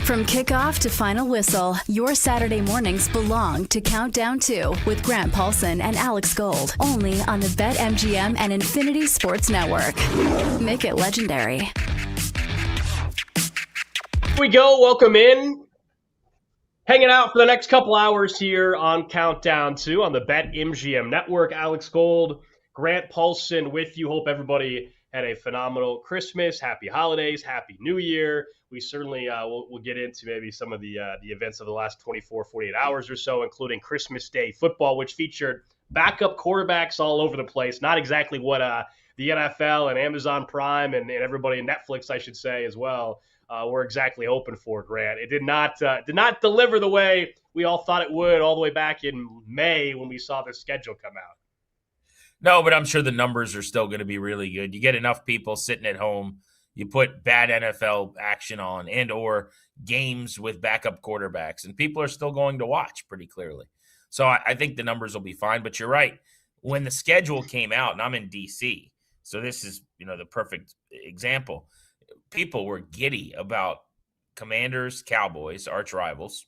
From kickoff to final whistle, your Saturday mornings belong to Countdown 2 with Grant Paulson and Alex Gold, only on the BetMGM and Infinity Sports Network. Make it legendary. Here we go. Welcome in. Hanging out for the next couple hours here on Countdown 2 on the BetMGM Network. Alex Gold, Grant Paulson with you. Hope everybody had a phenomenal Christmas. Happy holidays. Happy New Year. We certainly we'll get into maybe some of the events of the last 24, 48 hours or so, including Christmas Day football, which featured backup quarterbacks all over the place. Not exactly what the NFL and Amazon Prime and everybody in Netflix, I should say, as well, were exactly hoping for, Grant. It did not deliver the way we all thought it would all the way back in May when we saw the schedule come out. No, but I'm sure the numbers are still going to be really good. You get enough people sitting at home, you put bad NFL action on and or games with backup quarterbacks, and people are still going to watch pretty clearly. So I think the numbers will be fine. But you're right. When the schedule came out, and I'm in D.C., so this is the perfect example, people were giddy about Commanders, Cowboys, arch rivals,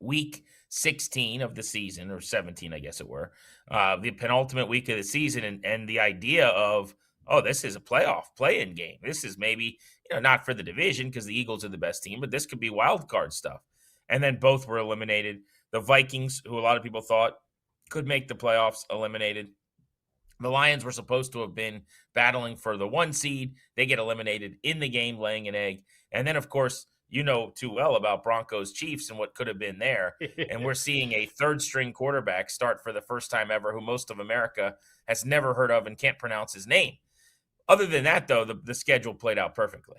week 16 of the season, or 17, I guess it were, the penultimate week of the season, and the idea of, oh, this is a playoff play-in game. This is maybe, not for the division because the Eagles are the best team, but this could be wild card stuff. And then both were eliminated. The Vikings, who a lot of people thought could make the playoffs, eliminated. The Lions were supposed to have been battling for the 1 seed. They get eliminated in the game, laying an egg. And then, of course, you know too well about Broncos Chiefs and what could have been there. And we're seeing a third-string quarterback start for the first time ever, who most of America has never heard of and can't pronounce his name. Other than that, though, the schedule played out perfectly.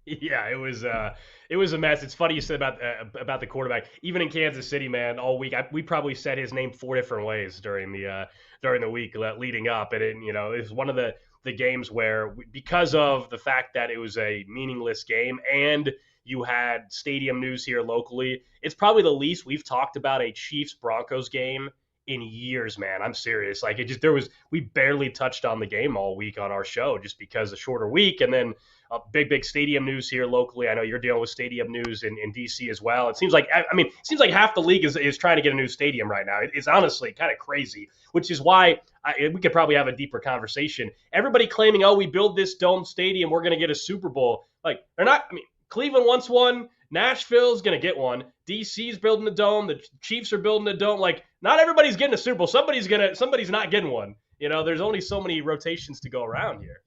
Yeah, it was a mess. It's funny you said about the quarterback. Even in Kansas City, man, all week we probably said his name 4 different ways during the week leading up, and it was one of the games where because of the fact that it was a meaningless game and you had stadium news here locally, it's probably the least we've talked about a Chiefs Broncos game in years, man. I'm serious. Like we barely touched on the game all week on our show just because a shorter week, and then big stadium news here locally. I know you're dealing with stadium news in DC as well. It seems like half the league is trying to get a new stadium right now. It's honestly kind of crazy, which is why we could probably have a deeper conversation. Everybody claiming, oh, we build this dome stadium, we're going to get a Super Bowl. Like, they're not. I mean, Cleveland wants one. Nashville's going to get one. DC's building the dome. The Chiefs are building the dome. Like, not everybody's getting a Super Bowl. Somebody's not getting one. There's only so many rotations to go around here.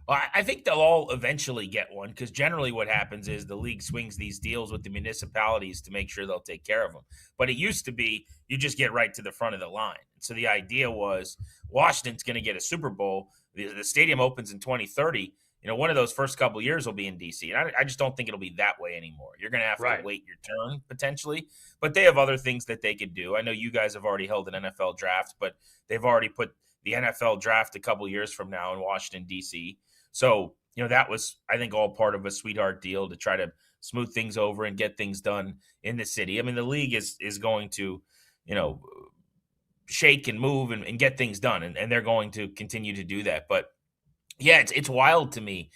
Well, I think they'll all eventually get one, because generally what happens is the league swings these deals with the municipalities to make sure they'll take care of them. But it used to be you just get right to the front of the line. So the idea was Washington's going to get a Super Bowl. The stadium opens in 2030. One of those first couple of years will be in D.C. And I just don't think it'll be that way anymore. You're going to have to wait your turn, potentially. But they have other ththings that they could do. I know you guys have already held an NFL draft, but they've already put the NFL draft a couple of years from now in Washington, D.C. So, that was, I think, all part of a sweetheart deal to try to smooth things over and get things done in the city. I mean, the league is going to, shake and move and get things done. And they're going to continue to do that. But yeah, it's wild to me.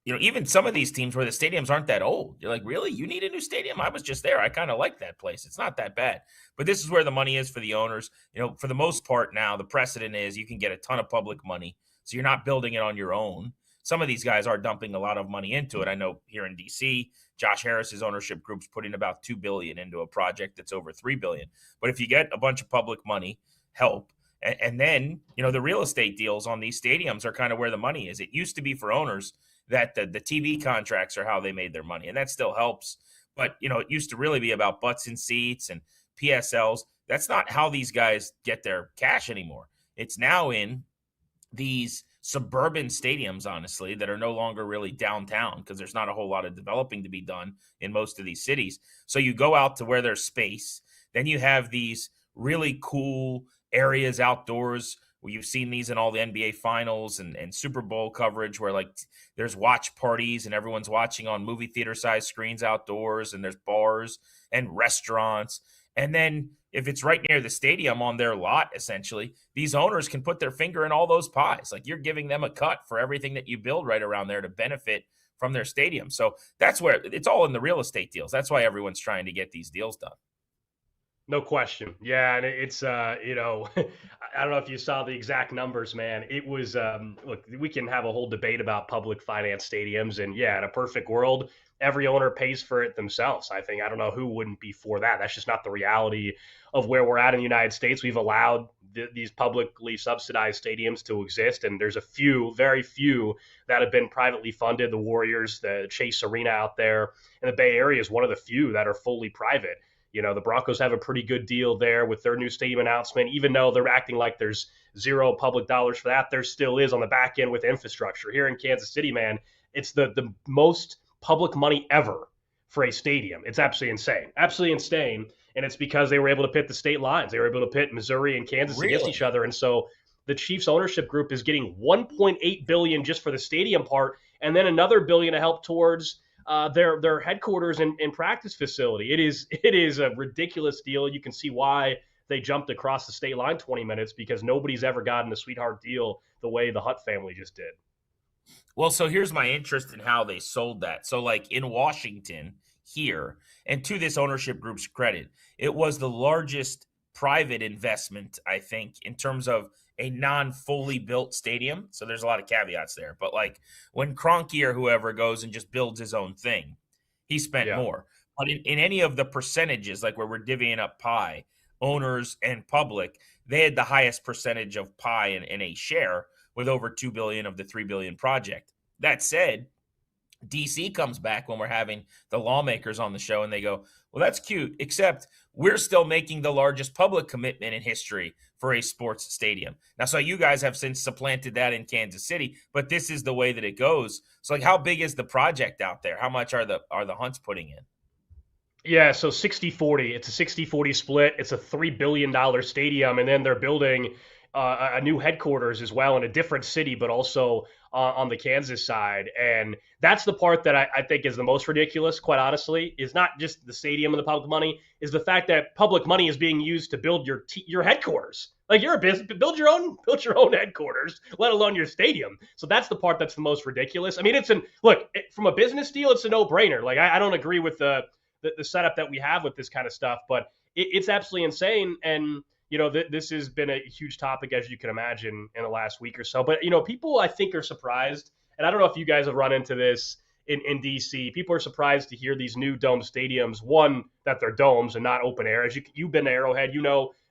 Even some of these teams where the stadiums aren't that old, you're like, really? You need a new stadium? I was just there. I kind of like that place. It's not that bad. But this is where the money is for the owners. For the most part now, the precedent is you can get a ton of public money. So you're not building it on your own. Some of these guys are dumping a lot of money into it. I know here in D.C., Josh Harris's ownership group's putting about $2 billion into a project that's over $3 billion. But if you get a bunch of public money, help. And then, the real estate deals on these stadiums are kind of where the money is. It used to be for owners that the TV contracts are how they made their money, and that still helps. But, it used to really be about butts in seats and PSLs. That's not how these guys get their cash anymore. It's now in these suburban stadiums, honestly, that are no longer really downtown because there's not a whole lot of developing to be done in most of these cities. So you go out to where there's space. Then you have these really cool areas outdoors where you've seen these in all the NBA finals and Super Bowl coverage where there's watch parties and everyone's watching on movie theater size screens outdoors, and there's bars and restaurants. And then if it's right near the stadium on their lot, essentially, these owners can put their finger in all those pies. Like, you're giving them a cut for everything that you build right around there to benefit from their stadium. So that's where it's all in the real estate deals. That's why everyone's trying to get these deals done. No question. Yeah, and it's I don't know if you saw the exact numbers, man. It was look, we can have a whole debate about public finance stadiums, and yeah, in a perfect world, every owner pays for it themselves. I don't know who wouldn't be for that. That's just not the reality of where we're at in the United States. We've allowed these publicly subsidized stadiums to exist, and there's a few, very few, that have been privately funded. The Warriors, the Chase Arena out there in the Bay Area is one of the few that are fully private. The Broncos have a pretty good deal there with their new stadium announcement. Even though they're acting like there's zero public dollars for that, there still is on the back end with infrastructure. Here in Kansas City, man, it's the most public money ever for a stadium. It's absolutely insane. Absolutely insane. And it's because they were able to pit the state lines. They were able to pit Missouri and Kansas against each other. And so the Chiefs ownership group is getting $1.8 billion just for the stadium part, and then another $1 billion to help towards their headquarters and practice facility. It is a ridiculous deal. You can see why they jumped across the state line 20 minutes, because nobody's ever gotten a sweetheart deal the way the Hutt family just did. Well, so here's my interest in how they sold that. So like in Washington here, and to this ownership group's credit, it was the largest private investment, I think, in terms of a non-fully built stadium. So there's a lot of caveats there. But like when Kroenke or whoever goes and just builds his own thing, he spent more. But in any of the percentages, like where we're divvying up pie, owners and public, they had the highest percentage of pie in a share with over $2 billion of the $3 billion project. That said, DC comes back when we're having the lawmakers on the show and they go, well, that's cute, except we're still making the largest public commitment in history for a sports stadium. Now, so you guys have since supplanted that in Kansas City, but this is the way that it goes. So like, how big is the project out there? How much are the Hunts putting in? Yeah, so 60-40. It's a 60-40 split. It's a $3 billion stadium, and then they're building a new headquarters as well in a different city, but also on the Kansas side. And that's the part that I think is the most ridiculous, quite honestly, is not just the stadium and the public money, is the fact that public money is being used to build your headquarters. Like, you're a business, build your own headquarters, let alone your stadium. So that's the part that's the most ridiculous. I mean, from a business deal, it's a no-brainer. Like, I don't agree with the setup that we have with this kind of stuff, but it's absolutely insane. And this has been a huge topic, as you can imagine, in the last week or so. But, people, I think, are surprised. And I don't know if you guys have run into this in D.C. People are surprised to hear these new dome stadiums, one, that they're domes and not open air. As you've been to Arrowhead,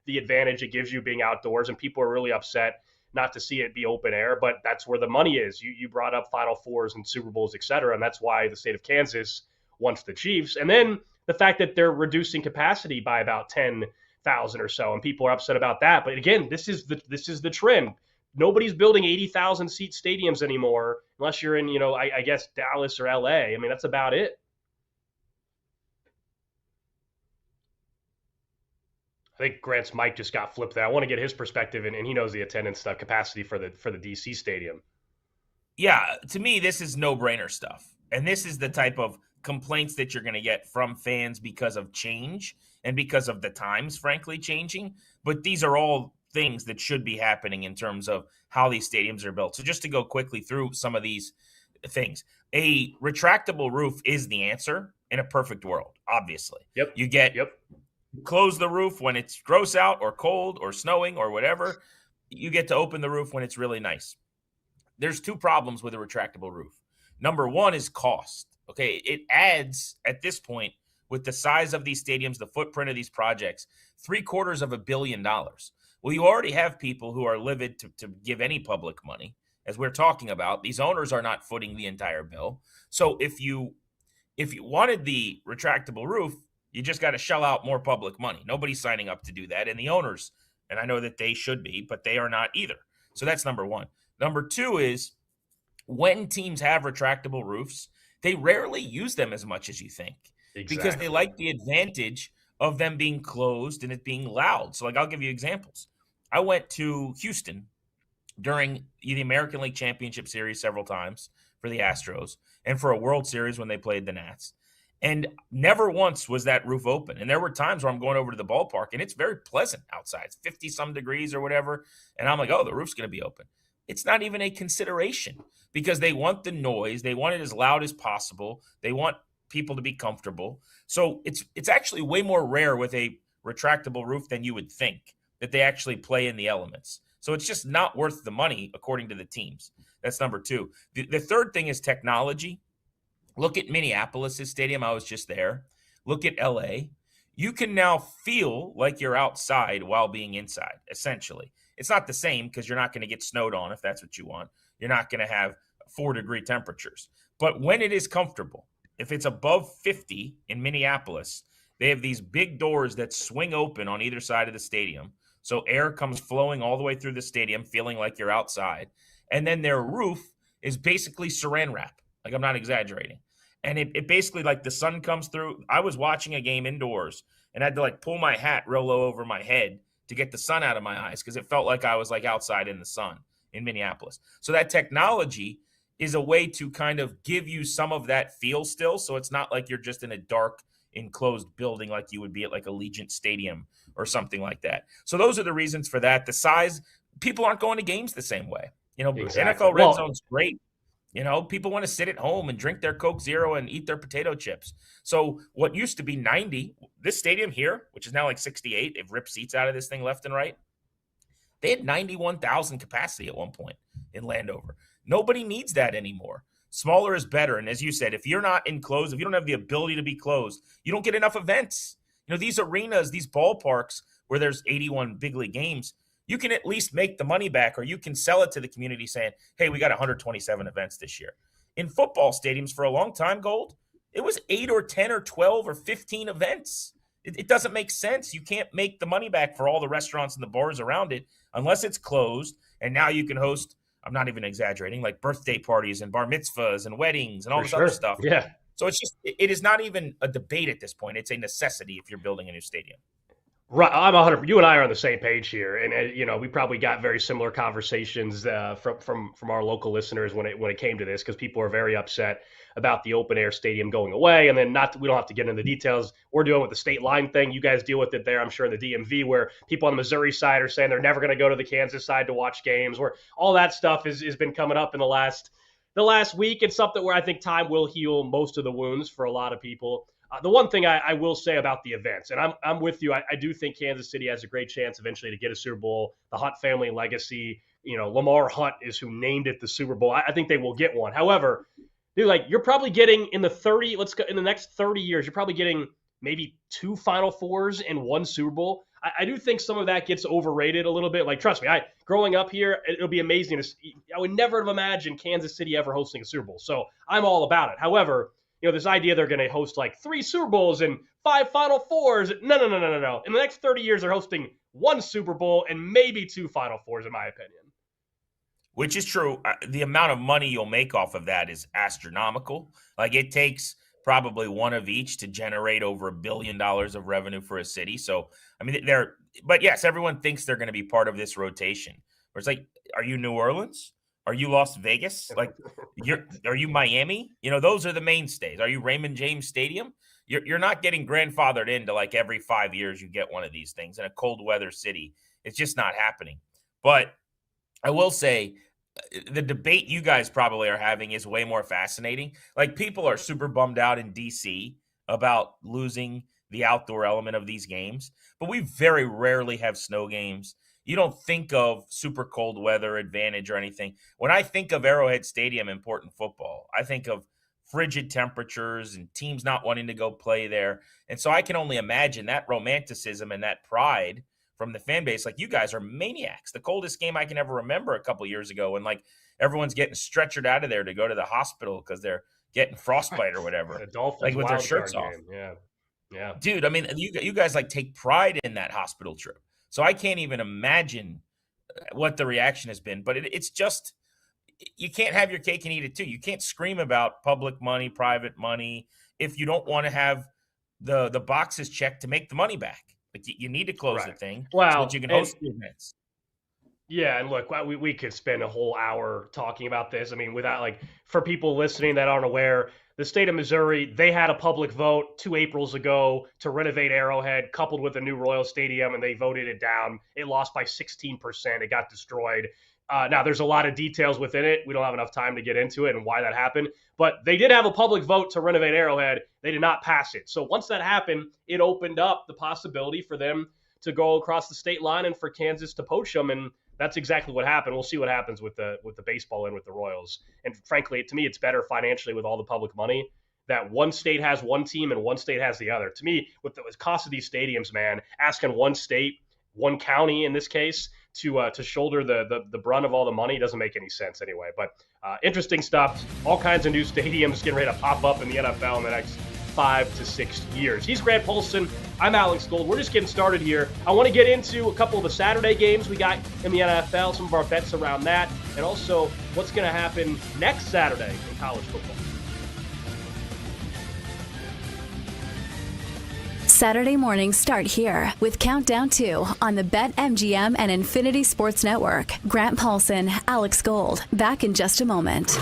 the advantage it gives you being outdoors. And people are really upset not to see it be open air. But that's where the money is. You brought up Final Fours and Super Bowls, et cetera. And that's why the state of Kansas wants the Chiefs. And then the fact that they're reducing capacity by about 10,000 or so, and people are upset about that. But again, this is the trend. Nobody's building 80,000 seat stadiums anymore, unless you're in, I guess Dallas or LA. I mean, that's about it. I think Grant's mic just got flipped there. I want to get his perspective, and he knows the attendance stuff, capacity for the DC stadium. Yeah, to me, this is no-brainer stuff. And this is the type of complaints that you're going to get from fans because of change and because of the times, frankly, changing. But these are all things that should be happening in terms of how these stadiums are built. So just to go quickly through some of these things, a retractable roof is the answer in a perfect world, obviously. Yep. You close the roof when it's gross out or cold or snowing or whatever. You get to open the roof when it's really nice. There's two problems with a retractable roof. Number one is cost. Okay, it adds at this point, with the size of these stadiums, the footprint of these projects, $750 million. Well, you already have people who are livid to give any public money, as we're talking about. These owners are not footing the entire bill. So if you wanted the retractable roof, you just got to shell out more public money. Nobody's signing up to do that, and the owners, and I know that they should be, but they are not either. So that's number one. Number two is, when teams have retractable roofs, they rarely use them as much as you think. Exactly. Because they like the advantage of them being closed and it being loud. So, like, I'll give you examples. I went to Houston during the American League Championship Series several times for the Astros and for a World Series when they played the Nats. And never once was that roof open. And there were times where I'm going over to the ballpark and it's very pleasant outside. It's 50-some degrees or whatever. And I'm like, oh, the roof's going to be open. it's not even a consideration because they want the noise. They want it as loud as possible. They want people to be comfortable. So it's actually way more rare with a retractable roof than you would think that they actually play in the elements. So it's just not worth the money according to the teams. That's number two. The third thing is technology. Look at Minneapolis' stadium. I was just there. Look at LA. You can now feel like you're outside while being inside, essentially. It's not the same because you're not going to get snowed on if that's what you want. You're not going to have 4-degree temperatures. But when it is comfortable, if it's above 50 in Minneapolis, they have these big doors that swing open on either side of the stadium. So air comes flowing all the way through the stadium, feeling like you're outside. And then their roof is basically saran wrap. Like, I'm not exaggerating. And it basically, like, the sun comes through. I was watching a game indoors and I had to, like, pull my hat real low over my head to get the sun out of my eyes because it felt like I was, like, outside in the sun in Minneapolis. So that technology is a way to kind of give you some of that feel still. So it's not like you're just in a dark, enclosed building like you would be at, like, Allegiant Stadium or something like that. So those are the reasons for that. The size, people aren't going to games the same way. You know, Exactly. NFL Red Zone's great. You know, people want to sit at home and drink their Coke Zero and eat their potato chips. So what used to be 90, this stadium here, which is now like 68, they've ripped seats out of this thing left and right. They had 91,000 capacity at one point in Landover. Nobody needs that anymore. Smaller is better. And as you said, if you're not enclosed, if you don't have the ability to be closed, you don't get enough events. You know, these arenas, these ballparks where there's 81 big league games, you can at least make the money back, or you can sell it to the community saying, hey, we got 127 events this year. In football stadiums for a long time, Gold, it was 8 or 10 or 12 or 15 events. It doesn't make sense. You can't make the money back for all the restaurants and the bars around it unless it's closed. And now you can host, I'm not even exaggerating, like birthday parties and bar mitzvahs and weddings and all this other stuff. Yeah. So it's just, it is not even a debate at this point. It's a necessity if you're building a new stadium. Right, I'm 100. You and I are on the same page here, and you know, we probably got very similar conversations from our local listeners when it came to this, because people are very upset about the open air stadium going away. And then we don't have to get into the details. We're dealing with the state line thing. You guys deal with it there, I'm sure, in the DMV, where people on the Missouri side are saying they're never going to go to the Kansas side to watch games. Where all that stuff has been coming up in the last week. It's something where I think time will heal most of the wounds for a lot of people. The one thing I will say about the events, and I'm with you, I do think Kansas City has a great chance eventually to get a Super Bowl. The Hunt family legacy, you know, Lamar Hunt is who named it the Super Bowl. I think they will get one. However, dude, like, you're probably getting in the next 30 years, you're probably getting maybe 2 Final Fours and 1 Super Bowl. I do think some of that gets overrated a little bit. Like, trust me, growing up here, it'll be amazing. I would never have imagined Kansas City ever hosting a Super Bowl. So I'm all about it. However, you know, this idea they're going to host like 3 Super Bowls and 5 Final Fours. No. In the next 30 years, they're hosting 1 Super Bowl and maybe 2 Final Fours, in my opinion. Which is true. The amount of money you'll make off of that is astronomical. Like, it takes probably one of each to generate over $1 billion of revenue for a city. So, I mean, but yes, everyone thinks they're going to be part of this rotation. Where it's like, are you New Orleans? Are you Las Vegas? Like, are you Miami? You know, those are the mainstays. Are you Raymond James Stadium? You're not getting grandfathered into, like, every 5 years you get one of these things in a cold weather city. It's just not happening. But I will say, the debate you guys probably are having is way more fascinating. Like, people are super bummed out in DC about losing the outdoor element of these games, but we very rarely have snow games. You don't think of super cold weather advantage or anything. When I think of Arrowhead Stadium important football, I think of frigid temperatures and teams not wanting to go play there. And so I can only imagine that romanticism and that pride from the fan base. Like, you guys are maniacs. The coldest game I can ever remember a couple years ago, when, like, everyone's getting stretchered out of there to go to the hospital because they're getting frostbite or whatever. The Dolphins, like, with their shirts off. Yeah. Dude, I mean, you guys, like, take pride in that hospital trip. So I can't even imagine what the reaction has been. But it's just, you can't have your cake and eat it too. You can't scream about public money, private money, if you don't want to have the boxes checked to make the money back. Like, you need to close the thing so that you can host the events. Yeah, and look, we could spend a whole hour talking about this. I mean, without, like, for people listening that aren't aware, the state of Missouri, they had a public vote 2 Aprils ago to renovate Arrowhead, coupled with a new Royal Stadium, and they voted it down. It lost by 16%. It got destroyed. Now, there's a lot of details within it. We don't have enough time to get into it and why that happened. But they did have a public vote to renovate Arrowhead. They did not pass it. So once that happened, it opened up the possibility for them to go across the state line and for Kansas to poach them. And that's exactly what happened. We'll see what happens with the baseball and with the Royals. And frankly, to me, it's better financially with all the public money that one state has one team and one state has the other. To me, with the cost of these stadiums, man, asking one state, one county in this case, to shoulder the brunt of all the money doesn't make any sense anyway. But interesting stuff. All kinds of new stadiums getting ready to pop up in the NFL in the next 5 to 6 years. He's Grant Polson. I'm Alex Gold. We're just getting started here. I want to get into a couple of the Saturday games we got in the NFL, some of our bets around that, and also what's going to happen next Saturday in college football. Saturday mornings start here with Countdown 2 on the BetMGM and Infinity Sports Network. Grant Paulson, Alex Gold. Back in just a moment.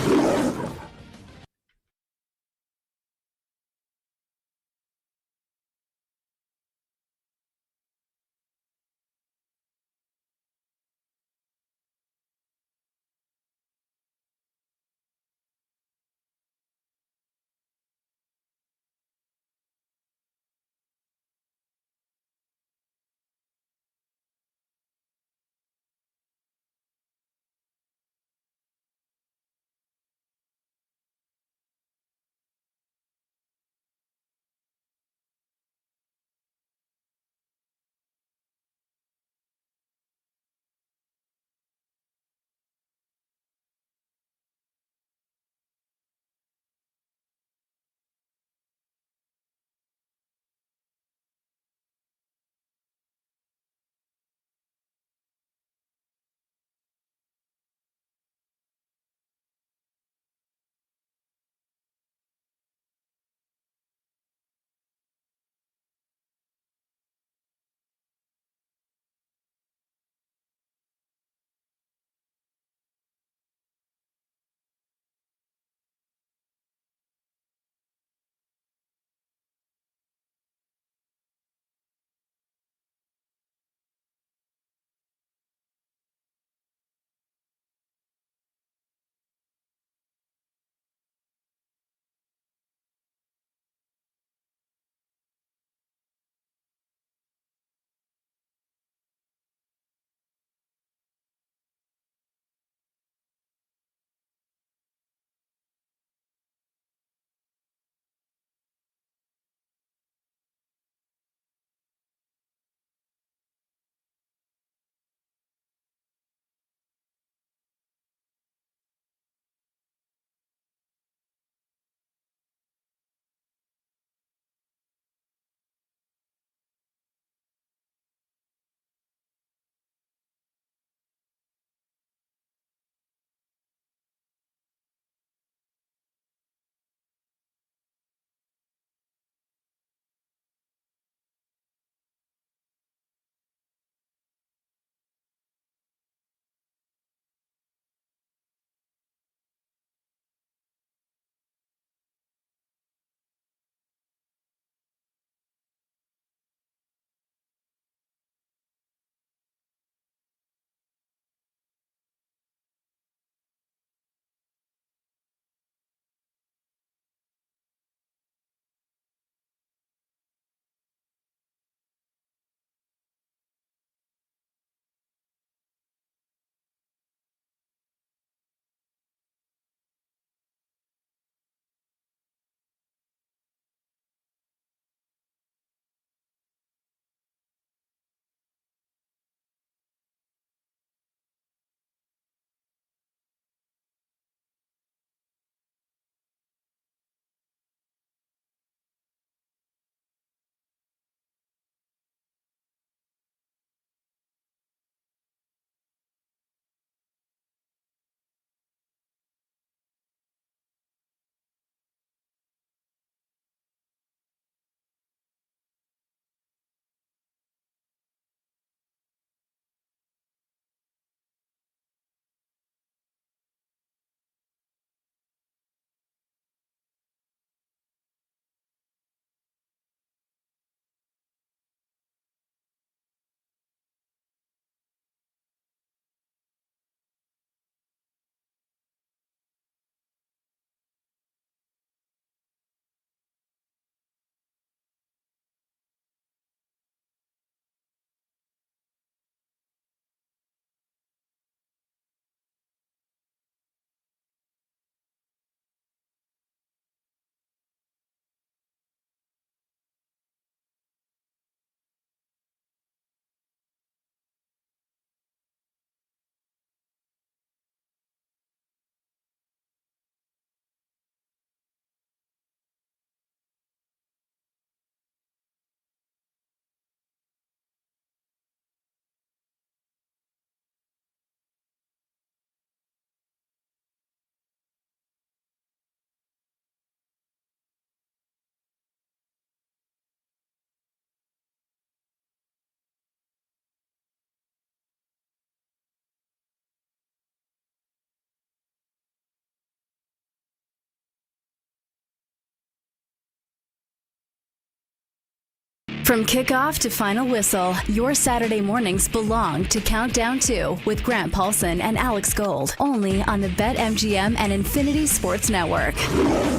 From kickoff to final whistle, your Saturday mornings belong to Countdown 2 with Grant Paulson and Alex Gold, only on the BetMGM and Infinity Sports Network.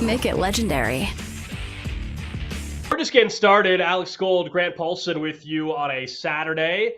Make it legendary. We're just getting started. Alex Gold, Grant Paulson with you on a Saturday.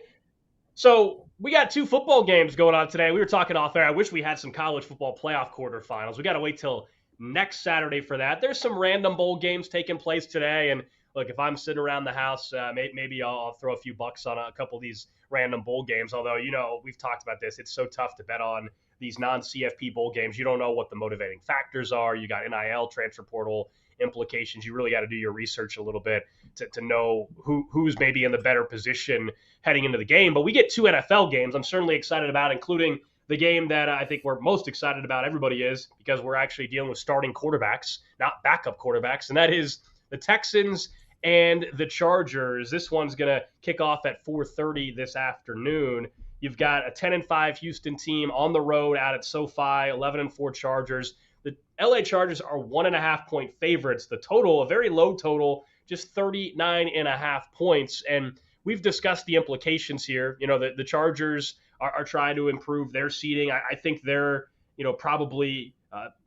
So we got 2 football games going on today. We were talking off air. I wish we had some college football playoff quarterfinals. We got to wait till next Saturday for that. There's some random bowl games taking place today, and look, if I'm sitting around the house, maybe I'll throw a few bucks on a couple of these random bowl games. Although, we've talked about this. It's so tough to bet on these non-CFP bowl games. You don't know what the motivating factors are. You got NIL, transfer portal implications. You really got to do your research a little bit to know who's maybe in the better position heading into the game. But we get 2 NFL games I'm certainly excited about, including the game that I think we're most excited about. Everybody is, because we're actually dealing with starting quarterbacks, not backup quarterbacks, and that is the Texans and the Chargers. This one's going to kick off at 4:30 this afternoon. You've got a 10-5 Houston team on the road out at SoFi, 11-4 Chargers. The LA Chargers are 1.5-point favorites. The total, a very low total, just 39.5 points. And we've discussed the implications here. The Chargers are trying to improve their seeding. I think they're, probably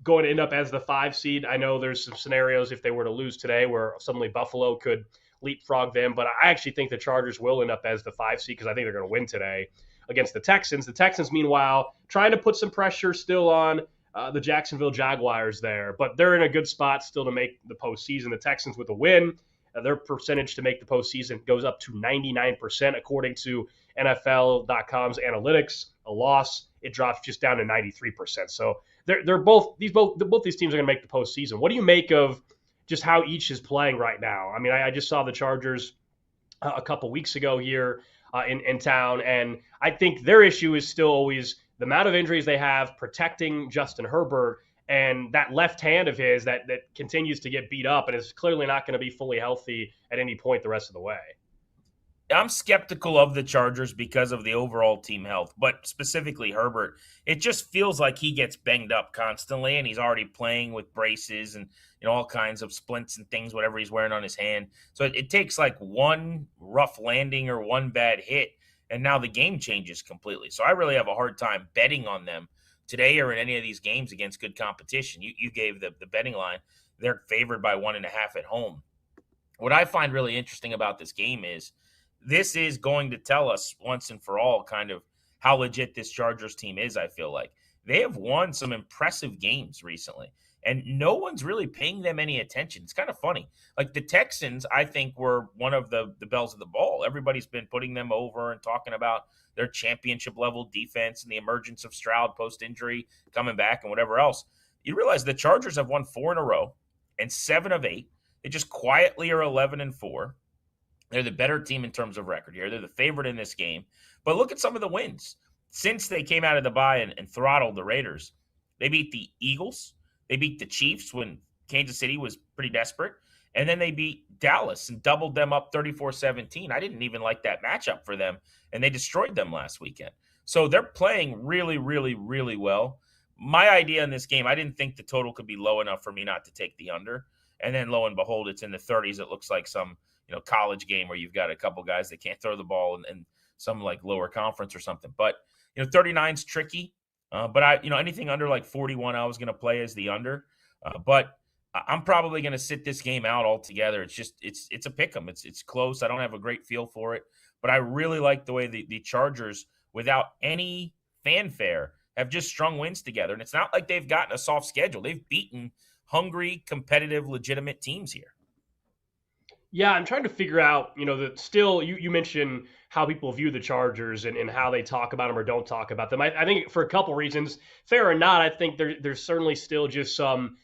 going to end up as the 5 seed. I know there's some scenarios if they were to lose today where suddenly Buffalo could leapfrog them, but I actually think the Chargers will end up as the 5 seed because I think they're going to win today against the Texans. The Texans, meanwhile, trying to put some pressure still on the Jacksonville Jaguars there, but they're in a good spot still to make the postseason. The Texans with a win, their percentage to make the postseason goes up to 99% according to NFL.com's analytics. A loss, it drops just down to 93%. So both these teams are going to make the postseason. What do you make of just how each is playing right now? I mean, I just saw the Chargers a couple weeks ago here in town, and I think their issue is still always the amount of injuries they have, protecting Justin Herbert, and that left hand of his that continues to get beat up and is clearly not going to be fully healthy at any point the rest of the way. I'm skeptical of the Chargers because of the overall team health, but specifically Herbert. It just feels like he gets banged up constantly, and he's already playing with braces and all kinds of splints and things, whatever he's wearing on his hand. So it takes like one rough landing or one bad hit, and now the game changes completely. So I really have a hard time betting on them today or in any of these games against good competition. You gave the betting line. They're favored by 1.5 at home. What I find really interesting about this game is this is going to tell us once and for all kind of how legit this Chargers team is. I feel like they have won some impressive games recently, and no one's really paying them any attention. It's kind of funny. Like the Texans, I think, were one of the bells of the ball. Everybody's been putting them over and talking about their championship-level defense and the emergence of Stroud post-injury coming back and whatever else. You realize the Chargers have won 4 in a row and 7 of 8. They just quietly are 11-4. They're the better team in terms of record here. They're the favorite in this game. But look at some of the wins. Since they came out of the bye and throttled the Raiders, they beat the Eagles. They beat the Chiefs when Kansas City was pretty desperate. And then they beat Dallas and doubled them up 34-17. I didn't even like that matchup for them, and they destroyed them last weekend. So they're playing really, really, really well. My idea in this game, I didn't think the total could be low enough for me not to take the under. And then lo and behold, it's in the 30s. It looks like some college game where you've got a couple guys that can't throw the ball and some like lower conference or something. But 39's tricky. But anything under like 41, I was going to play as the under. But I'm probably going to sit this game out altogether. It's just it's a pick 'em. It's close. I don't have a great feel for it, but I really like the way the Chargers, without any fanfare, have just strung wins together. And it's not like they've gotten a soft schedule. They've beaten hungry, competitive, legitimate teams here. Yeah, I'm trying to figure out, that still you mentioned how people view the Chargers and how they talk about them or don't talk about them. I think for a couple reasons, fair or not, I think there's certainly still just some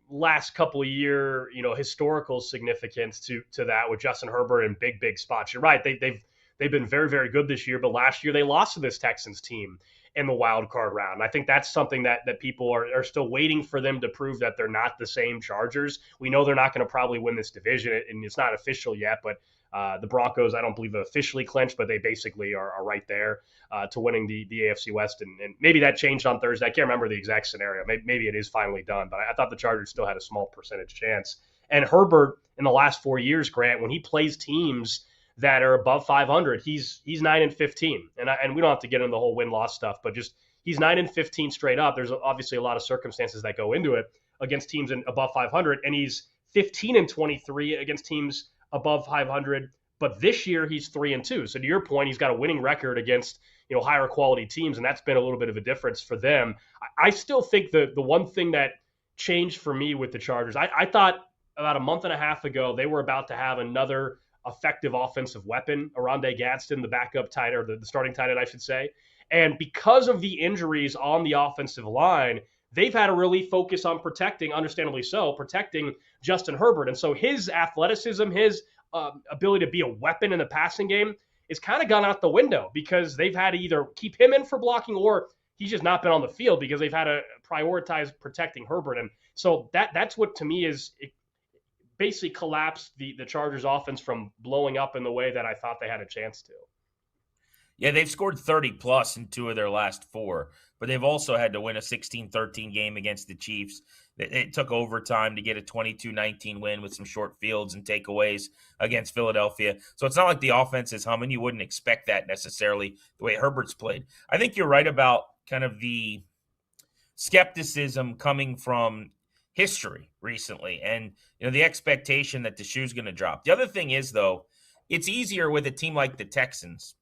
last couple of year, historical significance to that with Justin Herbert in big spots. You're right. They've been very, very good this year, but last year they lost to this Texans team in the wild card round. I think that's something that people are still waiting for them to prove that they're not the same Chargers. We know they're not going to probably win this division, and it's not official yet, but the Broncos, I don't believe, have officially clinched, but they basically are right there to winning the AFC West. And maybe that changed on Thursday. I can't remember the exact scenario. Maybe it is finally done, but I thought the Chargers still had a small percentage chance And Herbert in the last 4 years, Grant, when he plays teams that are above 500, he's 9-15, and we don't have to get into the whole win loss stuff, but just he's 9-15 straight up. There's obviously a lot of circumstances that go into it against teams above 500, and he's 15-23 against teams above 500. But this year he's 3-2. So to your point, he's got a winning record against higher quality teams, and that's been a little bit of a difference for them. I still think the one thing that changed for me with the Chargers, I thought about a month and a half ago they were about to have another effective offensive weapon, Oronde Gadsden, the backup tight, or the starting tight end, I should say. And because of the injuries on the offensive line, they've had to really focus on protecting, understandably so, protecting Justin Herbert. And so his athleticism, his ability to be a weapon in the passing game is kind of gone out the window because they've had to either keep him in for blocking or he's just not been on the field because they've had to prioritize protecting Herbert. And so that's what to me is it basically collapsed the Chargers offense from blowing up in the way that I thought they had a chance to. Yeah, they've scored 30 plus in 2 of their last 4, but they've also had to win a 16-13 game against the Chiefs. It took overtime to get a 22-19 win with some short fields and takeaways against Philadelphia. So it's not like the offense is humming. You wouldn't expect that necessarily the way Herbert's played. I think you're right about kind of the skepticism coming from history recently and the expectation that the shoe's going to drop. The other thing is, though, it's easier with a team like the Texans,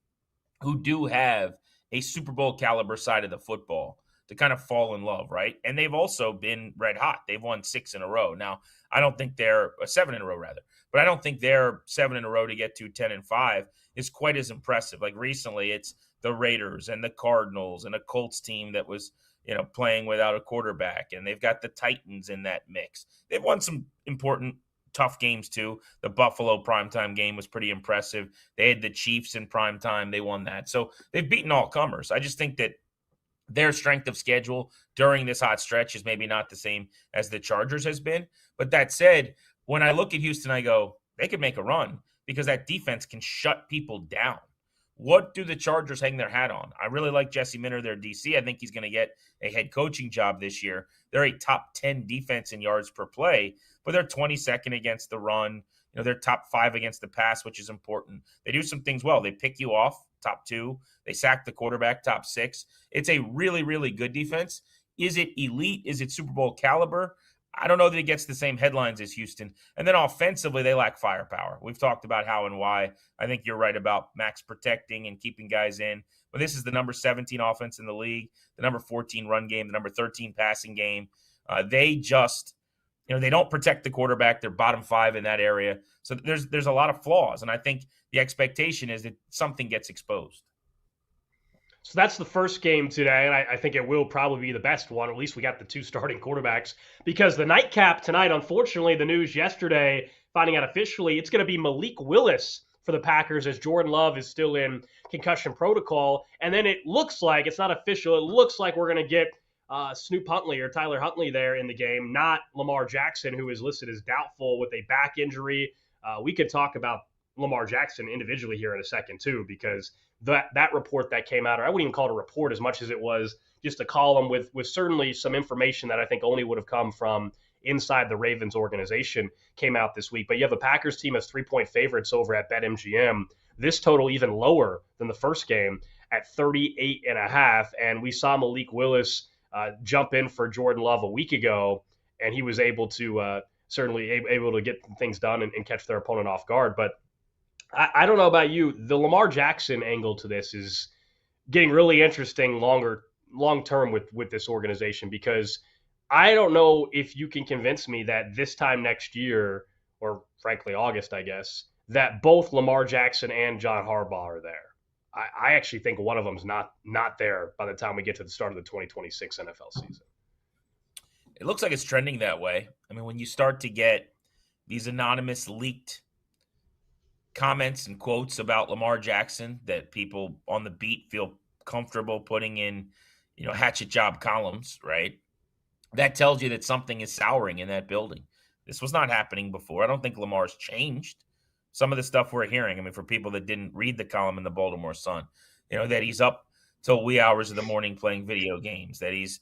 who do have a Super Bowl caliber side of the football, to kind of fall in love, right? And they've also been red hot. They've won 6 in a row. Now, I don't think they're 7 in a row, rather, but I don't think their 7 in a row to get to 10-5 is quite as impressive. Like recently, it's the Raiders and the Cardinals and a Colts team that was, playing without a quarterback, and they've got the Titans in that mix. They've won some important tough games too. The Buffalo primetime game was pretty impressive. They had the Chiefs in primetime. They won that. So they've beaten all comers. I just think that their strength of schedule during this hot stretch is maybe not the same as the Chargers has been. But that said, when I look at Houston, I go, they could make a run because that defense can shut people down. What do the Chargers hang their hat on? I really like Jesse Minter, their DC. I think he's going to get a head coaching job this year. They're a top 10 defense in yards per play, but they're 22nd against the run. They're top 5 against the pass, which is important. They do some things well. They pick you off, top 2. They sack the quarterback, top 6. It's a really, really good defense. Is it elite? Is it Super Bowl caliber? I don't know that it gets the same headlines as Houston. And then offensively, they lack firepower. We've talked about how and why. I think you're right about max protecting and keeping guys in. But this is the number 17 offense in the league, the number 14 run game, the number 13 passing game. They just, they don't protect the quarterback. They're bottom 5 in that area. So there's a lot of flaws. And I think the expectation is that something gets exposed. So that's the first game today, and I think it will probably be the best one. At least we got the 2 starting quarterbacks. Because the nightcap tonight, unfortunately, the news yesterday, finding out officially, it's going to be Malik Willis for the Packers as Jordan Love is still in concussion protocol. And then it looks like, it's not official, it looks like we're going to get Snoop Huntley or Tyler Huntley there in the game, not Lamar Jackson, who is listed as doubtful with a back injury. We could talk about Lamar Jackson individually here in a second too, because that report that came out, or I wouldn't even call it a report as much as it was just a column with certainly some information that I think only would have come from inside the Ravens organization, came out this week. But you have a Packers team as 3-point favorites over at BetMGM. This total even lower than the first game at 38.5. And we saw Malik Willis jump in for Jordan Love a week ago, and he was able to certainly able to get things done and catch their opponent off guard. But I don't know about you. The Lamar Jackson angle to this is getting really interesting long term with this organization, because I don't know if you can convince me that this time next year, or frankly August, I guess, that both Lamar Jackson and John Harbaugh are there. I actually think one of them's not there by the time we get to the start of the 2026 NFL season. It looks like it's trending that way. I mean, when you start to get these anonymous leaked comments and quotes about Lamar Jackson that people on the beat feel comfortable putting in, hatchet job columns, right? That tells you that something is souring in that building. This was not happening before. I don't think Lamar's changed. Some of the stuff we're hearing, I mean, for people that didn't read the column in the Baltimore Sun, that he's up till wee hours of the morning playing video games, that he's,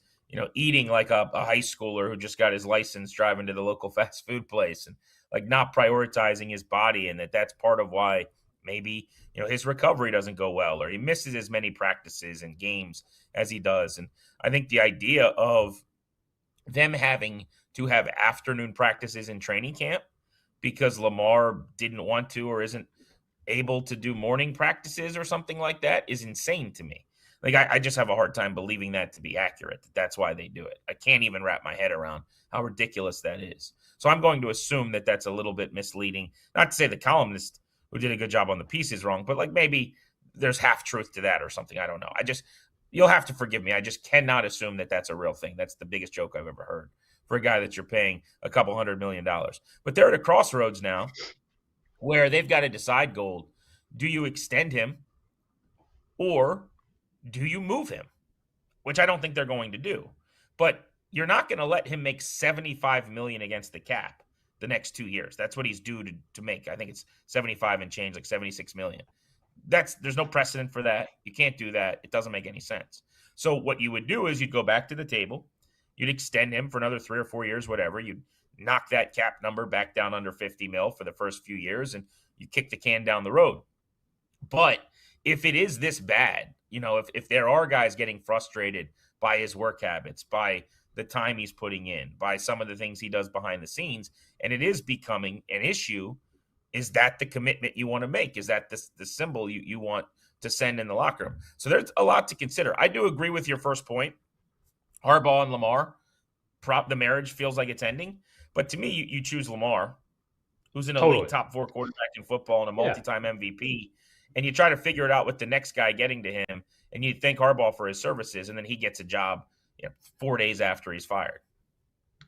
eating like a high schooler who just got his license driving to the local fast food place and like not prioritizing his body, and that's part of why maybe his recovery doesn't go well, or he misses as many practices and games as he does. And I think the idea of them having to have afternoon practices in training camp because Lamar didn't want to or isn't able to do morning practices or something like that is insane to me. Like, I just have a hard time believing that to be accurate. That's why they do it. I can't even wrap my head around how ridiculous that is. So I'm going to assume that that's a little bit misleading. Not to say the columnist who did a good job on the piece is wrong, but like maybe there's half truth to that or something. I don't know. You'll have to forgive me. I just cannot assume that that's a real thing. That's the biggest joke I've ever heard for a guy that you're paying a couple $100 million. But they're at a crossroads now where they've got to decide, Gold. Do you extend him or do you move him? Which I don't think they're going to do. But you're not going to let him make $75 million against the cap the next 2 years. That's what he's due to make. I think it's 75 and change, like 76 million. There's no precedent for that. You can't do that. It doesn't make any sense. So what you would do is you'd go back to the table. You'd extend him for another 3 or 4 years, whatever. You'd knock that cap number back down under 50 mil for the first few years, and you kick the can down the road. But if it is this bad, if there are guys getting frustrated by his work habits, by the time he's putting in, by some of the things he does behind the scenes, and it is becoming an issue, is that the commitment you want to make? Is that the symbol you want to send in the locker room? So there's a lot to consider. I do agree with your first point. Harbaugh and Lamar, the marriage feels like it's ending. But to me, you choose Lamar, who's an elite top 4 quarterback in football and a multi-time MVP, and you try to figure it out with the next guy getting to him, and you thank Harbaugh for his services, and then he gets a job 4 days after he's fired.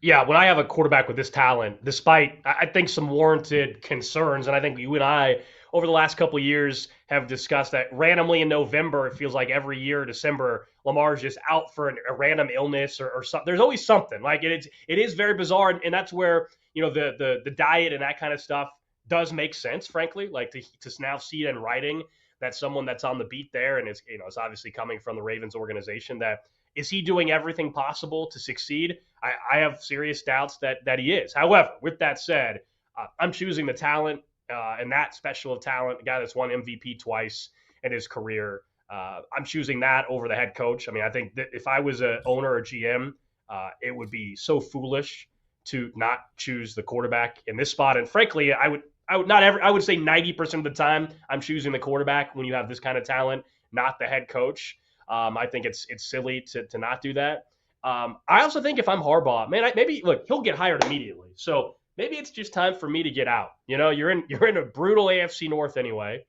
Yeah, when I have a quarterback with this talent, despite, I think, some warranted concerns, and I think you and I, over the last couple of years, have discussed that randomly in November, it feels like every year, December, Lamar's just out for a random illness or something. There's always something. Like, it is very bizarre, and that's where, the diet and that kind of stuff does make sense, frankly, like to now see it in writing that someone that's on the beat there, and it's obviously coming from the Ravens organization, that is he doing everything possible to succeed? I have serious doubts that he is. However, with that said, I'm choosing the talent and that special of talent, a guy that's won MVP twice in his career. I'm choosing that over the head coach. I mean, I think that if I was an owner or GM, it would be so foolish to not choose the quarterback in this spot. And frankly, I would say 90% of the time I'm choosing the quarterback when you have this kind of talent, not the head coach. I think it's silly to not do that. I also think if I'm Harbaugh, man, look, he'll get hired immediately. So maybe it's just time for me to get out. You're in a brutal AFC North anyway.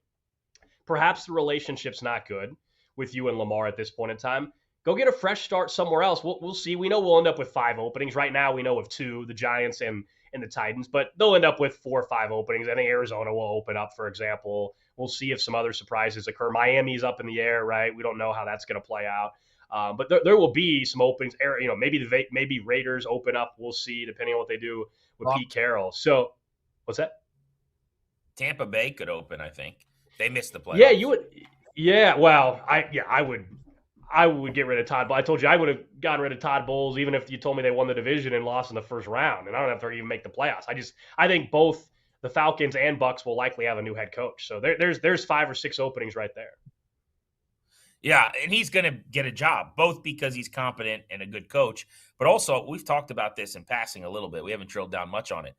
Perhaps the relationship's not good with you and Lamar at this point in time. Go get a fresh start somewhere else. We'll see. We know we'll end up with 5 openings. Right now we know of 2, the Giants and the Titans, but they'll end up with 4 or 5 openings. I think Arizona will open up, for example. We'll see if some other surprises occur. Miami's up in the air, right? We don't know how that's going to play out. But there will be some openings. Maybe Raiders open up. We'll see, depending on what they do with Pete Carroll. So, what's that? Tampa Bay could open, I think. They missed the playoffs. Yeah, you would. Yeah, well, I would get rid of Todd. But I told you I would have gotten rid of Todd Bowles even if you told me they won the division and lost in the first round, and I don't have to even make the playoffs. I think both the Falcons and Bucks will likely have a new head coach. So there's 5 or 6 openings right there. Yeah, and he's going to get a job, both because he's competent and a good coach, but also we've talked about this in passing a little bit. We haven't drilled down much on it.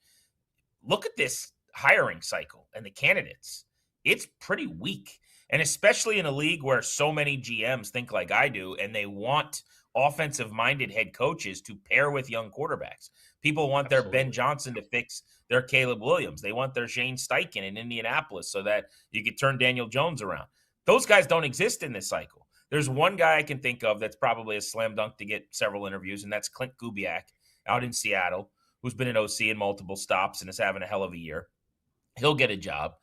Look at this hiring cycle and the candidates. It's pretty weak. And especially in a league where so many GMs think like I do, and they want offensive-minded head coaches to pair with young quarterbacks. People want their Ben Johnson to fix their Caleb Williams. They want their Shane Steichen in Indianapolis so that you could turn Daniel Jones around. Those guys don't exist in this cycle. There's one guy I can think of that's probably a slam dunk to get several interviews, and that's Clint Kubiak out in Seattle, who's been an OC in multiple stops and is having a hell of a year. He'll get a job.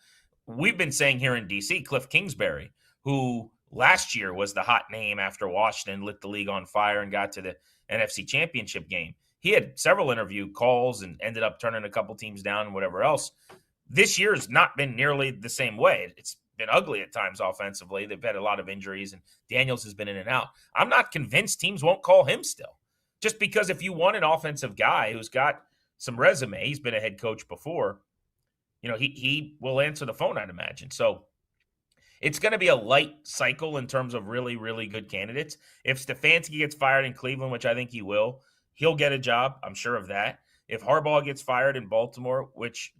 We've been saying here in D.C., Cliff Kingsbury, who last year was the hot name after Washington lit the league on fire and got to the NFC Championship game. He had several interview calls and ended up turning a couple teams down and whatever else. This year's not been nearly the same way. It's been ugly at times offensively. They've had a lot of injuries, and Daniels has been in and out. I'm not convinced teams won't call him still. Just because if you want an offensive guy who's got some resume, he's been a head coach before, he will answer the phone, I'd imagine. So it's going to be a light cycle in terms of really, really good candidates. If Stefanski gets fired in Cleveland, which I think he will, he'll get a job. I'm sure of that. If Harbaugh gets fired in Baltimore, which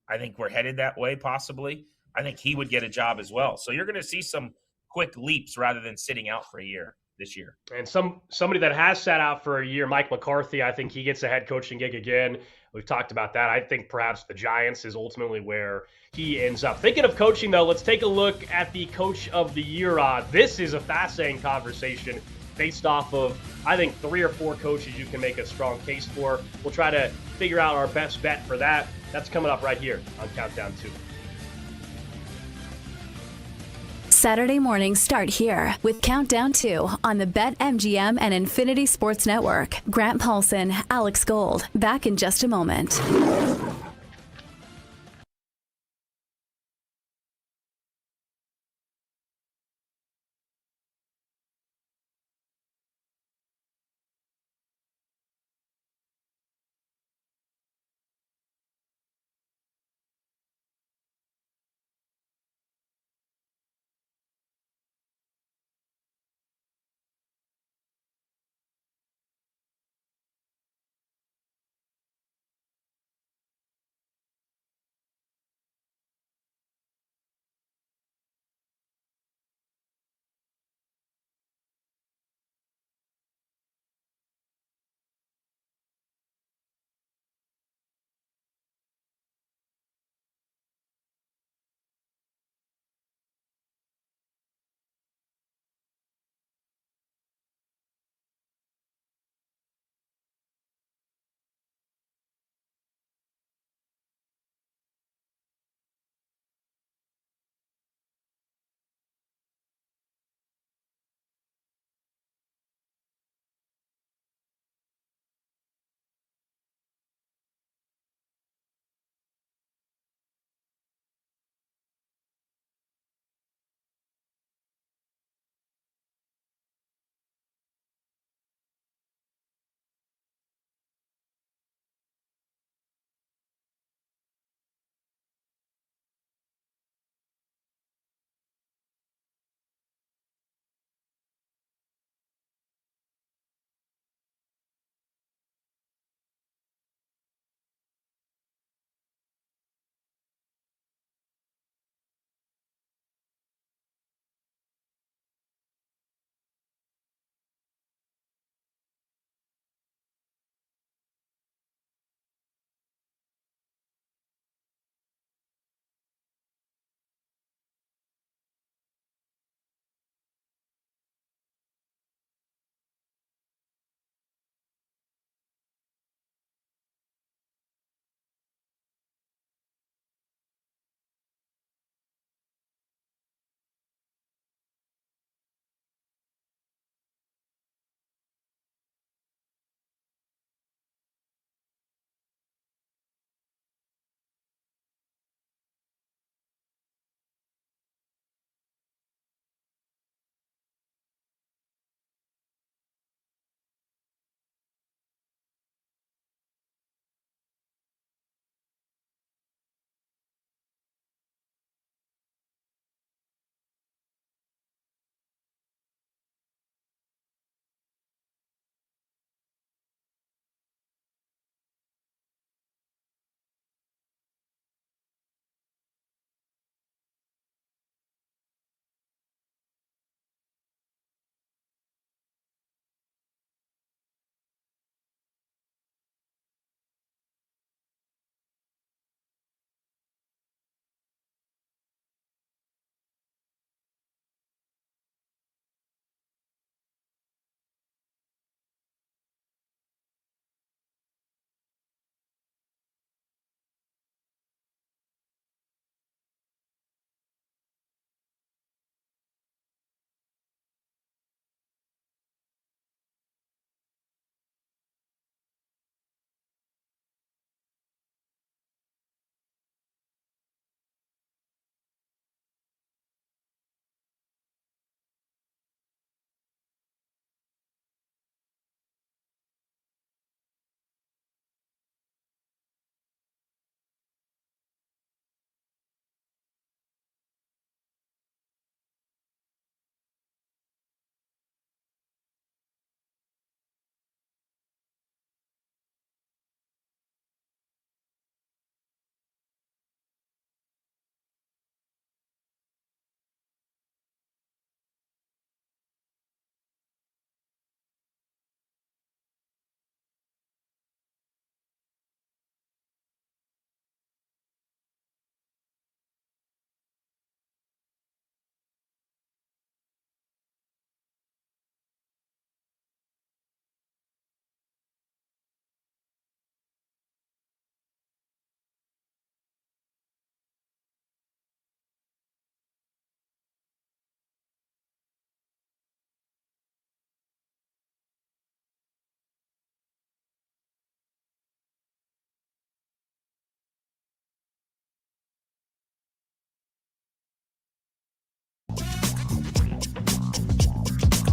I think we're headed that way possibly, I think he would get a job as well. So you're going to see some quick leaps rather than sitting out for a year this year. And somebody that has sat out for a year, Mike McCarthy, I think he gets a head coaching gig again. We've talked about that. I think perhaps the Giants is ultimately where he ends up. Thinking of coaching, though, let's take a look at the Coach of the Year odds. This is a fascinating conversation based off of, I think, 3 or 4 coaches you can make a strong case for. We'll try to figure out our best bet for that. That's coming up right here on Countdown 2. Saturday mornings start here with Countdown 2 on the BetMGM and Infinity Sports Network. Grant Paulson, Alex Gold, back in just a moment.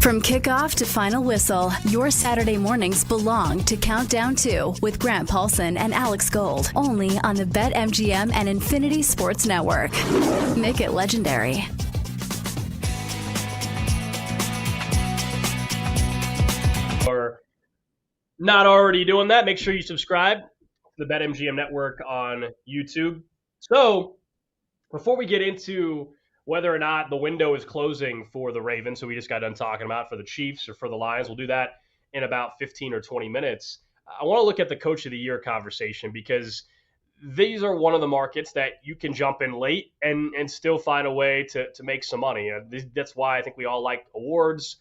From kickoff to final whistle, your Saturday mornings belong to Countdown 2 with Grant Paulson and Alex Gold, only on the BetMGM and Infinity Sports Network. Make it legendary. Or not already doing that, make sure you subscribe to the BetMGM Network on YouTube. So, before we get into whether or not the window is closing for the Ravens, who we just got done talking about, for the Chiefs or for the Lions, we'll do that in about 15 or 20 minutes. I want to look at the Coach of the Year conversation because these are one of the markets that you can jump in late and still find a way to make some money. That's why I think we all like awards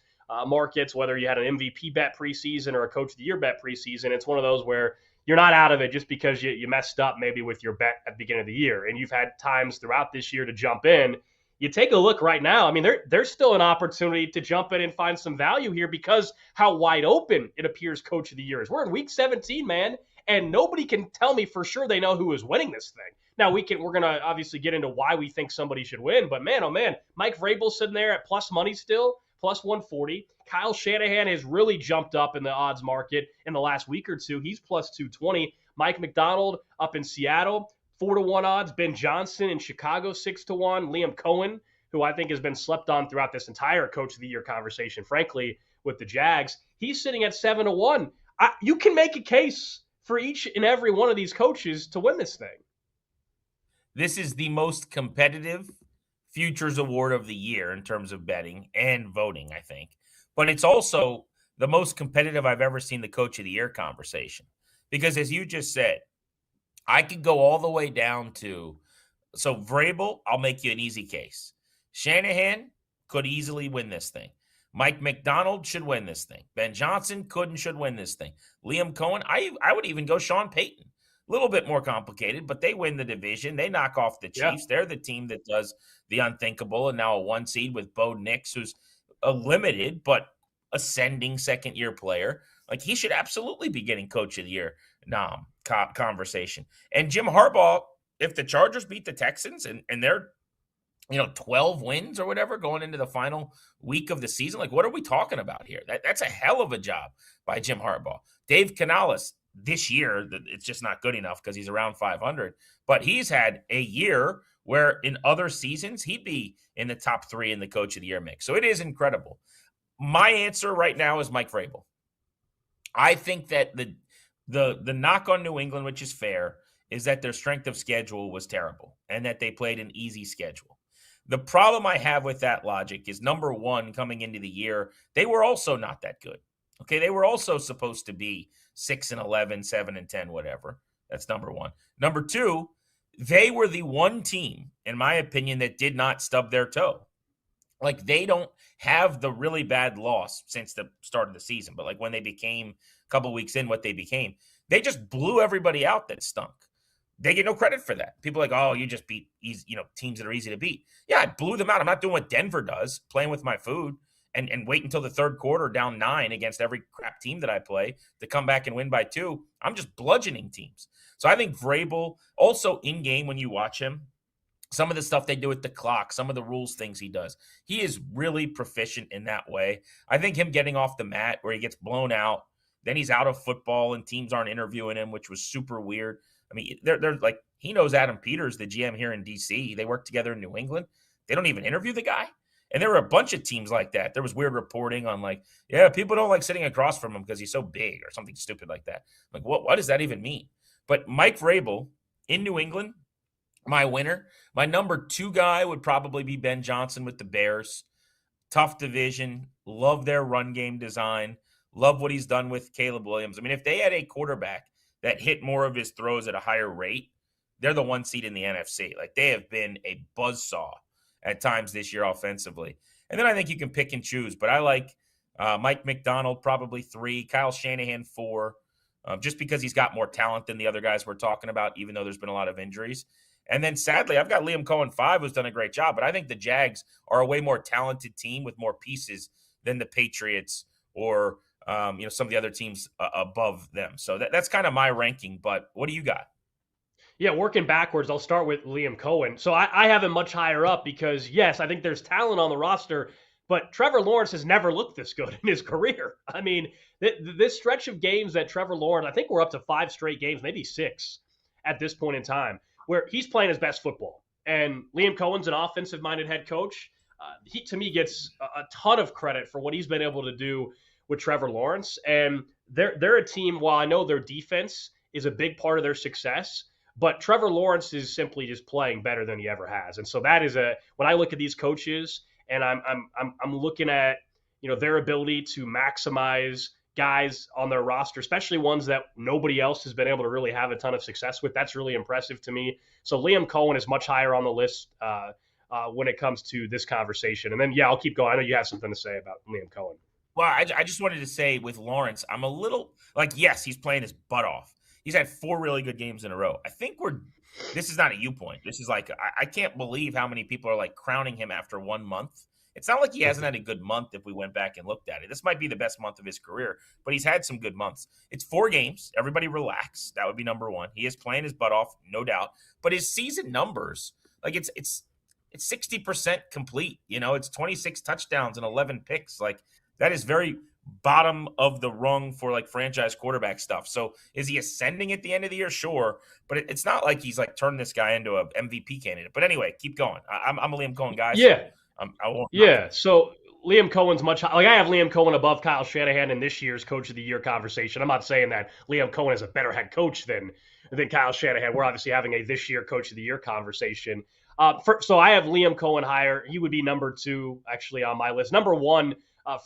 markets, whether you had an MVP bet preseason or a Coach of the Year bet preseason. It's one of those where you're not out of it just because you messed up maybe with your bet at the beginning of the year. And you've had times throughout this year to jump in. You take a look right now. I mean, there's still an opportunity to jump in and find some value here because how wide open it appears Coach of the Year is. We're in week 17, man, and nobody can tell me for sure they know who is winning this thing. Now, we're going to obviously get into why we think somebody should win, but man, oh man, Mike Vrabel's sitting there at plus money still, plus 140. Kyle Shanahan has really jumped up in the odds market in the last week or two. He's plus 220. Mike McDonald up in Seattle, 4-1 odds. Ben Johnson in Chicago, 6-1. Liam Cohen, who I think has been slept on throughout this entire Coach of the Year conversation, frankly, with the Jags, he's sitting at 7-1. You can make a case for each and every one of these coaches to win this thing. This is the most competitive Futures Award of the year in terms of betting and voting, I think. But it's also the most competitive I've ever seen the Coach of the Year conversation. Because as you just said, I could go all the way down to, so Vrabel, I'll make you an easy case. Shanahan could easily win this thing. Mike McDonald should win this thing. Ben Johnson could and should win this thing. Liam Cohen, I would even go Sean Payton. A little bit more complicated, but they win the division. They knock off the Chiefs. Yeah. They're the team that does the unthinkable, and now a 1 seed with Bo Nix, who's a limited but ascending second-year player. Like, he should absolutely be getting Coach of the Year conversation. And Jim Harbaugh, if the Chargers beat the Texans and they're 12 wins or whatever going into the final week of the season, like, what are we talking about here? That's a hell of a job by Jim Harbaugh. Dave Canales, this year, it's just not good enough because he's around 500. But he's had a year where in other seasons, he'd be in the top 3 in the Coach of the Year mix. So it is incredible. My answer right now is Mike Vrabel. I think that the knock on New England, which is fair, is that their strength of schedule was terrible and that they played an easy schedule. The problem I have with that logic is, number one, coming into the year, they were also not that good. Okay, they were also supposed to be 6-11, 7-10, whatever. That's number one. Number two, they were the one team, in my opinion, that did not stub their toe. Like, they don't have the really bad loss since the start of the season, but like when they became a couple weeks in, what they became, they just blew everybody out that stunk. They get no credit for that. People are like, oh, you just beat teams that are easy to beat. Yeah, I blew them out. I'm not doing what Denver does, playing with my food and wait until the third quarter down 9 against every crap team that I play to come back and win by 2. I'm just bludgeoning teams. So I think Vrabel, also in game when you watch him, some of the stuff they do with the clock, some of the rules things he does, he is really proficient in that way. I think him getting off the mat where he gets blown out, then he's out of football and teams aren't interviewing him, which was super weird. I mean, they're like, he knows Adam Peters, the GM here in DC. They work together in New England. They don't even interview the guy. And there were a bunch of teams like that. There was weird reporting on like, yeah, people don't like sitting across from him because he's so big or something stupid like that. Like, what does that even mean? But Mike Vrabel in New England, my winner, my number 2 guy would probably be Ben Johnson with the Bears. Tough division. Love their run game design. Love what he's done with Caleb Williams. I mean, if they had a quarterback that hit more of his throws at a higher rate, they're the 1 seed in the NFC. Like, they have been a buzzsaw at times this year offensively. And then I think you can pick and choose. But I like Mike McDonald probably 3, Kyle Shanahan 4, just because he's got more talent than the other guys we're talking about, even though there's been a lot of injuries. And then sadly, I've got Liam Cohen 5, who's done a great job. But I think the Jags are a way more talented team with more pieces than the Patriots or some of the other teams above them. So that's kind of my ranking. But what do you got? Yeah, working backwards, I'll start with Liam Cohen. So I have him much higher up because, yes, I think there's talent on the roster, But Trevor Lawrence has never looked this good in his career. I mean, this stretch of games that Trevor Lawrence, I think we're up to 5 straight games, maybe 6 at this point in time, where he's playing his best football. And Liam Cohen's an offensive-minded head coach. He, to me, gets a ton of credit for what he's been able to do with Trevor Lawrence. And they're a team, while I know their defense is a big part of their success, but Trevor Lawrence is simply just playing better than he ever has. And so that is when I look at these coaches and I'm looking at, their ability to maximize guys on their roster, especially ones that nobody else has been able to really have a ton of success with. That's really impressive to me. So Liam Cohen is much higher on the list when it comes to this conversation. And then, I'll keep going. I know you have something to say about Liam Cohen. Well, I just wanted to say with Lawrence, I'm a little yes, he's playing his butt off. He's had 4 really good games in a row. I think this is not a you point. This is I can't believe how many people are crowning him after 1 month. It's not like he hasn't had a good month if we went back and looked at it. This might be the best month of his career, but he's had some good months. It's 4 games. Everybody relax. That would be number one. He is playing his butt off, no doubt. But his season numbers, it's 60% complete. It's 26 touchdowns and 11 picks. That is very bottom of the rung for franchise quarterback stuff. So is he ascending at the end of the year? Sure. But it's not like he's turned this guy into a MVP candidate. But anyway, keep going. I'm a Liam Cohen guy. Yeah. So I won't. Yeah. So Liam Cohen's much I have Liam Cohen above Kyle Shanahan in this year's Coach of the Year conversation. I'm not saying that Liam Cohen is a better head coach than Kyle Shanahan. We're obviously having a this year Coach of the Year conversation. So I have Liam Cohen higher. He would be number 2 actually on my list. Number 1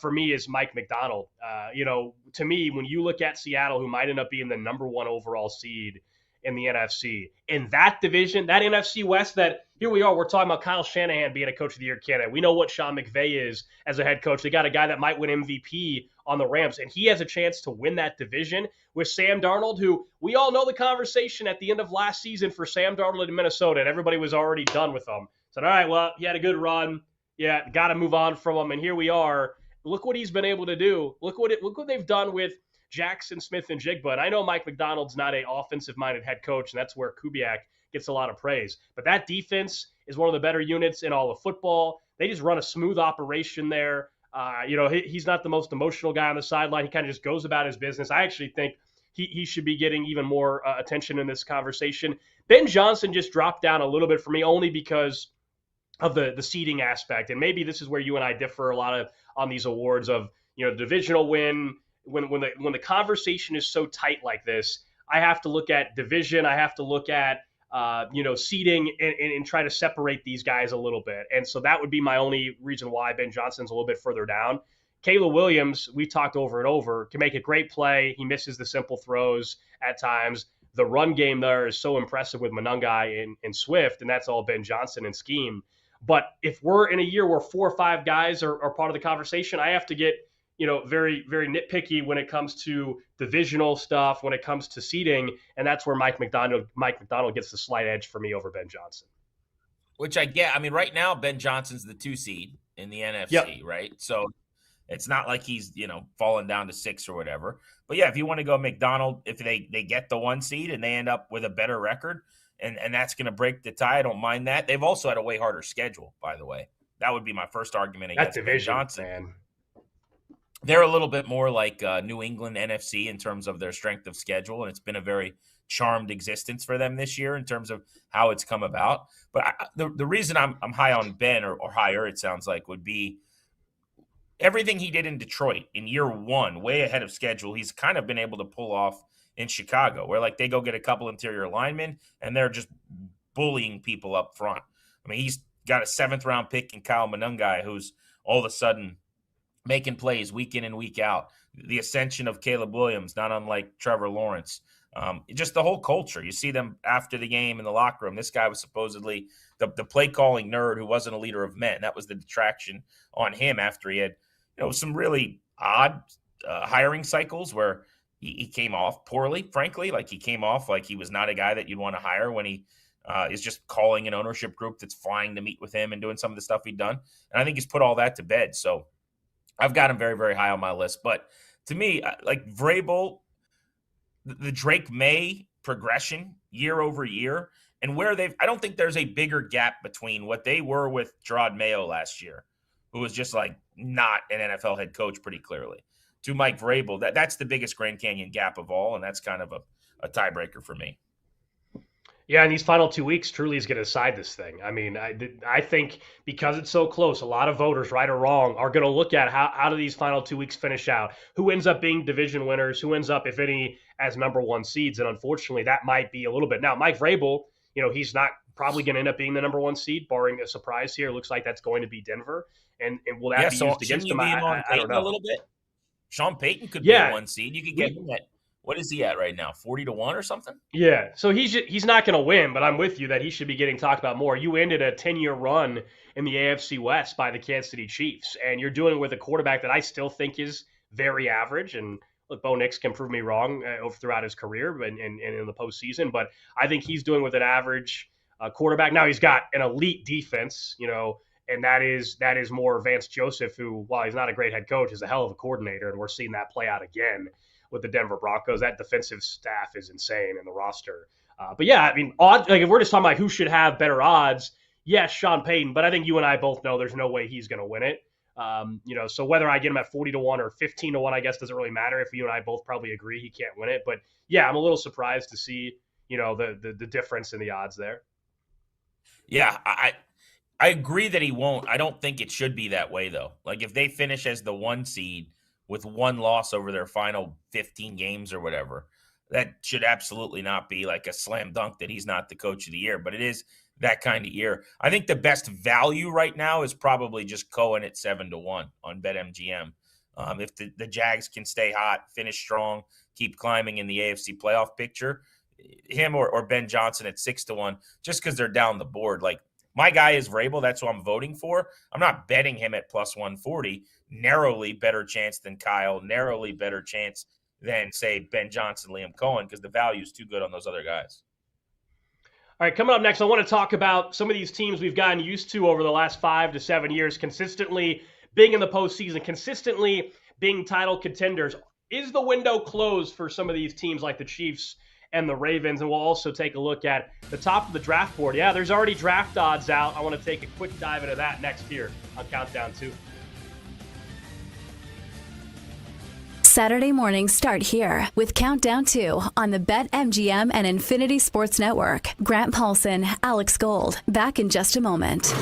for me is Mike Macdonald. To me, when you look at Seattle, who might end up being the number 1 overall seed in the NFC, in that division, that NFC West, that here we are, we're talking about Kyle Shanahan being a Coach of the Year candidate. We know what Sean McVay is as a head coach. They got a guy that might win MVP on the Rams, and he has a chance to win that division with Sam Darnold, who we all know the conversation at the end of last season for Sam Darnold in Minnesota, and everybody was already done with him. Said, all right, well, he had a good run. Yeah, got to move on from him, and here we are. Look what he's been able to do. Look what they've done with Jackson Smith and Jigba. And I know Mike Macdonald's not an offensive-minded head coach, and that's where Kubiak gets a lot of praise. But that defense is one of the better units in all of football. They just run a smooth operation there. He's not the most emotional guy on the sideline. He kind of just goes about his business. I actually think he should be getting even more attention in this conversation. Ben Johnson just dropped down a little bit for me only because of the seeding aspect. And maybe this is where you and I differ a lot on these awards of, divisional win. When the conversation is so tight like this, I have to look at division. I have to look at, seeding and try to separate these guys a little bit. And so that would be my only reason why Ben Johnson's a little bit further down. Caleb Williams, we've talked over and over, can make a great play. He misses the simple throws at times. The run game there is so impressive with Monangai and Swift, and that's all Ben Johnson and scheme. But if we're in a year where 4 or 5 guys are part of the conversation, I have to get, very, very nitpicky when it comes to divisional stuff, when it comes to seeding, and that's where Mike Macdonald gets the slight edge for me over Ben Johnson. Which I get. I mean, right now, Ben Johnson's the 2 seed in the NFC, yep. Right? So it's not like he's, falling down to 6 or whatever. But yeah, if you want to go Macdonald, if they get the 1 seed and they end up with a better record, and that's going to break the tie, I don't mind that. They've also had a way harder schedule, by the way. That would be my first argument against that division, Ben Johnson. Man. They're a little bit more like New England NFC in terms of their strength of schedule, and it's been a very charmed existence for them this year in terms of how it's come about. But the reason I'm high on Ben or higher, it sounds like, would be everything he did in Detroit in year 1, way ahead of schedule. He's kind of been able to pull off in Chicago, where they go get a couple interior linemen and they're just bullying people up front. I mean, he's got a 7th round pick in Kyle Monangai, who's all of a sudden making plays week in and week out. The ascension of Caleb Williams, not unlike Trevor Lawrence. Just the whole culture. You see them after the game in the locker room. This guy was supposedly the play calling nerd who wasn't a leader of men. That was the detraction on him after he had, some really odd hiring cycles where he came off poorly, frankly. He came off like he was not a guy that you'd want to hire when he is just calling an ownership group that's flying to meet with him and doing some of the stuff he'd done. And I think he's put all that to bed. So I've got him very, very high on my list. But to me, Vrabel, the Drake May progression year over year, and where I don't think there's a bigger gap between what they were with Gerard Mayo last year who was just like not an NFL head coach pretty clearly, to Mike Vrabel. That's the biggest Grand Canyon gap of all, and that's kind of a tiebreaker for me. Yeah, and these final 2 weeks truly is going to decide this thing. I mean, I think because it's so close, a lot of voters, right or wrong, are going to look at how do these final 2 weeks finish out? Who ends up being division winners? Who ends up, if any, as number one seeds? And unfortunately, that might be a little bit. Now, Mike Vrabel, he's not probably going to end up being the number one seed, barring a surprise here. Looks like that's going to be Denver. And will that Yeah, be so used shouldn't against you him? lean on I don't Peyton a know. little bit? Sean Payton could be a Yeah, 1 seed. You could get we him at, what is he at right now? 40-1 or something? Yeah, so he's not going to win, but I'm with you that he should be getting talked about more. You ended a 10-year run in the AFC West by the Kansas City Chiefs, and you're doing it with a quarterback that I still think is very average. And look, Bo Nix can prove me wrong throughout his career and in the postseason, but I think he's doing with an average quarterback. Now he's got an elite defense, and that is more Vance Joseph, who, while he's not a great head coach, is a hell of a coordinator, and we're seeing that play out again with the Denver Broncos. That defensive staff is insane in the roster. But yeah, I mean, like if we're just talking about who should have better odds, yes, Sean Payton. But I think you and I both know there's no way he's going to win it. So whether I get him at 40-1 or 15-1, I guess doesn't really matter. If you and I both probably agree he can't win it. But yeah, I'm a little surprised to see the difference in the odds there. Yeah, I agree that he won't. I don't think it should be that way though. Like if they finish as the 1 seed with one loss over their final 15 games or whatever, that should absolutely not be like a slam dunk that he's not the coach of the year, but it is that kind of year. I think the best value right now is probably just Cohen at 7-1 on BetMGM. If the Jags can stay hot, finish strong, keep climbing in the AFC playoff picture, him or Ben Johnson at 6-1, just because they're down the board. Like my guy is Vrabel. That's who I'm voting for. I'm not betting him at plus 140. Narrowly better chance than Kyle. Narrowly better chance than, say, Ben Johnson, Liam Cohen, because the value is too good on those other guys. All right, coming up next, I want to talk about some of these teams we've gotten used to over the last 5 to 7 years, consistently being in the postseason, consistently being title contenders. Is the window closed for some of these teams like the Chiefs and the Ravens? And we'll also take a look at the top of the draft board. Yeah, there's already draft odds out. I want to take a quick dive into that next here on Countdown 2. Saturday mornings start here with Countdown 2 on the BetMGM and Infinity Sports Network. Grant Paulson, Alex Gold, back in just a moment.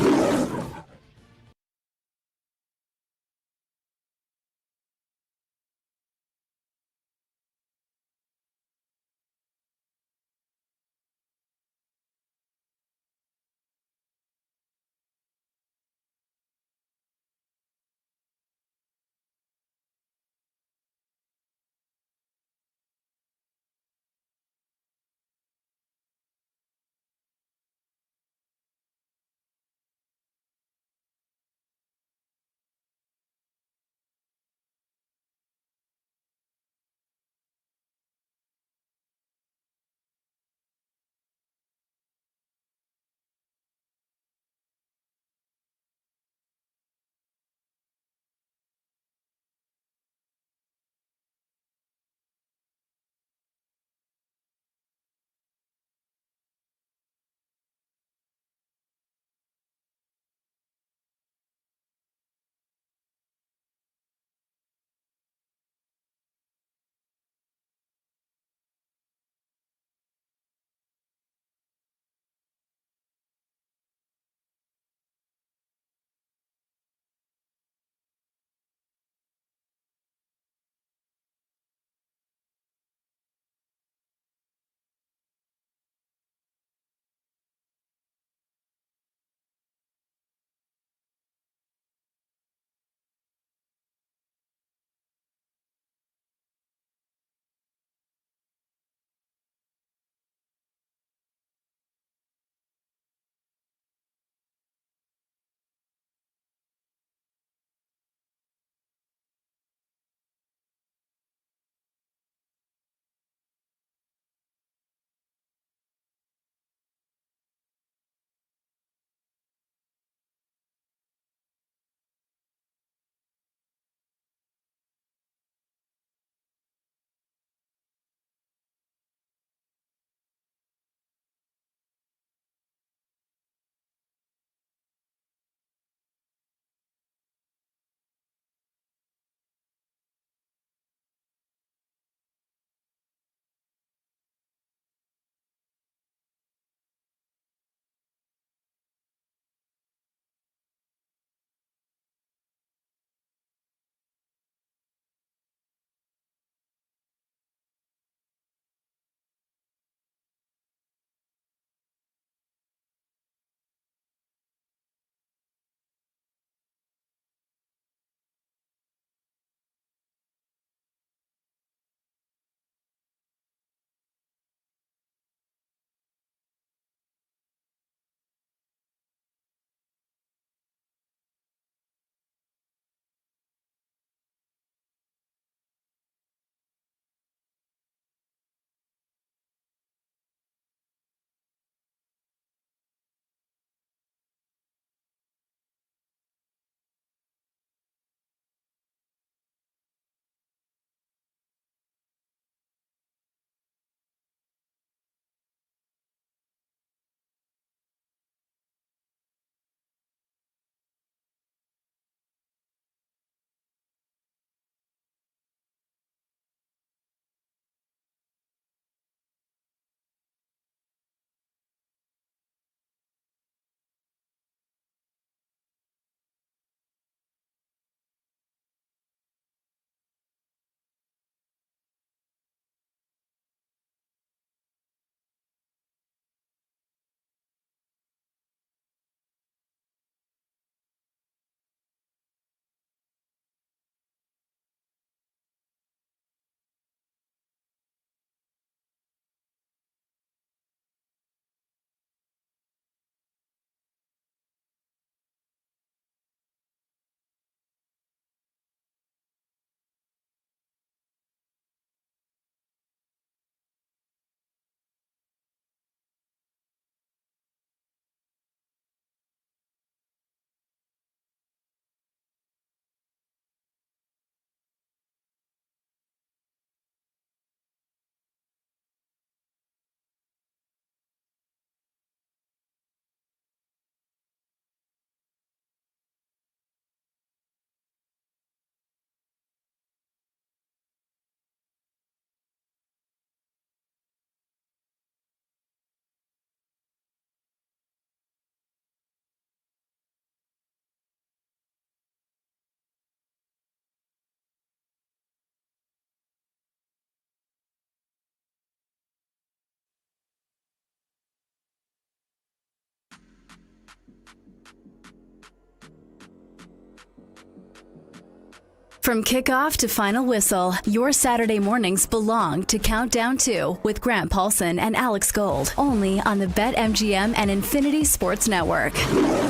From kickoff to final whistle, your Saturday mornings belong to Countdown 2 with Grant Paulson and Alex Gold, only on the BetMGM and Infinity Sports Network.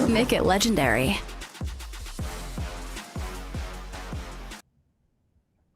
Make it legendary.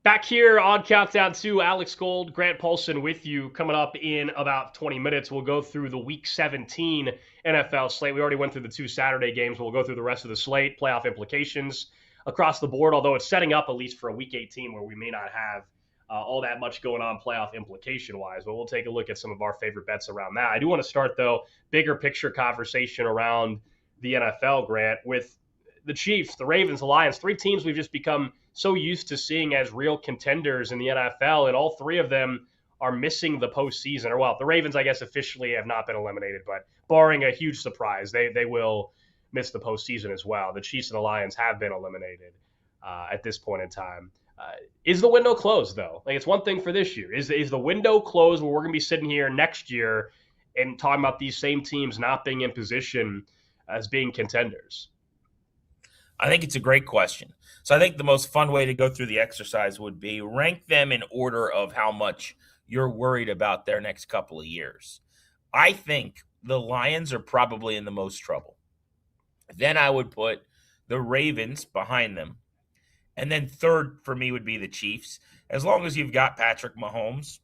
Back here on Countdown 2, Alex Gold, Grant Paulson with you. Coming up in about 20 minutes, we'll go through the Week 17 NFL slate. We already went through the 2 Saturday games. We'll go through the rest of the slate, playoff implications across the board, although it's setting up at least for a Week 18 where we may not have all that much going on playoff implication-wise, but we'll take a look at some of our favorite bets around that. I do want to start, though, bigger picture conversation around the NFL, Grant, with the Chiefs, the Ravens, the Lions, 3 teams we've just become so used to seeing as real contenders in the NFL, and all 3 of them are missing the postseason. Or, well, the Ravens, I guess, officially have not been eliminated, but barring a huge surprise, they will miss the postseason as well. The Chiefs and the Lions have been eliminated at this point in time. Is the window closed, though? Like, it's one thing for this year. Is the window closed where we're going to be sitting here next year and talking about these same teams not being in position as being contenders? I think it's a great question. So I think the most fun way to go through the exercise would be rank them in order of how much you're worried about their next couple of years. I think the Lions are probably in the most trouble. Then I would put the Ravens behind them. And then third for me would be the Chiefs. As long as you've got Patrick Mahomes,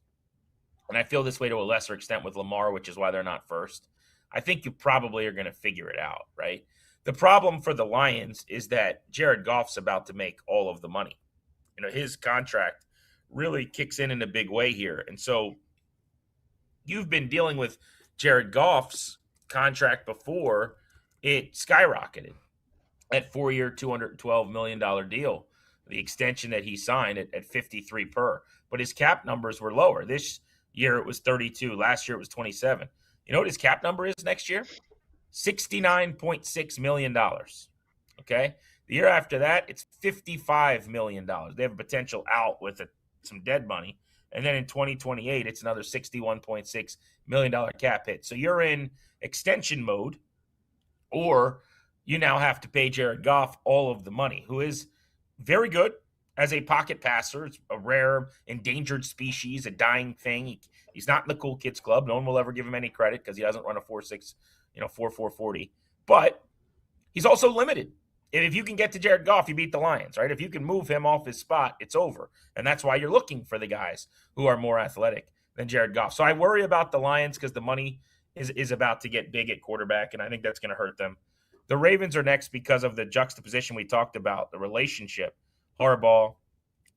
and I feel this way to a lesser extent with Lamar, which is why they're not first, I think you probably are going to figure it out, right? The problem for the Lions is that Jared Goff's about to make all of the money. You know, his contract really kicks in a big way here. And so you've been dealing with Jared Goff's contract before it skyrocketed. That 4-year, $212 million deal, the extension that he signed at 53 per. But his cap numbers were lower. This year it was 32. Last year it was 27. You know what his cap number is next year? $69.6 million. Okay? The year after that, it's $55 million. They have a potential out with some dead money. And then in 2028, it's another $61.6 million cap hit. So you're in extension mode, or you now have to pay Jared Goff all of the money, who is very good as a pocket passer. It's a rare endangered species, a dying thing. He's not in the cool kids club. No one will ever give him any credit because he doesn't run a 4.6, 4.4 40. But he's also limited. If you can get to Jared Goff, you beat the Lions, right? If you can move him off his spot, it's over. And that's why you're looking for the guys who are more athletic than Jared Goff. So I worry about the Lions because the money is about to get big at quarterback, and I think that's going to hurt them. The Ravens are next because of the juxtaposition we talked about, the relationship, Harbaugh,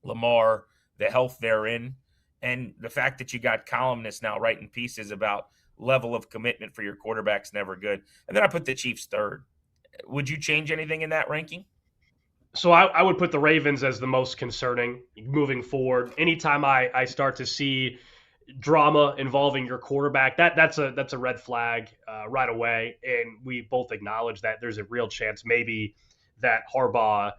Lamar, the health they're in, and the fact that you got columnists now writing pieces about level of commitment for your quarterback's never good. And then I put the Chiefs third. Would you change anything in that ranking? So I would put the Ravens as the most concerning moving forward. Anytime I start to see drama involving your quarterback, that's a red flag right away. And we both acknowledge that there's a real chance maybe that Harbaugh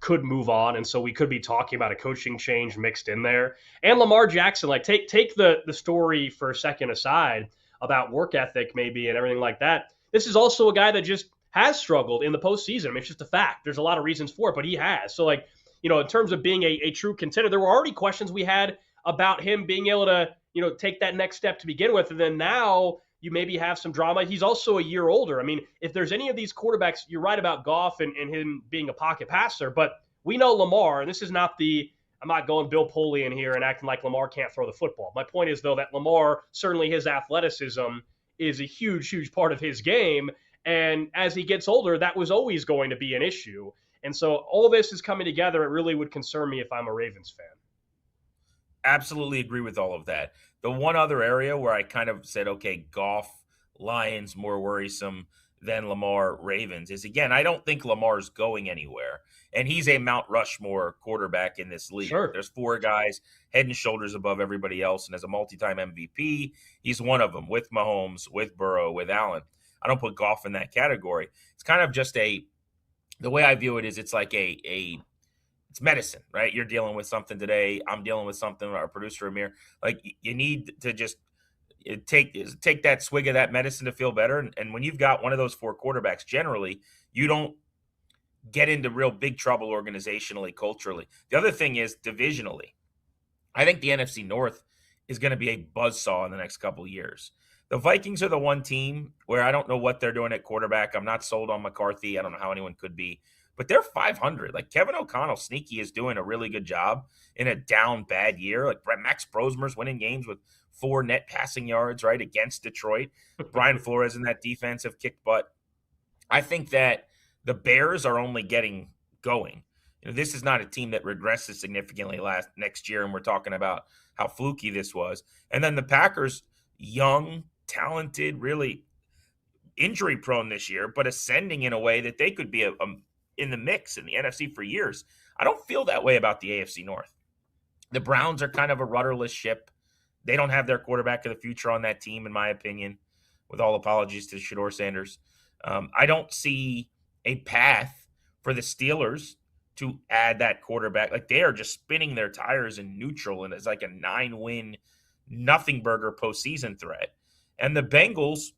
could move on, and so we could be talking about a coaching change mixed in there. And Lamar Jackson, like take the story for a second aside about work ethic maybe and everything like that. This is also a guy that just has struggled in the postseason. I mean, it's just a fact. There's a lot of reasons for it, but he has. So, like, in terms of being a true contender, there were already questions we had about him being able to, take that next step to begin with. And then now you maybe have some drama. He's also a year older. I mean, if there's any of these quarterbacks, you're right about Goff and him being a pocket passer, but we know Lamar, and this is not I'm not going Bill Polian here and acting like Lamar can't throw the football. My point is, though, that Lamar, certainly his athleticism is a huge, huge part of his game. And as he gets older, that was always going to be an issue. And so all this is coming together. It really would concern me if I'm a Ravens fan. Absolutely agree with all of that. The one other area where I kind of said, okay, Goff, Lions, more worrisome than Lamar, Ravens, is, again, I don't think Lamar's going anywhere. And he's a Mount Rushmore quarterback in this league. Sure. There's 4 guys head and shoulders above everybody else. And as a multi-time MVP, he's one of them, with Mahomes, with Burrow, with Allen. I don't put Goff in that category. It's kind of just the way I view it is it's like it's medicine, right? You're dealing with something today. I'm dealing with something. Our producer Amir, like, you need to just take that swig of that medicine to feel better. And when you've got one of those 4 quarterbacks, generally you don't get into real big trouble organizationally, culturally. The other thing is divisionally. I think the NFC North is going to be a buzzsaw in the next couple of years. The Vikings are the one team where I don't know what they're doing at quarterback. I'm not sold on McCarthy. I don't know how anyone could be, but they're 500. Like Kevin O'Connell, sneaky, is doing a really good job in a down bad year. Like Max Brosmer's winning games with 4 net passing yards, right, against Detroit. Brian Flores in that defense have kicked butt. I think that the Bears are only getting going. This is not a team that regresses significantly next year, and we're talking about how fluky this was. And then the Packers, young, talented, really injury prone this year, but ascending in a way that they could be in the mix in the NFC for years. I don't feel that way about the AFC North. The Browns are kind of a rudderless ship. They don't have their quarterback of the future on that team, in my opinion, with all apologies to Shedeur Sanders. I don't see a path for the Steelers to add that quarterback. Like, they are just spinning their tires in neutral, and it's like a 9-win nothing burger postseason threat. And the Bengals,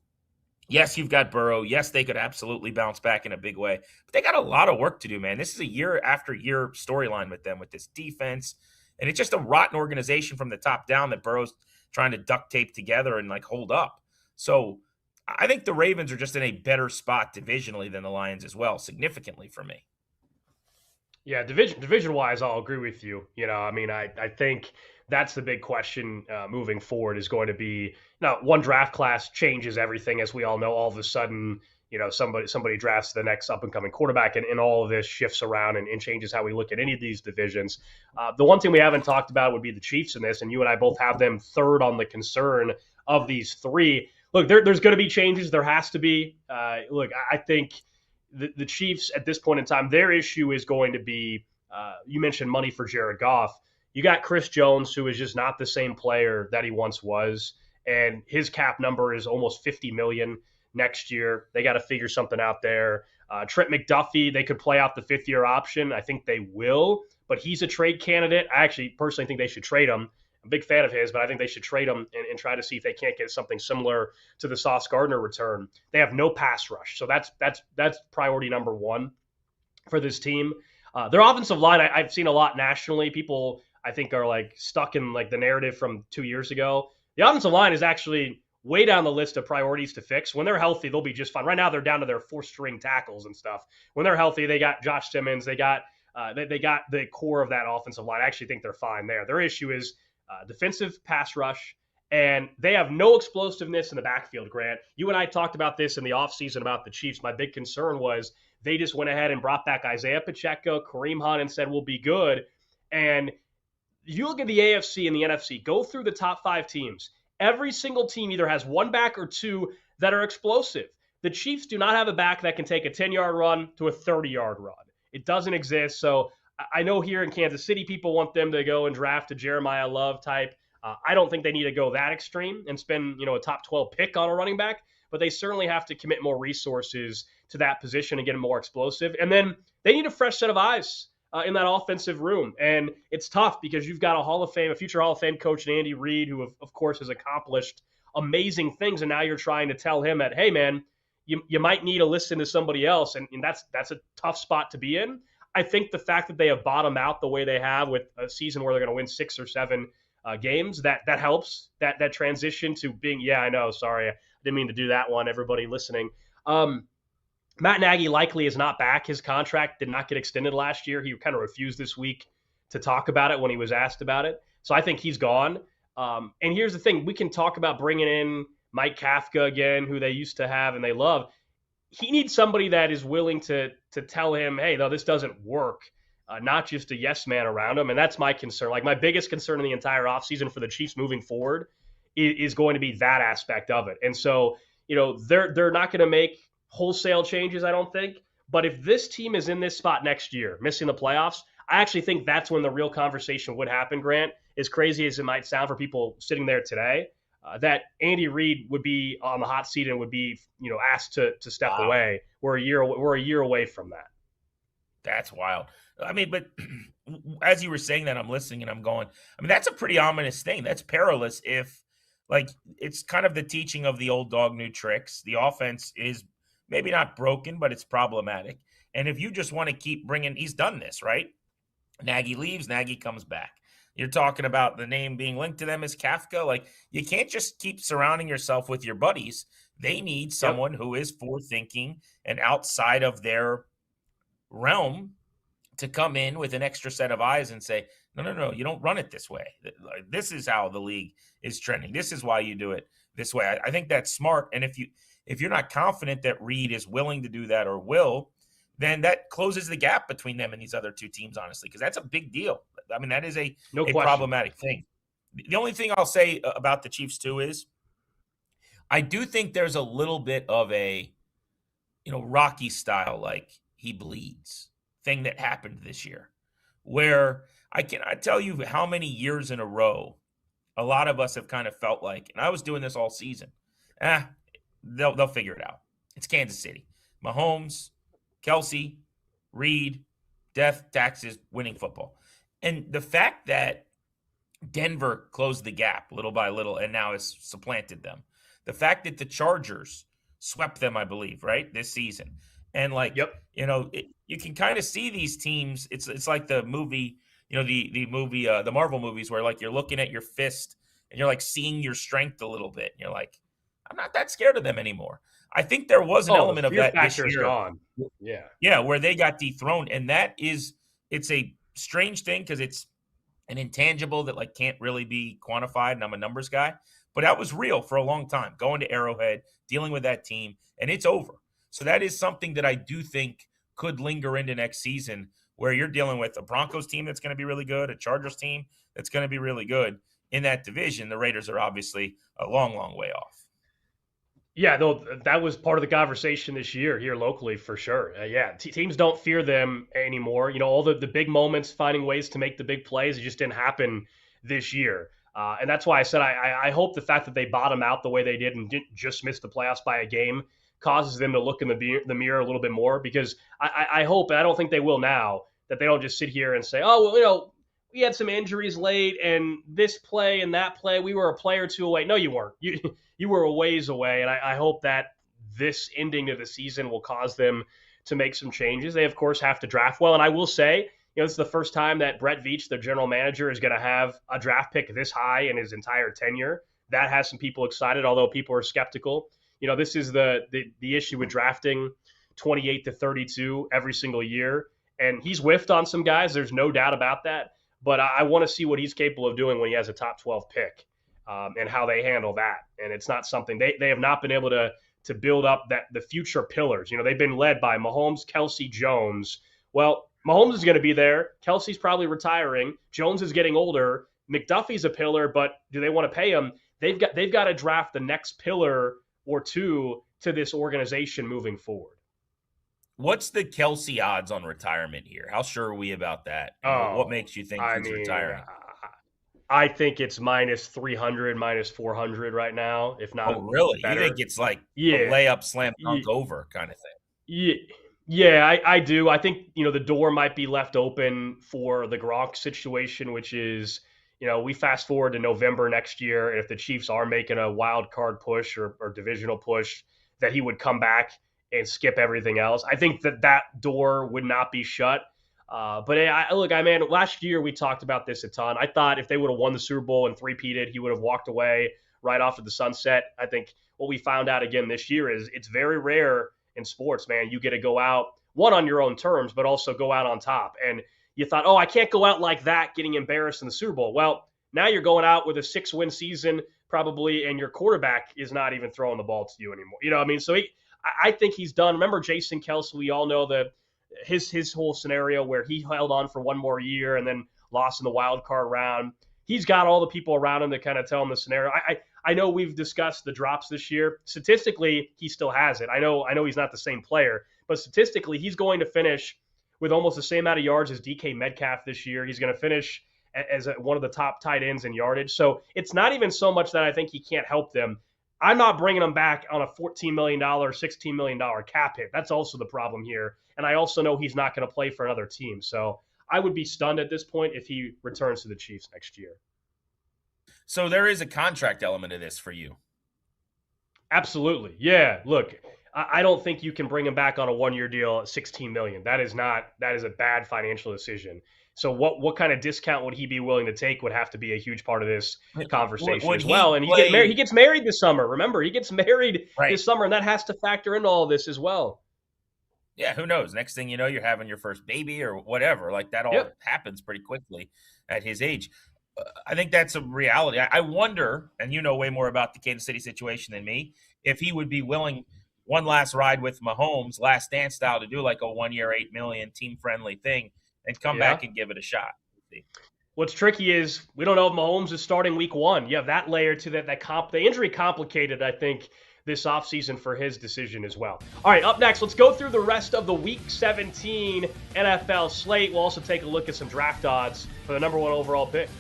yes, you've got Burrow. Yes, they could absolutely bounce back in a big way, but they got a lot of work to do, man. This is a year after year storyline with them, with this defense. And it's just a rotten organization from the top down that Burrow's trying to duct tape together and like hold up. So I think the Ravens are just in a better spot divisionally than the Lions as well, significantly for me. Yeah, division-wise, I'll agree with you. I mean, I think that's the big question moving forward is going to be, now, one draft class changes everything, as we all know. All of a sudden, somebody drafts the next up-and-coming quarterback, and all of this shifts around and changes how we look at any of these divisions. The one thing we haven't talked about would be the Chiefs in this, and you and I both have them third on the concern of these three. Look, there's going to be changes. There has to be. Look, I think the Chiefs at this point in time, their issue is going to be, you mentioned money for Jared Goff. You got Chris Jones, who is just not the same player that he once was, and his cap number is almost $50 million next year. They got to figure something out there. Trent McDuffie, they could play out the 5th-year option. I think they will, but he's a trade candidate. I actually personally think they should trade him. I'm a big fan of his, but I think they should trade him and try to see if they can't get something similar to the Sauce Gardner return. They have no pass rush, so that's priority number one for this team. Their offensive line, I've seen a lot nationally. People, I think, are like stuck in like the narrative from 2 years ago. The offensive line is actually way down the list of priorities to fix. When they're healthy, they'll be just fine. Right now, they're down to their 4th-string tackles and stuff. When they're healthy, they got Josh Simmons. They got the core of that offensive line. I actually think they're fine there. Their issue is defensive pass rush, and they have no explosiveness in the backfield, Grant. You and I talked about this in the offseason about the Chiefs. My big concern was they just went ahead and brought back Isaiah Pacheco, Kareem Hunt, and said, we'll be good. And you look at the AFC and the NFC, go through the top 5 teams. Every single team either has one back or two that are explosive. The Chiefs do not have a back that can take a 10-yard run to a 30-yard run. It doesn't exist. So I know here in Kansas City, people want them to go and draft a Jeremiah Love type. I don't think they need to go that extreme and spend, a top 12 pick on a running back, but they certainly have to commit more resources to that position and get them more explosive. And then they need a fresh set of eyes in that offensive room. And it's tough because you've got a future Hall of Fame coach in Andy Reid, who of course has accomplished amazing things. And now you're trying to tell him that, hey man, you might need to listen to somebody else. And that's a tough spot to be in. I think the fact that they have bottomed out the way they have with a season where they're going to win 6 or 7 games, that helps that transition to being, yeah, I know, sorry, I didn't mean to do that one, everybody listening. Matt Nagy likely is not back. His contract did not get extended last year. He kind of refused this week to talk about it when he was asked about it. So I think he's gone. And here's the thing. We can talk about bringing in Mike Kafka again, who they used to have and they love. He needs somebody that is willing to tell him, hey, no, this doesn't work, not just a yes man around him. And that's my concern. Like, my biggest concern in the entire offseason for the Chiefs moving forward is going to be that aspect of it. And so, they're not going to make wholesale changes, I don't think. But if this team is in this spot next year, missing the playoffs, I actually think that's when the real conversation would happen, Grant. As crazy as it might sound for people sitting there today, that Andy Reid would be on the hot seat and would be, asked to step away. We're a year away from that. That's wild. I mean, but as you were saying that, I'm listening and I'm going, I mean, that's a pretty ominous thing. That's perilous if, like, it's kind of the teaching of the old dog, new tricks. The offense is maybe not broken, but it's problematic. And if you just want to keep bringing, he's done this, right? Nagy leaves, Nagy comes back. You're talking about the name being linked to them as Kafka. Like, you can't just keep surrounding yourself with your buddies. They need Yep. someone who is forward thinking and outside of their realm to come in with an extra set of eyes and say, no, no, no, you don't run it this way. This is how the league is trending. This is why you do it this way. I think that's smart. And if you're not confident that Reed is willing to do that or will, then that closes the gap between them and these other two teams, honestly, because that's a big deal. I mean, that is a No question. problematic thing. The only thing I'll say about the Chiefs too is I do think there's a little bit of a, Rocky style, like he bleeds thing that happened this year, where I cannot tell you how many years in a row a lot of us have kind of felt like, and I was doing this all season, they'll figure it out. It's Kansas City. Mahomes, Kelsey, Reed, death, taxes, winning football. And the fact that Denver closed the gap little by little and now has supplanted them. The fact that the Chargers swept them, I believe, right, this season. And Yep. You can kind of see these teams. It's like the movie, the movie, the Marvel movies where like you're looking at your fist and you're like seeing your strength a little bit. And you're like, I'm not that scared of them anymore. I think there was an element of that this year. Gone. Yeah. Yeah, where they got dethroned. And it's a strange thing because it's an intangible that like can't really be quantified. And I'm a numbers guy, but that was real for a long time, going to Arrowhead, dealing with that team, and it's over. So that is something that I do think could linger into next season, where you're dealing with a Broncos team that's going to be really good, a Chargers team that's going to be really good in that division. The Raiders are obviously a long, long way off. Yeah, though that was part of the conversation this year here locally for sure. Teams don't fear them anymore. All the big moments, finding ways to make the big plays, it just didn't happen this year. And that's why I said I hope the fact that they bottom out the way they did and didn't just miss the playoffs by a game causes them to look in the mirror a little bit more, because I hope, and I don't think they will now, that they don't just sit here and say, oh, well, we had some injuries late and this play and that play, we were a play or two away. No, you weren't. You were a ways away, and I hope that this ending of the season will cause them to make some changes. They, of course, have to draft well, and I will say, this is the first time that Brett Veach, the general manager, is going to have a draft pick this high in his entire tenure. That has some people excited, although people are skeptical. This is the issue with drafting 28 to 32 every single year, and he's whiffed on some guys. There's no doubt about that, but I want to see what he's capable of doing when he has a top 12 pick. And how they handle that. And it's not something they have not been able to build up the future pillars. They've been led by Mahomes, Kelsey, Jones. Well, Mahomes is going to be there. Kelsey's probably retiring. Jones is getting older. McDuffie's a pillar, but do they want to pay him? They've got to draft the next pillar or two to this organization moving forward. What's the Kelsey odds on retirement here? How sure are we about that? What makes you think he's retiring? I think it's minus 300, minus 400 right now, if not. Oh, really? Better. You think it's like a layup, slam dunk over kind of thing? Yeah, I do. I think, the door might be left open for the Gronk situation, which is, we fast forward to November next year, and if the Chiefs are making a wild card push or divisional push, that he would come back and skip everything else. I think that door would not be shut. Last year we talked about this a ton. I thought if they would have won the Super Bowl and three-peated, he would have walked away right off of the sunset. I think what we found out again this year is it's very rare in sports, man. You get to go out, one, on your own terms, but also go out on top. And you thought, I can't go out like that, getting embarrassed in the Super Bowl. Well, now you're going out with a 6-win season probably, and your quarterback is not even throwing the ball to you anymore. So I think he's done. Remember Jason Kelce? We all know his whole scenario where he held on for one more year and then lost in the wild card round. He's got all the people around him to kind of tell him the scenario. I know we've discussed the drops this year. Statistically, he still has it. I know he's not the same player, but statistically, he's going to finish with almost the same amount of yards as DK Metcalf this year. He's going to finish as one of the top tight ends in yardage. So it's not even so much that I think he can't help them. I'm not bringing him back on a $14 million, $16 million cap hit. That's also the problem here. And I also know he's not going to play for another team. So I would be stunned at this point if he returns to the Chiefs next year. So there is a contract element of this for you. Absolutely. Yeah. Look, I don't think you can bring him back on a 1 year deal at 16 million. That is a bad financial decision. So what kind of discount would he be willing to take would have to be a huge part of this conversation Would as well. he And he play gets married this summer. Remember, he gets married right? this summer, and that has to factor into all this as well. Yeah, who knows? Next thing you know, you're having your first baby or whatever. Like that all Yep. happens pretty quickly at his age. I think that's a reality. I wonder, and you know way more about the Kansas City situation than me, if he would be willing one last ride with Mahomes, last dance style, to do like a 1 year, 8 million team friendly thing and come Yeah. back and give it a shot. What's tricky is we don't know if Mahomes is starting week one. You have that layer to the injury complicated, I think, this offseason for his decision as well. All right, up next, let's go through the rest of the Week 17 NFL slate. We'll also take a look at some draft odds for the number one overall pick.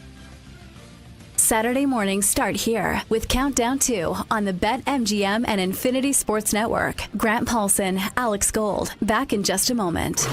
Saturday mornings start here with Countdown 2 on the BetMGM and Infinity Sports Network. Grant Paulson, Alex Gold, back in just a moment.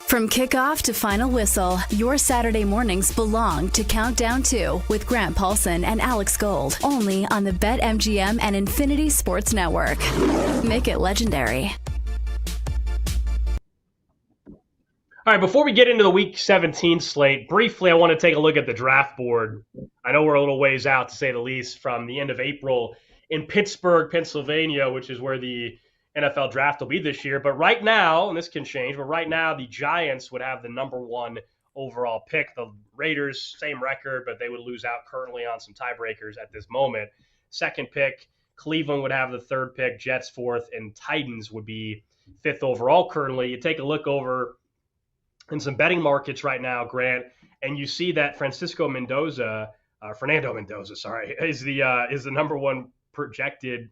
From kickoff to final whistle, your Saturday mornings belong to Countdown 2 with Grant Paulson and Alex Gold, only on the BetMGM and Infinity Sports Network. Make it legendary. All right, before we get into the Week 17 slate, briefly, I want to take a look at the draft board. I know we're a little ways out, to say the least, from the end of April in Pittsburgh, Pennsylvania, which is where the NFL draft will be this year. But right now, and this can change, but right now the Giants would have the number 1 overall pick. The Raiders, same record, but they would lose out currently on some tiebreakers at this moment. Second pick, Cleveland would have the 3rd pick, Jets 4th, and Titans would be 5th overall currently. You take a look over in some betting markets right now, Grant, and you see that Fernando Mendoza, is the number 1 projected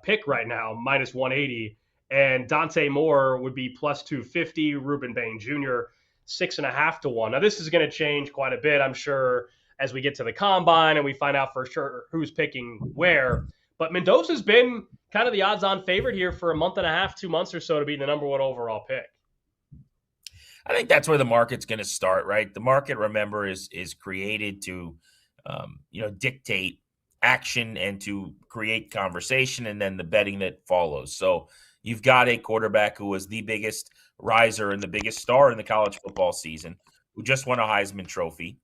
pick right now, minus 180, and Dante Moore would be plus 250. Ruben Bain Jr. 6.5 to 1. Now this is going to change quite a bit, I'm sure, as we get to the combine and we find out for sure who's picking where. But Mendoza's been kind of the odds-on favorite here for a month and a half, 2 months or so, to be the number 1 overall pick. I think that's where the market's going to start, right? The market, remember, is created to, dictate action and to create conversation, and then the betting that follows. So you've got a quarterback who was the biggest riser and the biggest star in the college football season, who just won a Heisman Trophy.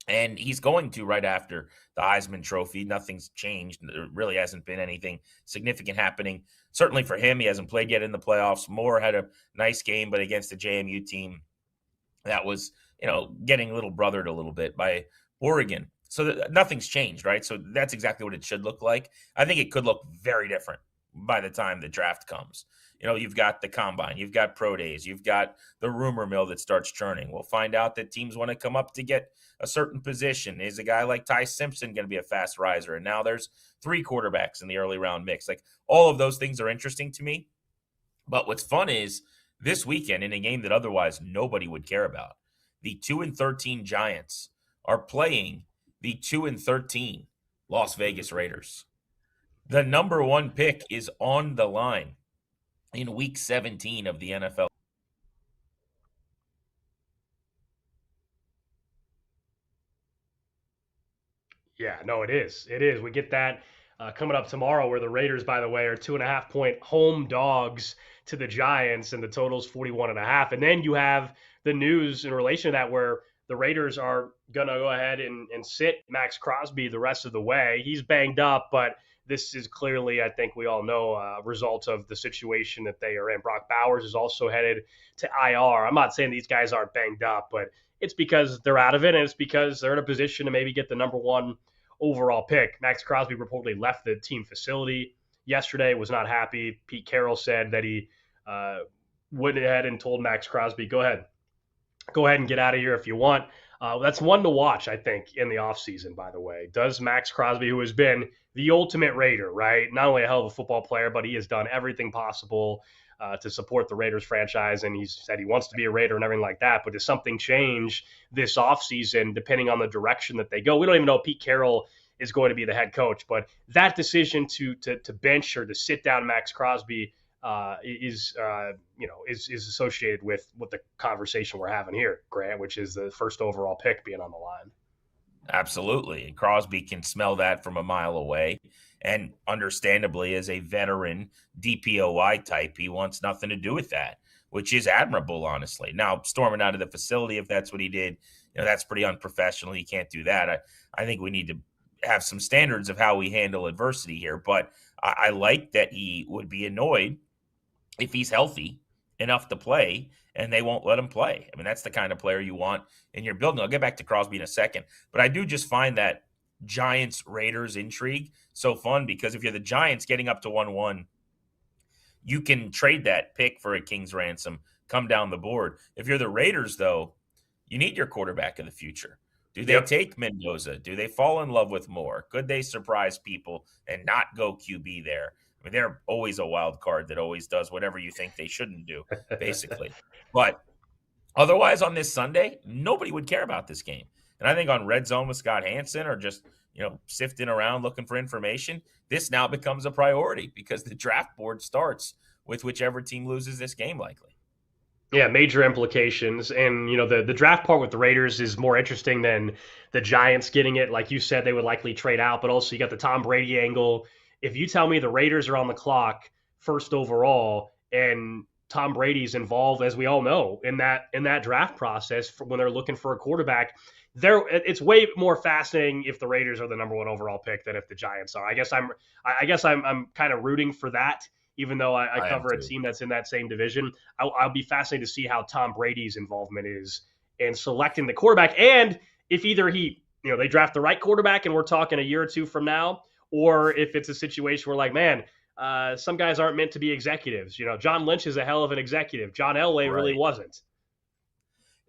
And he's going to right after the Heisman Trophy. Nothing's changed. There really hasn't been anything significant happening. Certainly for him, he hasn't played yet in the playoffs. Moore had a nice game, but against the JMU team that was, getting little brothered a little bit by Oregon. So nothing's changed, right? So that's exactly what it should look like. I think it could look very different by the time the draft comes. You've got the combine, you've got pro days, you've got the rumor mill that starts churning. We'll find out that teams want to come up to get a certain position. Is a guy like Ty Simpson going to be a fast riser? And now there's 3 quarterbacks in the early round mix. Like, all of those things are interesting to me. But what's fun is this weekend, in a game that otherwise nobody would care about, the 2-13 Giants are playing the 2-13 Las Vegas Raiders. The number 1 pick is on the line in Week 17 of the NFL. Yeah, no, it is. It is. We get that coming up tomorrow, where the Raiders, by the way, are 2.5-point home dogs to the Giants, and the total's 41.5. And then you have the news in relation to that, where the Raiders are going to go ahead and sit Max Crosby the rest of the way. He's banged up, but this is clearly, I think we all know, a result of the situation that they are in. Brock Bowers is also headed to IR. I'm not saying these guys aren't banged up, but it's because they're out of it, and it's because they're in a position to maybe get the number 1 overall pick. Max Crosby reportedly left the team facility yesterday, was not happy. Pete Carroll said that he went ahead and told Max Crosby, go ahead and get out of here if you want. That's one to watch, I think, in the offseason, by the way. Does Max Crosby, who has been the ultimate Raider, right? Not only a hell of a football player, but he has done everything possible to support the Raiders franchise, and he said he wants to be a Raider and everything like that. But does something change this offseason depending on the direction that they go? We don't even know if Pete Carroll is going to be the head coach, but that decision to bench or to sit down Max Crosby is associated with what the conversation we're having here, Grant, which is the 1st overall pick being on the line. Absolutely. And Crosby can smell that from a mile away. And understandably, as a veteran DPOY type, he wants nothing to do with that, which is admirable, honestly. Now, storming out of the facility, if that's what he did, that's pretty unprofessional. He can't do that. I think we need to have some standards of how we handle adversity here. But I like that he would be annoyed if he's healthy enough to play and they won't let him play. I mean, that's the kind of player you want in your building. I'll get back to Crosby in a second, but I do just find that Giants-Raiders intrigue so fun, because if you're the Giants getting up to 1-1, you can trade that pick for a king's ransom, come down the board. If you're the Raiders, though, you need your quarterback of the future. Do they take Mendoza? Do they fall in love with Moore? Could they surprise people and not go QB there? I mean, they're always a wild card that always does whatever you think they shouldn't do, basically. But otherwise, on this Sunday, nobody would care about this game. And I think on Red Zone with Scott Hansen, or just sifting around looking for information, this now becomes a priority, because the draft board starts with whichever team loses this game, likely. Yeah, major implications. And, the draft part with the Raiders is more interesting than the Giants getting it. Like you said, they would likely trade out, but also you got the Tom Brady angle. If you tell me the Raiders are on the clock first overall and Tom Brady's involved, as we all know, in that draft process when they're looking for a quarterback, it's way more fascinating if the Raiders are the number one overall pick than if the Giants are. I guess I'm kind of rooting for that, even though I I am cover a too. team that's in that same division. I'll be fascinated to see how Tom Brady's involvement is in selecting the quarterback, and if either they draft the right quarterback, and we're talking a year or two from now, or if it's a situation where, like, man, some guys aren't meant to be executives. John Lynch is a hell of an executive. John Elway really Right. wasn't.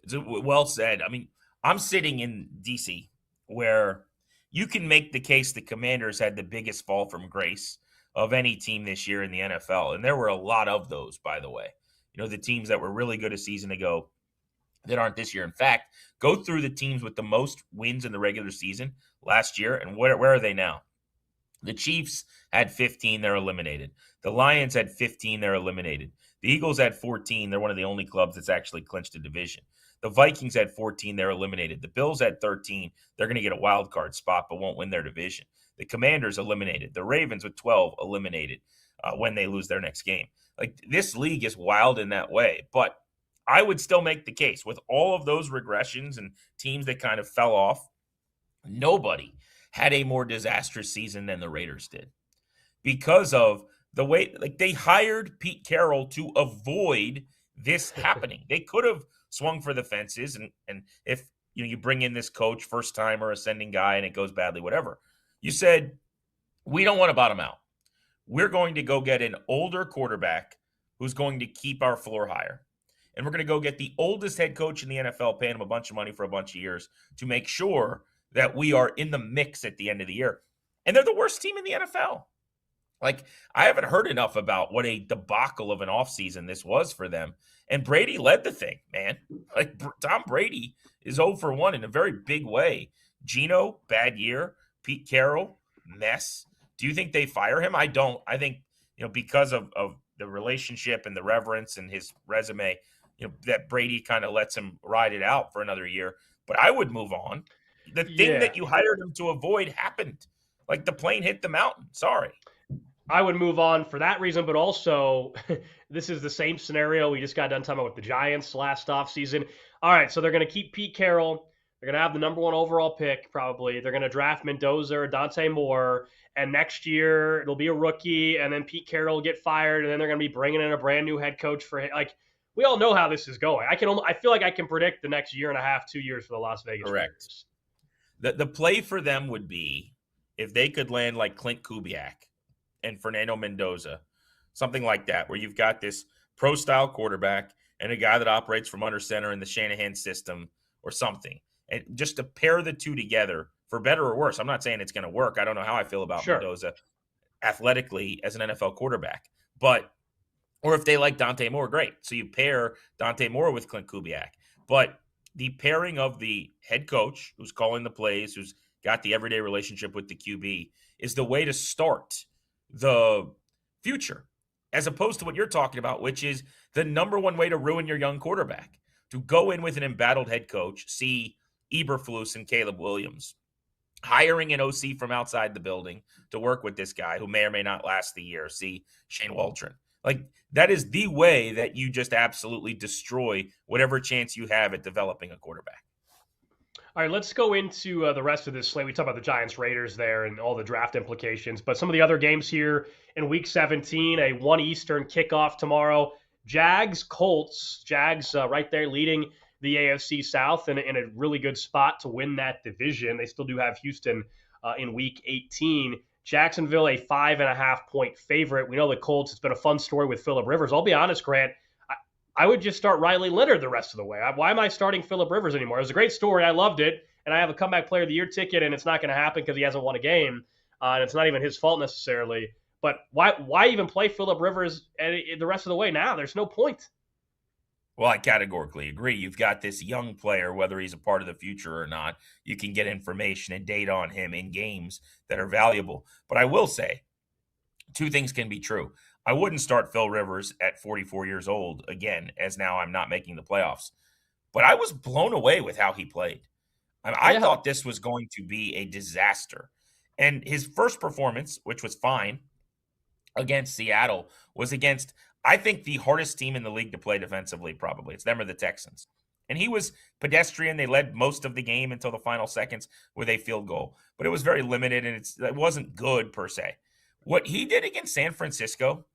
It's well said. I mean, I'm sitting in DC where you can make the case the Commanders had the biggest fall from grace of any team this year in the NFL. And there were a lot of those, by the way. The teams that were really good a season ago that aren't this year. In fact, go through the teams with the most wins in the regular season last year, and where are they now? The Chiefs had 15, they're eliminated. The Lions had 15, they're eliminated. The Eagles had 14, they're one of the only clubs that's actually clinched a division. The Vikings had 14, they're eliminated. The Bills had 13, they're going to get a wild card spot but won't win their division. The Commanders eliminated. The Ravens with 12 eliminated when they lose their next game. Like, this league is wild in that way, but I would still make the case with all of those regressions and teams that kind of fell off. Nobody had a more disastrous season than the Raiders did because of the way, like, they hired Pete Carroll to avoid this happening. They could have swung for the fences, and if you bring in this coach, first time or ascending guy, and it goes badly, whatever. You said, we don't want to bottom out. We're going to go get an older quarterback who's going to keep our floor higher. And we're going to go get the oldest head coach in the NFL, paying him a bunch of money for a bunch of years to make sure that we are in the mix at the end of the year. And they're the worst team in the NFL. Like, I haven't heard enough about what a debacle of an offseason this was for them. And Brady led the thing, man. Like, Tom Brady is 0 for 1 in a very big way. Geno, bad year. Pete Carroll, mess. Do you think they fire him? I don't. I think, because of the relationship and the reverence and his resume, that Brady kind of lets him ride it out for another year. But I would move on. The thing that you hired him to avoid happened. Like, the plane hit the mountain. Sorry. I would move on for that reason, but also this is the same scenario we just got done talking about with the Giants last offseason. All right, so they're going to keep Pete Carroll. They're going to have the number one overall pick, probably. They're going to draft Mendoza or Dante Moore, and next year it'll be a rookie, and then Pete Carroll will get fired, and then they're going to be bringing in a brand new head coach for him. Like, we all know how this is going. I feel like I can predict the next year and a half, 2 years for the Las Vegas Correct. Raiders. The play for them would be if they could land like Clint Kubiak and Fernando Mendoza, something like that, where you've got this pro-style quarterback and a guy that operates from under center in the Shanahan system or something. And just to pair the two together, for better or worse. I'm not saying it's going to work. I don't know how I feel about Mendoza athletically as an NFL quarterback. Or if they like Dante Moore, great. So you pair Dante Moore with Clint Kubiak. But the pairing of the head coach, who's calling the plays, who's got the everyday relationship with the QB, is the way to start the future, as opposed to what you're talking about, which is the number one way to ruin your young quarterback. To go in with an embattled head coach, see Eberflus and Caleb Williams, hiring an OC from outside the building to work with this guy who may or may not last the year, see Shane Waldron. Like, that is the way that you just absolutely destroy whatever chance you have at developing a quarterback. All right, let's go into the rest of this slate. We talked about the Giants-Raiders there and all the draft implications, but some of the other games here in Week 17, a 1 Eastern kickoff tomorrow. Jags-Colts. Jags right there leading the AFC South in a really good spot to win that division. They still do have Houston in Week 18. Jacksonville, a 5.5-point favorite. We know the Colts. It's been a fun story with Phillip Rivers. I'll be honest, Grant. I would just start Riley Leonard the rest of the way. Why am I starting Phillip Rivers anymore? It was a great story. I loved it. And I have a comeback player of the year ticket, and it's not going to happen because he hasn't won a game. And it's not even his fault necessarily. But why even play Phillip Rivers the rest of the way now? There's no point. Well, I categorically agree. You've got this young player, whether he's a part of the future or not. You can get information and data on him in games that are valuable. But I will say, two things can be true. I wouldn't start Phil Rivers at 44 years old again, as now I'm not making the playoffs. But I was blown away with how he played. I Yeah. thought this was going to be a disaster. And his first performance, which was fine against Seattle, was against, I think, the hardest team in the league to play defensively, probably. It's them or the Texans. And he was pedestrian. They led most of the game until the final seconds with a field goal. But it was very limited, and it wasn't good per se. What he did against San Francisco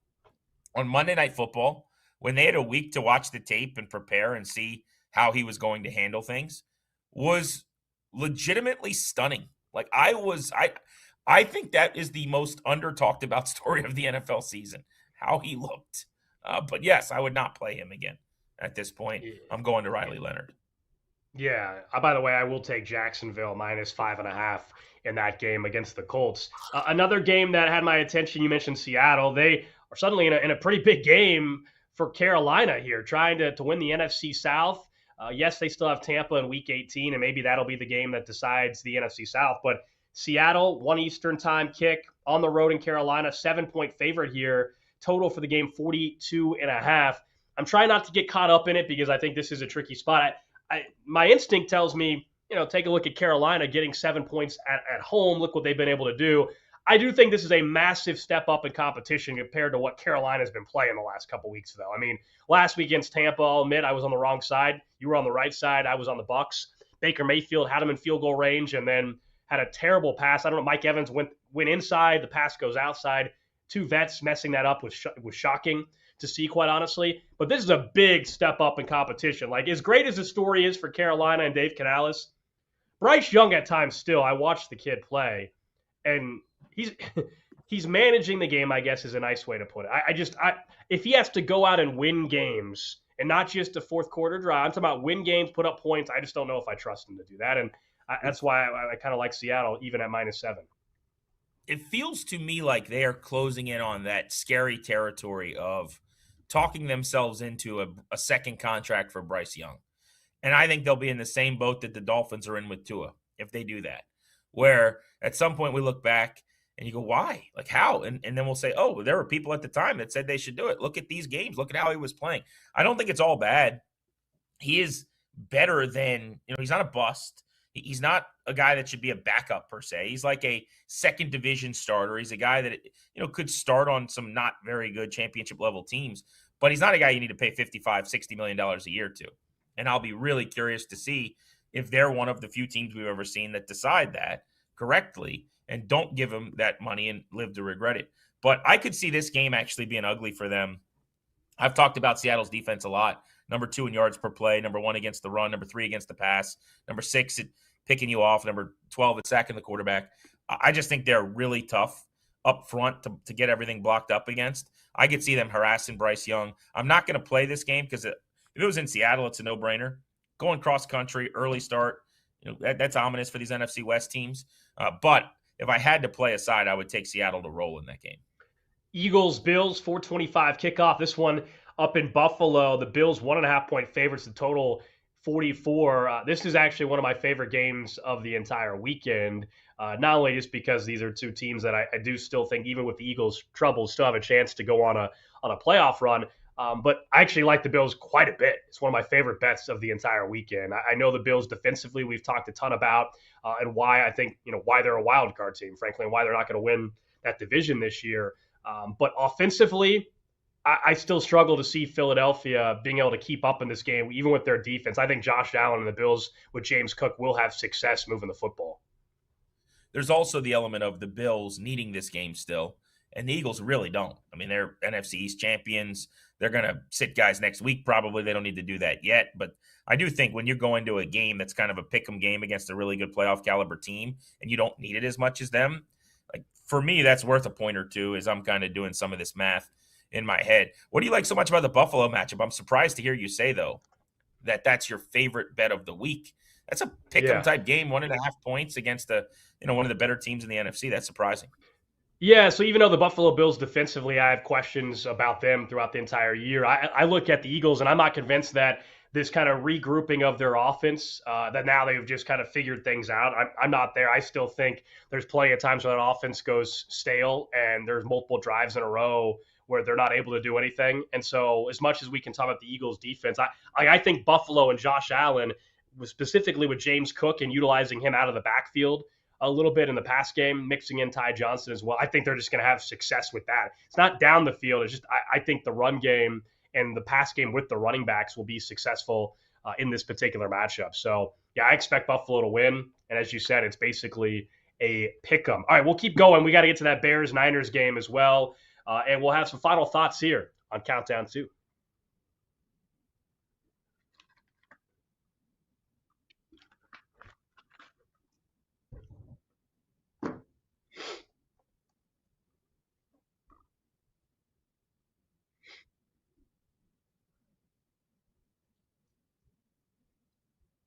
on Monday Night Football, when they had a week to watch the tape and prepare and see how he was going to handle things, was legitimately stunning. Like I think that is the most under talked about story of the NFL season, how he looked. But yes, I would not play him again at this point. I'm going to Riley Leonard. Yeah. By the way, I will take Jacksonville -5.5 in that game against the Colts. Another game that had my attention, you mentioned Seattle. They are suddenly in a pretty big game for Carolina here, trying to win the NFC South. Yes, they still have Tampa in Week 18, and maybe that'll be the game that decides the NFC South. But Seattle, 1 Eastern time kick on the road in Carolina, 7-point favorite here. Total for the game, 42.5. I'm trying not to get caught up in it because I think this is a tricky spot. My instinct tells me, take a look at Carolina getting 7 points at home. Look what they've been able to do. I do think this is a massive step up in competition compared to what Carolina's been playing the last couple weeks, though. I mean, last week against Tampa, I'll admit I was on the wrong side. You were on the right side. I was on the Bucs. Baker Mayfield had him in field goal range and then had a terrible pass. I don't know. Mike Evans went inside. The pass goes outside. Two vets messing that up was shocking to see, quite honestly. But this is a big step up in competition. Like, as great as the story is for Carolina and Dave Canales, Bryce Young at times still, I watched the kid play, and he's managing the game, I guess, is a nice way to put it. If he has to go out and win games and not just a fourth quarter drive, I'm talking about win games, put up points. I just don't know if I trust him to do that. And that's why I kind of like Seattle, even at -7. It feels to me like they are closing in on that scary territory of talking themselves into a second contract for Bryce Young. And I think they'll be in the same boat that the Dolphins are in with Tua if they do that, where at some point we look back and you go, why? Like, how? And then we'll say, oh, there were people at the time that said they should do it. Look at these games. Look at how he was playing. I don't think it's all bad. He is better than, he's not a bust. He's not a guy that should be a backup per se. He's like a second division starter. He's a guy that, could start on some not very good championship level teams, but he's not a guy you need to pay $55, $60 million a year to. And I'll be really curious to see if they're one of the few teams we've ever seen that decide that correctly and don't give him that money and live to regret it. But I could see this game actually being ugly for them. I've talked about Seattle's defense a lot. Number 2 in yards per play, number 1 against the run, number 3 against the pass, number 6 at picking you off, number 12 at sacking the quarterback. I just think they're really tough up front to get everything blocked up against. I could see them harassing Bryce Young. I'm not going to play this game because if it was in Seattle, it's a no-brainer. Going cross-country, early start, that's ominous for these NFC West teams. But if I had to play a side, I would take Seattle to roll in that game. Eagles, Bills, 4:25 kickoff. This one up in Buffalo. The Bills 1.5-point favorites. The total 44. This is actually one of my favorite games of the entire weekend. Not only just because these are two teams that I do still think, even with the Eagles' troubles, still have a chance to go on a playoff run. But I actually like the Bills quite a bit. It's one of my favorite bets of the entire weekend. I know the Bills defensively we've talked a ton about and why I think, why they're a wild card team, frankly, and why they're not going to win that division this year. But offensively, I still struggle to see Philadelphia being able to keep up in this game, even with their defense. I think Josh Allen and the Bills with James Cook will have success moving the football. There's also the element of the Bills needing this game still, and the Eagles really don't. I mean, they're NFC East champions. They're going to sit guys next week probably. They don't need to do that yet. But I do think when you're going to a game that's kind of a pick'em game against a really good playoff caliber team and you don't need it as much as them, like for me, that's worth a point or two as I'm kind of doing some of this math in my head. What do you like so much about the Buffalo matchup? I'm surprised to hear you say, though, that that's your favorite bet of the week. That's a pick'em type game, 1.5 points against one of the better teams in the NFC. That's surprising. Yeah, so even though the Buffalo Bills defensively, I have questions about them throughout the entire year. I look at the Eagles, and I'm not convinced that this kind of regrouping of their offense, that now they've just kind of figured things out. I'm not there. I still think there's plenty of times when that offense goes stale and there's multiple drives in a row where they're not able to do anything. And so, as much as we can talk about the Eagles' defense, I think Buffalo and Josh Allen, specifically with James Cook and utilizing him out of the backfield a little bit in the pass game, mixing in Ty Johnson as well. I think they're just going to have success with that. It's not down the field. It's just I think the run game and the pass game with the running backs will be successful in this particular matchup. So, yeah, I expect Buffalo to win. And as you said, it's basically a pick 'em. All right, we'll keep going. We got to get to that Bears-Niners game as well. And we'll have some final thoughts here on Countdown 2.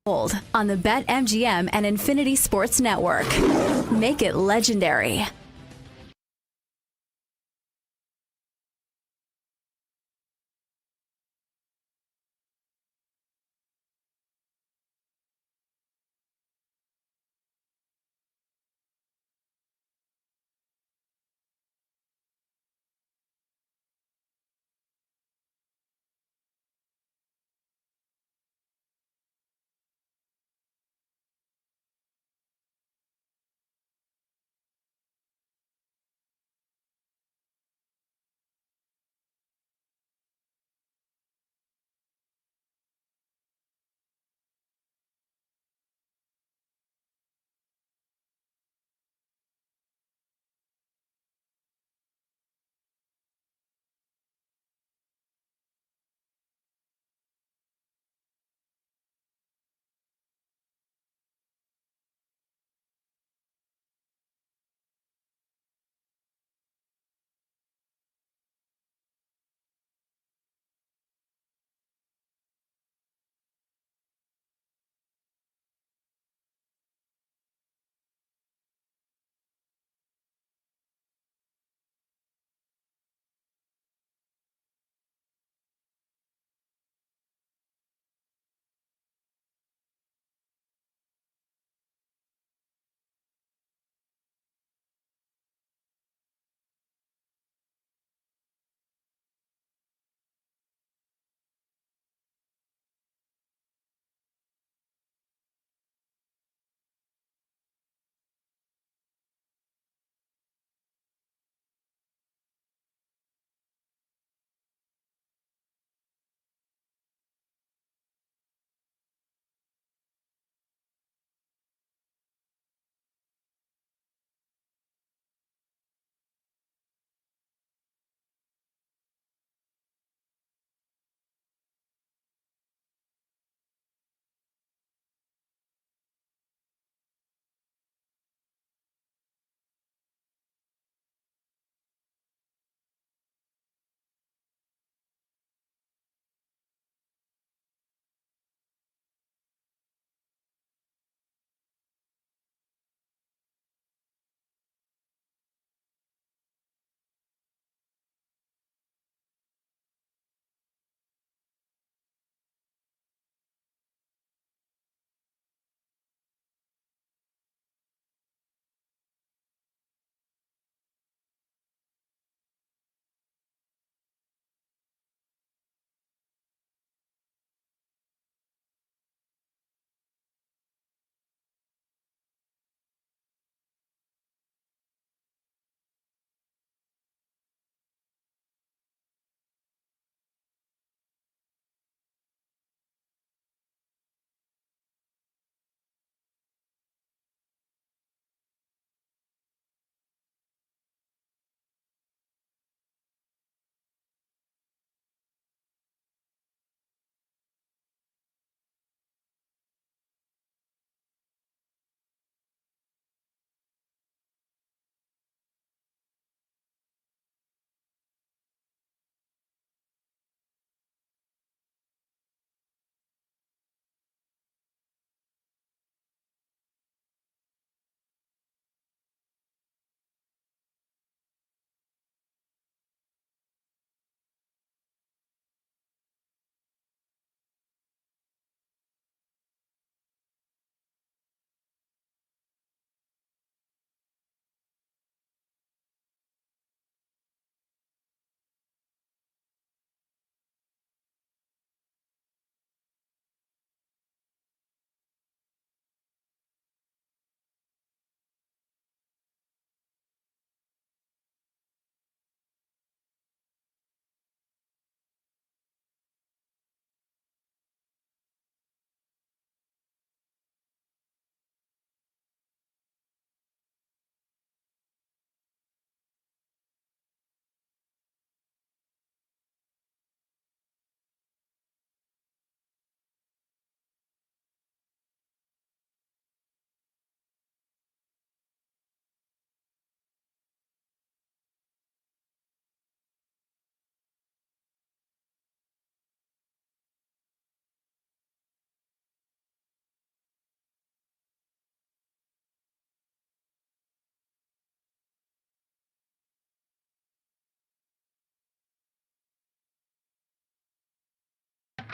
On the BetMGM and Infinity Sports Network. Make it legendary.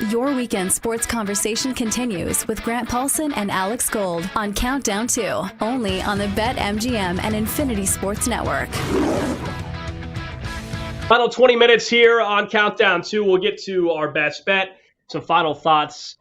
Your weekend sports conversation continues with Grant Paulson and Alex Gold on Countdown 2, only on the BetMGM and Infinity Sports Network. Final 20 minutes here on Countdown 2. We'll get to our best bet, some final thoughts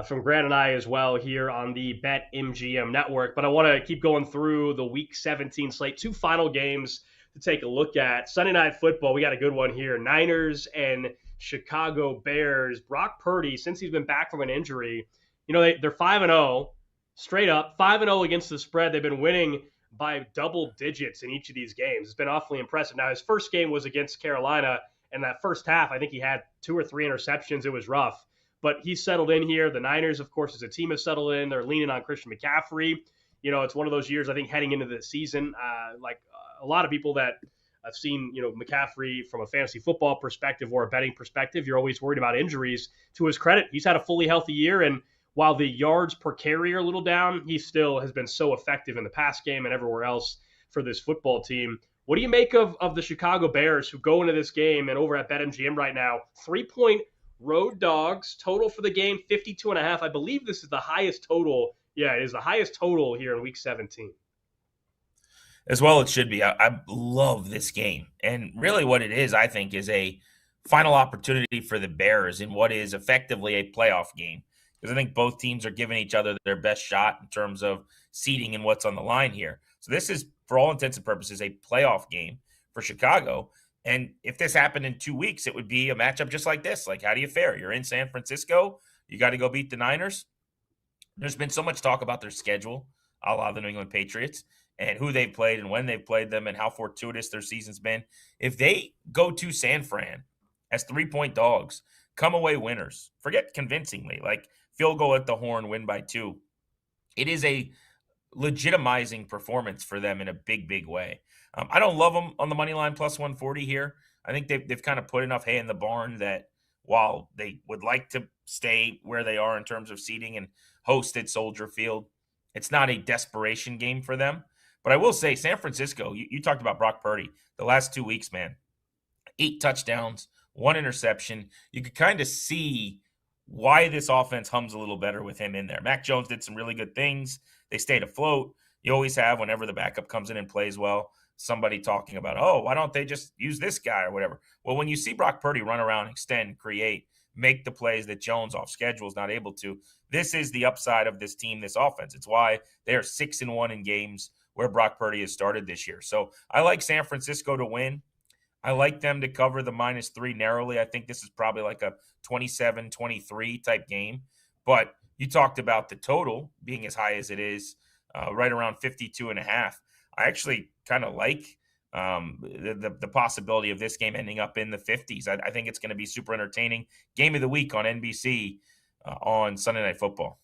from Grant and I as well here on the BetMGM network. But I want to keep going through the Week 17 slate. 2 final games to take a look at. Sunday Night Football, we got a good one here. Niners and Chicago Bears. Brock Purdy, since he's been back from an injury, they're 5-0, straight up, 5-0 against the spread. They've been winning by double digits in each of these games. It's been awfully impressive. Now, his first game was against Carolina, and that first half, I think he had 2 or 3 interceptions. It was rough, but he's settled in here. The Niners, of course, as a team, have settled in. They're leaning on Christian McCaffrey. It's one of those years, I think, heading into the season, like a lot of people that I've seen, McCaffrey from a fantasy football perspective or a betting perspective, you're always worried about injuries. To his credit, he's had a fully healthy year, and while the yards per carry are a little down, he still has been so effective in the pass game and everywhere else for this football team. What do you make of the Chicago Bears, who go into this game and over at BetMGM right now, 3-point road dogs, total for the game 52.5. I believe this is the highest total. Yeah, it is the highest total here in Week 17. As well, it should be. I love this game. And really what it is, I think, is a final opportunity for the Bears in what is effectively a playoff game. Because I think both teams are giving each other their best shot in terms of seeding and what's on the line here. So this is, for all intents and purposes, a playoff game for Chicago. And if this happened in 2 weeks, it would be a matchup just like this. Like, how do you fare? You're in San Francisco. You got to go beat the Niners. There's been so much talk about their schedule, a la the New England Patriots, and who they've played and when they've played them and how fortuitous their season's been. If they go to San Fran as 3-point dogs, come away winners, forget convincingly, like field goal at the horn, win by 2. It is a legitimizing performance for them in a big, big way. I don't love them on the money line plus 140 here. I think they've kind of put enough hay in the barn that while they would like to stay where they are in terms of seeding and host at Soldier Field, it's not a desperation game for them. But I will say, San Francisco, you talked about Brock Purdy. The last 2 weeks, man, 8 touchdowns, 1 interception. You could kind of see why this offense hums a little better with him in there. Mac Jones did some really good things. They stayed afloat. You always have, whenever the backup comes in and plays well, somebody talking about, oh, why don't they just use this guy or whatever? Well, when you see Brock Purdy run around, extend, create, make the plays that Jones off schedule is not able to, this is the upside of this team, this offense. It's why they are 6-1 in games where Brock Purdy has started this year. So I like San Francisco to win. I like them to cover the -3 narrowly. I think this is probably like a 27-23 type game. But you talked about the total being as high as it is, right around 52.5. I actually kind of like the possibility of this game ending up in the 50s. I think it's going to be super entertaining. Game of the week on NBC on Sunday Night Football.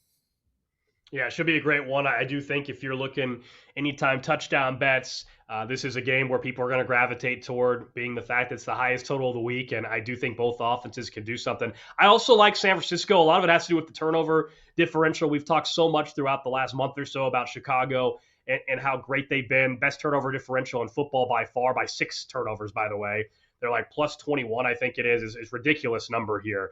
Yeah, it should be a great one. I do think if you're looking anytime touchdown bets, this is a game where people are going to gravitate toward, being the fact that it's the highest total of the week, and I do think both offenses can do something. I also like San Francisco. A lot of it has to do with the turnover differential. We've talked so much throughout the last month or so about Chicago and how great they've been. Best turnover differential in football by far, by 6 turnovers, by the way. They're like plus 21, I think it is ridiculous number here.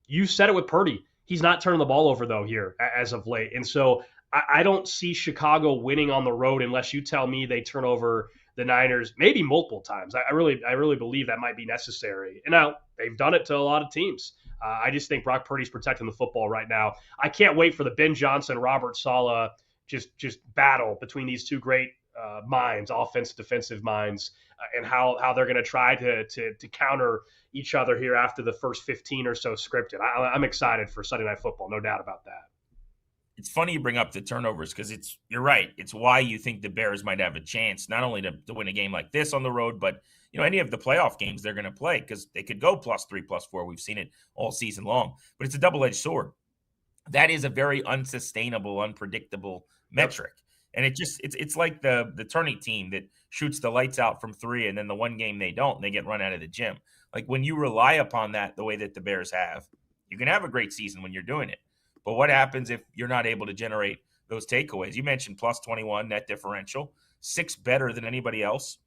You said it with Purdy. He's not turning the ball over, though, here as of late. And so I don't see Chicago winning on the road unless you tell me they turn over the Niners maybe multiple times. I really believe that might be necessary. And now they've done it to a lot of teams. I just think Brock Purdy's protecting the football right now. I can't wait for the Ben Johnson, Robert Saleh just battle between these two great minds, offensive, defensive minds, and how they're going to try to counter each other here after the first 15 or so scripted. I'm excited for Sunday Night Football, no doubt about that. It's funny you bring up the turnovers because you're right. It's why you think the Bears might have a chance, not only to win a game like this on the road, but any of the playoff games they're going to play, because they could go +3, +4. We've seen it all season long, but it's a double-edged sword. That is a very unsustainable, unpredictable metric. And it's like the tourney team that shoots the lights out from 3, and then the one game they don't, and they get run out of the gym. Like, when you rely upon that the way that the Bears have, you can have a great season when you're doing it. But what happens if you're not able to generate those takeaways? You mentioned plus 21 net differential, 6 better than anybody else.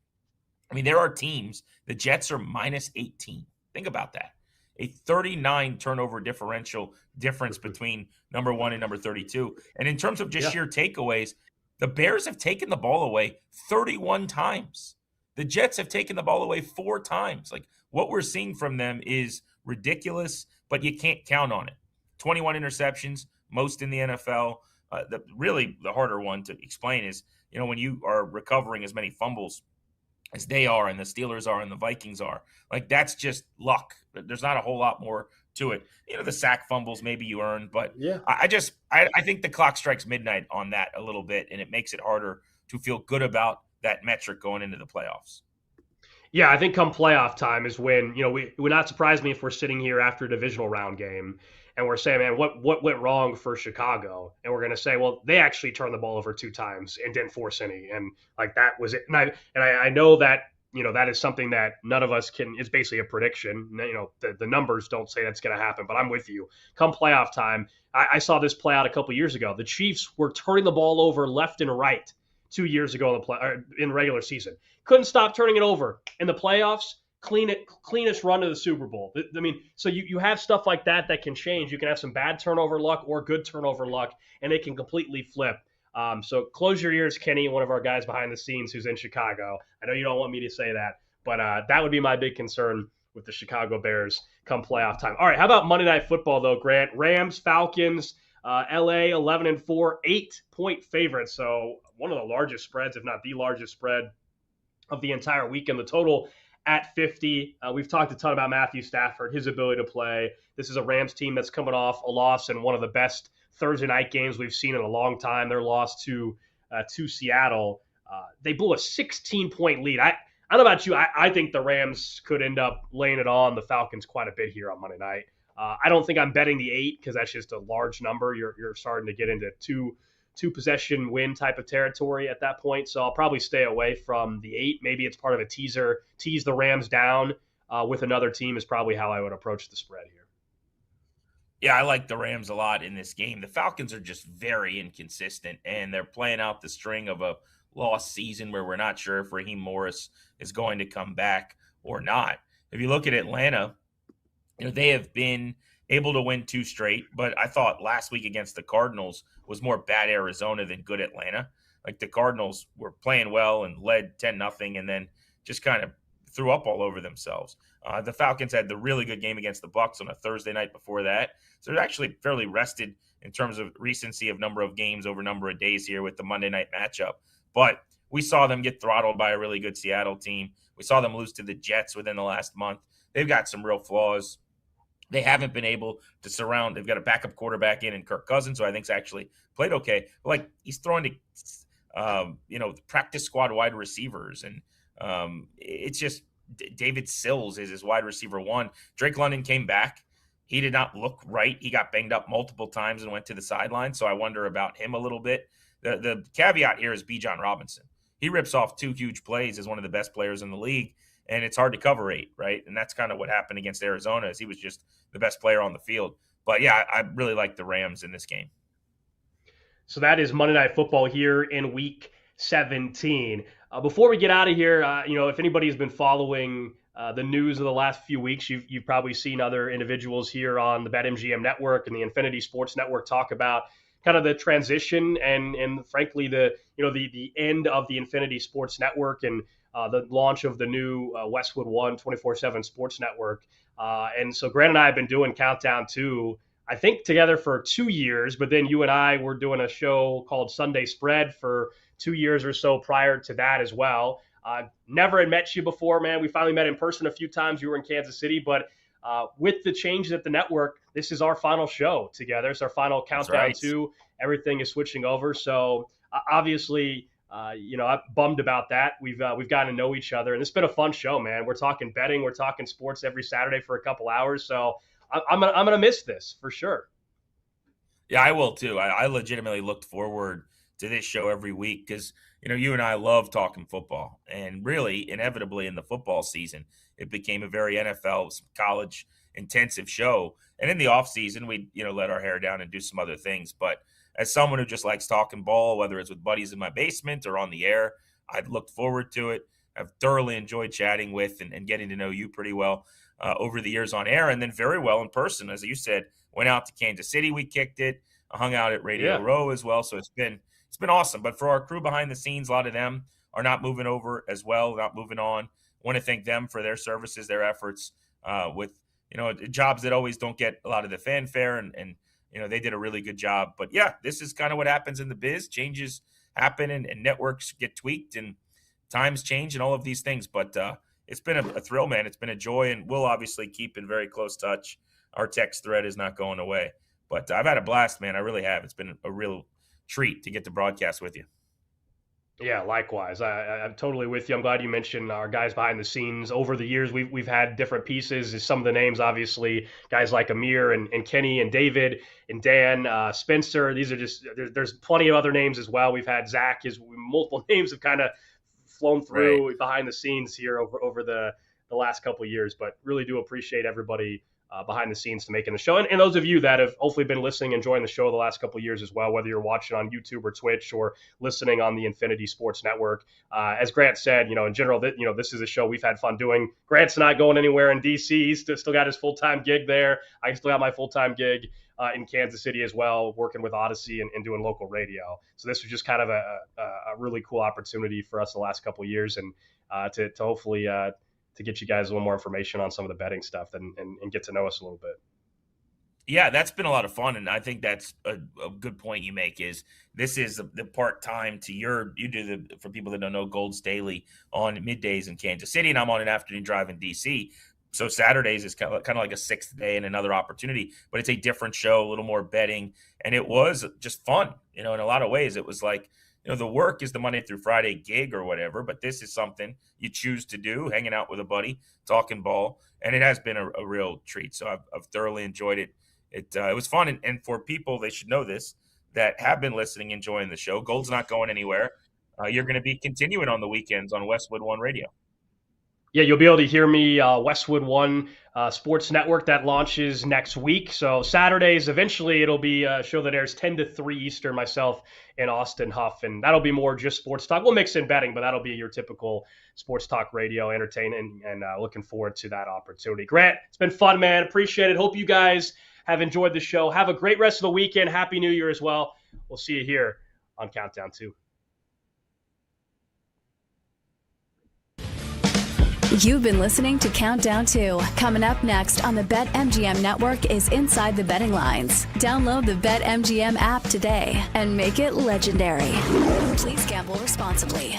I mean, there are teams, the Jets are -18. Think about that. a 39 turnover difference between number 1 and number 32. And in terms of just sheer takeaways, the Bears have taken the ball away 31 times. The Jets have taken the ball away 4 times. Like, what we're seeing from them is ridiculous, but you can't count on it. 21 interceptions, most in the NFL. The harder one to explain is, when you are recovering as many fumbles as they are and the Steelers are and the Vikings are, like, that's just luck. There's not a whole lot more to it. The sack fumbles maybe you earn, but I think the clock strikes midnight on that a little bit, and it makes it harder to feel good about that metric going into the playoffs. Yeah, I think come playoff time is when, it would not surprise me if we're sitting here after a divisional round game and we're saying, man, what went wrong for Chicago? And we're going to say, well, they actually turned the ball over 2 times and didn't force any. And like, that was it. And I know that, that is something that none of us can, it's basically a prediction. The numbers don't say that's going to happen, but I'm with you. Come playoff time, I saw this play out a couple years ago. The Chiefs were turning the ball over left and right 2 years ago in regular season. Couldn't stop turning it over. In the playoffs, cleanest run to the Super Bowl. I mean, so you have stuff like that can change. You can have some bad turnover luck or good turnover luck, and it can completely flip. So close your ears, Kenny, one of our guys behind the scenes who's in Chicago. I know you don't want me to say that, but that would be my big concern with the Chicago Bears come playoff time. All right, how about Monday Night Football, though, Grant? Rams, Falcons, LA 11-4, 8-point favorites. So one of the largest spreads, if not the largest spread of the entire weekend. The total at 50. We've talked a ton about Matthew Stafford, his ability to play. This is a Rams team that's coming off a loss in one of the best Thursday night games we've seen in a long time. Their loss to Seattle. They blew a 16-point lead. I don't know about you. I think the Rams could end up laying it on the Falcons quite a bit here on Monday night. I don't think I'm betting the 8 because that's just a large number. You're starting to get into two possession win type of territory at that point. So I'll probably stay away from the 8. Maybe it's part of a tease the Rams down with another team is probably how I would approach the spread here. Yeah, I like the Rams a lot in this game. The Falcons are just very inconsistent, and they're playing out the string of a lost season where we're not sure if Raheem Morris is going to come back or not. If you look at Atlanta, they have been able to win 2 straight, but I thought last week against the Cardinals was more bad Arizona than good Atlanta. Like, the Cardinals were playing well and led 10-0 and then just kind of threw up all over themselves. The Falcons had the really good game against the Bucs on a Thursday night before that. So they're actually fairly rested in terms of recency of number of games over number of days here with the Monday night matchup. But we saw them get throttled by a really good Seattle team. We saw them lose to the Jets within the last month. They've got some real flaws. They haven't been able to surround. They've got a backup quarterback in Kirk Cousins, who I think's actually played okay. But, like, he's throwing to, practice squad wide receivers. And it's just David Sills is his wide receiver 1. Drake London came back. He did not look right. He got banged up multiple times and went to the sideline. So I wonder about him a little bit. The caveat here is Bijan Robinson. He rips off 2 huge plays as one of the best players in the league. And it's hard to cover 8, right? And that's kind of what happened against Arizona, is he was just the best player on the field. But, yeah, I really like the Rams in this game. So that is Monday Night Football here in Week 17. Before we get out of here, if anybody's been following the news of the last few weeks, you've probably seen other individuals here on the BetMGM network and the Infinity Sports Network talk about kind of the transition and frankly the end of the Infinity Sports Network and the launch of the new Westwood One 24/7 Sports Network. And so Grant and I have been doing Countdown 2, I think together for 2 years, but then you and I were doing a show called Sunday Spread for 2 years or so prior to that as well. Never had met you before, man. We finally met in person a few times. You were in Kansas City, but with the changes at the network, this is our final show together. It's our final Countdown 2. Everything is switching over. So obviously, I'm bummed about that. We've gotten to know each other, and it's been a fun show, man. We're talking betting, we're talking sports every Saturday for a couple hours. So I'm gonna miss this for sure. Yeah, I will too. I legitimately looked forward to this show every week because, you and I love talking football. And really, inevitably in the football season, it became a very NFL college intensive show. And in the off season, we let our hair down and do some other things. But as someone who just likes talking ball, whether it's with buddies in my basement or on the air, I've looked forward to it. I've thoroughly enjoyed chatting with and getting to know you pretty well. over the years on air, and then very well in person. As you said, went out to Kansas City, we kicked it, hung out at Radio Yeah. Row as well. So it's been awesome. But for our crew behind the scenes, a lot of them are not moving over as well, not moving on. Want to thank them for their services, their efforts with jobs that always don't get a lot of the fanfare, and they did a really good job. But yeah, this is kind of what happens in the biz. Changes happen, and networks get tweaked, and times change, and all of these things. But it's been a thrill, man. It's been a joy, and we'll obviously keep in very close touch. Our text thread is not going away. But I've had a blast, man. I really have. It's been a real treat to get to broadcast with you. Yeah, likewise. I'm totally with you. I'm glad you mentioned our guys behind the scenes. Over the years, we've had different pieces. Some of the names, obviously, guys like Amir and Kenny and David and Dan, Spencer. These are just there's plenty of other names as well. We've had Zach. Multiple names have kind of flown through behind the scenes here over the last couple of years. But really do appreciate everybody behind the scenes to making the show. And those of you that have hopefully been listening, enjoying the show the last couple of years as well, whether you're watching on YouTube or Twitch or listening on the Infinity Sports Network. As Grant said, in general, this is a show we've had fun doing. Grant's not going anywhere in DC. He's still got his full-time gig there. I still got my full-time gig in Kansas City as well, working with Odyssey and doing local radio. So this was just kind of a really cool opportunity for us the last couple of years, and to hopefully to get you guys a little more information on some of the betting stuff and get to know us a little bit. Yeah, that's been a lot of fun, and I think that's a good point you make. Is this is the part time to you do for people that don't know, Gold's Daily on middays in Kansas City, and I'm on an afternoon drive in DC. So Saturdays is kind of like a sixth day and another opportunity, but it's a different show, a little more betting, and it was just fun. In a lot of ways, it was like, the work is the Monday through Friday gig or whatever, but this is something you choose to do, hanging out with a buddy, talking ball, and it has been a real treat. So I've thoroughly enjoyed it. It was fun, and for people, they should know this, that have been listening, enjoying the show. Gold's not going anywhere. You're going to be continuing on the weekends on Westwood One Radio. Yeah, you'll be able to hear me, Westwood One Sports Network, that launches next week. So Saturdays, eventually it'll be a show that airs 10 to 3 Eastern, myself and Austin Huff, and that'll be more just sports talk. We'll mix in betting, but that'll be your typical sports talk radio, entertaining, and looking forward to that opportunity. Grant, it's been fun, man. Appreciate it. Hope you guys have enjoyed the show. Have a great rest of the weekend. Happy New Year as well. We'll see you here on Countdown 2. You've been listening to Countdown 2. Coming up next on the BetMGM network is Inside the Betting Lines. Download the BetMGM app today and make it legendary. Please gamble responsibly.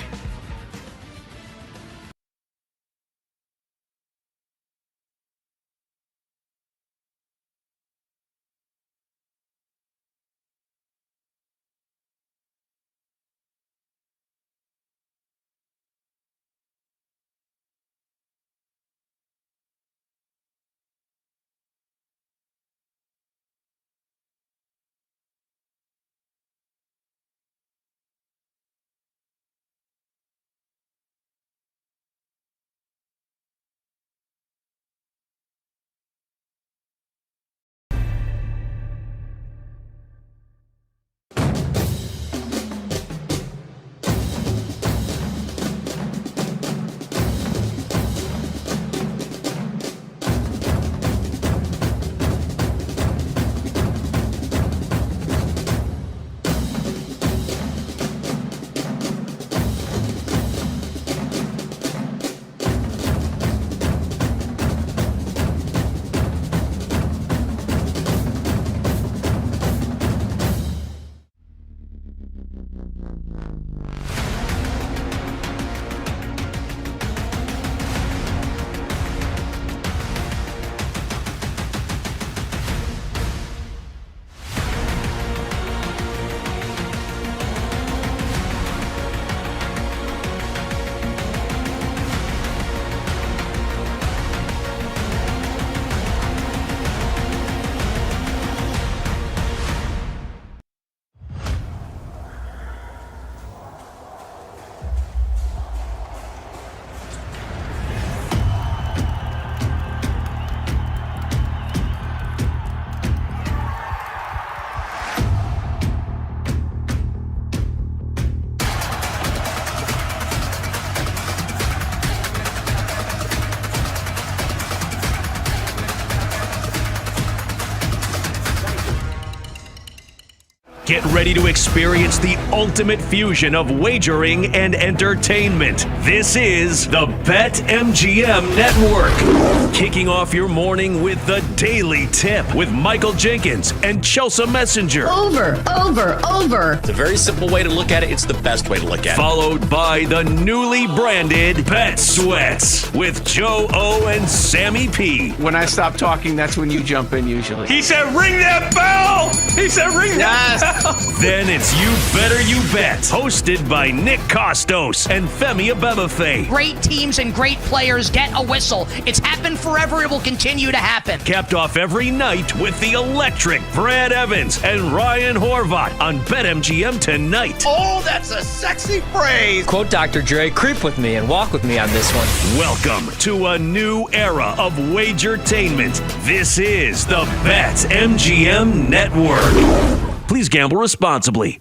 Get ready to experience the ultimate fusion of wagering and entertainment. This is the BetMGM Network. Kicking off your morning with the Daily Tip with Michael Jenkins and Chelsea Messenger. Over. It's a very simple way to look at it. It's the best way to look at it. Followed by the newly branded Bet Sweats with Joe O and Sammy P. When I stop talking, that's when you jump in usually. He said, ring that bell! He said, ring that bell! Then it's You Better You Bet, hosted by Nick Costos and Femi Abebefe. Great teams and great players get a whistle. It's happened forever. It will continue to happen. Capped off every night with the electric Brad Evans and Ryan Horvath on BetMGM tonight. Oh, that's a sexy phrase. Quote Dr. Dre, creep with me and walk with me on this one. Welcome to a new era of Wagertainment. This is the BetMGM Network. Please gamble responsibly.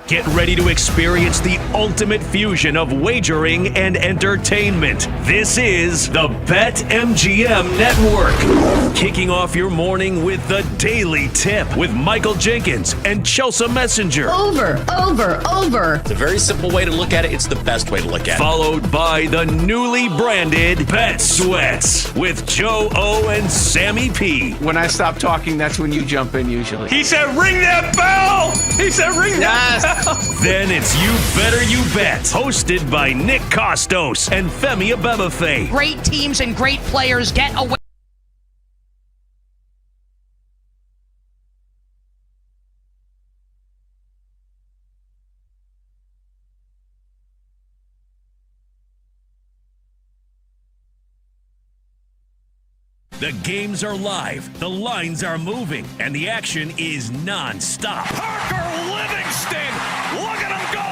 Get ready to experience the ultimate fusion of wagering and entertainment. This is the BetMGM Network. Kicking off your morning with the Daily Tip with Michael Jenkins and Chelsea Messenger. Over. It's a very simple way to look at it. It's the best way to look at it. Followed by the newly branded Bet Sweats with Joe O and Sammy P. When I stop talking, that's when you jump in usually. He said, ring that bell! He said, ring that bell! Then it's You Better You Bet, hosted by Nick Costos and Femi Abebefe. Great teams and great players get a whistle. The games are live, the lines are moving, and the action is non-stop. Parker Livingston, look at him go!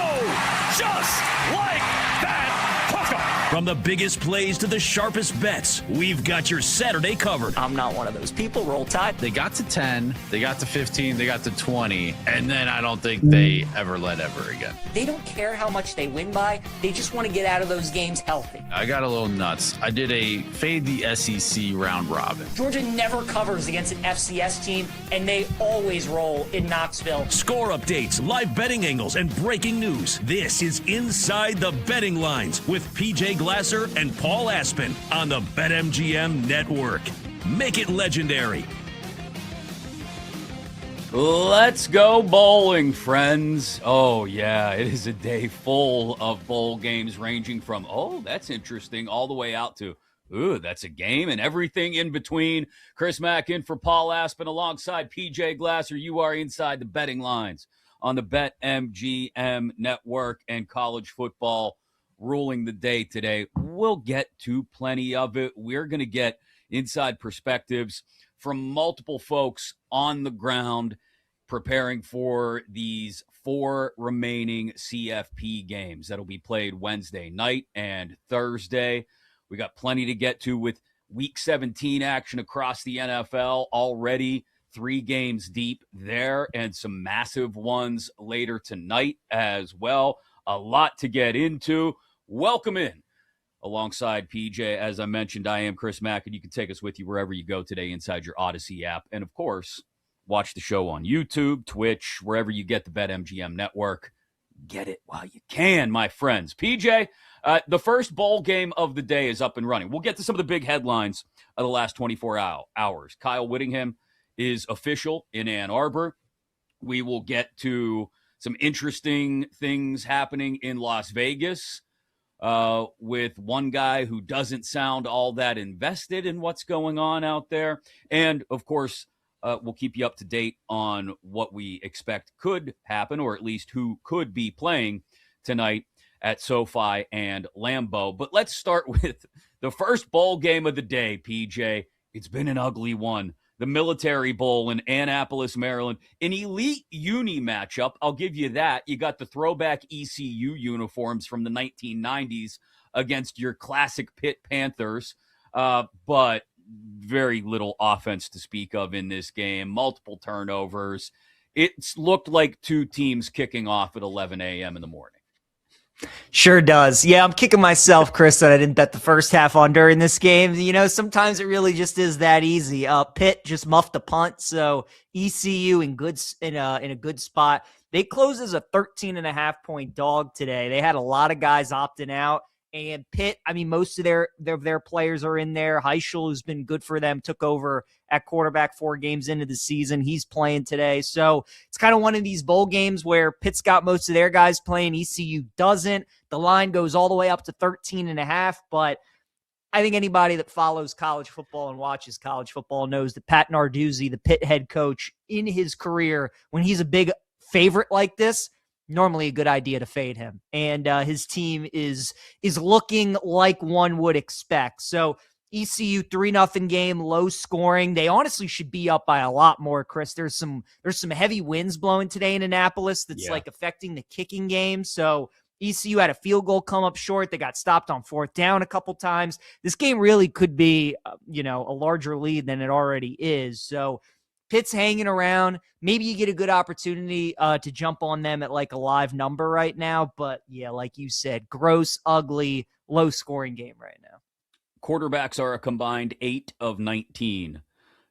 Just like that. Hooker. From the biggest plays to the sharpest bets, we've got your Saturday covered. I'm not one of those people. Roll Tide. They got to 10, they got to 15, they got to 20, and then I don't think they ever led ever again. They don't care how much they win by. They just want to get out of those games healthy. I got a little nuts. I did a fade the SEC round robin. Georgia never covers against an FCS team, and they always roll in Knoxville. Score updates, live betting angles, and breaking news. This is Inside the Betting Lines with PJ Glasser and Paul Aspen on the BetMGM Network. Make it legendary. Let's go bowling, friends. Oh, yeah, it is a day full of bowl games ranging from, oh, that's interesting, all the way out to, ooh, that's a game, and everything in between. Chris Mack in for Paul Aspen alongside PJ Glasser. You are inside the betting lines on the BetMGM Network, and college football ruling the day today. We'll get to plenty of it. We're going to get inside perspectives from multiple folks on the ground preparing for these 4 remaining CFP games that'll be played Wednesday night and Thursday. We got plenty to get to with Week 17 action across the NFL already. 3 games deep there and some massive ones later tonight as well. A lot to get into. Welcome in. Alongside PJ, as I mentioned, I am Chris Mack, and you can take us with you wherever you go today inside your Odyssey app. And, of course, watch the show on YouTube, Twitch, wherever you get the BetMGM Network. Get it while you can, my friends. PJ, the first bowl game of the day is up and running. We'll get to some of the big headlines of the last 24 hours. Kyle Whittingham is official in Ann Arbor. We will get to some interesting things happening in Las Vegas with one guy who doesn't sound all that invested in what's going on out there. And, of course, we'll keep you up to date on what we expect could happen, or at least who could be playing tonight at SoFi and Lambeau. But let's start with the first bowl game of the day, PJ. It's been an ugly one. The Military Bowl in Annapolis, Maryland. An elite uni matchup, I'll give you that. You got the throwback ECU uniforms from the 1990s against your classic Pitt Panthers, but very little offense to speak of in this game. Multiple turnovers. It's looked like two teams kicking off at 11 a.m. in the morning. Sure does. Yeah, I'm kicking myself, Chris, that I didn't bet the first half under in this game. You know, sometimes it really just is that easy. Pitt just muffed the punt, so ECU in a good spot. They closed as a 13.5-point dog today. They had a lot of guys opting out. And Pitt, I mean, most of their players are in there. Heischel, who's been good for them, took over at quarterback 4 games into the season. He's playing today. So it's kind of one of these bowl games where Pitt's got most of their guys playing. ECU doesn't. The line goes all the way up to 13.5. But I think anybody that follows college football and watches college football knows that Pat Narduzzi, the Pitt head coach, in his career, when he's a big favorite like this, normally a good idea to fade him. And his team is looking like one would expect. So ECU 3-0 game, low scoring. They honestly should be up by a lot more, Chris. There's some heavy winds blowing today in Annapolis that's like affecting the kicking game. So ECU had a field goal come up short. They got stopped on 4th down a couple times. This game really could be, a larger lead than it already is. So Pitt's hanging around. Maybe you get a good opportunity to jump on them at like a live number right now. But yeah, like you said, gross, ugly, low-scoring game right now. Quarterbacks are a combined 8 of 19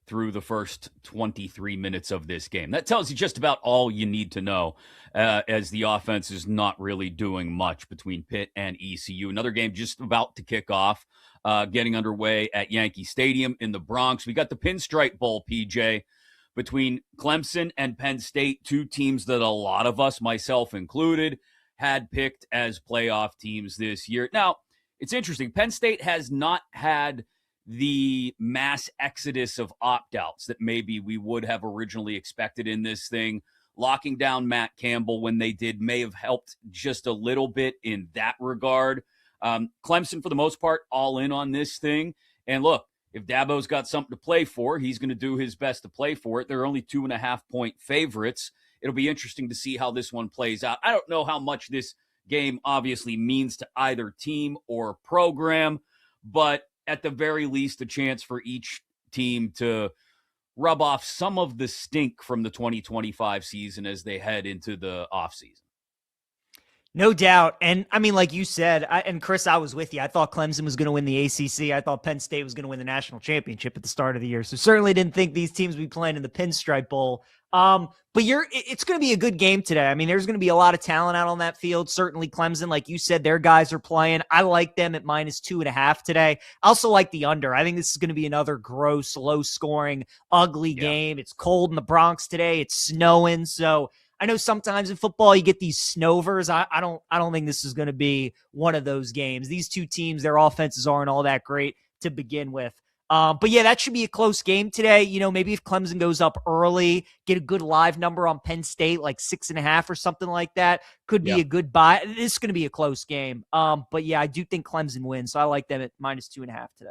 through the first 23 minutes of this game. That tells you just about all you need to know, as the offense is not really doing much between Pitt and ECU. Another game just about to kick off, getting underway at Yankee Stadium in the Bronx. We got the Pinstripe Bowl, PJ, between Clemson and Penn State, two teams that a lot of us, myself included, had picked as playoff teams this year. Now, it's interesting. Penn State has not had the mass exodus of opt-outs that maybe we would have originally expected in this thing. Locking down Matt Campbell when they did may have helped just a little bit in that regard. Clemson, for the most part, all in on this thing. And look, if Dabo's got something to play for, he's going to do his best to play for it. They're only 2.5-point favorites. It'll be interesting to see how this one plays out. I don't know how much this game obviously means to either team or program, but at the very least, a chance for each team to rub off some of the stink from the 2025 season as they head into the offseason. No doubt. And I mean, like you said, and Chris, I was with you. I thought Clemson was going to win the ACC. I thought Penn State was going to win the national championship at the start of the year. So certainly didn't think these teams would be playing in the Pinstripe Bowl. But it's going to be a good game today. I mean, there's going to be a lot of talent out on that field. Certainly Clemson, like you said, their guys are playing. I like them at -2.5 today. I also like the under. I think this is going to be another gross, low-scoring, ugly game. It's cold in the Bronx today. It's snowing. So I know sometimes in football you get these snovers. I don't think this is going to be one of those games. These two teams, their offenses aren't all that great to begin with. But yeah, that should be a close game today. You know, maybe if Clemson goes up early, get a good live number on Penn State, like 6.5 or something like that, could be a good buy. This is going to be a close game. But yeah, I do think Clemson wins. So I like them at -2.5 today.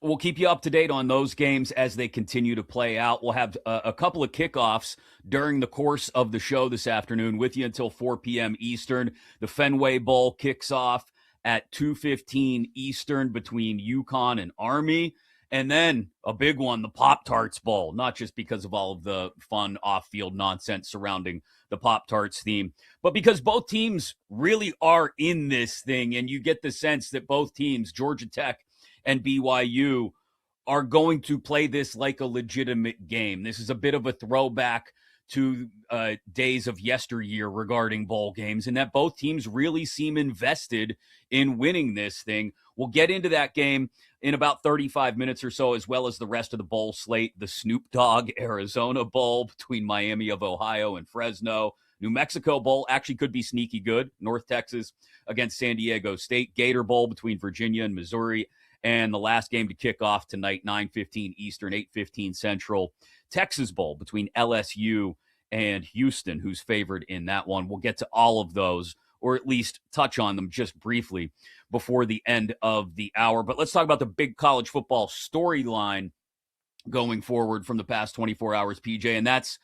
We'll keep you up to date on those games as they continue to play out. We'll have a couple of kickoffs during the course of the show this afternoon with you until 4 p.m. Eastern. The Fenway Bowl kicks off at 2:15 Eastern between UConn and Army. And then a big one, the Pop-Tarts Bowl, not just because of all of the fun off-field nonsense surrounding the Pop-Tarts theme, but because both teams really are in this thing, and you get the sense that both teams, Georgia Tech and BYU, are going to play this like a legitimate game. This is a bit of a throwback to days of yesteryear regarding bowl games, and that both teams really seem invested in winning this thing. We'll get into that game in about 35 minutes or so, as well as the rest of the bowl slate, the Snoop Dogg Arizona Bowl between Miami of Ohio and Fresno, New Mexico Bowl actually could be sneaky good. North Texas against San Diego State. Gator Bowl between Virginia and Missouri. And the last game to kick off tonight, 9:15 Eastern, 8:15 Central. Texas Bowl between LSU and Houston, who's favored in that one. We'll get to all of those, or at least touch on them just briefly before the end of the hour. But let's talk about the big college football storyline going forward from the past 24 hours, PJ, and that's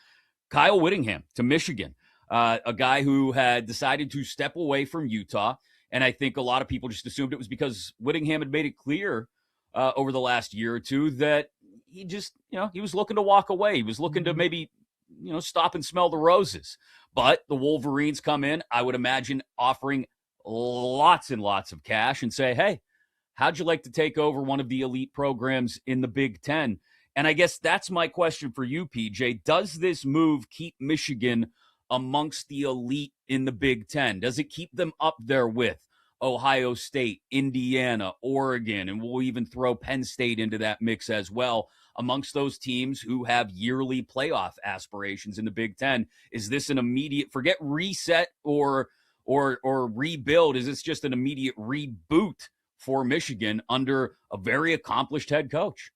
Kyle Whittingham to Michigan, a guy who had decided to step away from Utah. And I think a lot of people just assumed it was because Whittingham had made it clear over the last year or two that he just, he was looking to walk away. He was looking to maybe, stop and smell the roses. But the Wolverines come in, I would imagine, offering lots and lots of cash and say, hey, how'd you like to take over one of the elite programs in the Big Ten? And I guess that's my question for you, PJ. Does this move keep Michigan amongst the elite in the Big Ten? Does it keep them up there with Ohio State, Indiana, Oregon, and we'll even throw Penn State into that mix as well, amongst those teams who have yearly playoff aspirations in the Big Ten? Is this an immediate, forget reset or rebuild, is this just an immediate reboot for Michigan under a very accomplished head coach?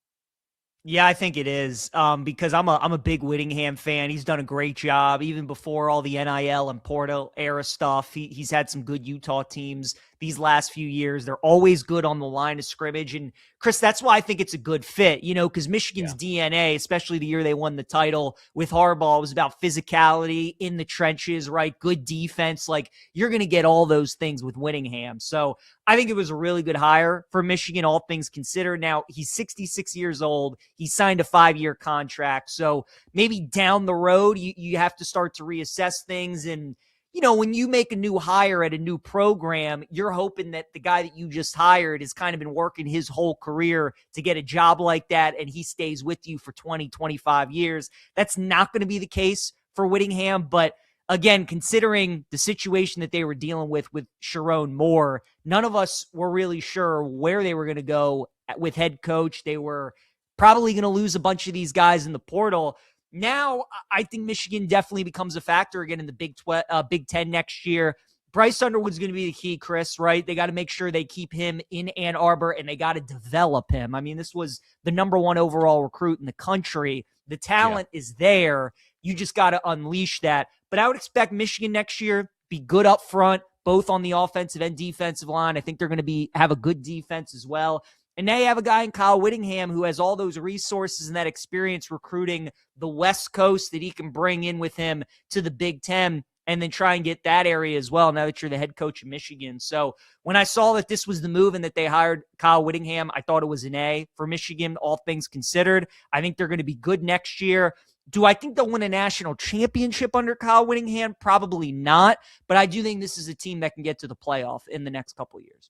Yeah, I think it is because I'm a big Whittingham fan. He's done a great job even before all the NIL and portal era stuff. He's had some good Utah teams these last few years. They're always good on the line of scrimmage. And Chris, that's why I think it's a good fit, because Michigan's DNA, especially the year they won the title with Harbaugh, was about physicality in the trenches, right? Good defense. Like, you're going to get all those things with Whittingham. So I think it was a really good hire for Michigan, all things considered. Now, he's 66 years old. He signed a 5-year contract. So maybe down the road, you have to start to reassess things. And, when you make a new hire at a new program, you're hoping that the guy that you just hired has kind of been working his whole career to get a job like that, and he stays with you for 20, 25 years. That's not going to be the case for Whittingham. But again, considering the situation that they were dealing with Sharon Moore, none of us were really sure where they were going to go with head coach. They were probably going to lose a bunch of these guys in the portal. Now, I think Michigan definitely becomes a factor again in the Big Ten next year. Bryce Underwood's going to be the key, Chris, right? They got to make sure they keep him in Ann Arbor, and they got to develop him. I mean, this was the number 1 overall recruit in the country. The talent is there. You just got to unleash that. But I would expect Michigan next year be good up front, both on the offensive and defensive line. I think they're going to have a good defense as well. And now you have a guy in Kyle Whittingham who has all those resources and that experience recruiting the West Coast that he can bring in with him to the Big Ten and then try and get that area as well now that you're the head coach of Michigan. So when I saw that this was the move and that they hired Kyle Whittingham, I thought it was an A for Michigan, all things considered. I think they're going to be good next year. Do I think they'll win a national championship under Kyle Whittingham? Probably not. But I do think this is a team that can get to the playoff in the next couple of years.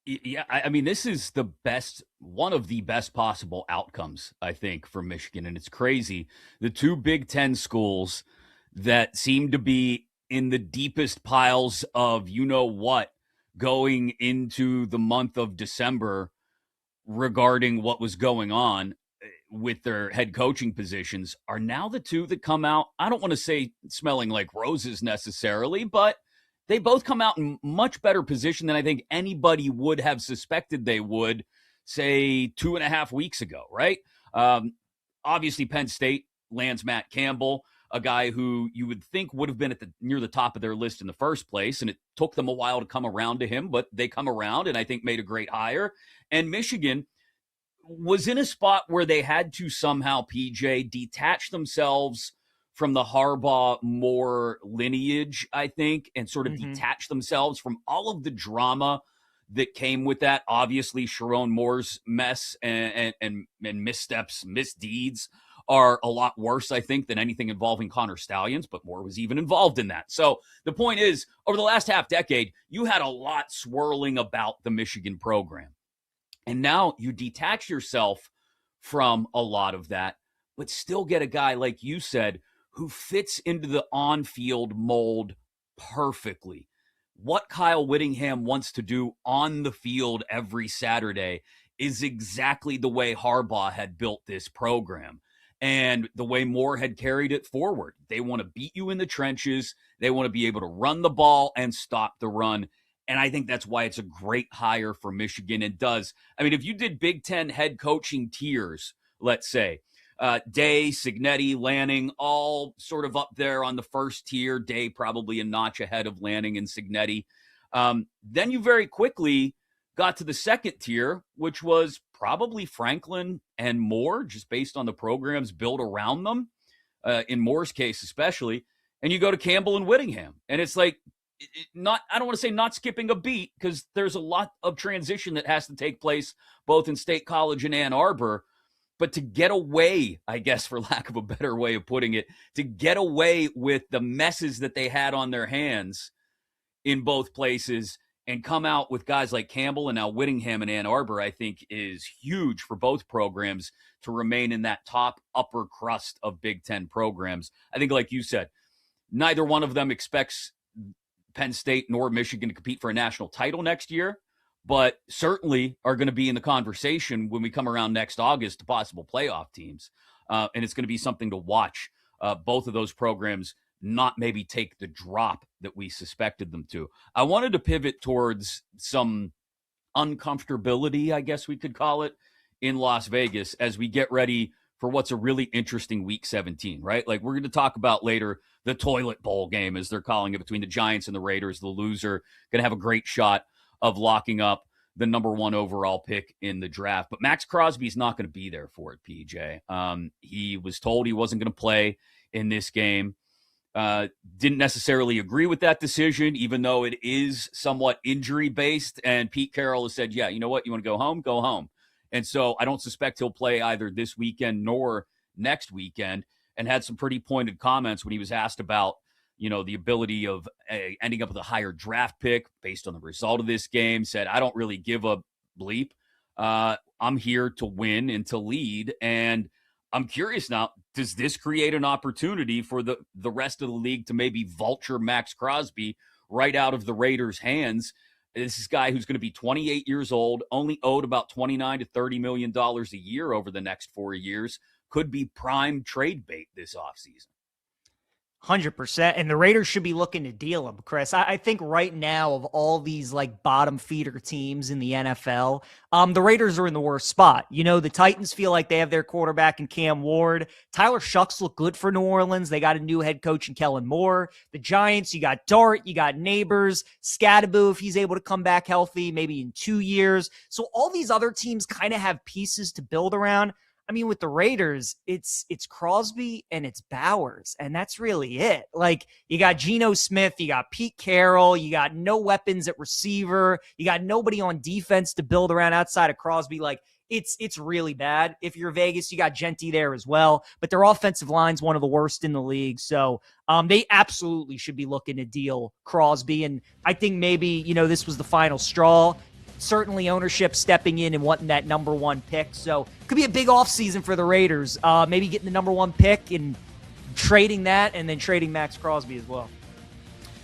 Yeah, I mean, this is one of the best possible outcomes, I think, for Michigan. And it's crazy. The 2 Big Ten schools that seem to be in the deepest piles of what going into the month of December regarding what was going on with their head coaching positions are now the 2 that come out. I don't want to say smelling like roses necessarily, but they both come out in much better position than I think anybody would have suspected they would, say, 2.5 weeks ago, right? Obviously, Penn State lands Matt Campbell, a guy who you would think would have been near the top of their list in the first place, and it took them a while to come around to him, but they come around and I think made a great hire. And Michigan was in a spot where they had to somehow, PJ, detach themselves from the Harbaugh-Moore lineage, I think, and sort of detach themselves from all of the drama that came with that. Obviously, Sharon Moore's mess and missteps, misdeeds are a lot worse, I think, than anything involving Connor Stallions, but Moore was even involved in that. So the point is, over the last half decade, you had a lot swirling about the Michigan program. And now you detach yourself from a lot of that, but still get a guy, like you said, who fits into the on-field mold perfectly. What Kyle Whittingham wants to do on the field every Saturday is exactly the way Harbaugh had built this program. and the way Moore had carried it forward. They want to beat you in the trenches. They want to be able to run the ball and stop the run. And I think that's why it's a great hire for Michigan. And if you did Big Ten head coaching tiers, let's say, Day, Signetti, Lanning, all sort of up there on the first tier. Day probably a notch ahead of Lanning and Signetti. Then you very quickly got to the second tier, which was probably Franklin and Moore, just based on the programs built around them, in Moore's case especially. And you go to Campbell and Whittingham. And it's like, I don't want to say not skipping a beat, because there's a lot of transition that has to take place both in State College and Ann Arbor. But to get away, I guess, for lack of a better way of putting it, to get away with the messes that they had on their hands in both places and come out with guys like Campbell and now Whittingham and Ann Arbor, I think is huge for both programs to remain in that top upper crust of Big Ten programs. I think, like you said, neither one of them expects Penn State nor Michigan to compete for a national title next year, but certainly are going to be in the conversation when we come around next August to possible playoff teams. And it's going to be something to watch. Both of those programs not maybe take the drop that we suspected them to. I wanted to pivot towards some uncomfortability, I guess we could call it, in Las Vegas as we get ready for what's a really interesting Week 17, right? Like, we're going to talk about later the toilet bowl game, as they're calling it, between the Giants and the Raiders. The loser going to have a great shot of locking up the number 1 overall pick in the draft. But Max Crosby's not going to be there for it, PJ. He was told he wasn't going to play in this game. Didn't necessarily agree with that decision, even though it is somewhat injury-based. And Pete Carroll has said, yeah, you know what? You want to go home? Go home. And so I don't suspect he'll play either this weekend nor next weekend, and had some pretty pointed comments when he was asked about, the ability of ending up with a higher draft pick based on the result of this game. Said, I don't really give a bleep. I'm here to win and to lead. And I'm curious now, does this create an opportunity for the rest of the league to maybe vulture Max Crosby right out of the Raiders' hands? This is a guy who's going to be 28 years old, only owed about $29 to $30 million a year over the next 4 years. Could be prime trade bait this offseason. 100%. And the Raiders should be looking to deal him, Chris. I think right now, of all these like bottom feeder teams in the NFL, the Raiders are in the worst spot. The Titans feel like they have their quarterback in Cam Ward. Tyler Shucks look good for New Orleans. They got a new head coach in Kellen Moore. The Giants, you got Dart, you got Neighbors, Scadaboo, if he's able to come back healthy, maybe in 2 years. So all these other teams kind of have pieces to build around. With the Raiders, it's Crosby and it's Bowers, and that's really it. Like, you got Geno Smith, you got Pete Carroll, you got no weapons at receiver, you got nobody on defense to build around outside of Crosby. Like, it's really bad. If you're Vegas, you got Genty there as well, but their offensive line's one of the worst in the league. So they absolutely should be looking to deal Crosby, and I think maybe, this was the final straw. Certainly ownership stepping in and wanting that number 1 pick. So could be a big offseason for the Raiders. Maybe getting the number 1 pick and trading that, and then trading Max Crosby as well.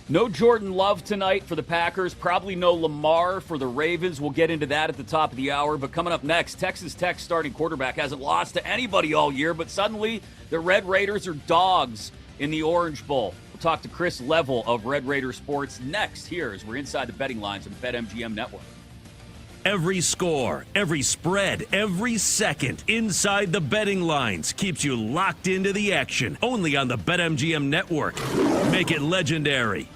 No Jordan Love tonight for the Packers. Probably no Lamar for the Ravens. We'll get into that at the top of the hour. But coming up next, Texas Tech starting quarterback hasn't lost to anybody all year, but suddenly the Red Raiders are dogs in the Orange Bowl. We'll talk to Chris Level of Red Raider Sports next here as we're inside the betting lines on BetMGM Network. Every score, every spread, every second inside the betting lines keeps you locked into the action. Only on the BetMGM Network. Make it legendary.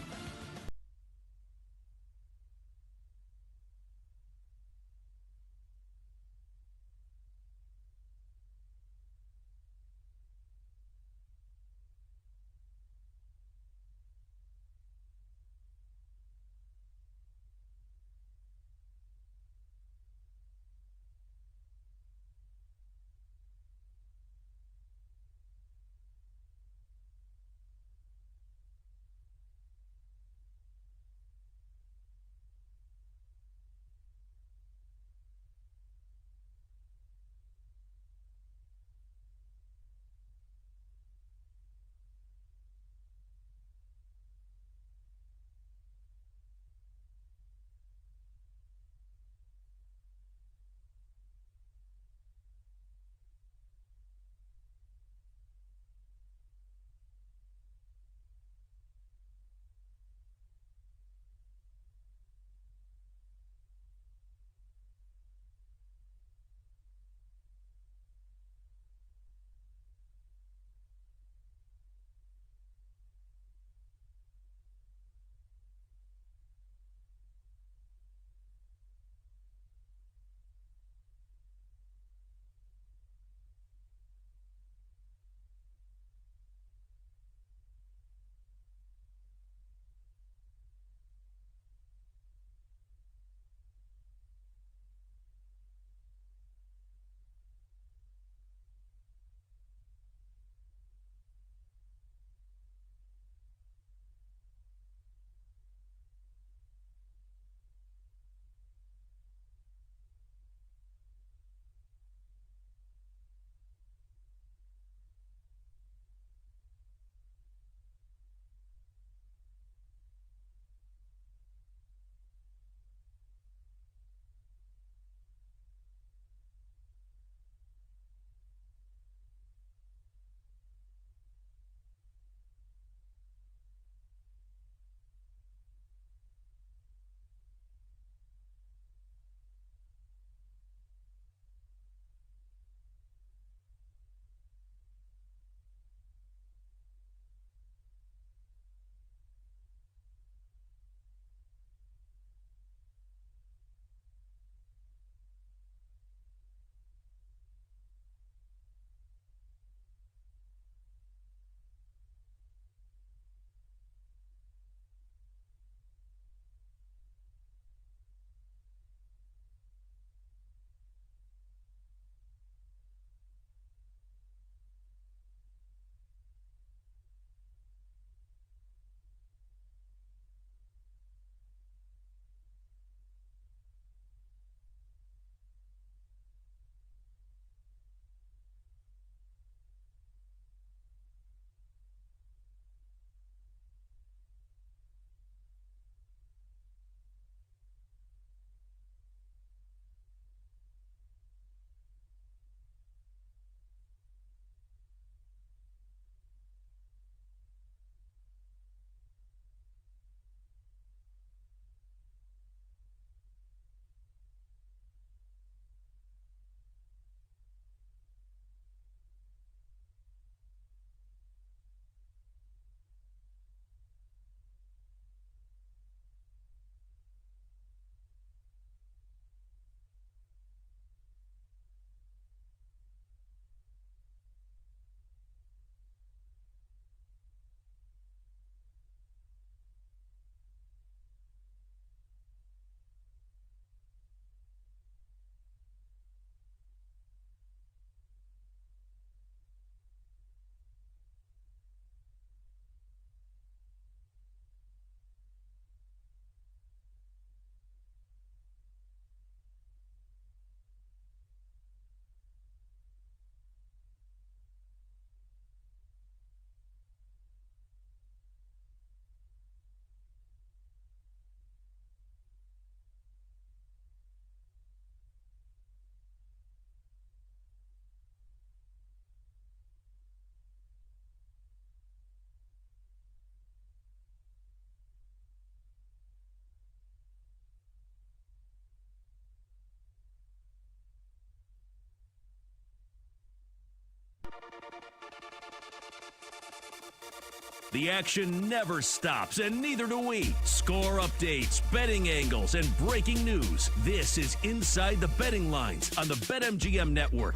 The action never stops, and neither do we. Score updates, betting angles, and breaking news. This is Inside the Betting Lines on the BetMGM Network.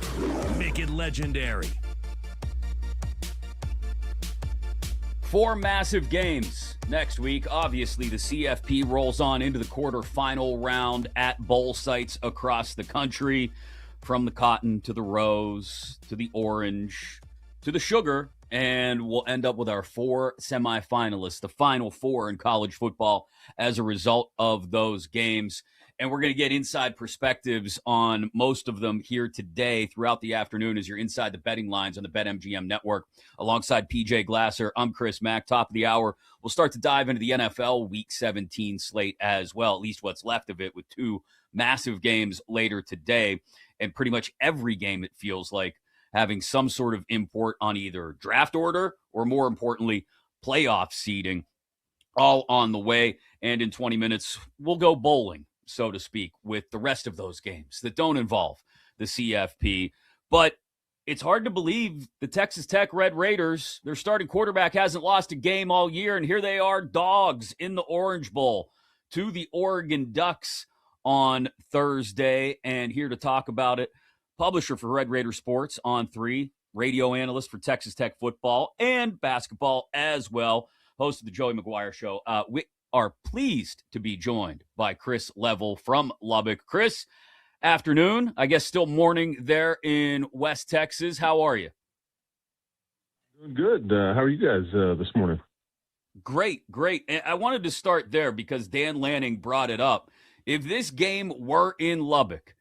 Make it legendary. 4 massive games next week. Obviously, the CFP rolls on into the quarterfinal round at bowl sites across the country, from the Cotton to the Rose to the Orange to the Sugar, and we'll end up with our 4 semifinalists, the final 4 in college football as a result of those games. And we're going to get inside perspectives on most of them here today throughout the afternoon as you're inside the betting lines on the BetMGM Network. Alongside PJ Glasser, I'm Chris Mack. Top of the hour, we'll start to dive into the NFL Week 17 slate as well, at least what's left of it, with 2 massive games later today. And pretty much every game, it feels like, having some sort of import on either draft order or, more importantly, playoff seeding, all on the way. And in 20 minutes, we'll go bowling, so to speak, with the rest of those games that don't involve the CFP. But it's hard to believe the Texas Tech Red Raiders, their starting quarterback hasn't lost a game all year, and here they are, dogs in the Orange Bowl to the Oregon Ducks on Thursday. And here to talk about it, publisher for Red Raider Sports on 3, radio analyst for Texas Tech football and basketball as well, host of the Joey McGuire Show. We are pleased to be joined by Chris Level from Lubbock. Chris, afternoon. I guess still morning there in West Texas. How are you? Doing good. How are you guys this morning? Great. And I wanted to start there because Dan Lanning brought it up. If this game were in Lubbock,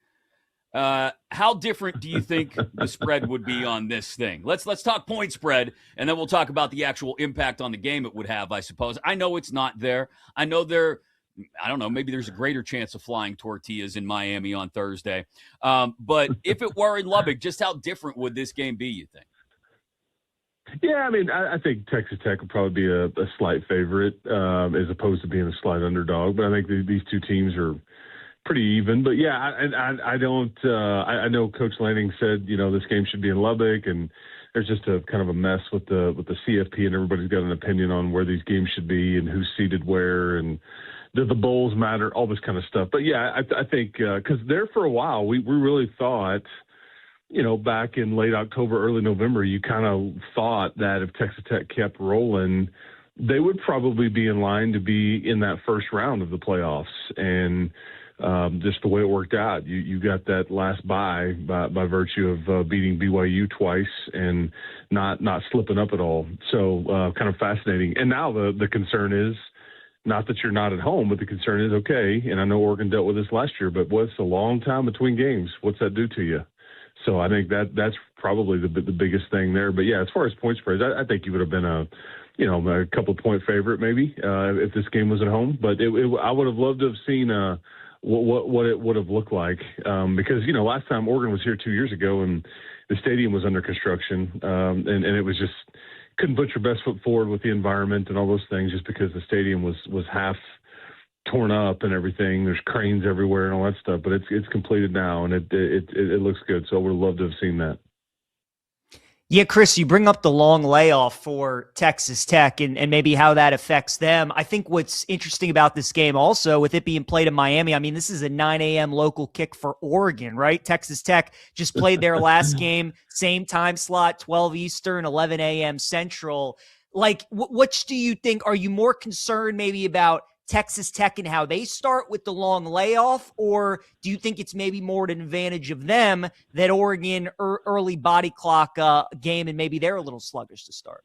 how different do you think the spread would be on this thing? Let's talk point spread, and then we'll talk about the actual impact on the game it would have, I suppose. I know it's not there. I know I don't know, maybe there's a greater chance of flying tortillas in Miami on Thursday. But if it were in Lubbock, just how different would this game be, you think? Yeah, I mean, I think Texas Tech would probably be a slight favorite as opposed to being a slight underdog. But I think these two teams are pretty even. But yeah, I don't. I know Coach Lanning said this game should be in Lubbock, and there's just a kind of a mess with the CFP, and everybody's got an opinion on where these games should be and who's seated where, and do the bowls matter, all this kind of stuff. But yeah, I think because there for a while we really thought, back in late October, early November, you kind of thought that if Texas Tech kept rolling, they would probably be in line to be in that first round of the playoffs. And just the way it worked out, you got that last bye by virtue of beating BYU twice and not slipping up at all. So kind of fascinating. And now the concern is not that you're not at home, but the concern is, okay, and I know Oregon dealt with this last year, but what's a long time between games? What's that do to you? So I think that's probably the biggest thing there. But yeah, as far as point spreads, I think you would have been a couple point favorite maybe if this game was at home. But I would have loved to have seen what it would have looked like because last time Oregon was here 2 years ago and the stadium was under construction and it was just couldn't put your best foot forward with the environment and all those things just because the stadium was half torn up and everything. There's cranes everywhere and all that stuff, but it's completed now and it looks good. So I would have loved to have seen that. Yeah, Chris, you bring up the long layoff for Texas Tech and maybe how that affects them. I think what's interesting about this game also, with it being played in Miami, I mean, this is a 9 a.m. local kick for Oregon, right? Texas Tech just played their last game, same time slot, 12 Eastern, 11 a.m. Central. Like, which do you think? Are you more concerned maybe about Texas Tech and how they start with the long layoff, or do you think it's maybe more an advantage of them that Oregon early body clock game and maybe they're a little sluggish to start?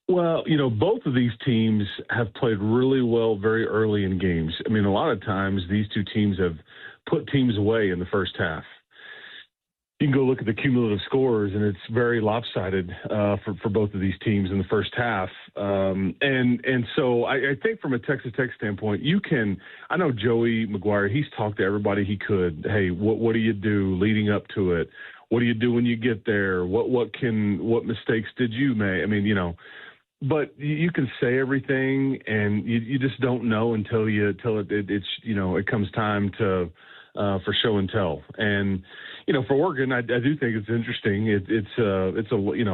Well, both of these teams have played really well very early in games. I mean, a lot of times these two teams have put teams away in the first half. You can go look at the cumulative scores, and it's very lopsided for both of these teams in the first half. And so I think from a Texas Tech standpoint, I know Joey McGuire, he's talked to everybody he could. Hey, what do you do leading up to it? What do you do when you get there? What mistakes did you make? I mean, but you can say everything, and you just don't know until it comes time to for show and tell. And, for Oregon, I do think it's interesting. It's a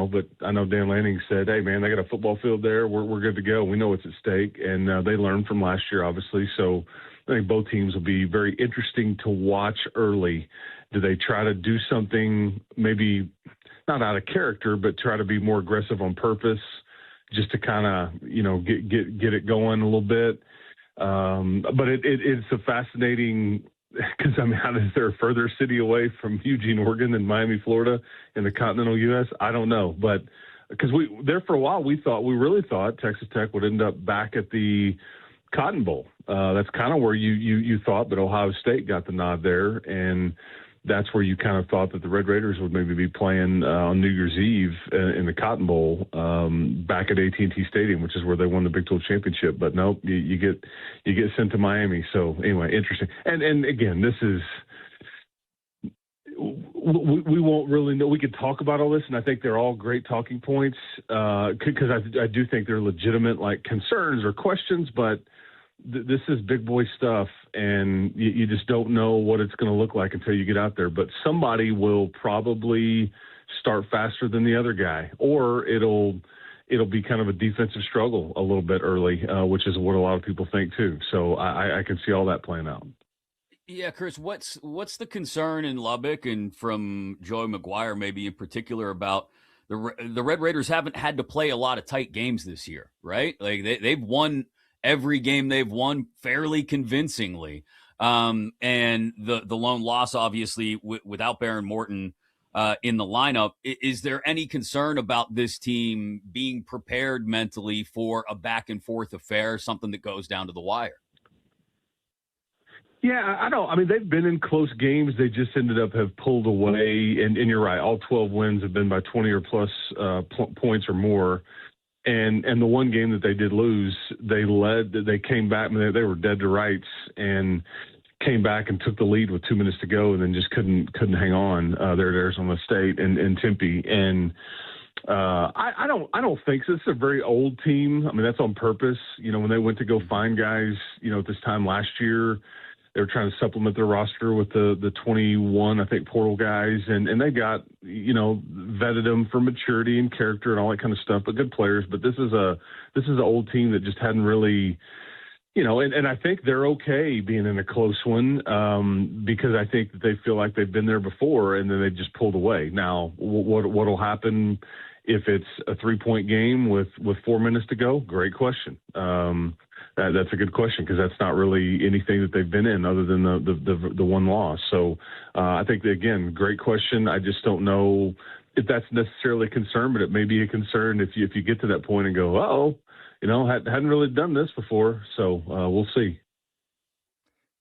but I know Dan Lanning said, hey, man, they got a football field there. We're good to go. We know what's at stake. And they learned from last year, obviously. So I think both teams will be very interesting to watch early. Do they try to do something maybe not out of character, but try to be more aggressive on purpose just to kind of, get it going a little bit? But it's a fascinating because, how is there a further city away from Eugene, Oregon than Miami, Florida in the continental U.S.? I don't know. But because for a while, we really thought Texas Tech would end up back at the Cotton Bowl. That's kind of where you thought, but Ohio State got the nod there. And that's where you kind of thought that the Red Raiders would maybe be playing on New Year's Eve in the Cotton Bowl back at AT&T Stadium, which is where they won the Big 12 championship. But nope, you get sent to Miami. So anyway, interesting. And again, this is we won't really know. We could talk about all this, and I think they're all great talking points because I do think they're legitimate concerns or questions, but this is big boy stuff, and you just don't know what it's going to look like until you get out there. But somebody will probably start faster than the other guy, or it'll be kind of a defensive struggle a little bit early, which is what a lot of people think too. So I can see all that playing out. Yeah, Chris, what's the concern in Lubbock and from Joey McGuire maybe in particular about the Red Raiders haven't had to play a lot of tight games this year, right? Like they've won every game they've won fairly convincingly. And the lone loss, obviously, without Baron Morton in the lineup. Is there any concern about this team being prepared mentally for a back-and-forth affair, something that goes down to the wire? Yeah, I don't. I mean, they've been in close games. They just ended up have pulled away. And you're right, all 12 wins have been by 20 or plus points or more. And the one game that they did lose, they came back. I mean, they were dead to rights and came back and took the lead with 2 minutes to go, and then just couldn't hang on there at Arizona State and Tempe. And I don't think so. This is a very old team. I mean, that's on purpose. When they went to go find guys, at this time last year, they were trying to supplement their roster with the 21, I think, portal guys, and they got, vetted them for maturity and character and all that kind of stuff, but good players. But this is an old team that just hadn't really, and I think they're okay being in a close one because I think that they feel like they've been there before and then they just pulled away. Now, what'll happen if it's a 3-point game with 4 minutes to go? Great question. That's a good question because that's not really anything that they've been in other than the one loss. So I think, again, great question. I just don't know if that's necessarily a concern, but it may be a concern if you get to that point and go, hadn't really done this before. So we'll see.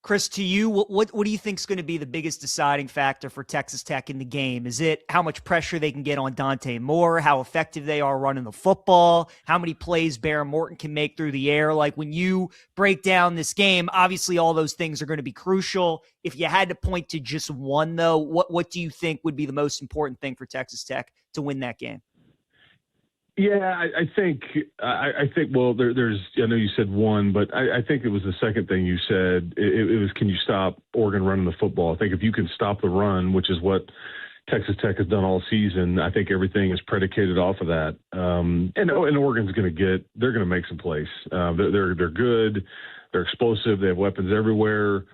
Chris, to you, what do you think is going to be the biggest deciding factor for Texas Tech in the game? Is it how much pressure they can get on Dante Moore, how effective they are running the football, how many plays Baron Morton can make through the air? Like when you break down this game, obviously all those things are going to be crucial. If you had to point to just one, though, what do you think would be the most important thing for Texas Tech to win that game? Yeah, I think. Well, there's. I know you said one, but I think it was the second thing you said. It was, can you stop Oregon running the football? I think if you can stop the run, which is what Texas Tech has done all season, I think everything is predicated off of that. And Oregon's going to they're going to make some plays. They're good. They're explosive. They have weapons everywhere.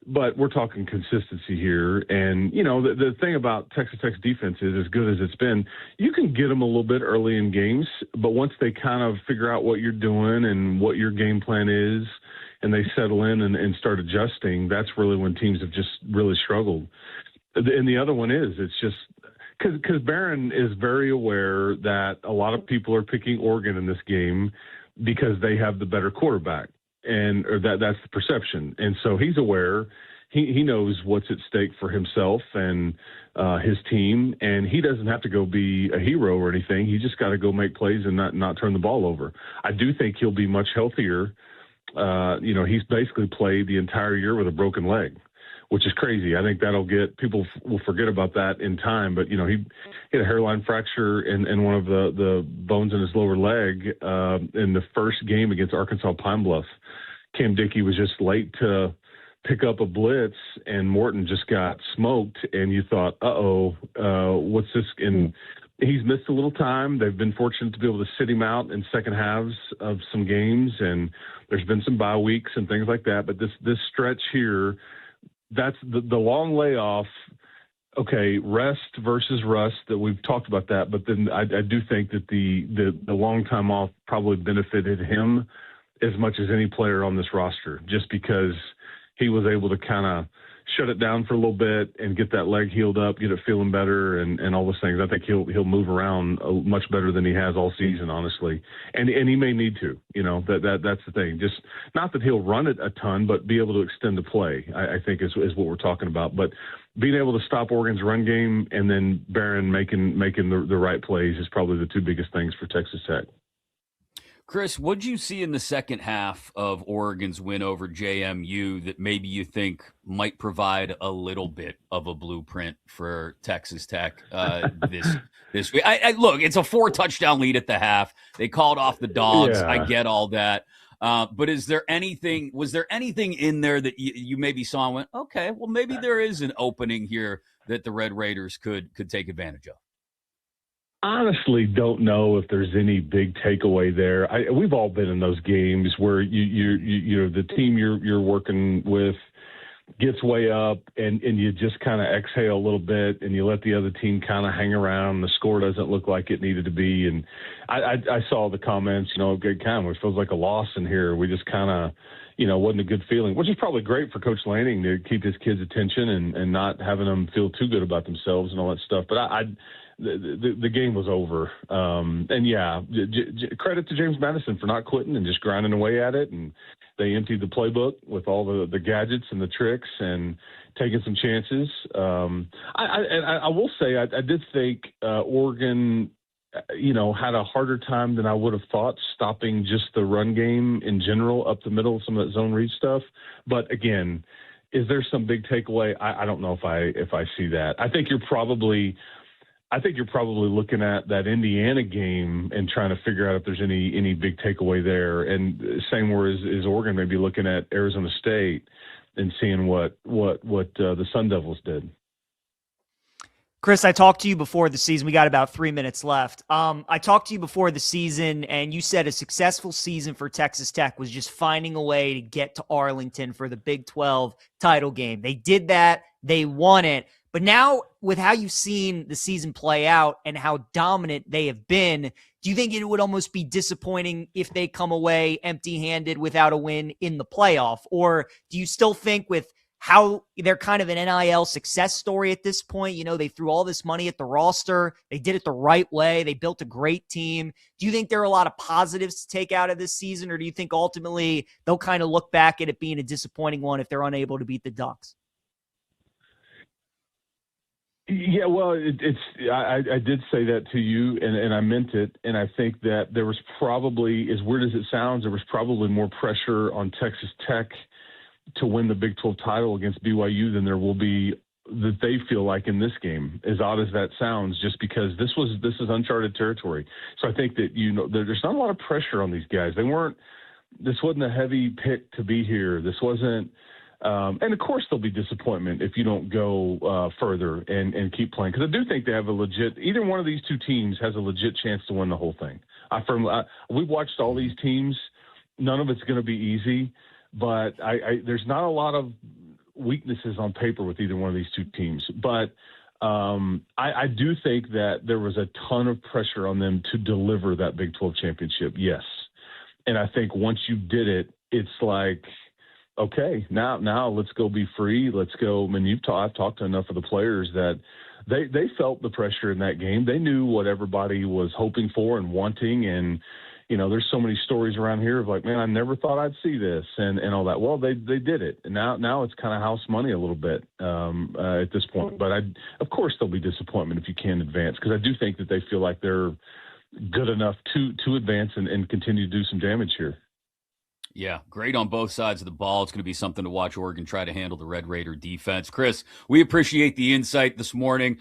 But we're talking consistency here. And, the thing about Texas Tech's defense is, as good as it's been, you can get them a little bit early in games. But once they kind of figure out what you're doing and what your game plan is, and they settle in and start adjusting, that's really when teams have just really struggled. And the other one is, it's just because Barron is very aware that a lot of people are picking Oregon in this game because they have the better quarterback. Or that's the perception. And so he's aware. He knows what's at stake for himself and his team, and he doesn't have to go be a hero or anything. He just got to go make plays and not turn the ball over. I do think he'll be much healthier. He's basically played the entire year with a broken leg, which is crazy. I think that'll get people will forget about that in time. But, he had a hairline fracture in one of the bones in his lower leg in the first game against Arkansas Pine Bluff. Cam Dickey was just late to pick up a blitz, and Morton just got smoked, and you thought, what's this? And he's missed a little time. They've been fortunate to be able to sit him out in second halves of some games, and there's been some bye weeks and things like that. But this stretch here, that's the long layoff. Okay, rest versus rust, that we've talked about that. But then I do think that the long time off probably benefited him as much as any player on this roster, just because he was able to kind of shut it down for a little bit and get that leg healed up, get it feeling better, and all those things. I think he'll move around much better than he has all season, honestly. And he may need to, that's the thing. Just not that he'll run it a ton, but be able to extend the play, I think is what we're talking about. But being able to stop Oregon's run game and then Barron making the right plays is probably the two biggest things for Texas Tech. Chris, what'd you see in the second half of Oregon's win over JMU that maybe you think might provide a little bit of a blueprint for Texas Tech this week? Look, it's a 4-touchdown lead at the half. They called off the dogs. Yeah. I get all that. But was there anything in there that you maybe saw and went, okay, well, maybe there is an opening here that the Red Raiders could take advantage of? Honestly, don't know if there's any big takeaway there. We've all been in those games where you the team you're working with gets way up and you just kind of exhale a little bit and you let the other team kind of hang around. The score doesn't look like it needed to be. And I saw the comments, it feels like a loss in here. We just kind of, wasn't a good feeling, which is probably great for Coach Lanning to keep his kids' attention and not having them feel too good about themselves and all that stuff. But the game was over. Credit to James Madison for not quitting and just grinding away at it. And they emptied the playbook with all the gadgets and the tricks and taking some chances. I will say, I did think Oregon, had a harder time than I would have thought stopping just the run game in general up the middle, some of that zone read stuff. But again, is there some big takeaway? I don't know if I see that. I think you're probably looking at that Indiana game and trying to figure out if there's any big takeaway there. And same whereas is Oregon maybe looking at Arizona State and seeing what the Sun Devils did. Chris, I talked to you before the season. We got about 3 minutes left. I talked to you before the season, and you said a successful season for Texas Tech was just finding a way to get to Arlington for the Big 12 title game. They did that. They won it. But now, with how you've seen the season play out and how dominant they have been, do you think it would almost be disappointing if they come away empty-handed without a win in the playoff? Or do you still think with how they're kind of an NIL success story at this point, they threw all this money at the roster, they did it the right way, they built a great team. Do you think there are a lot of positives to take out of this season, or do you think ultimately they'll kind of look back at it being a disappointing one if they're unable to beat the Ducks? Yeah, well, I did say that to you, and I meant it. And I think that there was probably, as weird as it sounds, there was probably more pressure on Texas Tech to win the Big 12 title against BYU than there will be that they feel like in this game, as odd as that sounds, just because this is uncharted territory. So I think that, there's not a lot of pressure on these guys. This wasn't a heavy pick to be here. This wasn't, and of course there'll be disappointment if you don't go further and keep playing. Because I do think they have either one of these two teams has a legit chance to win the whole thing. We've watched all these teams. None of it's going to be easy, but there's not a lot of weaknesses on paper with either one of these two teams. But I do think that there was a ton of pressure on them to deliver that Big 12 championship. Yes. And I think once you did it, it's like, okay, now let's go be free. Let's go. I mean, I've talked to enough of the players that they felt the pressure in that game. They knew what everybody was hoping for and wanting. And, there's so many stories around here of like, man, I never thought I'd see this and all that. Well, they did it. And now it's kind of house money a little bit at this point. But of course there'll be disappointment if you can't advance, because I do think that they feel like they're good enough to advance and continue to do some damage here. Yeah, great on both sides of the ball. It's going to be something to watch Oregon try to handle the Red Raider defense. Chris, we appreciate the insight this morning.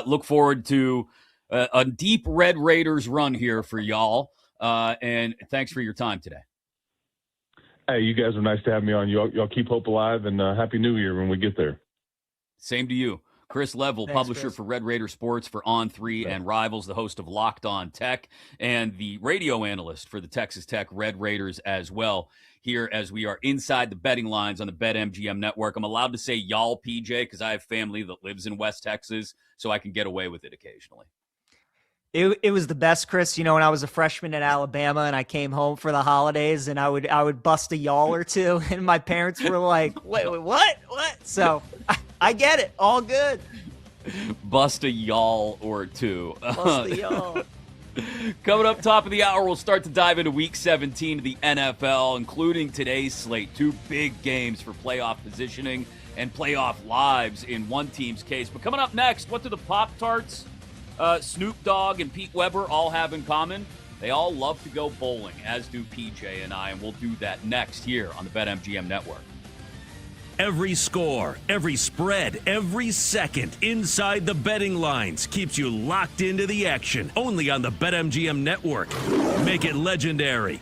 Look forward to a deep Red Raiders run here for y'all. And thanks for your time today. Hey, you guys are nice to have me on. Y'all keep hope alive, and Happy New Year when we get there. Same to you. Chris Level, Thanks, publisher Chris. for Red Raider Sports for On3 and Rivals, the host of Locked On Tech, and the radio analyst for the Texas Tech Red Raiders as well, here as we are inside the betting lines on the BetMGM network. I'm allowed to say y'all, PJ, because I have family that lives in West Texas, so I can get away with it occasionally. It was the best, Chris. You know, when I was a freshman at Alabama and I came home for the holidays, and I would bust a y'all or two, and my parents were like, "Wait, what? So I get it. All good. Bust a y'all or two. Bust a y'all. Coming up top of the hour, we'll start to dive into Week 17 of the NFL, including today's slate. 2 big games for playoff positioning and playoff lives in one team's case. But coming up next, what do the Pop-Tarts, Snoop Dogg, and Pete Weber all have in common? They all love to go bowling, as do PJ and I, and we'll do that next here on the BetMGM Network. Every score, every spread, every second inside the betting lines keeps you locked into the action. Only on the BetMGM Network. Make it legendary.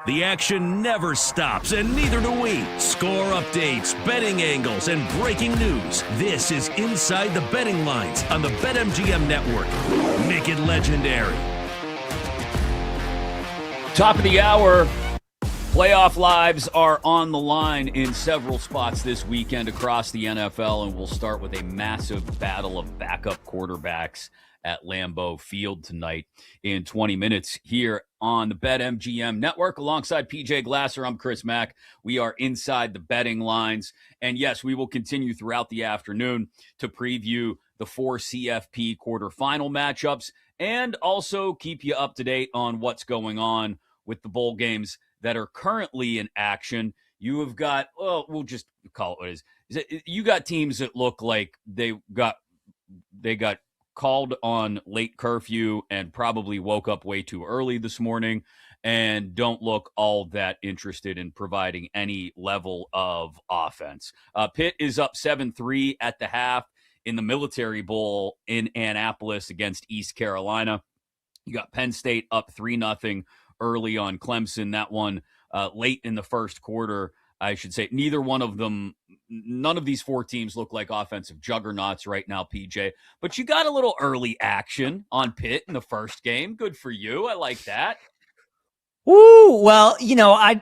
The action never stops, and neither do we. Score updates, betting angles, and breaking news. This is Inside the Betting Lines on the BetMGM Network. Make it legendary. Top of the hour. Playoff lives are on the line in several spots this weekend across the NFL, and we'll start with a massive battle of backup quarterbacks at Lambeau Field tonight in 20 minutes here on the BetMGM Network. Alongside PJ Glasser, I'm Chris Mack. We are Inside the Betting Lines. And yes, we will continue throughout the afternoon to preview the 4 CFP quarterfinal matchups and also keep you up to date on what's going on with the bowl games that are currently in action. You have got, well, we'll just call it what it is. You got teams that look like they got called on late curfew and probably woke up way too early this morning and don't look all that interested in providing any level of offense. Pitt is up 7-3 at the half in the Military Bowl in Annapolis against East Carolina. You got Penn State up 3-0 early on Clemson. That one late in the first quarter, I should say. None of these 4 teams look like offensive juggernauts right now, PJ. But you got a little early action on Pitt in the first game. Good for you. I like that. Woo! Well, I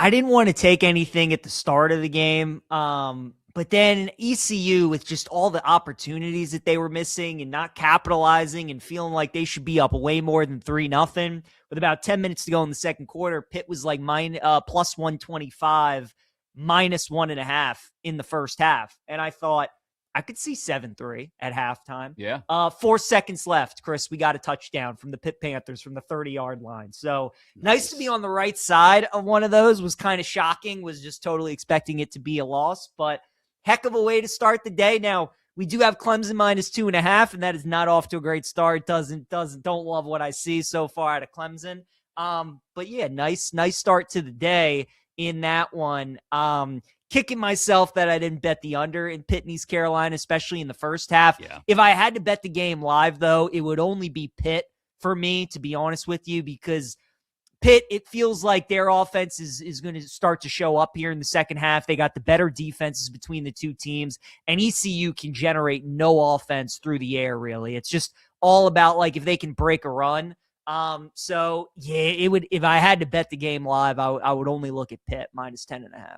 didn't want to take anything at the start of the game. But then ECU, with just all the opportunities that they were missing and not capitalizing and feeling like they should be up way more than 3-0, with about 10 minutes to go in the second quarter, Pitt was like plus 125, minus 1.5 in the first half. And I thought I could see 7-3 at halftime. Yeah. 4 seconds left, Chris. We got a touchdown from the Pitt Panthers from the 30-yard line. So nice to be on the right side of one of those. Was kind of shocking. Was just totally expecting it to be a loss, but heck of a way to start the day. Now, we do have Clemson minus 2.5, and that is not off to a great start. Don't love what I see so far out of Clemson. But yeah, nice start to the day in that one. Kicking myself that I didn't bet the under in Pitt and East Carolina, especially in the first half. Yeah. If I had to bet the game live, though, it would only be Pitt for me, to be honest with you, because Pitt, it feels like their offense is going to start to show up here in the second half. They got the better defenses between the two teams, and ECU can generate no offense through the air, really. It's just all about, like, if they can break a run. So, yeah, it would. If I had to bet the game live, I would only look at Pitt minus 10.5.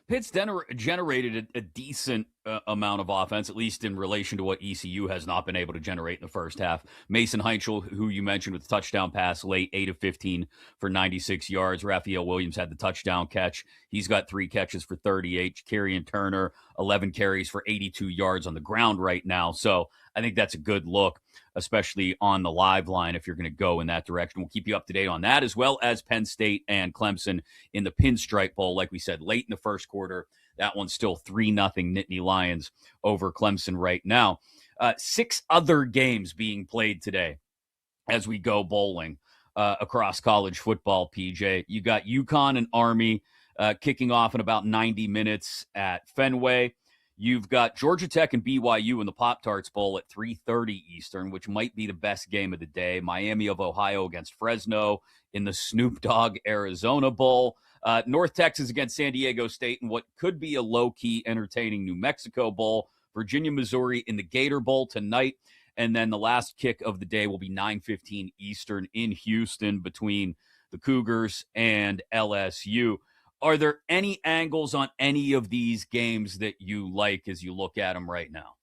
Pitt's generated a decent amount of offense, at least in relation to what ECU has not been able to generate in the first half. Mason Heinchel, who you mentioned with the touchdown pass late, 8 of 15 for 96 yards. Raphael Williams had the touchdown catch. He's got 3 catches for 38. Kerryon Turner, 11 carries for 82 yards on the ground right now. So I think that's a good look, especially on the live line if you're going to go in that direction. We'll keep you up to date on that, as well as Penn State and Clemson in the Pinstripe Bowl. Like we said, late in the first quarter, that one's still 3-0 Nittany Lions over Clemson right now. 6 other games being played today as we go bowling across college football, PJ. You got UConn and Army kicking off in about 90 minutes at Fenway. You've got Georgia Tech and BYU in the Pop-Tarts Bowl at 3:30 Eastern, which might be the best game of the day. Miami of Ohio against Fresno in the Snoop Dogg Arizona Bowl. North Texas against San Diego State in what could be a low-key entertaining New Mexico Bowl. Virginia, Missouri in the Gator Bowl tonight. And then the last kick of the day will be 9:15 Eastern in Houston between the Cougars and LSU. Are there any angles on any of these games that you like as you look at them right now?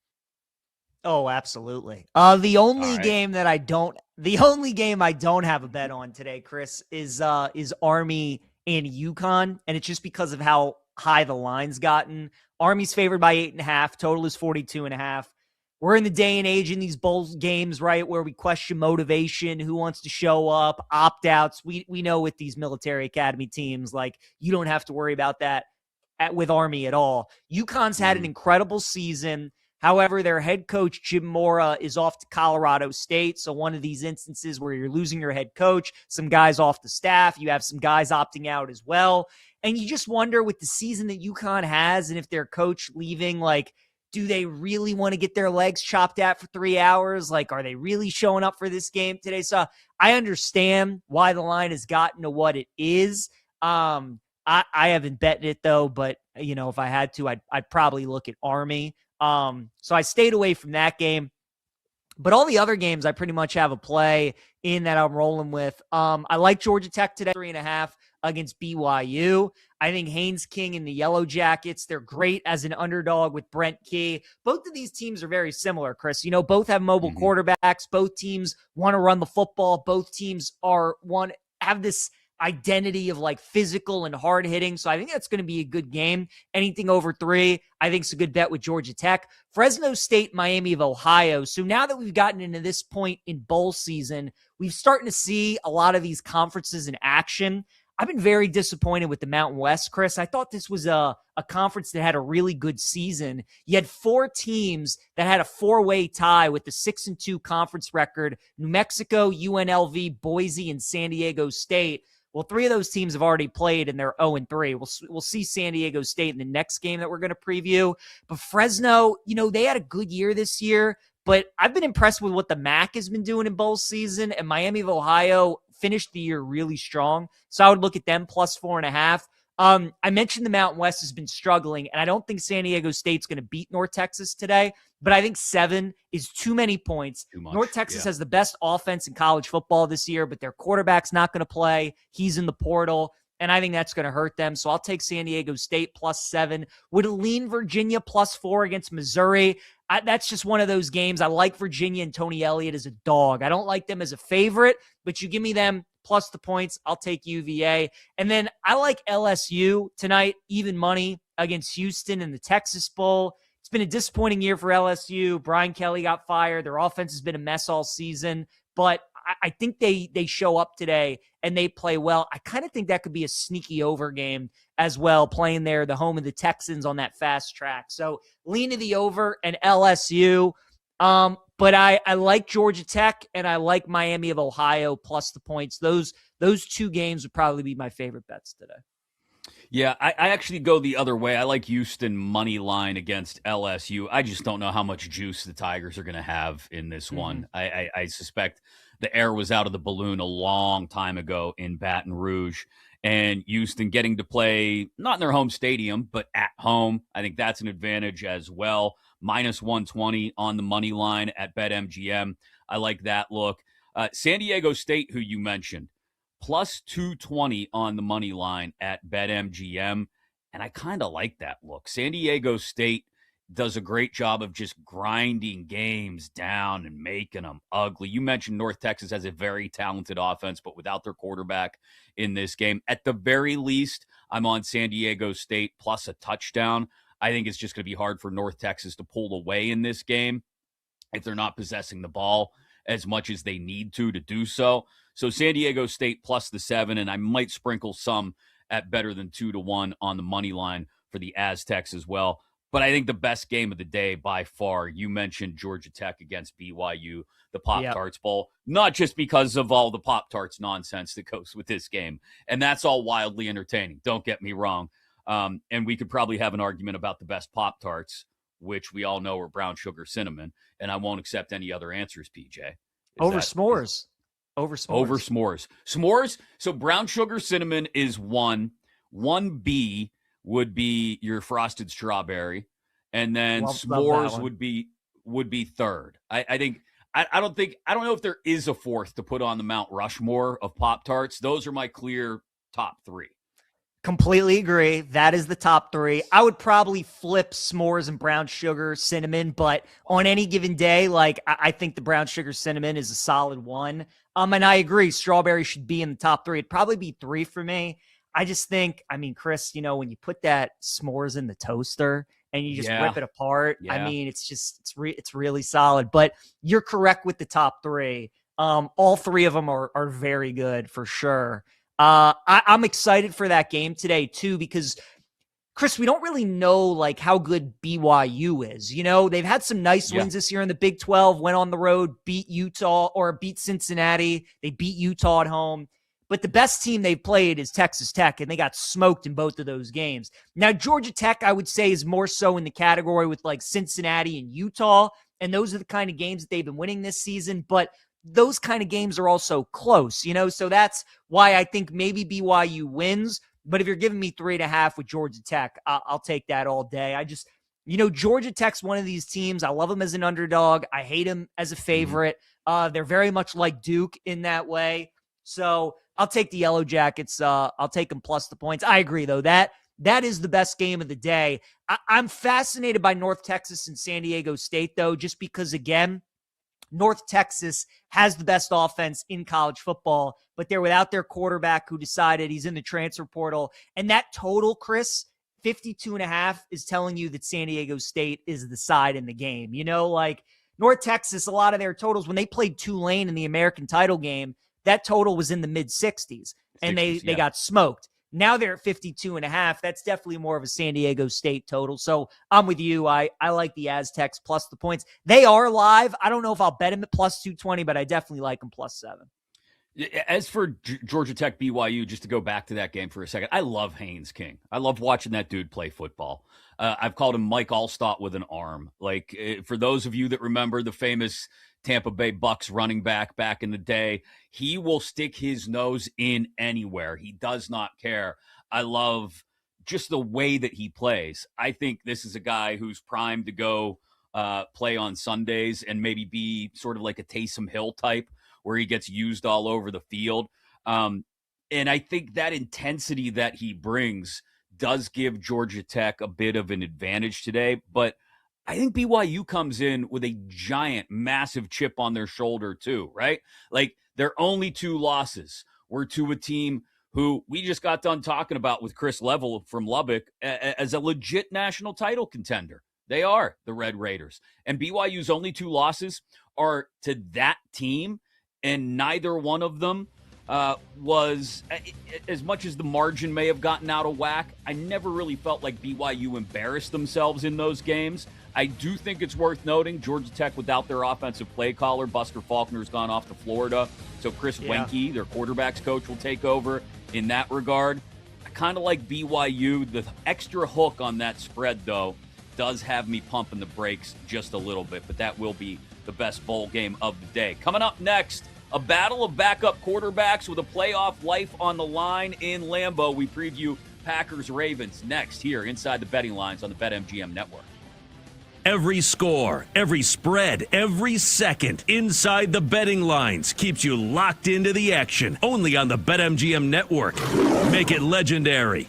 Oh, absolutely. The only game I don't have a bet on today, Chris, is Army and UConn, and it's just because of how high the line's gotten. Army's favored by 8.5. Total is 42.5. We're in the day and age in these bowl games, right, where we question motivation, who wants to show up, opt-outs. We know with these military academy teams, like, you don't have to worry about that with Army at all. UConn's had an incredible season. However, their head coach, Jim Mora, is off to Colorado State. So one of these instances where you're losing your head coach, some guys off the staff, you have some guys opting out as well. And you just wonder, with the season that UConn has, and if their coach leaving, like, Do they really want to get their legs chopped at for 3 hours? Like, are they really showing up for this game today? So I understand why the line has gotten to what it is. I haven't bet it though, but if I had to, I'd probably look at Army. So I stayed away from that game. But all the other games, I pretty much have a play in that I'm rolling with. I like Georgia Tech today, 3.5 against BYU. I think Haynes King and the Yellow Jackets, they're great as an underdog with Brent Key. Both of these teams are very similar, Chris. Both have mobile quarterbacks. Both teams want to run the football. Both teams have this identity of like physical and hard hitting. So I think that's going to be a good game. Anything over 3, I think is a good bet with Georgia Tech. Fresno State, Miami of Ohio. So now that we've gotten into this point in bowl season, we've starting to see a lot of these conferences in action. I've been very disappointed with the Mountain West, Chris. I thought this was a conference that had a really good season. You had 4 teams that had a 4-way tie with the 6-2 conference record: New Mexico, UNLV, Boise, and San Diego State. Well, 3 of those teams have already played and they're 0-3. We'll see San Diego State in the next game that we're going to preview. But Fresno, they had a good year this year, but I've been impressed with what the MAC has been doing in bowl season, and Miami of Ohio finished the year really strong. So I would look at them plus 4.5. I mentioned the Mountain West has been struggling, and I don't think San Diego State's going to beat North Texas today, but I think 7 is too many points. North Texas has the best offense in college football this year, but their quarterback's not going to play. He's in the portal, and I think that's going to hurt them. So I'll take San Diego State plus 7. Would lean Virginia plus 4 against Missouri. That's just one of those games. I like Virginia and Tony Elliott as a dog. I don't like them as a favorite, but you give me them plus the points, I'll take UVA. And then I like LSU tonight, even money against Houston in the Texas Bowl. It's been a disappointing year for LSU. Brian Kelly got fired. Their offense has been a mess all season, but I think they show up today and they play well. I kind of think that could be a sneaky over game as well, playing there, the home of the Texans on that fast track. So lean to the over and LSU. But I like Georgia Tech and I like Miami of Ohio plus the points. Those 2 games would probably be my favorite bets today. Yeah, I actually go the other way. I like Houston money line against LSU. I just don't know how much juice the Tigers are going to have in this one. I suspect the air was out of the balloon a long time ago in Baton Rouge. And Houston getting to play, not in their home stadium, but at home, I think that's an advantage as well. Minus 120 on the money line at BetMGM. I like that look. San Diego State, who you mentioned, plus 220 on the money line at BetMGM. And I kind of like that look. San Diego State does a great job of just grinding games down and making them ugly. You mentioned North Texas has a very talented offense, but without their quarterback in this game, at the very least, I'm on San Diego State plus a touchdown. I think it's just going to be hard for North Texas to pull away in this game if they're not possessing the ball as much as they need to do so. So San Diego State plus the 7, and I might sprinkle some at better than 2-1 on the money line for the Aztecs as well. But I think the best game of the day by far, you mentioned Georgia Tech against BYU, the Pop-Tarts Bowl, not just because of all the Pop-Tarts nonsense that goes with this game. And that's all wildly entertaining. Don't get me wrong. And we could probably have an argument about the best Pop-Tarts, which we all know are brown sugar cinnamon. And I won't accept any other answers, PJ. Over s'mores. S'mores. So brown sugar cinnamon is 1. 1B would be your frosted strawberry, and then s'mores would be third. I don't know if there is a fourth to put on the Mount Rushmore of Pop-Tarts. Those are my clear top 3. Completely agree. That is the top 3. I would probably flip s'mores and brown sugar cinnamon, but on any given day, I think the brown sugar cinnamon is a solid 1. And I agree, strawberry should be in the top 3. It'd probably be 3 for me. I just think, Chris, when you put that s'mores in the toaster and you just rip it apart, it's really solid. But you're correct with the top 3. All 3 of them are very good for sure. I'm excited for that game today too, because Chris, we don't really know how good BYU is. They've had some nice wins this year in the Big 12, went on the road, beat Utah or beat Cincinnati. They beat Utah at home. but the best team they've played is Texas Tech, and they got smoked in both of those games. Now, Georgia Tech, I would say, is more so in the category with like Cincinnati and Utah, and those are the kind of games that they've been winning this season, but those kind of games are also close, so that's why I think maybe BYU wins. But if you're giving me 3.5 with Georgia Tech, I'll take that all day. Georgia Tech's one of these teams. I love them as an underdog. I hate them as a favorite. They're very much like Duke in that way. So I'll take the Yellow Jackets. I'll take them plus the points. I agree, though. That is the best game of the day. I'm fascinated by North Texas and San Diego State, though, just because, again, North Texas has the best offense in college football, but they're without their quarterback who decided he's in the transfer portal. And that total, Chris, 52.5 is telling you that San Diego State is the side in the game. Like North Texas, a lot of their totals, when they played Tulane in the American title game, that total was in the mid 60s and they got smoked. Now they're at 52.5. That's definitely more of a San Diego State total. So I'm with you. I like the Aztecs plus the points. They are live. I don't know if I'll bet them at plus 220, but I definitely like them plus 7. As for Georgia Tech BYU, just to go back to that game for a second, I love Haynes King. I love watching that dude play football. I've called him Mike Allstott with an arm. Like, for those of you that remember the famous Tampa Bay Bucks running back in the day, he will stick his nose in anywhere. He does not care. I love just the way that he plays. I think this is a guy who's primed to go play on Sundays and maybe be sort of like a Taysom Hill type, where he gets used all over the field. And I think that intensity that he brings does give Georgia Tech a bit of an advantage today. But I think BYU comes in with a giant, massive chip on their shoulder too, right? Like, their only 2 losses were to a team who we just got done talking about with Chris Level from Lubbock as a legit national title contender. They are the Red Raiders. And BYU's only 2 losses are to that team, and neither one of them was, as much as the margin may have gotten out of whack, I never really felt like BYU embarrassed themselves in those games. I do think it's worth noting Georgia Tech, without their offensive play caller, Buster Faulkner's gone off to Florida. So Chris Wenke, their quarterbacks coach, will take over in that regard. I kind of like BYU. The extra hook on that spread, though, does have me pumping the brakes just a little bit, but that will be the best bowl game of the day. Coming up next, a battle of backup quarterbacks with a playoff life on the line in Lambeau. We preview Packers-Ravens next here inside the betting lines on the BetMGM Network. Every score, every spread, every second inside the betting lines keeps you locked into the action. Only on the BetMGM Network. Make it legendary.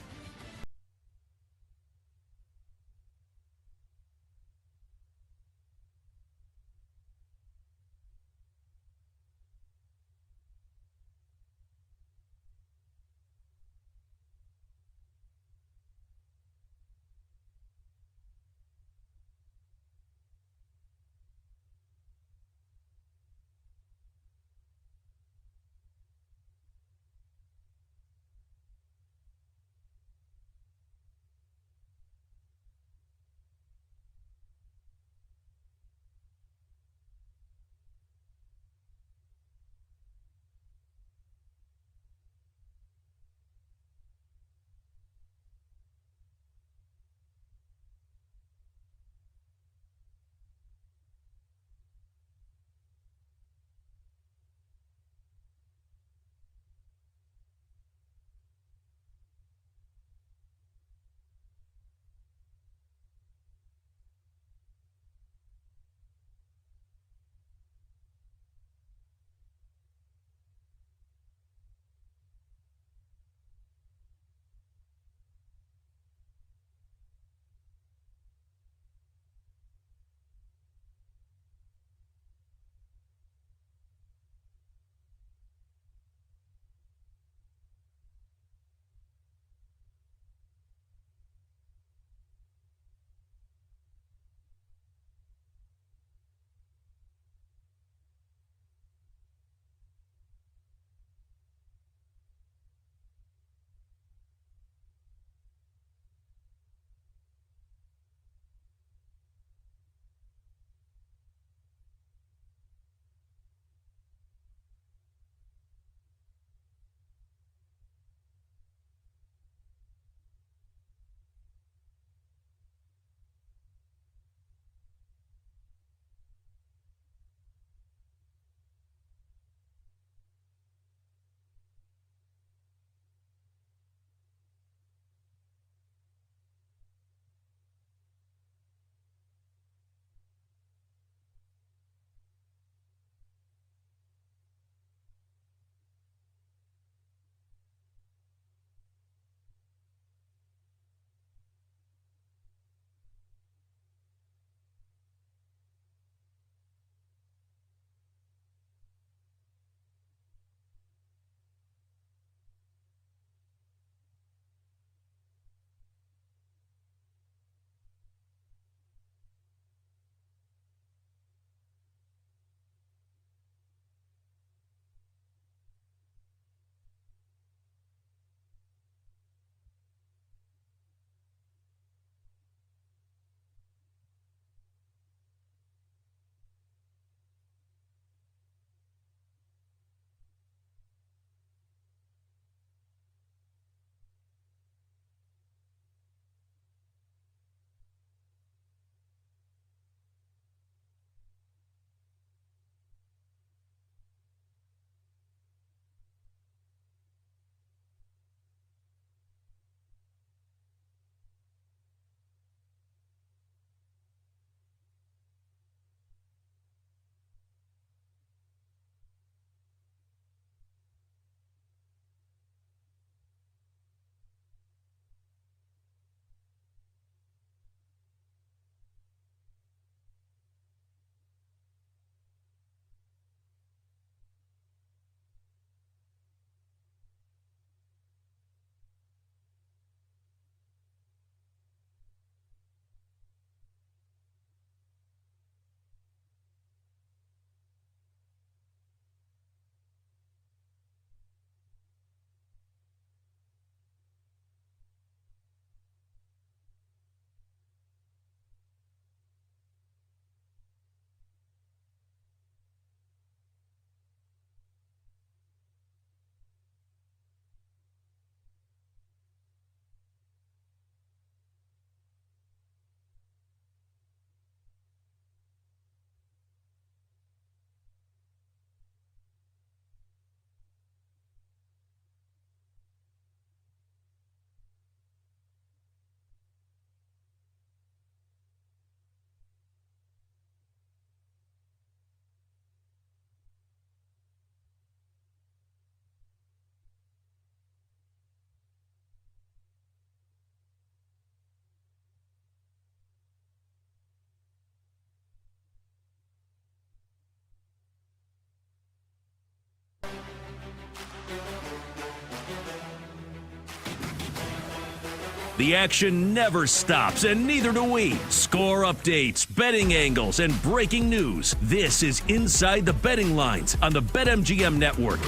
The action never stops, and neither do we. Score updates, betting angles, and breaking news. This is Inside the Betting Lines on the BetMGM Network.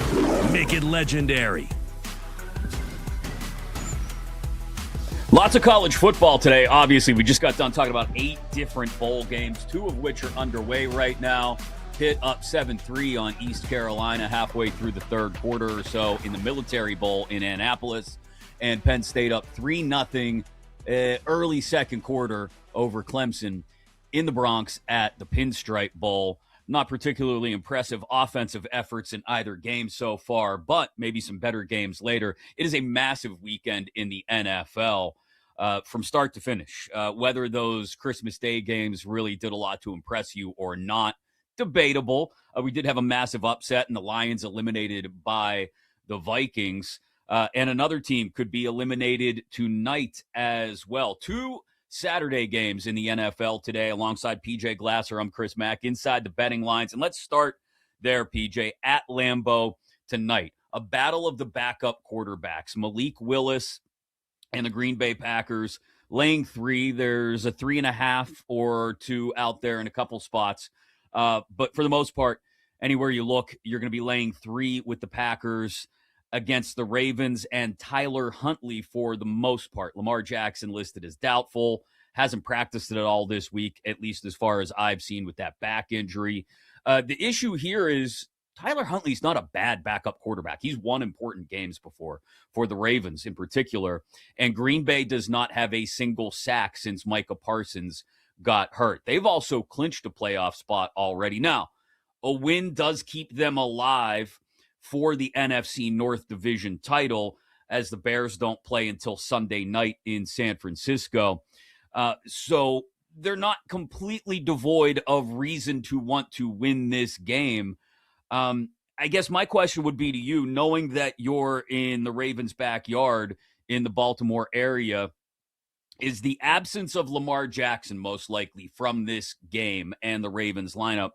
Make it legendary. Lots of college football today. Obviously, we just got done talking about 8 different bowl games, 2 of which are underway right now. Pitt up 7-3 on East Carolina halfway through the third quarter or so in the Military Bowl in Annapolis. And Penn State up 3-0 early second quarter over Clemson in the Bronx at the Pinstripe Bowl. Not particularly impressive offensive efforts in either game so far, but maybe some better games later. It is a massive weekend in the NFL from start to finish. Whether those Christmas Day games really did a lot to impress you or not, debatable. We did have a massive upset, and the Lions eliminated by the Vikings. And another team could be eliminated tonight as well. 2 Saturday games in the NFL today alongside PJ Glasser. I'm Chris Mack inside the betting lines. And let's start there, PJ, at Lambeau tonight. A battle of the backup quarterbacks. Malik Willis and the Green Bay Packers laying 3. There's a 3.5 or 2 out there in a couple spots. But for the most part, anywhere you look, you're going to be laying 3 with the Packers against the Ravens and Tyler Huntley for the most part. Lamar Jackson listed as doubtful, hasn't practiced it at all this week, at least as far as I've seen with that back injury. The issue here is Tyler Huntley's not a bad backup quarterback. He's won important games before for the Ravens in particular, and Green Bay does not have a single sack since Micah Parsons got hurt. They've also clinched a playoff spot already. Now, a win does keep them alive for the NFC North Division title, as the Bears don't play until Sunday night in San Francisco. So they're not completely devoid of reason to want to win this game. I guess my question would be to you, knowing that you're in the Ravens' backyard in the Baltimore area, is the absence of Lamar Jackson most likely from this game and the Ravens lineup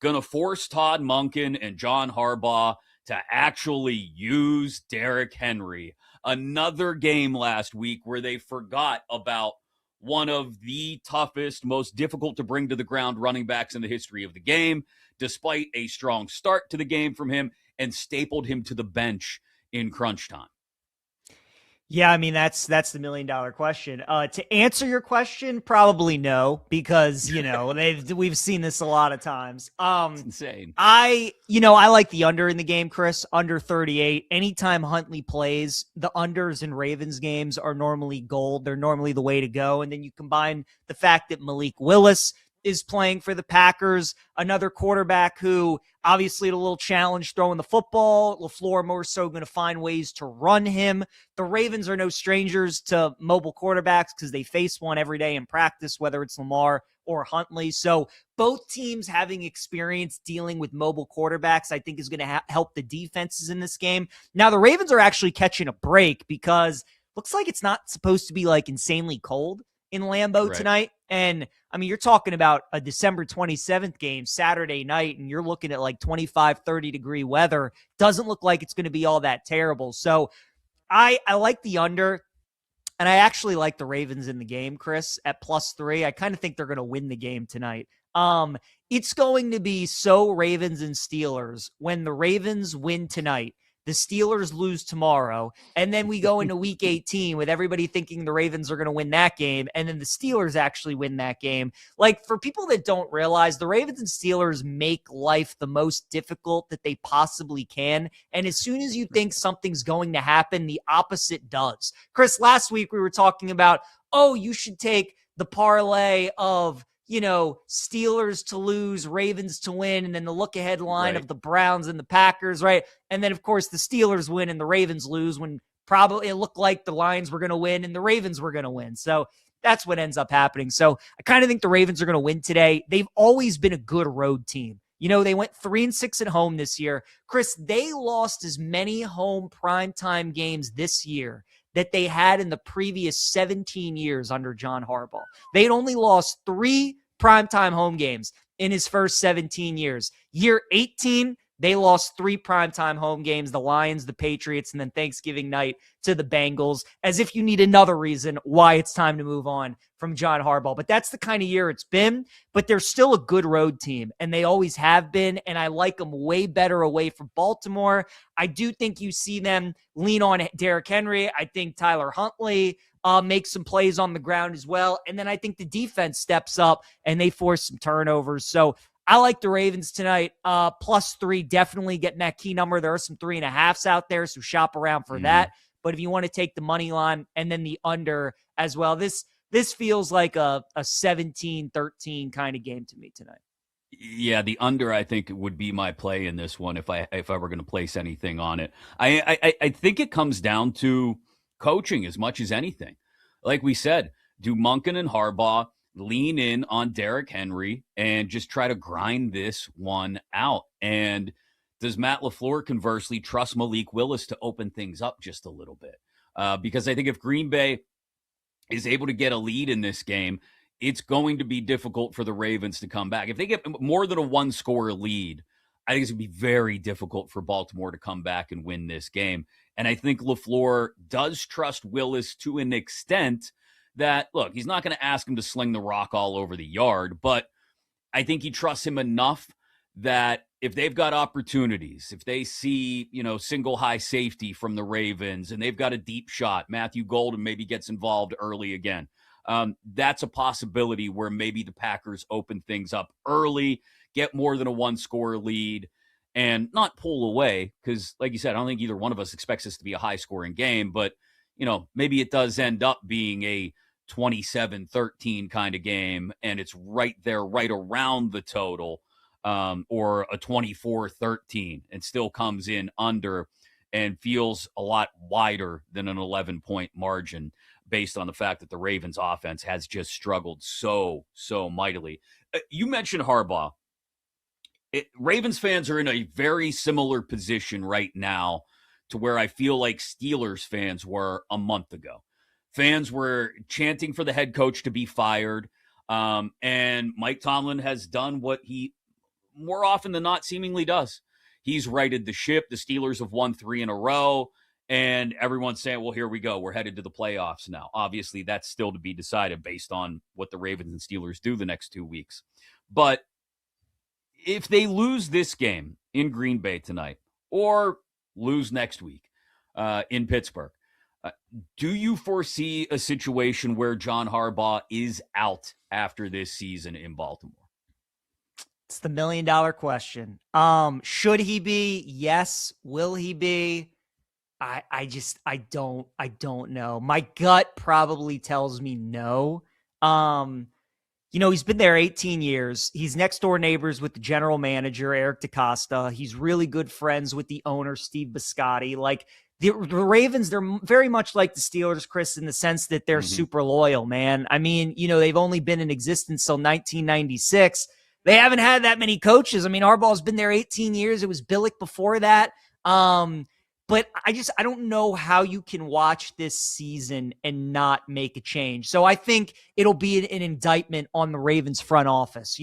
going to force Todd Monken and John Harbaugh to actually use Derrick Henry? Another game last week where they forgot about one of the toughest, most difficult to bring to the ground running backs in the history of the game, despite a strong start to the game from him, and stapled him to the bench in crunch time. Yeah, I mean, that's the $1 million question. To answer your question, probably no, because, we've seen this a lot of times. It's insane. I like the under in the game, Chris, under 38. Anytime Huntley plays, the unders in Ravens games are normally gold. They're normally the way to go. And then you combine the fact that Malik Willis is playing for the Packers, another quarterback who obviously had a little challenge throwing the football. LaFleur more so going to find ways to run him. The Ravens are no strangers to mobile quarterbacks because they face one every day in practice, whether it's Lamar or Huntley. So both teams having experience dealing with mobile quarterbacks, I think is going to help the defenses in this game. Now, the Ravens are actually catching a break because looks like it's not supposed to be like insanely cold in Lambeau tonight. And I mean, you're talking about a December 27th game, Saturday night, and you're looking at like 25, 30 degree weather. Doesn't look like it's going to be all that terrible. So I like the under, and I actually like the Ravens in the game, Chris, at +3. I kind of think they're going to win the game tonight. It's going to be so Ravens and Steelers. When the Ravens win tonight, the Steelers lose tomorrow, and then we go into week 18 with everybody thinking the Ravens are going to win that game, and then the Steelers actually win that game. Like, for people that don't realize, the Ravens and Steelers make life the most difficult that they possibly can, and as soon as you think something's going to happen, the opposite does. Chris, last week we were talking about, you should take the parlay of Steelers to lose, Ravens to win, and then the look-ahead line of the Browns and the Packers, right? And then, of course, the Steelers win and the Ravens lose when probably it looked like the Lions were going to win and the Ravens were going to win. So that's what ends up happening. So I kind of think the Ravens are going to win today. They've always been a good road team. They went 3-6 at home this year. Chris, they lost as many home primetime games this year that they had in the previous 17 years under John Harbaugh. They'd only lost 3 primetime home games in his first 17 years. Year 18, They lost 3 primetime home games, the Lions, the Patriots, and then Thanksgiving night to the Bengals, as if you need another reason why it's time to move on from John Harbaugh. But that's the kind of year it's been. But they're still a good road team, and they always have been, and I like them way better away from Baltimore. I do think you see them lean on Derrick Henry. I think Tyler Huntley make some plays on the ground as well. And then I think the defense steps up and they force some turnovers. So I like the Ravens tonight. +3, definitely getting that key number. There are some 3.5s out there, so shop around for that. But if you want to take the money line and then the under as well, this feels like a 17-13 kind of game to me tonight. Yeah, the under, I think, would be my play in this one if I were going to place anything on it. I think it comes down to coaching as much as anything. Like we said, do Monken and Harbaugh lean in on Derrick Henry and just try to grind this one out? And does Matt LaFleur conversely trust Malik Willis to open things up just a little bit? Because I think if Green Bay is able to get a lead in this game, it's going to be difficult for the Ravens to come back. If they get more than a 1-score lead, I think it's going to be very difficult for Baltimore to come back and win this game. And I think LaFleur does trust Willis to an extent that, look, he's not going to ask him to sling the rock all over the yard, but I think he trusts him enough that if they've got opportunities, if they see, single high safety from the Ravens and they've got a deep shot, Matthew Golden maybe gets involved early again. That's a possibility where maybe the Packers open things up early, get more than a 1-score lead, and not pull away, because like you said, I don't think either one of us expects this to be a high-scoring game, but maybe it does end up being a 27-13 kind of game, and it's right there, right around the total, or a 24-13, and still comes in under and feels a lot wider than an 11-point margin based on the fact that the Ravens offense has just struggled so mightily. You mentioned Harbaugh. Ravens fans are in a very similar position right now to where I feel like Steelers fans were a month ago. Fans were chanting for the head coach to be fired, and Mike Tomlin has done what he more often than not seemingly does. He's righted the ship. The Steelers have won 3 in a row, and everyone's saying, well, here we go. We're headed to the playoffs now. Obviously, that's still to be decided based on what the Ravens and Steelers do the next 2 weeks. But if they lose this game in Green Bay tonight or lose next week in Pittsburgh, do you foresee a situation where John Harbaugh is out after this season in Baltimore? It's the $1 million question. Should he be? Yes. Will he be? I don't know. My gut probably tells me no. He's been there 18 years. He's next door neighbors with the general manager, Eric DeCosta. He's really good friends with the owner, Steve Biscotti. Like the Ravens, they're very much like the Steelers, Chris, in the sense that they're super loyal, man. I mean, they've only been in existence till 1996. They haven't had that many coaches. I mean, Harbaugh's been there 18 years. It was Billick before that. But I don't know how you can watch this season and not make a change. So I think it'll be an indictment on the Ravens front office.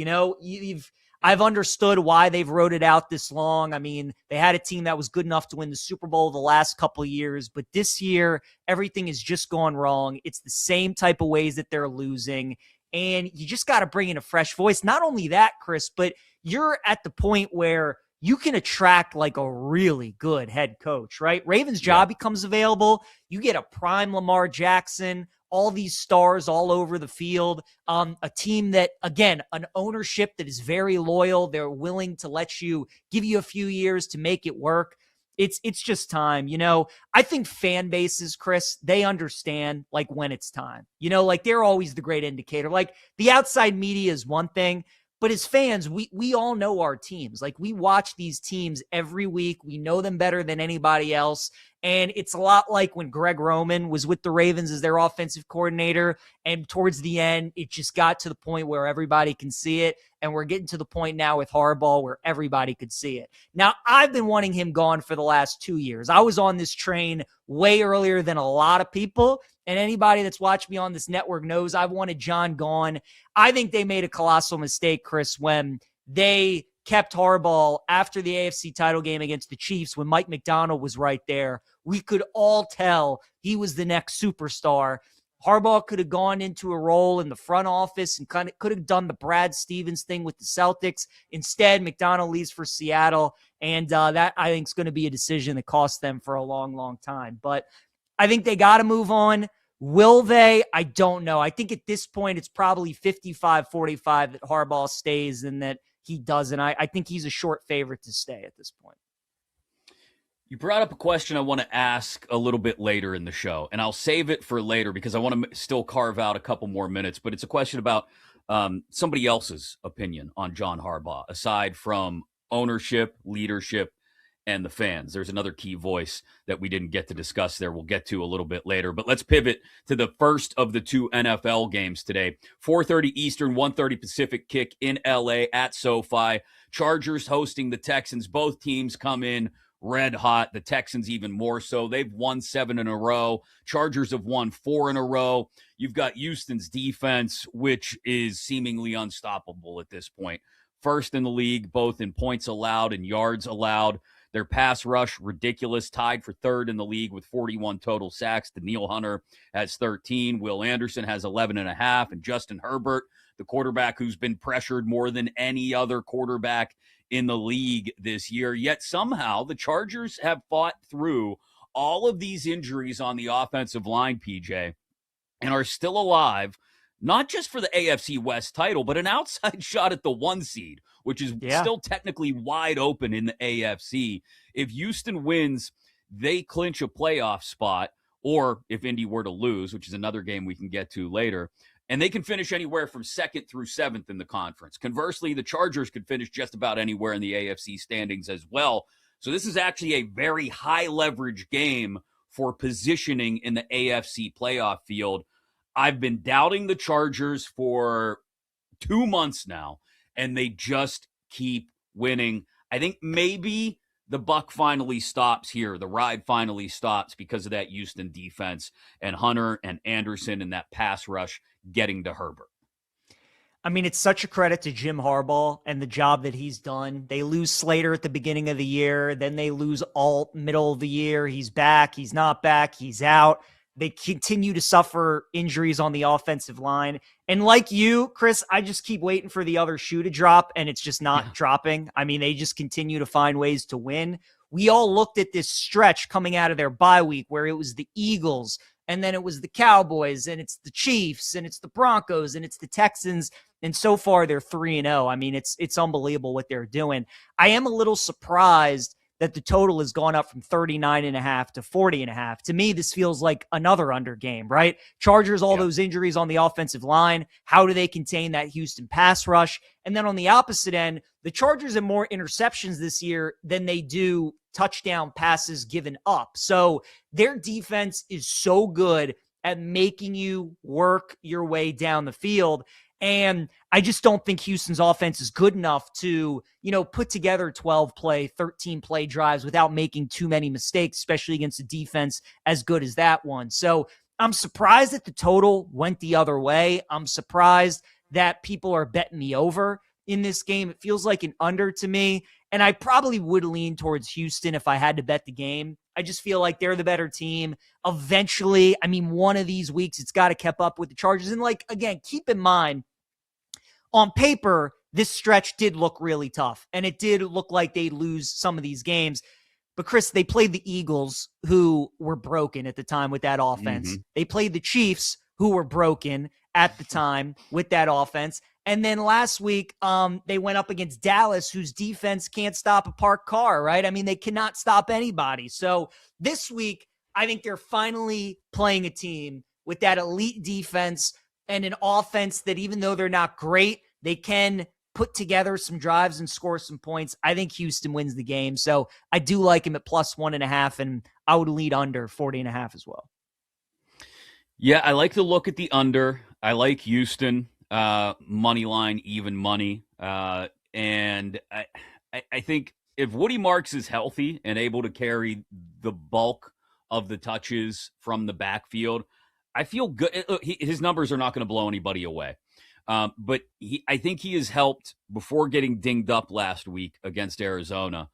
I've understood why they've wrote it out this long. I mean, they had a team that was good enough to win the Super Bowl the last couple of years, but this year, everything has just gone wrong. It's the same type of ways that they're losing, and you just got to bring in a fresh voice. Not only that, Chris, but you're at the point where you can attract like a really good head coach, right? Ravens' job becomes available. You get a prime Lamar Jackson, all these stars all over the field, a team that, again, an ownership that is very loyal. They're willing to give you a few years to make it work. It's just time. I think fan bases, Chris, they understand like when it's time. They're always the great indicator. Like the outside media is one thing, but as fans, we all know our teams. Like we watch these teams every week. We know them better than anybody else. And it's a lot like when Greg Roman was with the Ravens as their offensive coordinator. And towards the end, it just got to the point where everybody can see it. And we're getting to the point now with Harbaugh where everybody could see it. Now, I've been wanting him gone for the last 2 years. I was on this train way earlier than a lot of people. And anybody that's watched me on this network knows I've wanted John gone. I think they made a colossal mistake, Chris, when they kept Harbaugh after the AFC title game against the Chiefs when Mike McDonald was right there. We could all tell he was the next superstar. Harbaugh could have gone into a role in the front office and kind of could have done the Brad Stevens thing with the Celtics. Instead, McDonald leaves for Seattle, and that I think is going to be a decision that costs them for a long, long time. But I think they got to move on. Will they? I don't know. I think at this point it's probably 55-45 that Harbaugh stays and that he doesn't. I think he's a short favorite to stay at this point. You brought up a question I want to ask a little bit later in the show, and I'll save it for later because I want to still carve out a couple more minutes, but it's a question about somebody else's opinion on John Harbaugh, aside from ownership, leadership, and the fans. There's another key voice that we didn't get to discuss there. We'll get to a little bit later, but let's pivot to the first of the two NFL games today. 4:30 Eastern, 1:30 Pacific kick in LA at SoFi. Chargers hosting the Texans. Both teams come in red hot. The Texans even more so. They've won 7 in a row. Chargers have won 4 in a row. You've got Houston's defense, which is seemingly unstoppable at this point. First in the league, both in points allowed and yards allowed. Their pass rush, ridiculous, tied for third in the league with 41 total sacks. Daniil Hunter has 13. Will Anderson has 11.5. And Justin Herbert, the quarterback who's been pressured more than any other quarterback in the league this year. Yet somehow the Chargers have fought through all of these injuries on the offensive line, PJ, and are still alive, not just for the AFC West title, but an outside shot at the 1 seed, which is still technically wide open in the AFC. If Houston wins, they clinch a playoff spot, or if Indy were to lose, which is another game we can get to later, and they can finish anywhere from 2nd through 7th in the conference. Conversely, the Chargers could finish just about anywhere in the AFC standings as well. So this is actually a very high leverage game for positioning in the AFC playoff field. I've been doubting the Chargers for 2 months now, and they just keep winning. I think maybe the buck finally stops here. The ride finally stops because of that Houston defense and Hunter and Anderson and that pass rush getting to Herbert. I mean, it's such a credit to Jim Harbaugh and the job that he's done. They lose Slater at the beginning of the year. Then they lose Alt middle of the year. He's back. He's not back. He's out. They continue to suffer injuries on the offensive line. And like you, Chris, I just keep waiting for the other shoe to drop, and it's just not dropping. I mean, they just continue to find ways to win. We all looked at this stretch coming out of their bye week where it was the Eagles, and then it was the Cowboys, and it's the Chiefs, and it's the Broncos, and it's the Texans. And so far, they're 3-0. I mean, it's unbelievable what they're doing. I am a little surprised that the total has gone up from 39.5 to 40.5. To me, this feels like another under game, right? Chargers, all those injuries on the offensive line. How do they contain that Houston pass rush? And then on the opposite end, the Chargers have more interceptions this year than they do touchdown passes given up. So their defense is so good at making you work your way down the field. And I just don't think Houston's offense is good enough to, put together 12-play, 13-play drives without making too many mistakes, especially against a defense as good as that one. So I'm surprised that the total went the other way. I'm surprised that people are betting the over in this game. It feels like an under to me. And I probably would lean towards Houston if I had to bet the game. I just feel like they're the better team. Eventually, I mean, one of these weeks, it's got to keep up with the Chargers. And again, keep in mind, on paper, this stretch did look really tough, and it did look like they'd lose some of these games. But, Chris, they played the Eagles, who were broken at the time with that offense. Mm-hmm. They played the Chiefs, who were broken at the time with that offense. And then last week, they went up against Dallas, whose defense can't stop a parked car, right? I mean, they cannot stop anybody. So this week, I think they're finally playing a team with that elite defense and an offense that, even though they're not great, they can put together some drives and score some points. I think Houston wins the game. So I do like him at +1.5, and I would lead under 40.5 as well. Yeah, I like to look at the under. I like Houston, money line, even money. And I think if Woody Marks is healthy and able to carry the bulk of the touches from the backfield, I feel good. His numbers are not going to blow anybody away. But I think he has helped before getting dinged up last week against Arizona.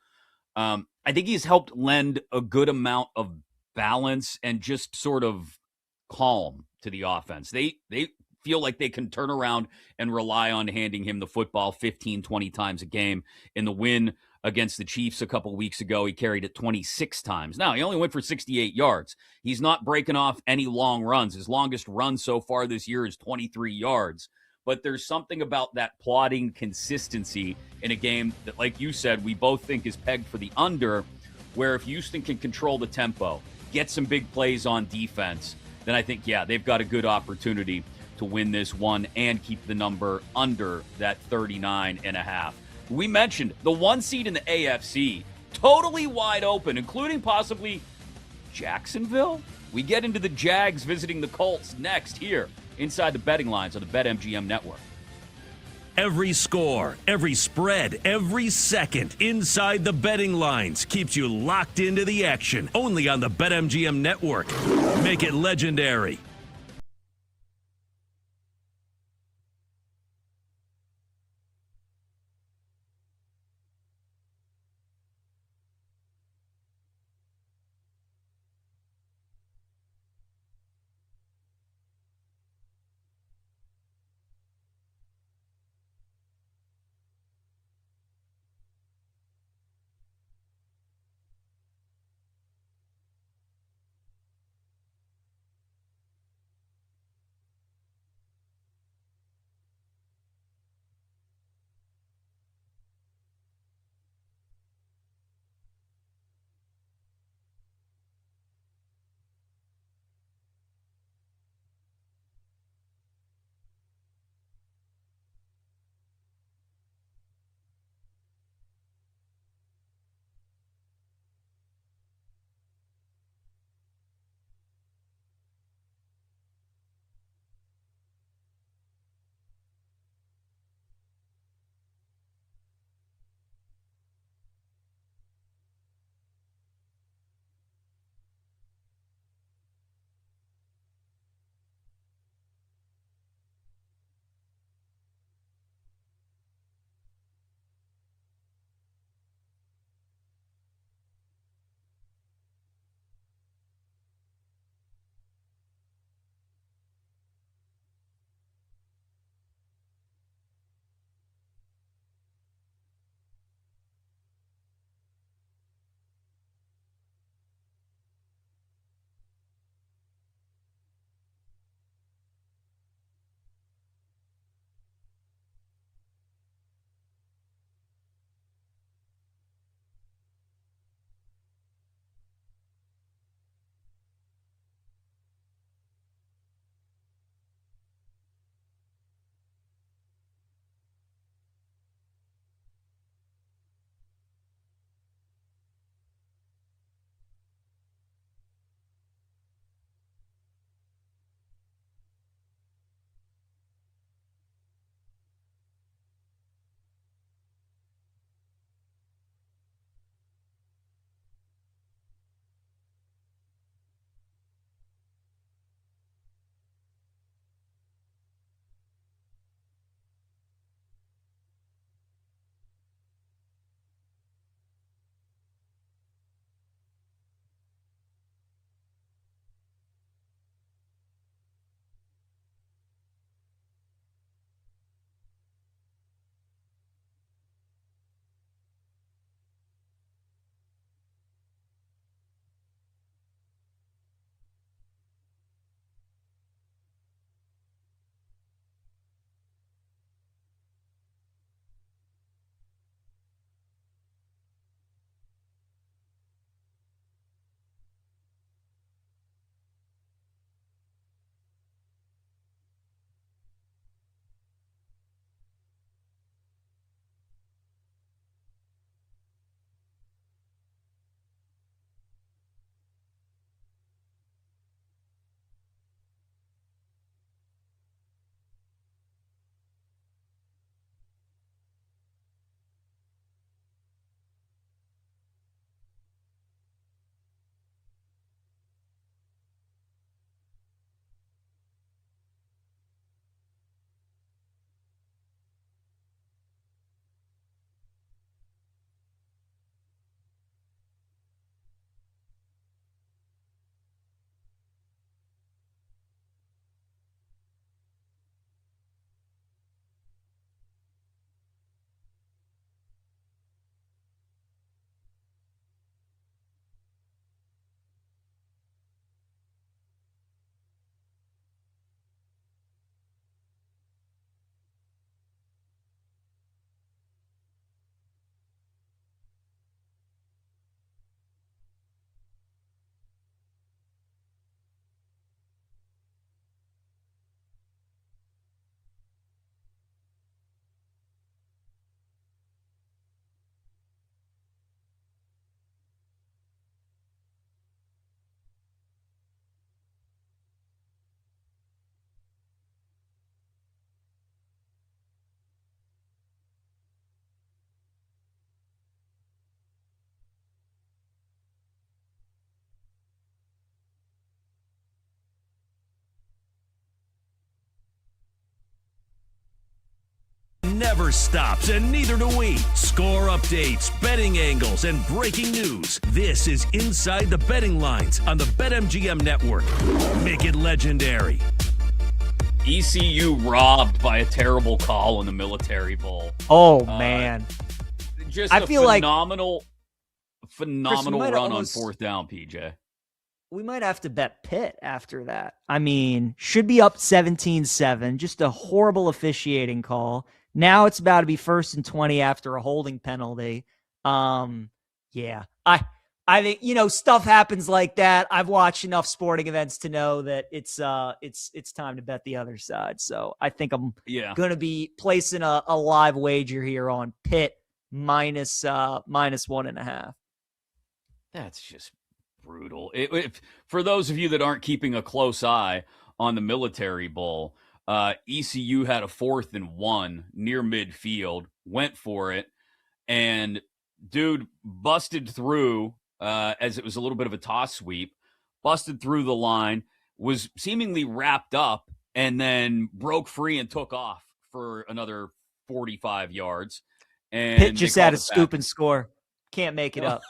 I think he's helped lend a good amount of balance and just sort of calm to the offense. They feel like they can turn around and rely on handing him the football 15, 20 times a game. In the win against the Chiefs a couple weeks ago, he carried it 26 times. Now, he only went for 68 yards. He's not breaking off any long runs. His longest run so far this year is 23 yards. But there's something about that plodding consistency in a game that, like you said, we both think is pegged for the under, where if Houston can control the tempo, get some big plays on defense, then I think, yeah, they've got a good opportunity to win this one and keep the number under that 39.5. We mentioned the 1 seed in the AFC, totally wide open, including possibly Jacksonville. We get into the Jags visiting the Colts next here inside the betting lines on the BetMGM network. Every score, every spread, every second inside the betting lines keeps you locked into the action. Only on the BetMGM network. Make it legendary. never stops, and neither do we. Score updates, betting angles, and breaking news. This is Inside the Betting Lines on the BetMGM Network. Make it legendary. ECU robbed by a terrible call in the Military Bowl. Oh, man. Just I feel phenomenal Chris, run on fourth down, PJ. We might have to bet Pitt after that. I mean, should be up 17-7. Just a horrible officiating call. Now it's about to be 1st and 20 after a holding penalty. Yeah. I think, stuff happens like that. I've watched enough sporting events to know that it's time to bet the other side. So I think I'm going to be placing a live wager here on Pitt minus 1.5. That's just brutal. For those of you that aren't keeping a close eye on the Military Bowl, ECU had a 4th and 1 near midfield, went for it, and dude busted through as it was a little bit of a toss sweep, busted through the line, was seemingly wrapped up, and then broke free and took off for another 45 yards. And Pitt just had a scoop and score. Can't make it up.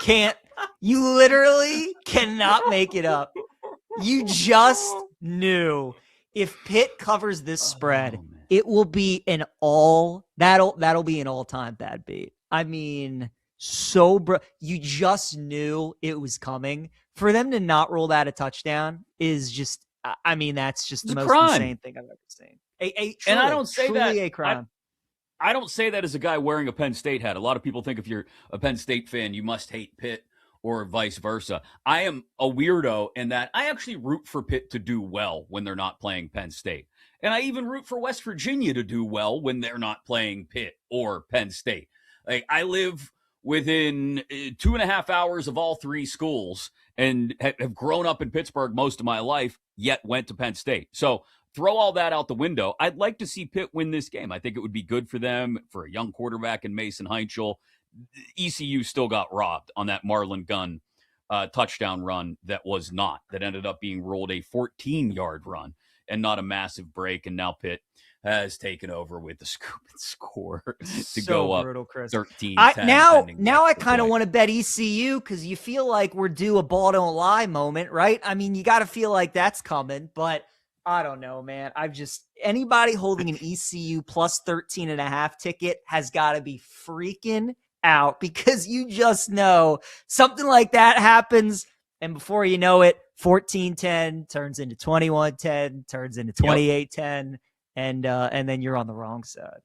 Can't. You literally cannot make it up. You just knew if Pitt covers this spread, it will be that'll be an all-time bad beat. I mean, you just knew it was coming. For them to not roll that a touchdown is just, that's just the most insane thing I've ever seen. And I don't say that a crime. I don't say that as a guy wearing a Penn State hat. A lot of people think if you're a Penn State fan, you must hate Pitt or vice versa. I am a weirdo in that I actually root for Pitt to do well when they're not playing Penn State. And I even root for West Virginia to do well when they're not playing Pitt or Penn State. Like, I live within 2.5 hours of all three schools and have grown up in Pittsburgh most of my life, yet went to Penn State. So throw all that out the window. I'd like to see Pitt win this game. I think it would be good for them, for a young quarterback in Mason Heinchel. ECU still got robbed on that Marlon Gunn touchdown run that ended up being ruled a 14-yard run and not a massive break. And now Pitt has taken over with the scoop and score to go up 13-10. Now I kind of want to bet ECU because you feel like we're due a ball don't lie moment, right? I mean, you got to feel like that's coming, but I don't know, man. Anybody holding an ECU plus 13.5 ticket has got to be freaking out because you just know something like that happens. And before you know it, 14-10 turns into 21-10, turns into 28-10. And then you're on the wrong side.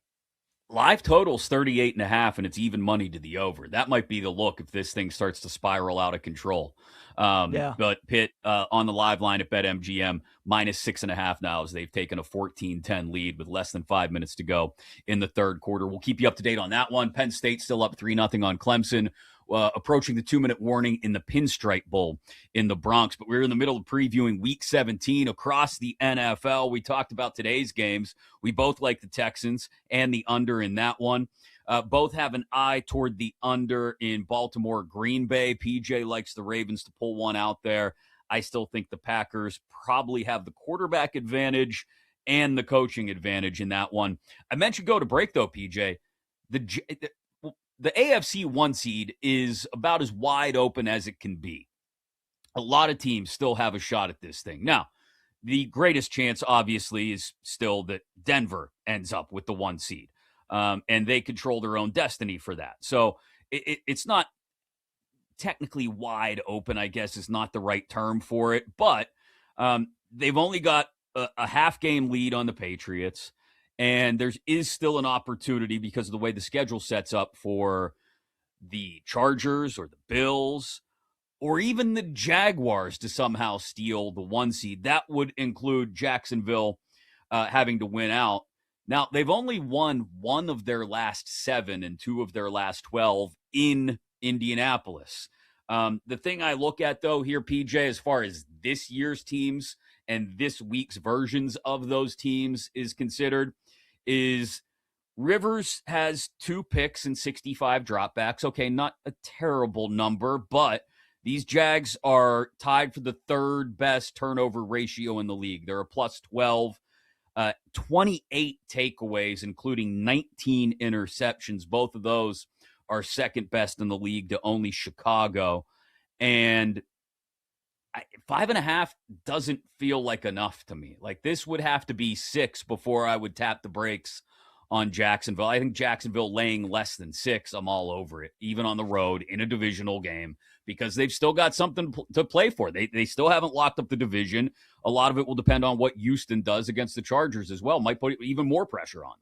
Live total's 38.5, and it's even money to the over. That might be the look if this thing starts to spiral out of control. But Pitt on the live line at BetMGM minus 6.5 now as they've taken a 14-10 lead with less than 5 minutes to go in the third quarter. We'll keep you up to date on that one. Penn State still up 3-0 on Clemson. Approaching the 2-minute warning in the Pinstripe Bowl in the Bronx. But we're in the middle of previewing Week 17 across the NFL. We talked about today's games. We both like the Texans and the under in that one. Both have an eye toward the under in Baltimore, Green Bay. PJ likes the Ravens to pull one out there. I still think the Packers probably have the quarterback advantage and the coaching advantage in that one. I mentioned go to break, though, PJ. The AFC 1 seed is about as wide open as it can be. A lot of teams still have a shot at this thing. Now, the greatest chance, obviously, is still that Denver ends up with the 1 seed. And they control their own destiny for that. So it's not technically wide open, I guess is not the right term for it. But they've only got a half-game lead on the Patriots. And there is still an opportunity because of the way the schedule sets up for the Chargers or the Bills or even the Jaguars to somehow steal the 1 seed. That would include Jacksonville having to win out. Now, they've only won 1 of their last 7 and 2 of their last 12 in Indianapolis. The thing I look at, though, here, PJ, as far as this year's teams and this week's versions of those teams is considered, is Rivers has 2 picks and 65 dropbacks. Okay, not a terrible number, but these Jags are tied for the 3rd best turnover ratio in the league. They're a plus 12. 28 takeaways, including 19 interceptions. Both of those are second best in the league to only Chicago. And 5.5 doesn't feel like enough to me. Like, this would have to be 6 before I would tap the brakes on Jacksonville. I think Jacksonville laying less than 6, I'm all over it, even on the road in a divisional game, because they've still got something to play for. They still haven't locked up the division. A lot of it will depend on what Houston does against the Chargers as well. Might put even more pressure on them.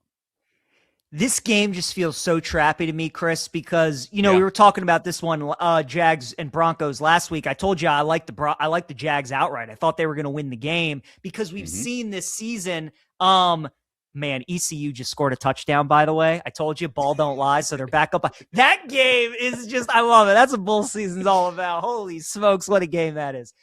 This game just feels so trappy to me, Chris, because, we were talking about this one, Jags and Broncos last week. I told you I like the Jags outright. I thought they were going to win the game because we've seen this season. Man, ECU just scored a touchdown, by the way. I told you, ball don't lie, so they're back up. That game is just, I love it. That's what bowl season's all about. Holy smokes, what a game that is.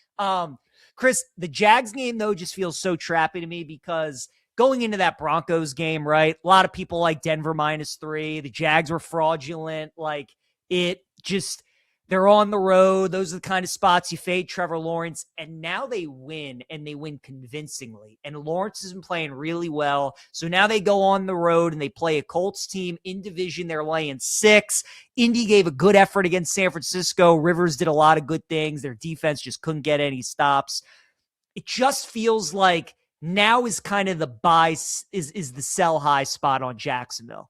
Chris, the Jags game, though, just feels so trappy to me because going into that Broncos game, right, a lot of people like Denver -3. The Jags were fraudulent. Like, it just, they're on the road. Those are the kind of spots you fade Trevor Lawrence. And now they win, and they win convincingly. And Lawrence has been playing really well. So now they go on the road, and they play a Colts team in division. They're laying 6. Indy gave a good effort against San Francisco. Rivers did a lot of good things. Their defense just couldn't get any stops. It just feels like now is kind of the buy, is the sell high spot on Jacksonville.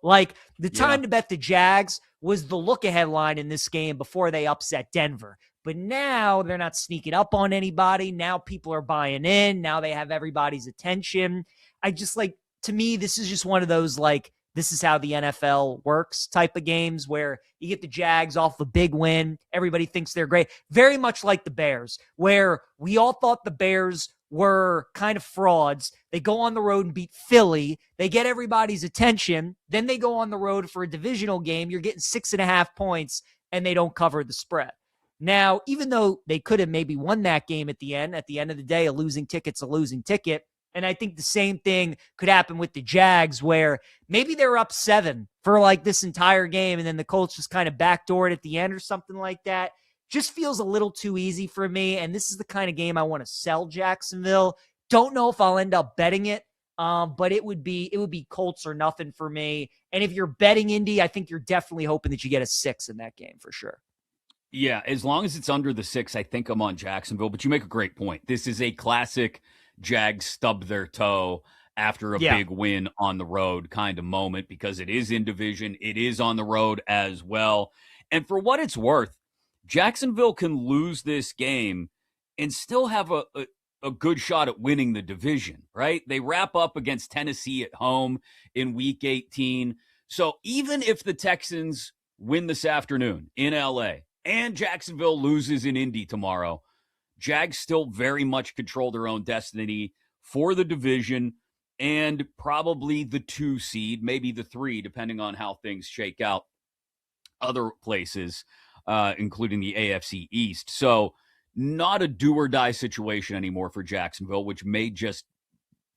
Like the time to bet the Jags was the look ahead line in this game before they upset Denver. But now they're not sneaking up on anybody. Now people are buying in. Now they have everybody's attention. To me, this is just one of those, like, this is how the NFL works type of games where you get the Jags off a big win. Everybody thinks they're great. Very much like the Bears, where we all thought the Bears were kind of frauds. They go on the road and beat Philly. They get everybody's attention. Then they go on the road for a divisional game. You're getting 6.5 points, and they don't cover the spread. Now, even though they could have maybe won that game at the end of the day, a losing ticket's a losing ticket. And I think the same thing could happen with the Jags, where maybe they're up 7 for like this entire game, and then the Colts just kind of backdoor it at the end or something like that. Just feels a little too easy for me, and this is the kind of game I want to sell Jacksonville. Don't know if I'll end up betting it, but it would be Colts or nothing for me. And if you're betting Indy, I think you're definitely hoping that you get a 6 in that game for sure. Yeah, as long as it's under the 6, I think I'm on Jacksonville. But you make a great point. This is a classic Jags stub their toe after a big win on the road kind of moment, because it is in division. It is on the road as well. And for what it's worth, Jacksonville can lose this game and still have a good shot at winning the division, right? They wrap up against Tennessee at home in Week 18. So even if the Texans win this afternoon in LA and Jacksonville loses in Indy tomorrow, Jags still very much control their own destiny for the division and probably the 2 seed, maybe the 3, depending on how things shake out other places, including the AFC East. So not a do-or-die situation anymore for Jacksonville, which may just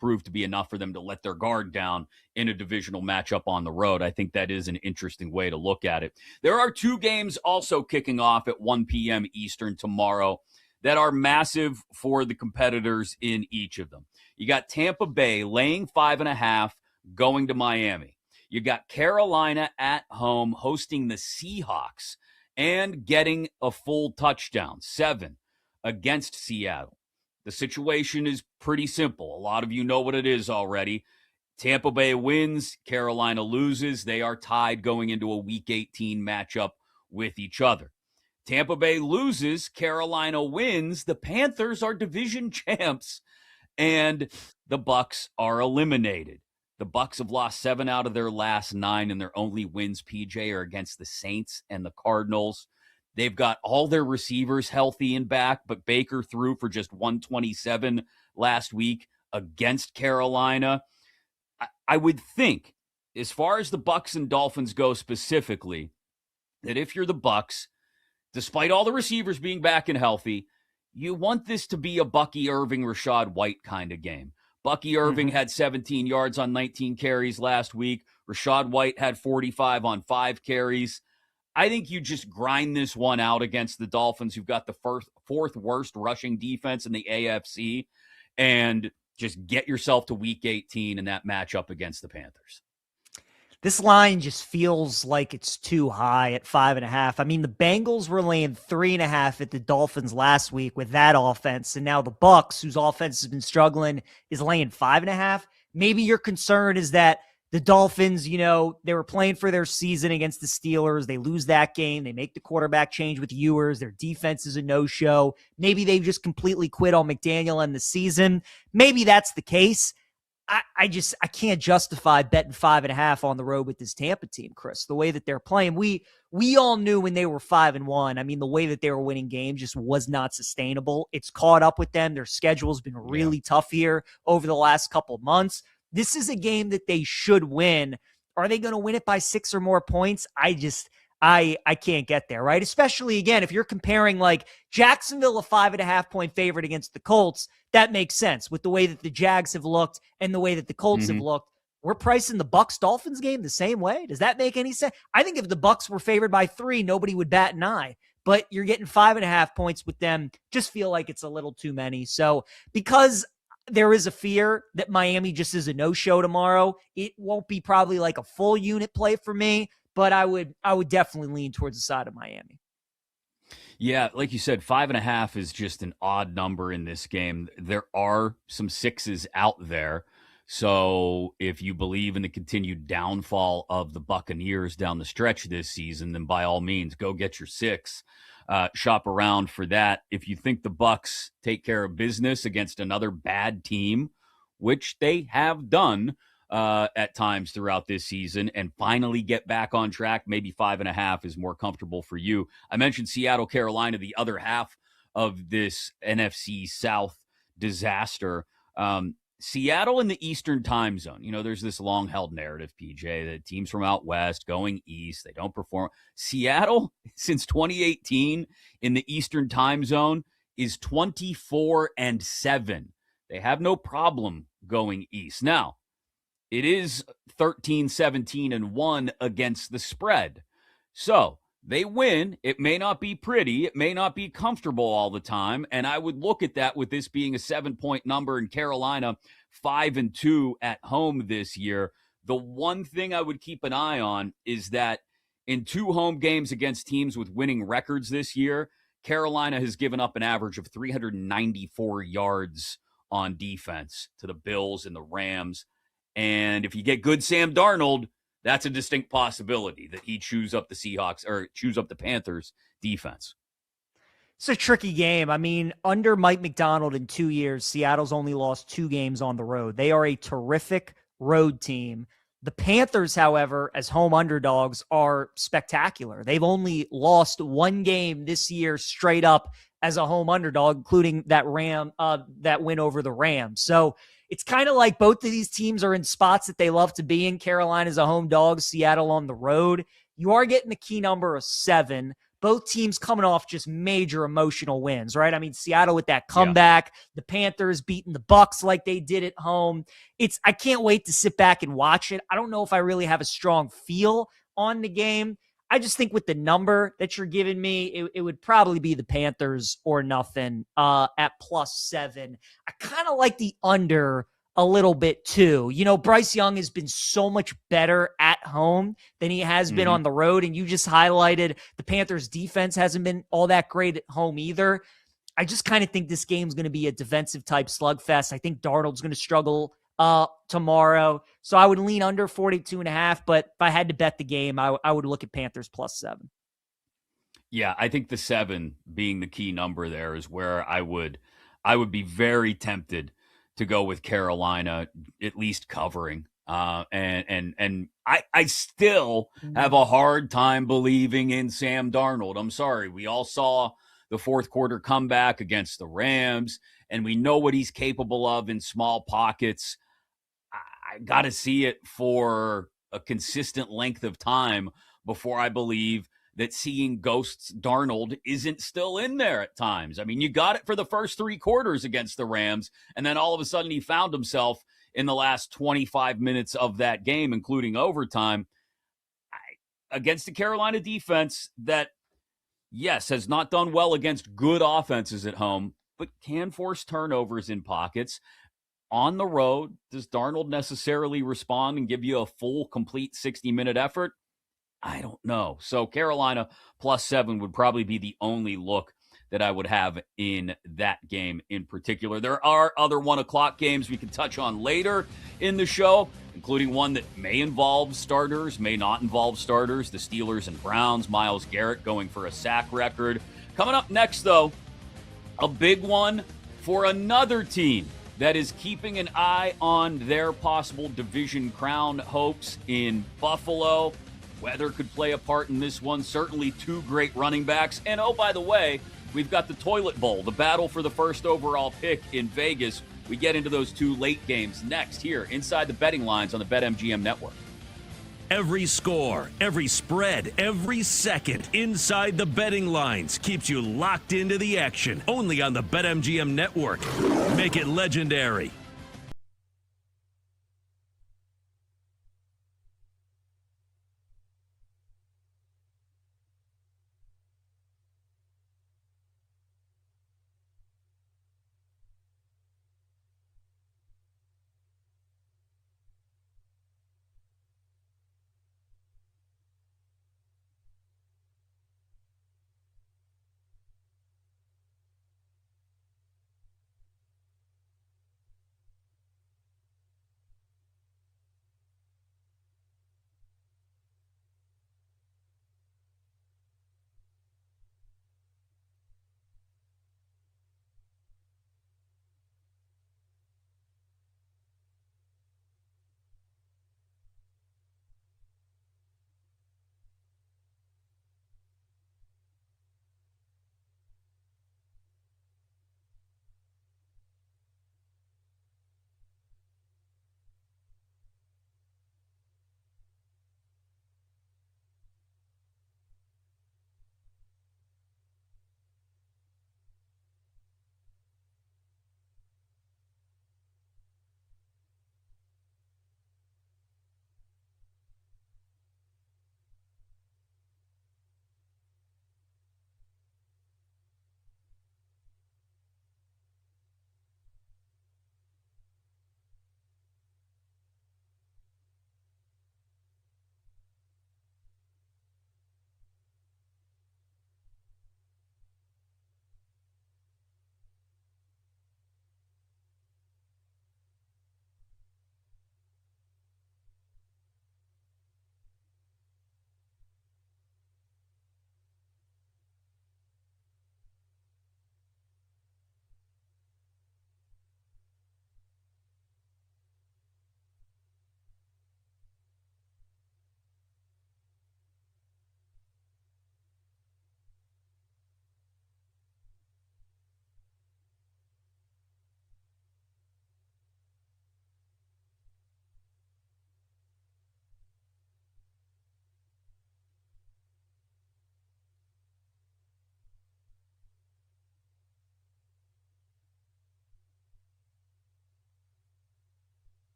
prove to be enough for them to let their guard down in a divisional matchup on the road. I think that is an interesting way to look at it. There are 2 games also kicking off at 1 p.m. Eastern tomorrow that are massive for the competitors in each of them. You got Tampa Bay laying 5.5, going to Miami. You got Carolina at home hosting the Seahawks and getting a full touchdown, 7, against Seattle. The situation is pretty simple. A lot of you know what it is already. Tampa Bay wins, Carolina loses. They are tied going into a Week 18 matchup with each other. Tampa Bay loses, Carolina wins. The Panthers are division champs, and the Bucs are eliminated. The Bucs have lost 7 out of their last 9, and their only wins, PJ, are against the Saints and the Cardinals. They've got all their receivers healthy and back, but Baker threw for just 127 last week against Carolina. I would think, as far as the Bucs and Dolphins go specifically, that if you're the Bucs, despite all the receivers being back and healthy, you want this to be a Bucky Irving, Rashad White kind of game. Bucky Irving had 17 yards on 19 carries last week. Rashad White had 45 on 5 carries. I think you just grind this one out against the Dolphins, who've got the fourth worst rushing defense in the AFC, and just get yourself to week 18 in that matchup against the Panthers. This line just feels like it's too high at 5.5. I mean, the Bengals were laying 3.5 at the Dolphins last week with that offense. And now the Bucs, whose offense has been struggling, is laying 5.5. Maybe your concern is that the Dolphins, they were playing for their season against the Steelers. They lose that game. They make the quarterback change with Ewers. Their defense is a no-show. Maybe they've just completely quit on McDaniel and the season. Maybe that's the case. I can't justify betting 5.5 on the road with this Tampa team, Chris. The way that they're playing, we all knew when they were 5-1. I mean, the way that they were winning games just was not sustainable. It's caught up with them. Their schedule's been really tough here over the last couple of months. This is a game that they should win. Are they going to win it by 6 or more points? I can't get there, right? Especially, again, if you're comparing like Jacksonville, a 5.5-point favorite against the Colts, that makes sense with the way that the Jags have looked and the way that the Colts have looked. We're pricing the Bucs-Dolphins game the same way. Does that make any sense? I think if the Bucs were favored by 3, nobody would bat an eye. But you're getting 5.5 points with them. Just feel like it's a little too many. So because there is a fear that Miami just is a no-show tomorrow, it won't be probably like a full unit play for me. But I would definitely lean towards the side of Miami. Yeah, like you said, 5.5 is just an odd number in this game. There are some 6s out there. So if you believe in the continued downfall of the Buccaneers down the stretch this season, then by all means, go get your 6. Shop around for that. If you think the Bucs take care of business against another bad team, which they have done at times throughout this season, and finally get back on track, maybe 5.5 is more comfortable for you. I mentioned Seattle, Carolina, the other half of this NFC South disaster. Seattle in the Eastern time zone. There's this long-held narrative, PJ, that teams from out west going east, they don't perform. Seattle, since 2018, in the Eastern time zone is 24-7. They have no problem going east. Now, it is 13-17-1 against the spread. So they win. It may not be pretty. It may not be comfortable all the time. And I would look at that with this being a 7-point number in Carolina, 5-2 at home this year. The one thing I would keep an eye on is that in 2 home games against teams with winning records this year, Carolina has given up an average of 394 yards on defense to the Bills and the Rams. And if you get good Sam Darnold, that's a distinct possibility that he chews up the Seahawks or chews up the Panthers defense. It's a tricky game. I mean, under Mike McDonald in 2 years, Seattle's only lost 2 games on the road. They are a terrific road team. The Panthers, however, as home underdogs, are spectacular. They've only lost 1 game this year straight up as a home underdog, including that win over the Rams. So it's kind of like both of these teams are in spots that they love to be in. Carolina's a home dog, Seattle on the road. You are getting the key number of 7. Both teams coming off just major emotional wins, right? I mean, Seattle with that comeback, the Panthers beating the Bucs like they did at home. I can't wait to sit back and watch it. I don't know if I really have a strong feel on the game. I just think with the number that you're giving me, it would probably be the Panthers or nothing at +7. I kind of like the under a little bit too. Bryce Young has been so much better at home than he has been on the road. And you just highlighted the Panthers defense hasn't been all that great at home either. I just kind of think this game's going to be a defensive type slugfest. I think Darnold's going to struggle tomorrow. So I would lean under 42.5, but if I had to bet the game, I would look at Panthers +7. Yeah, I think the 7 being the key number there is where I would be very tempted to go with Carolina, at least covering. And I still have a hard time believing in Sam Darnold. I'm sorry. We all saw the fourth quarter comeback against the Rams, and we know what he's capable of in small pockets. I got to see it for a consistent length of time before I believe that seeing ghosts Darnold isn't still in there at times. I mean, you got it for the first 3 quarters against the Rams, and then all of a sudden he found himself in the last 25 minutes of that game, including overtime, against the Carolina defense that, yes, has not done well against good offenses at home, but can force turnovers in pockets. on the road, does Darnold necessarily respond and give you a full, complete 60-minute effort? I don't know. So Carolina +7 would probably be the only look that I would have in that game in particular. There are other 1 o'clock games we can touch on later in the show, including one that may involve starters, may not involve starters. The Steelers and Browns, Myles Garrett going for a sack record. Coming up next, though, a big one for another team that is keeping an eye on their possible division crown hopes in Buffalo. Weather could play a part in this one. Certainly 2 great running backs. And oh, by the way, we've got the Toilet Bowl, the battle for the first overall pick in Vegas. We get into those 2 late games next here inside the betting lines on the BetMGM network. Every score, every spread, every second inside the betting lines keeps you locked into the action. Only on the BetMGM network. Make it legendary.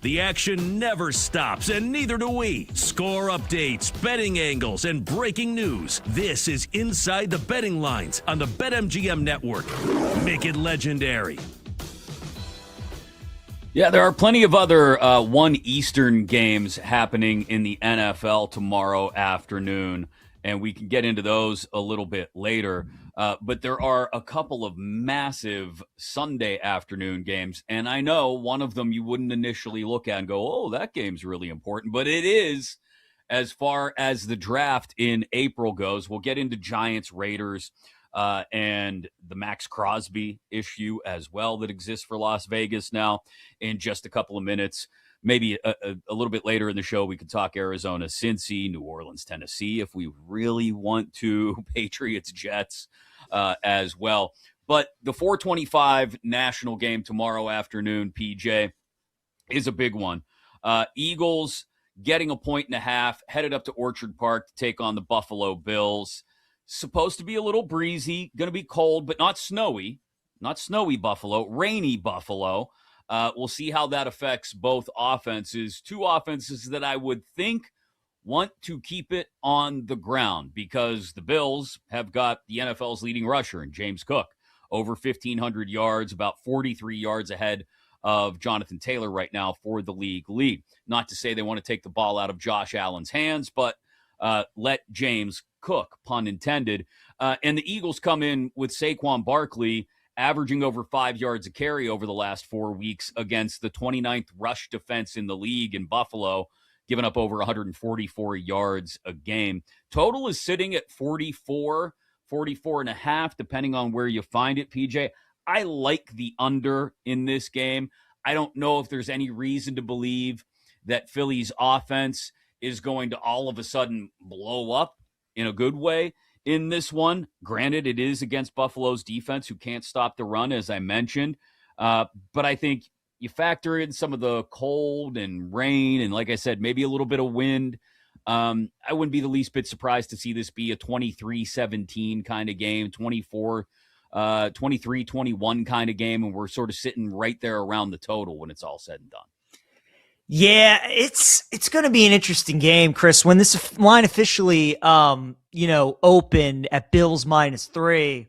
The action never stops, and neither do we. Score updates, betting angles, and breaking news. This is Inside the Betting Lines on the BetMGM Network. Make it legendary. Yeah, there are plenty of other 1 Eastern games happening in the NFL tomorrow afternoon, and we can get into those a little bit later. But there are a couple of massive Sunday afternoon games, and I know one of them you wouldn't initially look at and go, oh, that game's really important, but it is as far as the draft in April goes. We'll get into Giants-Raiders and the Max Crosby issue as well that exists for Las Vegas now in just a couple of minutes. Maybe a little bit later in the show, we could talk Arizona, Cincy, New Orleans, Tennessee, if we really want to, Patriots, Jets as well. But the 425 national game tomorrow afternoon, PJ, is a big one. Eagles getting 1.5, headed up to Orchard Park to take on the Buffalo Bills. Supposed to be a little breezy, going to be cold, but not snowy. Not snowy Buffalo, rainy Buffalo. We'll see how that affects both offenses. Two offenses that I would think want to keep it on the ground because the Bills have got the NFL's leading rusher in James Cook, over 1,500 yards, about 43 yards ahead of Jonathan Taylor right now for the league lead. Not to say they want to take the ball out of Josh Allen's hands, but let James cook, pun intended. And the Eagles come in with Saquon Barkley, averaging over 5 yards a carry over the last 4 weeks against the 29th rush defense in the league in Buffalo, giving up over 144 yards a game. Total is sitting at 44 and a half, depending on where you find it, PJ. I like the under in this game. I don't know if there's any reason to believe that Philly's offense is going to all of a sudden blow up in a good way in this one. Granted, it is against Buffalo's defense, who can't stop the run, as I mentioned. But I think you factor in some of the cold and rain and, like I said, maybe a little bit of wind. I wouldn't be the least bit surprised to see this be a 23-17 kind of game, 23-21 kind of game, and we're sort of sitting right there around the total when it's all said and done. Yeah, it's going to be an interesting game, Chris. When this line officially, opened at Bills -3,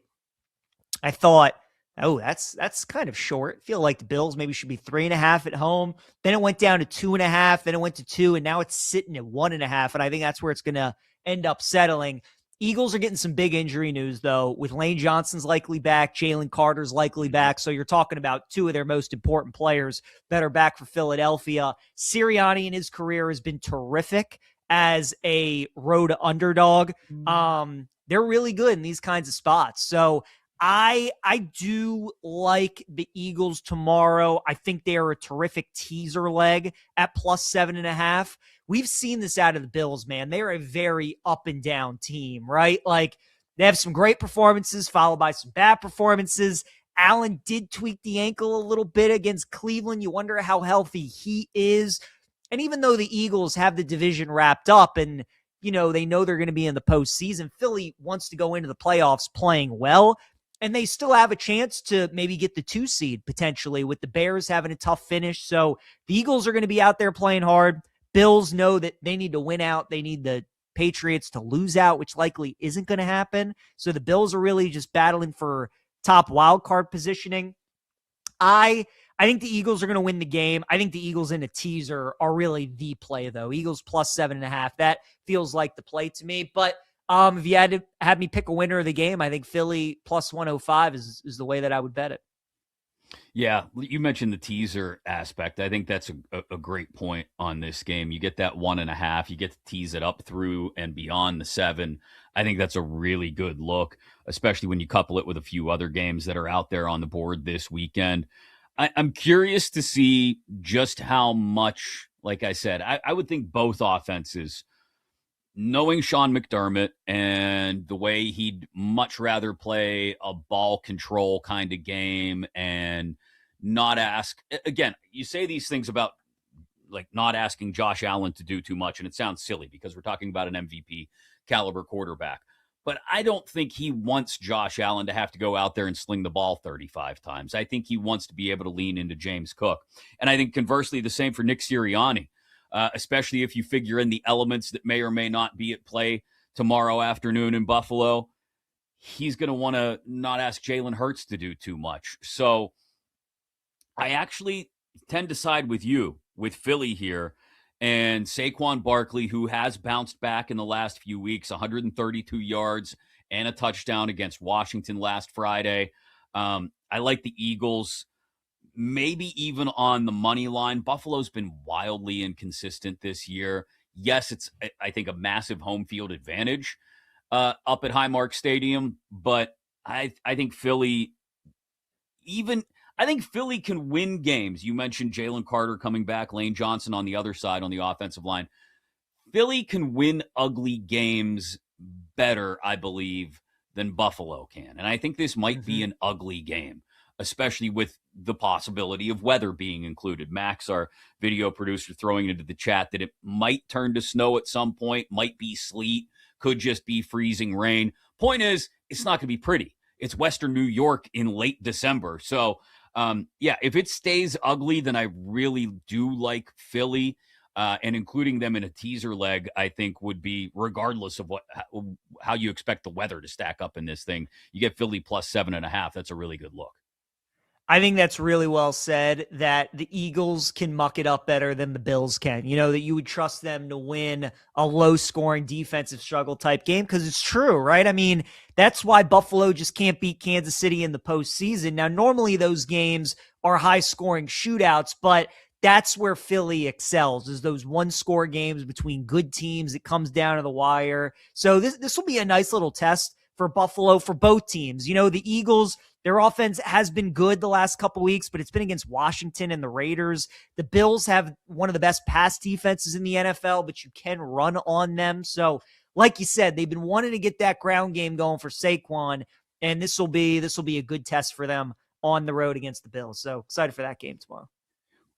I thought, oh, that's kind of short. I feel like the Bills maybe should be 3.5 at home. Then it went down to 2.5. Then it went to 2, and now it's sitting at 1.5. And I think that's where it's going to end up settling. Eagles are getting some big injury news, though, with Lane Johnson's likely back, Jalen Carter's likely back. So you're talking about two of their most important players that are back for Philadelphia. Sirianni in his career has been terrific as a road underdog. They're really good in these kinds of spots. So I do like the Eagles tomorrow. I think they are a terrific teaser leg at +7.5. We've seen this out of the Bills, man. They're a very up and down team, right? Like, they have some great performances followed by some bad performances. Allen did tweak the ankle a little bit against Cleveland. You wonder how healthy he is. And even though the Eagles have the division wrapped up and, they know they're going to be in the postseason, Philly wants to go into the playoffs playing well. And they still have a chance to maybe get the 2 seed potentially, with the Bears having a tough finish. So the Eagles are going to be out there playing hard. Bills know that they need to win out. They need the Patriots to lose out, which likely isn't going to happen. So the Bills are really just battling for top wild card positioning. I think the Eagles are going to win the game. I think the Eagles in a teaser are really the play, though. Eagles +7.5. That feels like the play to me. But if you had to have me pick a winner of the game, I think Philly +105 is the way that I would bet it. Yeah, you mentioned the teaser aspect. I think that's a great point on this game. You get that 1.5, you get to tease it up through and beyond the 7. I think that's a really good look, especially when you couple it with a few other games that are out there on the board this weekend. I'm curious to see just how much, like I said, I would think both offenses, knowing Sean McDermott and the way he'd much rather play a ball control kind of game and not ask, again, you say these things about like not asking Josh Allen to do too much, and it sounds silly because we're talking about an MVP caliber quarterback. but I don't think he wants Josh Allen to have to go out there and sling the ball 35 times. I think he wants to be able to lean into James Cook. And I think conversely, the same for Nick Sirianni, especially if you figure in the elements that may or may not be at play tomorrow afternoon in Buffalo. He's going to want to not ask Jalen Hurts to do too much. So I actually tend to side with you, with Philly here, and Saquon Barkley, who has bounced back in the last few weeks, 132 yards and a touchdown against Washington last Friday. I like the Eagles, maybe even on the money line. Buffalo's been wildly inconsistent this year. Yes, it's, I think, a massive home field advantage up at Highmark Stadium, but I think Philly can win games. You mentioned Jalen Carter coming back, Lane Johnson on the other side on the offensive line. Philly can win ugly games better, I believe, than Buffalo can. And I think this might be an ugly game, especially with the possibility of weather being included. Max, our video producer, throwing into the chat that it might turn to snow at some point, might be sleet, could just be freezing rain. Point is, it's not going to be pretty. It's Western New York in late December. So, if it stays ugly, then I really do like Philly, and including them in a teaser leg, I think would be, regardless of how you expect the weather to stack up in this thing, you get Philly plus 7.5. That's a really good look. I think that's really well said, that the Eagles can muck it up better than the Bills can. You know, that you would trust them to win a low-scoring defensive struggle type game, because it's true, right? I mean, that's why Buffalo just can't beat Kansas City in the postseason. Now, normally those games are high-scoring shootouts, but that's where Philly excels, is those one-score games between good teams. It comes down to the wire. So this will be a nice little test for Buffalo, for both teams. You know, the Eagles, their offense has been good the last couple weeks, but it's been against Washington and the Raiders. The Bills have one of the best pass defenses in the NFL, but you can run on them. So, like you said, they've been wanting to get that ground game going for Saquon, and this will be a good test for them on the road against the Bills. So excited for that game tomorrow.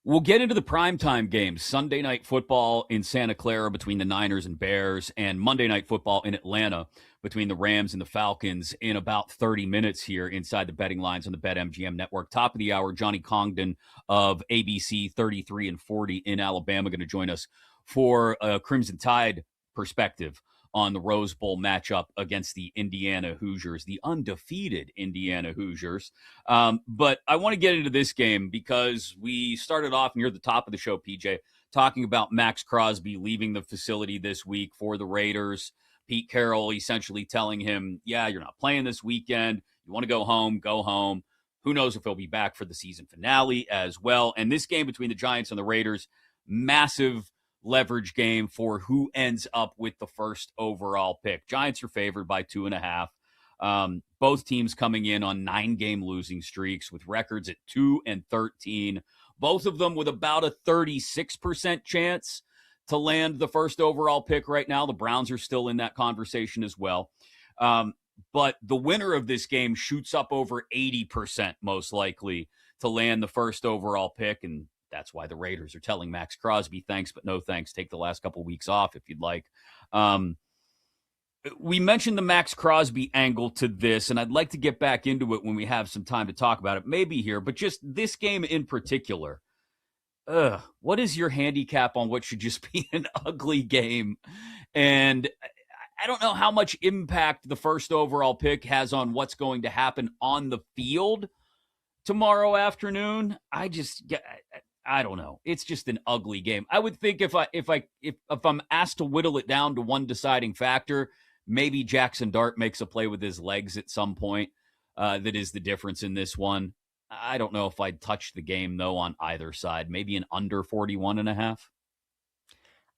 We'll get into the primetime games. Sunday night football in Santa Clara between the Niners and Bears, and Monday night football in Atlanta between the Rams and the Falcons in about 30 minutes here inside the betting lines on the BetMGM network. Top of the hour, Johnny Congdon of ABC 33 and 40 in Alabama going to join us for a Crimson Tide perspective on the Rose Bowl matchup against the Indiana Hoosiers, the undefeated Indiana Hoosiers. But I want to get into this game because we started off near the top of the show, PJ, talking about Max Crosby leaving the facility this week for the Raiders. Pete Carroll essentially telling him, yeah, you're not playing this weekend. You want to go home, go home. Who knows if he'll be back for the season finale as well. And this game between the Giants and the Raiders, massive leverage game for who ends up with the first overall pick. Giants are favored by 2.5. Both teams coming in on 9-game losing streaks with records at 2-13. Both of them with about a 36% chance to land the first overall pick right now. The Browns are still in that conversation as well. But the winner of this game shoots up over 80% most likely to land the first overall pick, and that's why the Raiders are telling Max Crosby, thanks, but no thanks. Take the last couple weeks off if you'd like. We mentioned the Max Crosby angle to this, and I'd like to get back into it when we have some time to talk about it, maybe here, but just this game in particular. What is your handicap on what should just be an ugly game? And I don't know how much impact the first overall pick has on what's going to happen on the field tomorrow afternoon. I don't know. It's just an ugly game. I would think if I'm asked to whittle it down to one deciding factor, maybe Jackson Dart makes a play with his legs at some point. That is the difference in this one. I don't know if I'd touch the game though on either side. Maybe an under 41.5.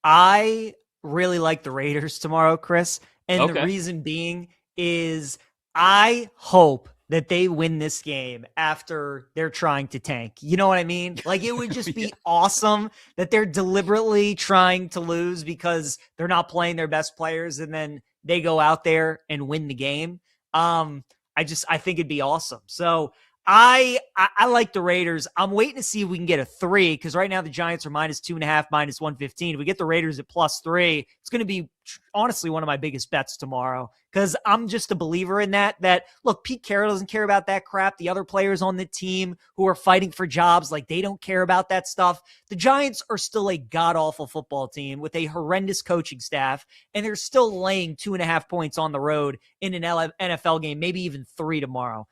I really like the Raiders tomorrow, Chris. And Okay. The reason being is I hope that they win this game after they're trying to tank. You know what I mean? Like, it would just be awesome that they're deliberately trying to lose because they're not playing their best players, and then they go out there and win the game. I think it'd be awesome. So I like the Raiders. I'm waiting to see if we can get a 3 because right now the Giants are -2.5, -115. If we get the Raiders at +3, it's going to be honestly one of my biggest bets tomorrow because I'm just a believer in that look, Pete Carroll doesn't care about that crap. The other players on the team who are fighting for jobs, like they don't care about that stuff. The Giants are still a god-awful football team with a horrendous coaching staff, and they're still laying 2.5 points on the road in an NFL game, maybe even 3 tomorrow.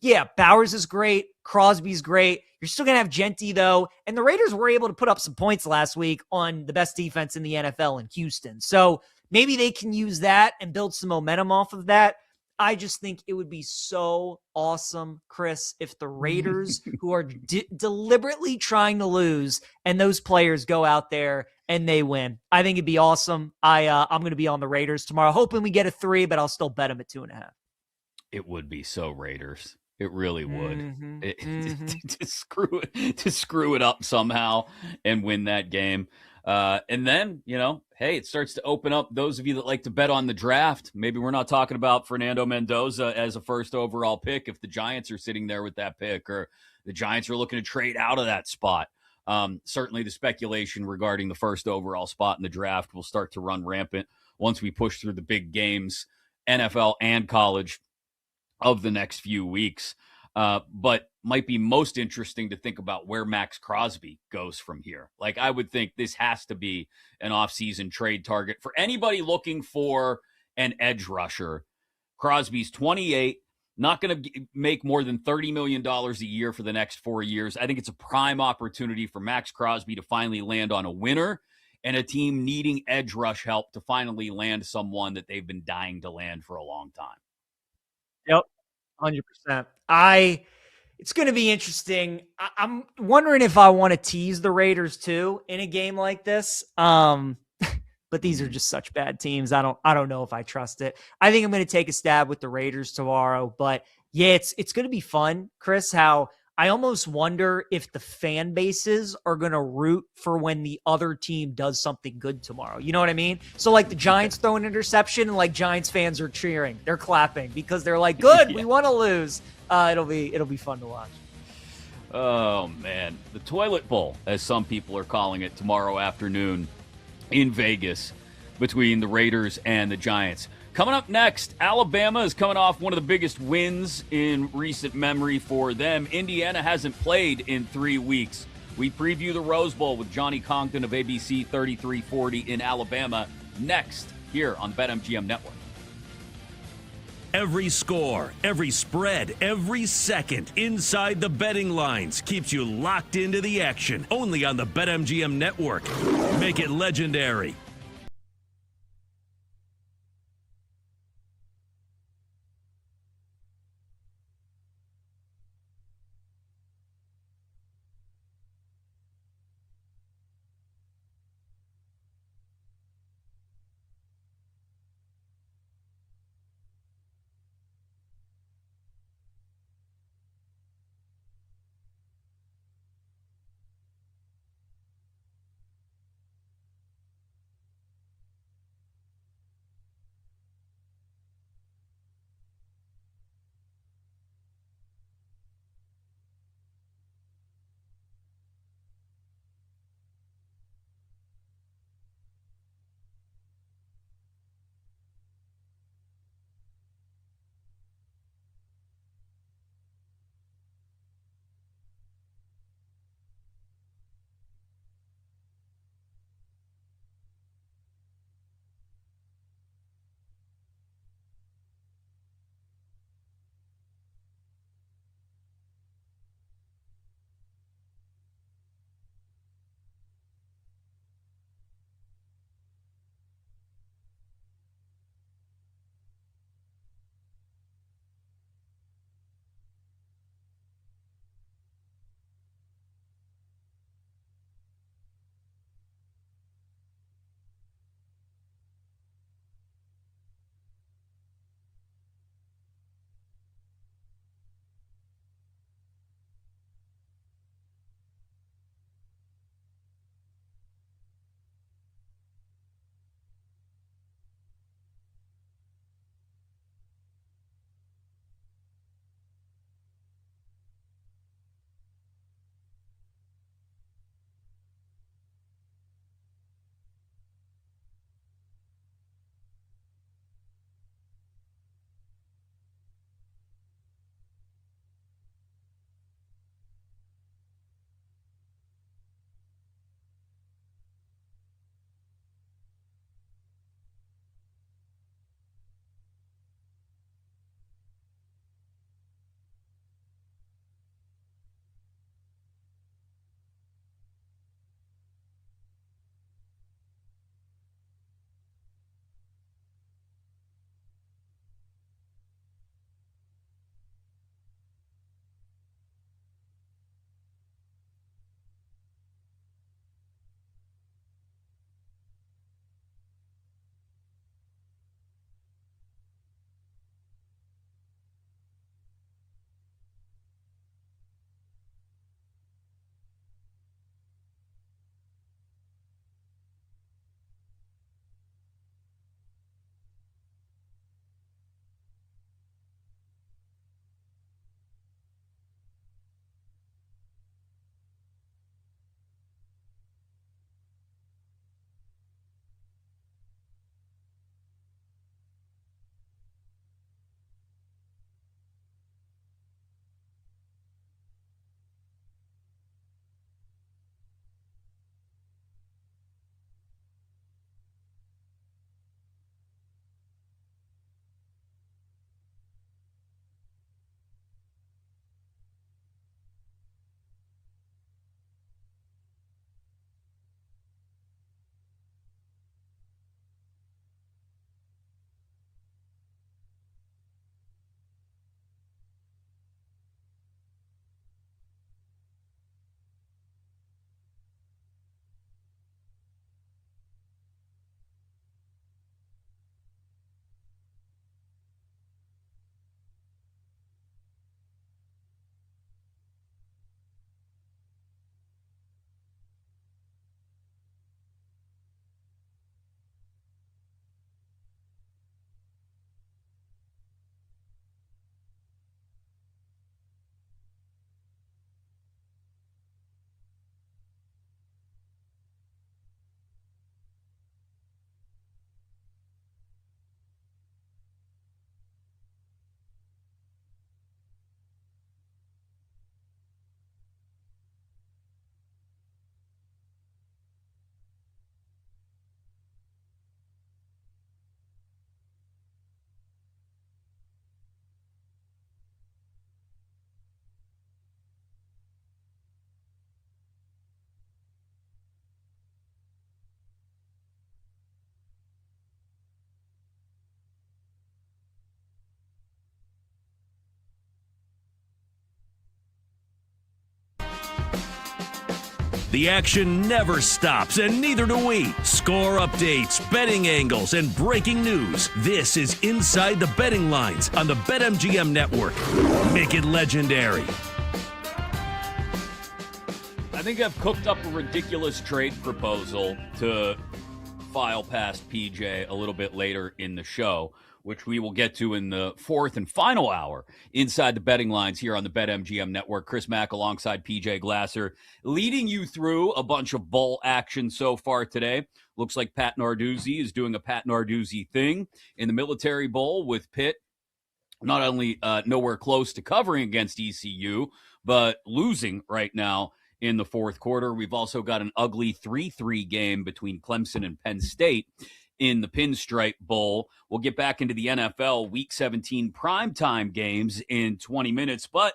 Yeah, Bowers is great. Crosby's great. You're still going to have Gentry, though. And the Raiders were able to put up some points last week on the best defense in the NFL in Houston. So maybe they can use that and build some momentum off of that. I just think it would be so awesome, Chris, if the Raiders, who are deliberately trying to lose, and those players go out there and they win. I think it'd be awesome. I'm going to be on the Raiders tomorrow, hoping we get a 3, but I'll still bet them at 2.5. It would be so Raiders. It really would. To screw it up somehow and win that game. And then, hey, it starts to open up those of you that like to bet on the draft. Maybe we're not talking about Fernando Mendoza as a first overall pick if the Giants are sitting there with that pick or the Giants are looking to trade out of that spot. Certainly the speculation regarding the first overall spot in the draft will start to run rampant once we push through the big games, NFL and college, of the next few weeks. But might be most interesting to think about where Max Crosby goes from here. Like, I would think this has to be an offseason trade target for anybody looking for an edge rusher. Crosby's 28, not going to make more than $30 million a year for the next 4 years. I think it's a prime opportunity for Max Crosby to finally land on a winner and a team needing edge rush help to finally land someone that they've been dying to land for a long time. Yep, 100%. It's going to be interesting. I'm wondering if I want to tease the Raiders too in a game like this. But these are just such bad teams. I don't know if I trust it. I think I'm going to take a stab with the Raiders tomorrow. But yeah, it's going to be fun, Chris. How I almost wonder if the fan bases are going to root for when the other team does something good tomorrow. You know what I mean? So like the Giants throw an interception and like Giants fans are cheering. They're clapping because they're like, good, we want to lose. It'll be fun to watch. Oh, man. The Toilet Bowl, as some people are calling it, tomorrow afternoon in Vegas between the Raiders and the Giants. Coming up next, Alabama is coming off one of the biggest wins in recent memory for them. Indiana hasn't played in 3 weeks. We preview the Rose Bowl with Johnny Congdon of ABC 3340 in Alabama next here on BetMGM Network. Every score, every spread, every second inside the betting lines keeps you locked into the action. Only on the BetMGM Network. Make it legendary. The action never stops, and neither do we. Score updates, betting angles, and breaking news. This is Inside the Betting Lines on the BetMGM Network. Make it legendary. I think I've cooked up a ridiculous trade proposal to file past PJ a little bit later in the show, which we will get to in the fourth and final hour inside the betting lines here on the BetMGM Network. Chris Mack alongside PJ Glasser, leading you through a bunch of bowl action so far today. Looks like Pat Narduzzi is doing a Pat Narduzzi thing in the Military Bowl with Pitt not only nowhere close to covering against ECU, but losing right now in the fourth quarter. We've also got an ugly 3-3 game between Clemson and Penn State in the Pinstripe Bowl. We'll get back into the NFL Week 17 primetime games in 20 minutes, but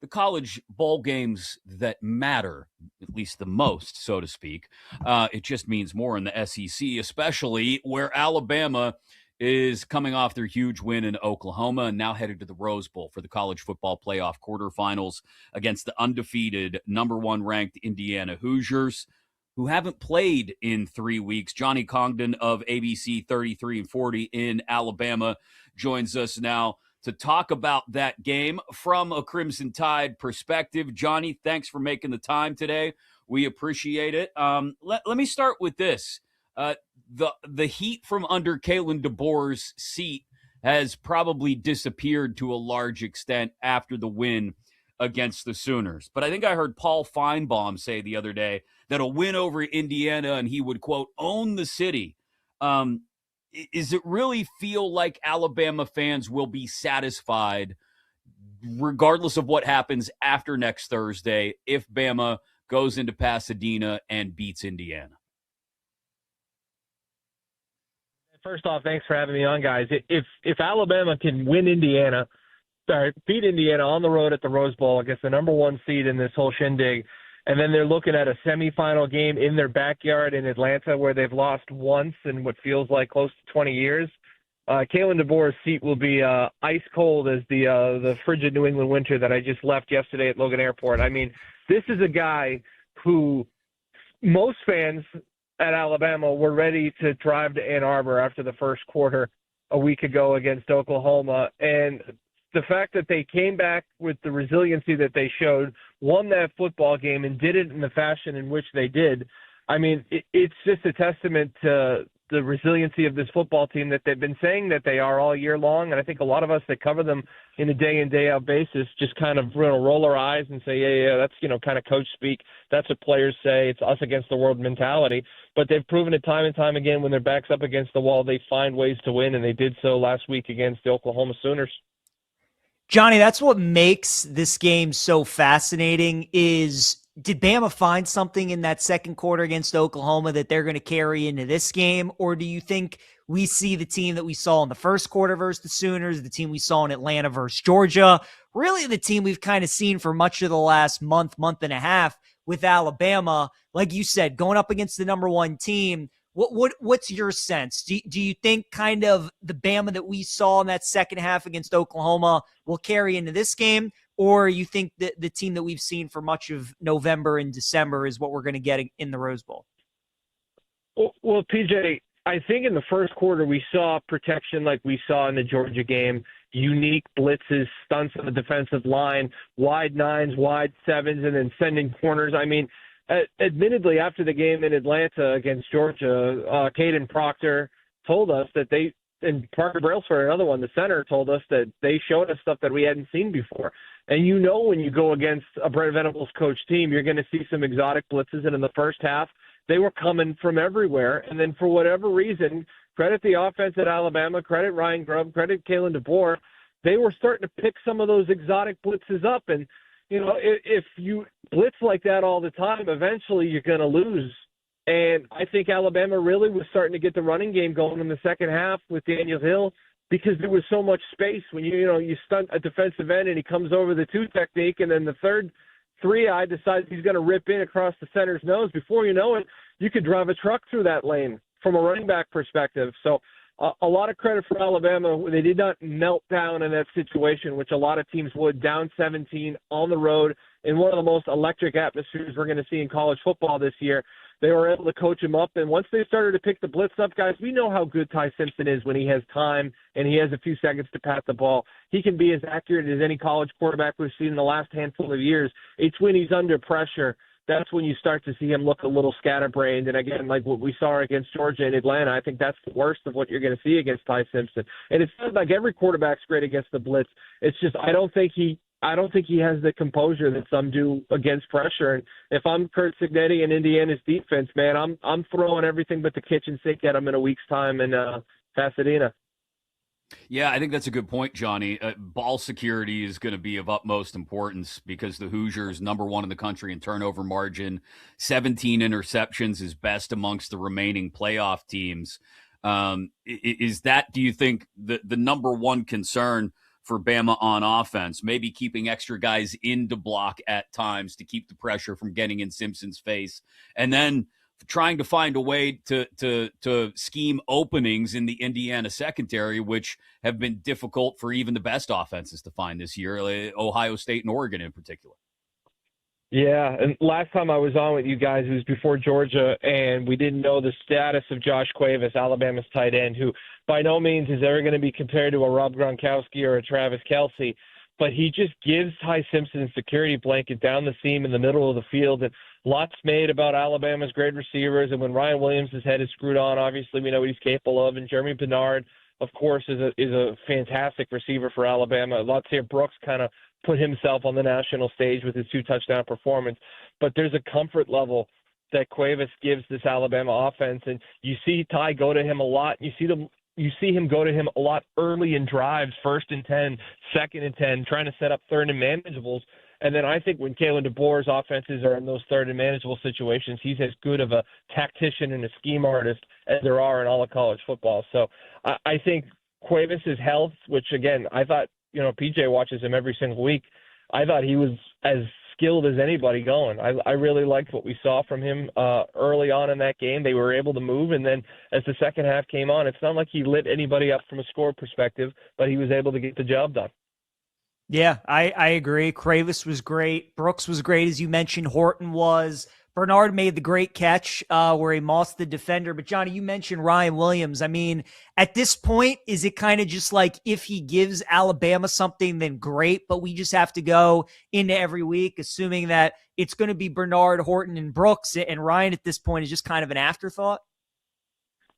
the college bowl games that matter, at least the most, so to speak, it just means more in the SEC, especially where Alabama is coming off their huge win in Oklahoma and now headed to the Rose Bowl for the college football playoff quarterfinals against the undefeated number one ranked Indiana Hoosiers, who haven't played in 3 weeks. Johnny Congdon of ABC 33 and 40 in Alabama joins us now to talk about that game from a Crimson Tide perspective. Johnny, thanks for making the time today. We appreciate it. Let me start with this. The heat from under Kalen DeBoer's seat has probably disappeared to a large extent after the win against the Sooners. But I think I heard Paul Feinbaum say the other day that a win over Indiana and he would, quote, own the city. Is it really feel like Alabama fans will be satisfied regardless of what happens after next Thursday if Bama goes into Pasadena and beats Indiana? First off, thanks for having me on, guys. If Alabama can beat Indiana on the road at the Rose Bowl against the number one seed in this whole shindig, and then they're looking at a semifinal game in their backyard in Atlanta where they've lost once in what feels like close to 20 years, Kalen DeBoer's seat will be ice cold as the frigid New England winter that I just left yesterday at Logan Airport. I mean, this is a guy who most fans at Alabama were ready to drive to Ann Arbor after the first quarter a week ago against Oklahoma. And the fact that they came back with the resiliency that they showed, won that football game, and did it in the fashion in which they did, I mean, it's just a testament to the resiliency of this football team that they've been saying that they are all year long. And I think a lot of us that cover them in a day in, day out basis just kind of roll our eyes and say, yeah, that's, kind of coach speak. That's what players say. It's us against the world mentality. But they've proven it time and time again when their back's up against the wall, they find ways to win. And they did so last week against the Oklahoma Sooners. Johnny, that's what makes this game so fascinating is, did Bama find something in that second quarter against Oklahoma that they're going to carry into this game? Or do you think we see the team that we saw in the first quarter versus the Sooners, the team we saw in Atlanta versus Georgia, really the team we've kind of seen for much of the last month and a half with Alabama, like you said, going up against the number one team? What's your sense? Do you think kind of the Bama that we saw in that second half against Oklahoma will carry into this game? Or you think that the team that we've seen for much of November and December is what we're going to get in the Rose Bowl? Well, PJ, I think in the first quarter we saw protection like we saw in the Georgia game, unique blitzes, stunts on the defensive line, wide nines, wide sevens, and then sending corners. I mean, admittedly, after the game in Atlanta against Georgia, Caden Proctor told us that and Parker Brailsford, another one, the center, told us that they showed us stuff that we hadn't seen before. And when you go against a Brent Venables coach team, you're going to see some exotic blitzes. And in the first half, they were coming from everywhere. And then for whatever reason, credit the offense at Alabama, credit Ryan Grubb, credit Kalen DeBoer, they were starting to pick some of those exotic blitzes up. And, if you blitz like that all the time, eventually you're going to lose. And I think Alabama really was starting to get the running game going in the second half with Daniel Hill because there was so much space when you stunt a defensive end and he comes over the two technique, and then the third three-eye decides he's going to rip in across the center's nose. Before you know it, you could drive a truck through that lane from a running back perspective. So a lot of credit for Alabama. They did not melt down in that situation, which a lot of teams would, down 17 on the road in one of the most electric atmospheres we're going to see in college football this year. They were able to coach him up, and once they started to pick the blitz up, guys, we know how good Ty Simpson is when he has time and he has a few seconds to pat the ball. He can be as accurate as any college quarterback we've seen in the last handful of years. It's when he's under pressure that's when you start to see him look a little scatterbrained. And again, like what we saw against Georgia and Atlanta, I think that's the worst of what you're going to see against Ty Simpson. And it's not like every quarterback's great against the blitz. It's just I don't think he has the composure that some do against pressure. And if I'm Kurt Cignetti and Indiana's defense, man, I'm throwing everything but the kitchen sink at him in a week's time in Pasadena. Yeah, I think that's a good point, Johnny. Ball security is going to be of utmost importance because the Hoosiers, number one in the country in turnover margin, 17 interceptions is best amongst the remaining playoff teams. Is that, do you think, the number one concern for Bama on offense? Maybe keeping extra guys in to block at times to keep the pressure from getting in Simpson's face, and then trying to find a way to scheme openings in the Indiana secondary, which have been difficult for even the best offenses to find this year, Ohio State and Oregon in particular. Yeah, and last time I was on with you guys, it was before Georgia, and we didn't know the status of Josh Cuevas, Alabama's tight end, who by no means is ever going to be compared to a Rob Gronkowski or a Travis Kelce, but he just gives Ty Simpson a security blanket down the seam in the middle of the field. And lots made about Alabama's great receivers. And when Ryan Williams' head is screwed on, obviously we know what he's capable of. And Jeremy Bernard, of course, is a fantastic receiver for Alabama. Latia Brooks kind of put himself on the national stage with his 2-touchdown performance. But there's a comfort level that Cuevas gives this Alabama offense. And you see Ty go to him a lot. You see him go to him a lot early in drives, 1st and 10, 2nd and 10, trying to set up 3rd and manageables. And then I think when Kalen DeBoer's offenses are in those 3rd and manageable situations, he's as good of a tactician and a scheme artist as there are in all of college football. So I think Cuevas' health, which, again, I thought, PJ watches him every single week. I thought he was as skilled as anybody going. I really liked what we saw from him early on in that game. They were able to move, and then as the second half came on, it's not like he lit anybody up from a score perspective, but he was able to get the job done. Yeah, I agree. Cuevas was great. Brooks was great, as you mentioned. Horton was. Bernard made the great catch where he mossed the defender. But, Johnny, you mentioned Ryan Williams. I mean, at this point, is it kind of just like if he gives Alabama something, then great, but we just have to go into every week assuming that it's going to be Bernard, Horton, and Brooks, and Ryan at this point is just kind of an afterthought?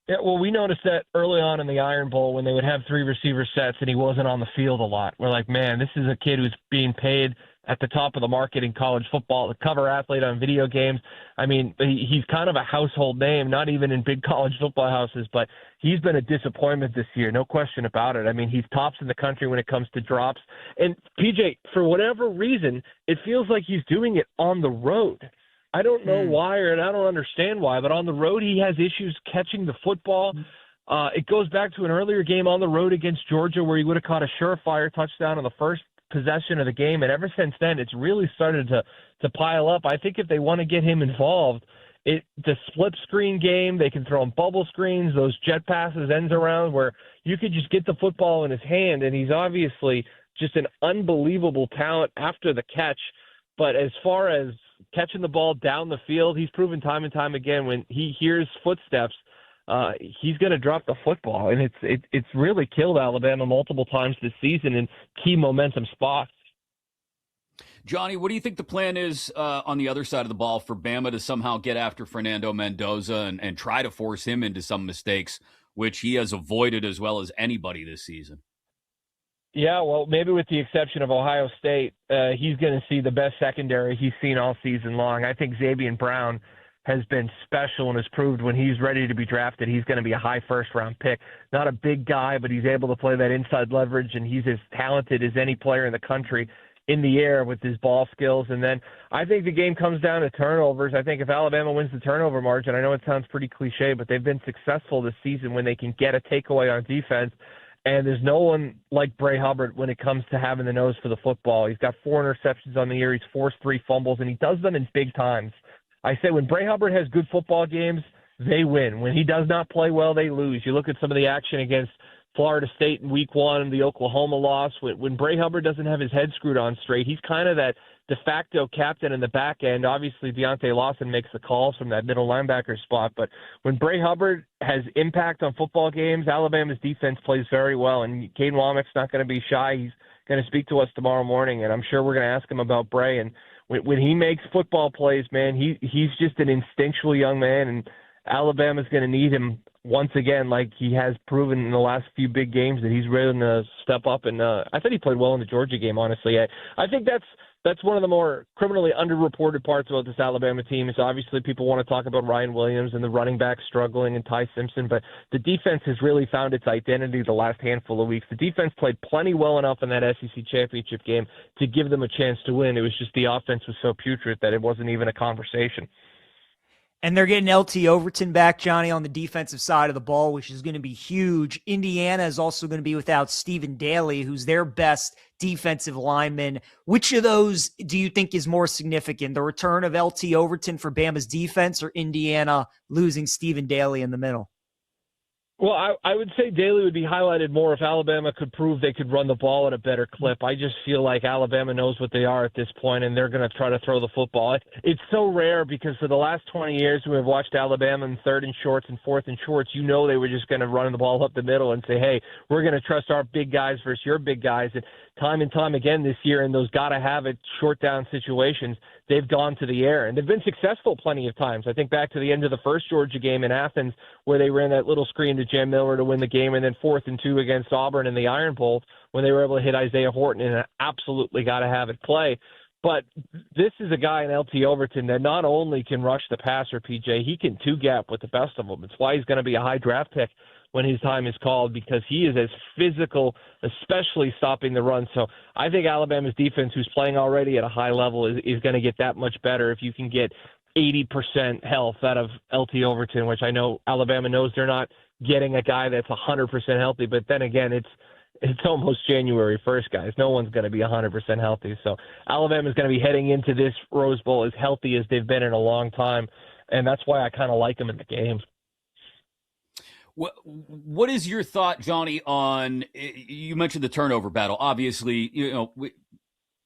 Yeah, well, we noticed that early on in the Iron Bowl when they would have 3 receiver sets and he wasn't on the field a lot. We're like, man, this is a kid who's being paid at the top of the market in college football, the cover athlete on video games. I mean, he's kind of a household name, not even in big college football houses, but he's been a disappointment this year, no question about it. I mean, he's tops in the country when it comes to drops. And, PJ, for whatever reason, it feels like he's doing it on the road. I don't know why, and I don't understand why, but on the road he has issues catching the football. It goes back to an earlier game on the road against Georgia where he would have caught a surefire touchdown on the first possession of the game, and ever since then it's really started to pile up. I think if they want to get him involved, the split screen game, they can throw him bubble screens, those jet passes, ends around, where you could just get the football in his hand, and he's obviously just an unbelievable talent after the catch. But as far as catching the ball down the field, he's proven time and time again when he hears footsteps, he's going to drop the football, and it's really killed Alabama multiple times this season in key momentum spots. Johnny, what do you think the plan is on the other side of the ball for Bama to somehow get after Fernando Mendoza and try to force him into some mistakes, which he has avoided as well as anybody this season? Yeah, well, maybe with the exception of Ohio State, he's going to see the best secondary he's seen all season long. I think Xavier Brown has been special and has proved when he's ready to be drafted, he's going to be a high first-round pick. Not a big guy, but he's able to play that inside leverage, and he's as talented as any player in the country in the air with his ball skills. And then I think the game comes down to turnovers. I think if Alabama wins the turnover margin, I know it sounds pretty cliche, but they've been successful this season when they can get a takeaway on defense. And there's no one like Bray Hubbard when it comes to having the nose for the football. He's got 4 interceptions on the year. He's forced 3 fumbles, and he does them in big times. I say when Bray Hubbard has good football games, they win. When he does not play well, they lose. You look at some of the action against Florida State in week 1, the Oklahoma loss. When Bray Hubbard doesn't have his head screwed on straight, he's kind of that de facto captain in the back end. Obviously, Deontay Lawson makes the calls from that middle linebacker spot. But when Bray Hubbard has impact on football games, Alabama's defense plays very well. And Caden Womack's not going to be shy. He's going to speak to us tomorrow morning, and I'm sure we're going to ask him about Bray. And when he makes football plays, man, he's just an instinctual young man, and Alabama's going to need him once again, like he has proven in the last few big games that he's ready to step up. And I thought he played well in the Georgia game, honestly. I think that's one of the more criminally underreported parts about this Alabama team is obviously people want to talk about Ryan Williams and the running back struggling and Ty Simpson, but the defense has really found its identity the last handful of weeks. The defense played plenty well enough in that SEC championship game to give them a chance to win. It was just the offense was so putrid that it wasn't even a conversation. And they're getting LT Overton back, Johnny, on the defensive side of the ball, which is going to be huge. Indiana is also going to be without Stephen Daly, who's their best defensive lineman. Which of those do you think is more significant, the return of LT Overton for Bama's defense or Indiana losing Stephen Daly in the middle? Well, I would say Daly would be highlighted more if Alabama could prove they could run the ball at a better clip. I just feel like Alabama knows what they are at this point, and they're going to try to throw the football. It's so rare because for the last 20 years when we've watched Alabama in third and shorts and fourth and shorts, you know they were just going to run the ball up the middle and say, hey, we're going to trust our big guys versus your big guys. And time again this year in those gotta-have-it short down situations, they've gone to the air. And they've been successful plenty of times. I think back to the end of the first Georgia game in Athens where they ran that little screen to Jam Miller to win the game, and then 4th and 2 against Auburn in the Iron Bowl when they were able to hit Isaiah Horton in an absolutely gotta-have-it play. But this is a guy in LT Overton that not only can rush the passer, PJ, he can two-gap with the best of them. It's why he's going to be a high draft pick when his time is called, because he is as physical, especially stopping the run. So I think Alabama's defense, who's playing already at a high level, is going to get that much better if you can get 80% health out of LT Overton, which I know Alabama knows they're not getting a guy that's 100% healthy. But then again, it's almost January 1st, guys. No one's going to be 100% healthy. So Alabama's going to be heading into this Rose Bowl as healthy as they've been in a long time, and that's why I kind of like them in the game. What is your thought, Johnny, on, you mentioned the turnover battle. Obviously,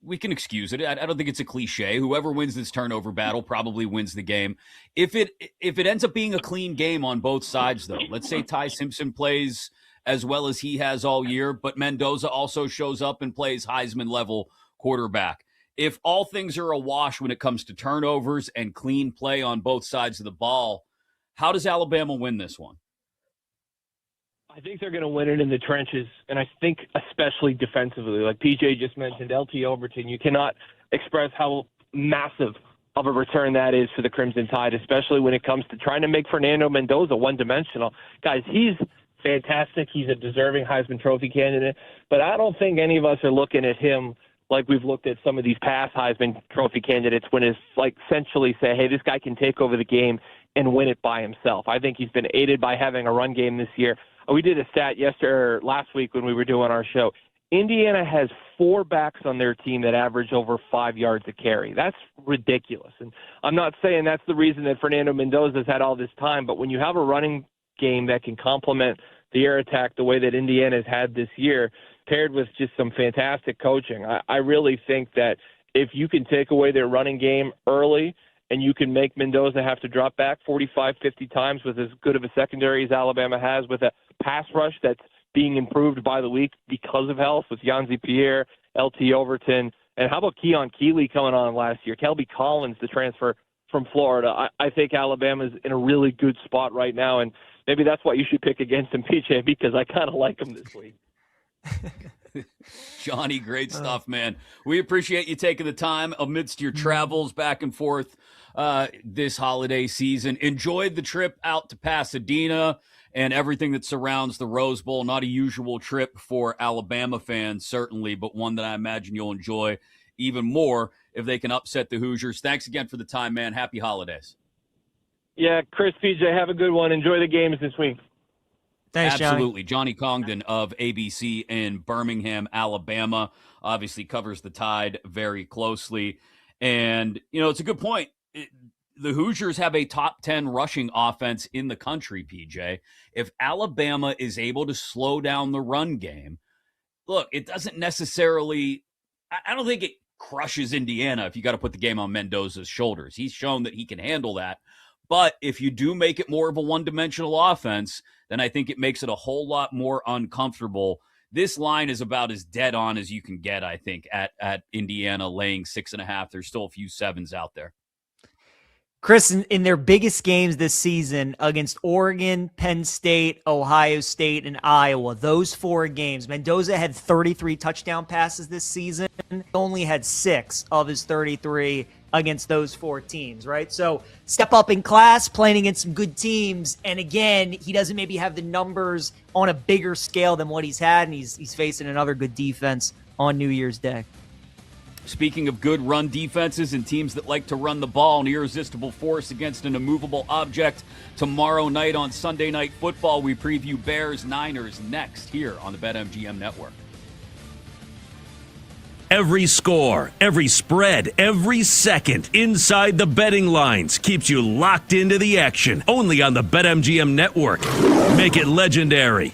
we can excuse it. I don't think it's a cliche. Whoever wins this turnover battle probably wins the game. If it ends up being a clean game on both sides, though, let's say Ty Simpson plays as well as he has all year, but Mendoza also shows up and plays Heisman-level quarterback. If all things are a wash when it comes to turnovers and clean play on both sides of the ball, how does Alabama win this one? I think they're going to win it in the trenches, and I think especially defensively. Like PJ just mentioned, LT Overton, you cannot express how massive of a return that is for the Crimson Tide, especially when it comes to trying to make Fernando Mendoza one-dimensional. Guys, he's fantastic. He's a deserving Heisman Trophy candidate, but I don't think any of us are looking at him like we've looked at some of these past Heisman Trophy candidates when it's like essentially say, hey, this guy can take over the game and win it by himself. I think he's been aided by having a run game this year. We did a stat last week when we were doing our show. Indiana has 4 backs on their team that average over 5 yards a carry. That's ridiculous. And I'm not saying that's the reason that Fernando Mendoza's had all this time, but when you have a running game that can complement the air attack the way that Indiana's had this year, paired with just some fantastic coaching, I really think that if you can take away their running game early and you can make Mendoza have to drop back 45, 50 times with as good of a secondary as Alabama has, with a pass rush that's being improved by the week because of health with Yanzi Pierre, LT Overton, and how about Keon Keeley coming on last year? Kelby Collins, the transfer from Florida. I think Alabama's in a really good spot right now, and maybe that's why you should pick against him, PJ, because I kind of like him this week. Johnny, great stuff, man. We appreciate you taking the time amidst your travels back and forth this holiday season. Enjoyed the trip out to Pasadena and everything that surrounds the Rose Bowl. Not a usual trip for Alabama fans, certainly, but one that I imagine you'll enjoy even more if they can upset the Hoosiers. Thanks again for the time, man. Happy holidays. Yeah, Chris, PJ, have a good one. Enjoy the games this week. Thanks, Absolutely. Johnny Congdon of ABC in Birmingham, Alabama, obviously covers the Tide very closely. And, it's a good point. The Hoosiers have a top 10 rushing offense in the country, PJ. If Alabama is able to slow down the run game, look, it doesn't necessarily – I don't think crushes Indiana if you got to put the game on Mendoza's shoulders. He's shown that he can handle that. But if you do make it more of a one-dimensional offense, then I think it makes it a whole lot more uncomfortable. This line is about as dead on as you can get, I think, at Indiana laying 6.5. There's still a few sevens out there. Chris, in their biggest games this season against Oregon, Penn State, Ohio State, and Iowa, those 4 games, Mendoza had 33 touchdown passes this season. He only had 6 of his 33 against those 4 teams, right? So step up in class, playing against some good teams. And again, he doesn't maybe have the numbers on a bigger scale than what he's had, and he's facing another good defense on New Year's Day. Speaking of good run defenses and teams that like to run the ball, an irresistible force against an immovable object. Tomorrow night on Sunday Night Football, we preview Bears-Niners next here on the BetMGM Network. Every score, every spread, every second inside the betting lines keeps you locked into the action. Only on the BetMGM Network. Make it legendary.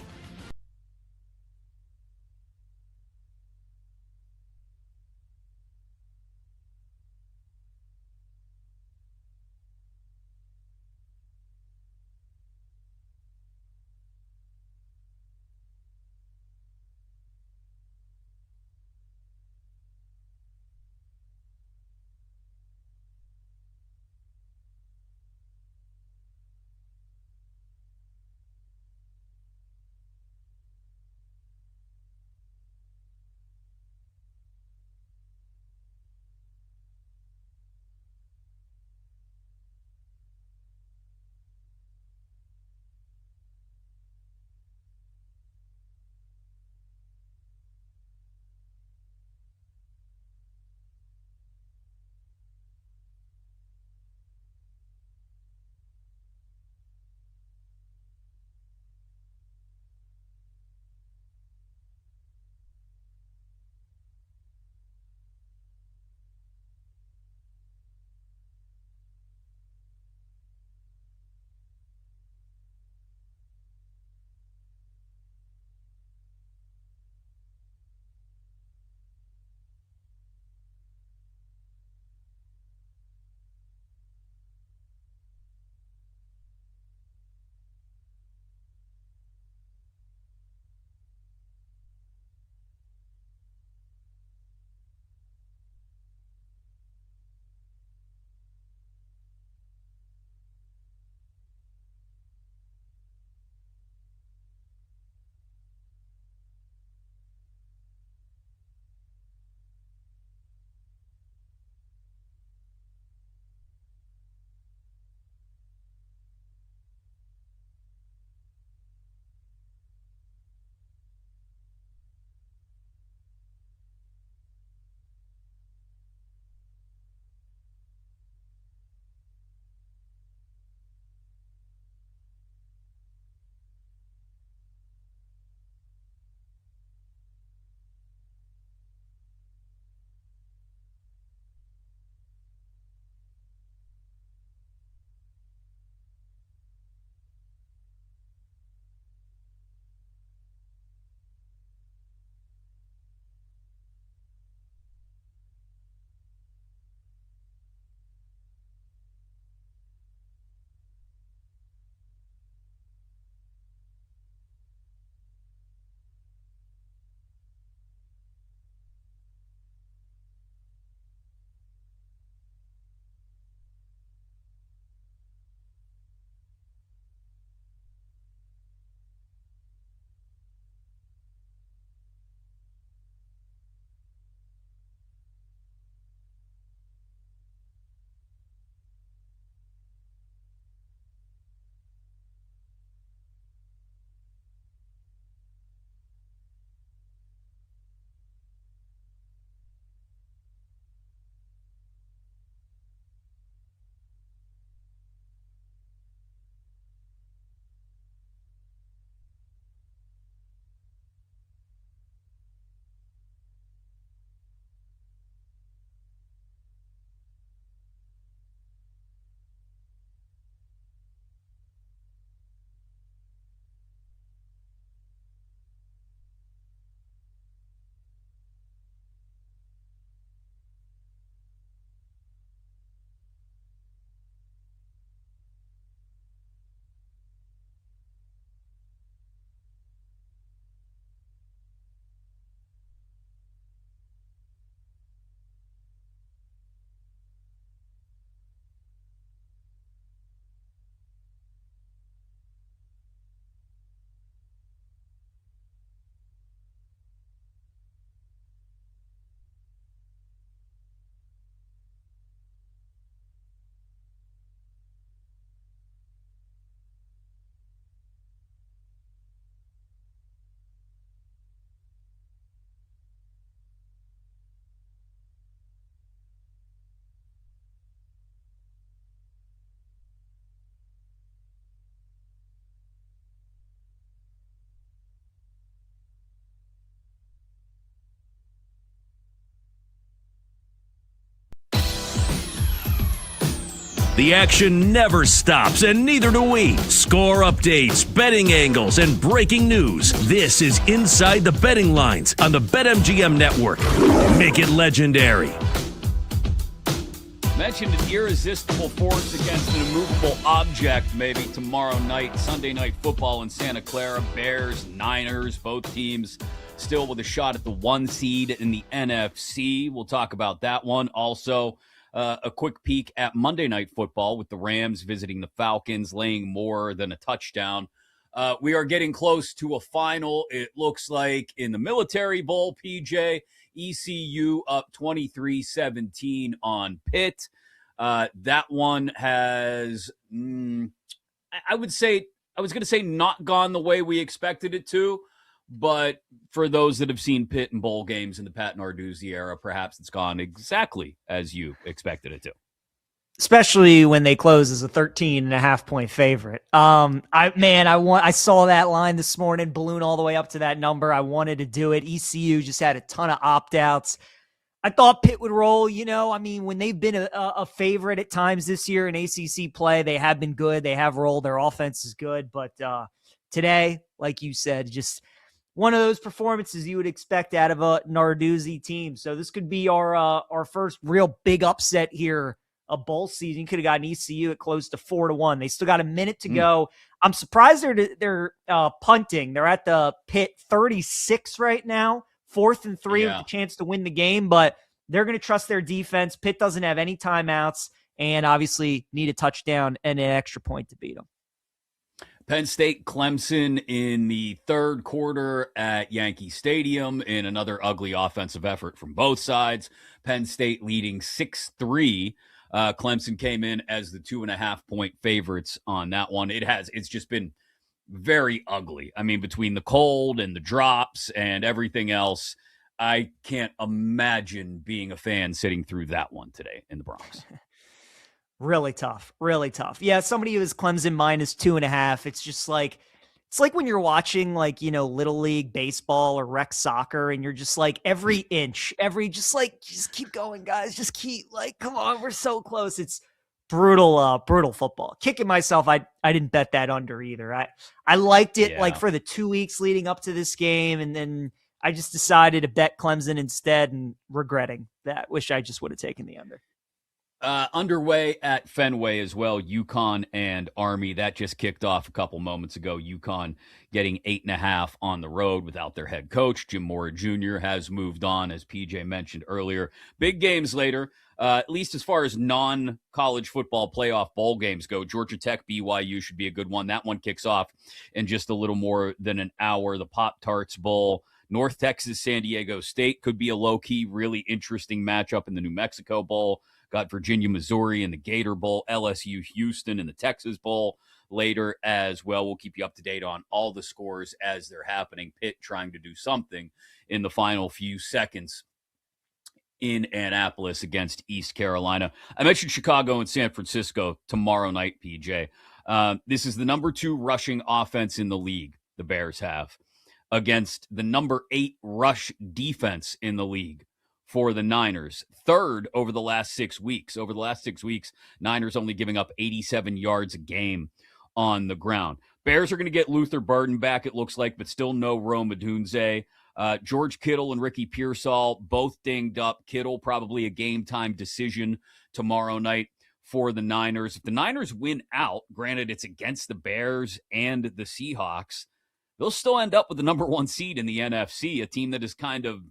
The action never stops, and neither do we. Score updates, betting angles, and breaking news. This is Inside the Betting Lines on the BetMGM Network. Make it legendary. Mentioned an irresistible force against an immovable object maybe tomorrow night, Sunday Night Football in Santa Clara. Bears, Niners, both teams still with a shot at the 1 seed in the NFC. We'll talk about that one. Also, a quick peek at Monday Night Football with the Rams visiting the Falcons, laying more than a touchdown. We are getting close to a final, it looks like, in the Military Bowl, PJ. ECU up 23-17 on Pitt. That one has, I was going to say not gone the way we expected it to, but for those that have seen Pitt in bowl games in the Pat Narduzzi era, perhaps it's gone exactly as you expected it to. Especially when they close as a 13.5-point favorite. I saw that line this morning, balloon all the way up to that number. I wanted to do it. ECU just had a ton of opt-outs. I thought Pitt would roll. When they've been a favorite at times this year in ACC play, they have been good. They have rolled. Their offense is good. But today, like you said, just one of those performances you would expect out of a Narduzzi team. So this could be our first real big upset here. A bowl season. You could have gotten ECU at close to 4-1. They still got a minute to go. I'm surprised they're punting. They're at the Pitt 36 right now, 4th and 3 with a chance to win the game, but they're going to trust their defense. Pitt doesn't have any timeouts and obviously need a touchdown and an extra point to beat them. Penn State, Clemson in the third quarter at Yankee Stadium in another ugly offensive effort from both sides. Penn State leading 6-3. Clemson came in as the 2.5-point favorites on that one. It's just been very ugly. I mean, between the cold and the drops and everything else, I can't imagine being a fan sitting through that one today in the Bronx. Really tough. Yeah, somebody who is Clemson minus 2.5. It's just like, it's like when you're watching Little League baseball or rec soccer and you're just like every inch, just keep going, guys. Just keep come on, we're so close. It's brutal football. Kicking myself, I didn't bet that under either. I liked it for the 2 weeks leading up to this game, and then I just decided to bet Clemson instead and regretting that. Wish I just would have taken the under. Underway at Fenway as well, UConn and Army. That just kicked off a couple moments ago. UConn getting 8.5 on the road without their head coach. Jim Mora Jr. has moved on, as PJ mentioned earlier. Big games later, at least as far as non-college football playoff bowl games go. Georgia Tech, BYU should be a good one. That one kicks off in just a little more than an hour. The Pop-Tarts Bowl. North Texas, San Diego State could be a low-key, really interesting matchup in the New Mexico Bowl. Got Virginia, Missouri in the Gator Bowl, LSU, Houston in the Texas Bowl later as well. We'll keep you up to date on all the scores as they're happening. Pitt trying to do something in the final few seconds in Annapolis against East Carolina. I mentioned Chicago and San Francisco tomorrow night, PJ. This is the number 2 rushing offense in the league, the Bears have, against the number 8 rush defense in the league for the Niners. Third over the last 6 weeks. Over the last 6 weeks, Niners only giving up 87 yards a game on the ground. Bears are going to get Luther Burden back, it looks like, but still no Rome Odunze. George Kittle and Ricky Pearsall both dinged up. Kittle probably a game-time decision tomorrow night for the Niners. If the Niners win out, granted it's against the Bears and the Seahawks, they'll still end up with the number 1 seed in the NFC, a team that is kind of,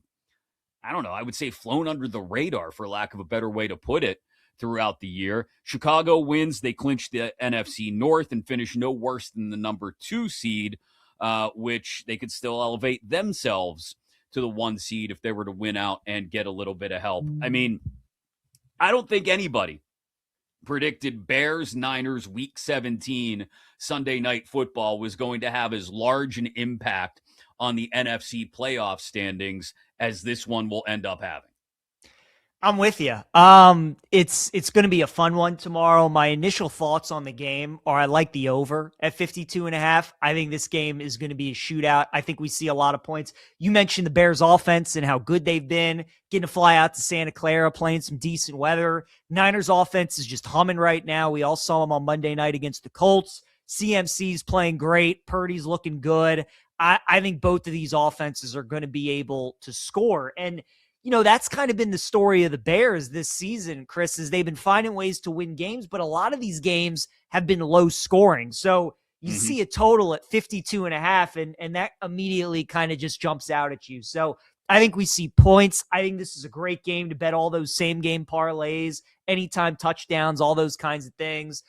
I would say flown under the radar, for lack of a better way to put it, throughout the year. Chicago wins. They clinch the NFC North and finish no worse than the number 2 seed, which they could still elevate themselves to the 1 seed if they were to win out and get a little bit of help. I mean, I don't think anybody predicted Bears-Niners Week 17 Sunday Night Football was going to have as large an impact on the NFC playoff standings as this one will end up having. I'm with you. It's going to be a fun one tomorrow. My initial thoughts on the game are I like the over at 52.5. I think this game is going to be a shootout. I think we see a lot of points. You mentioned the Bears offense and how good they've been, getting to fly out to Santa Clara, playing some decent weather. Niners offense is just humming right now. We all saw them on Monday night against the Colts. CMC's playing great. Purdy's looking good. I think both of these offenses are going to be able to score. And that's kind of been the story of the Bears this season, Chris, is they've been finding ways to win games, but a lot of these games have been low scoring. So you see a total at 52.5, and that immediately kind of just jumps out at you. So I think we see points. I think this is a great game to bet all those same game parlays, anytime touchdowns, all those kinds of things.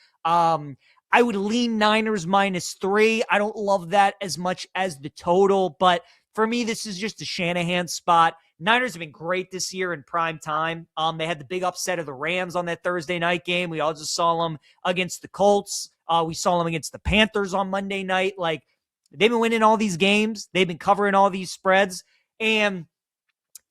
I would lean Niners -3. I don't love that as much as the total, but for me, this is just a Shanahan spot. Niners have been great this year in prime time. They had the big upset of the Rams on that Thursday night game. We all just saw them against the Colts. We saw them against the Panthers on Monday night. Like, they've been winning all these games. They've been covering all these spreads. And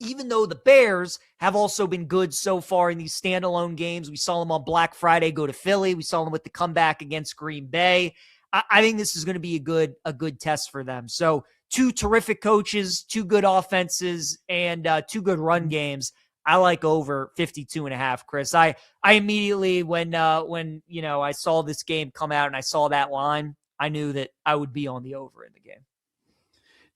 even though the Bears have also been good so far in these standalone games, we saw them on Black Friday go to Philly. We saw them with the comeback against Green Bay. I think this is going to be a good test for them. So two terrific coaches, two good offenses, and two good run games. I like over 52.5, Chris. I immediately, when I saw this game come out and I saw that line, I knew that I would be on the over in the game.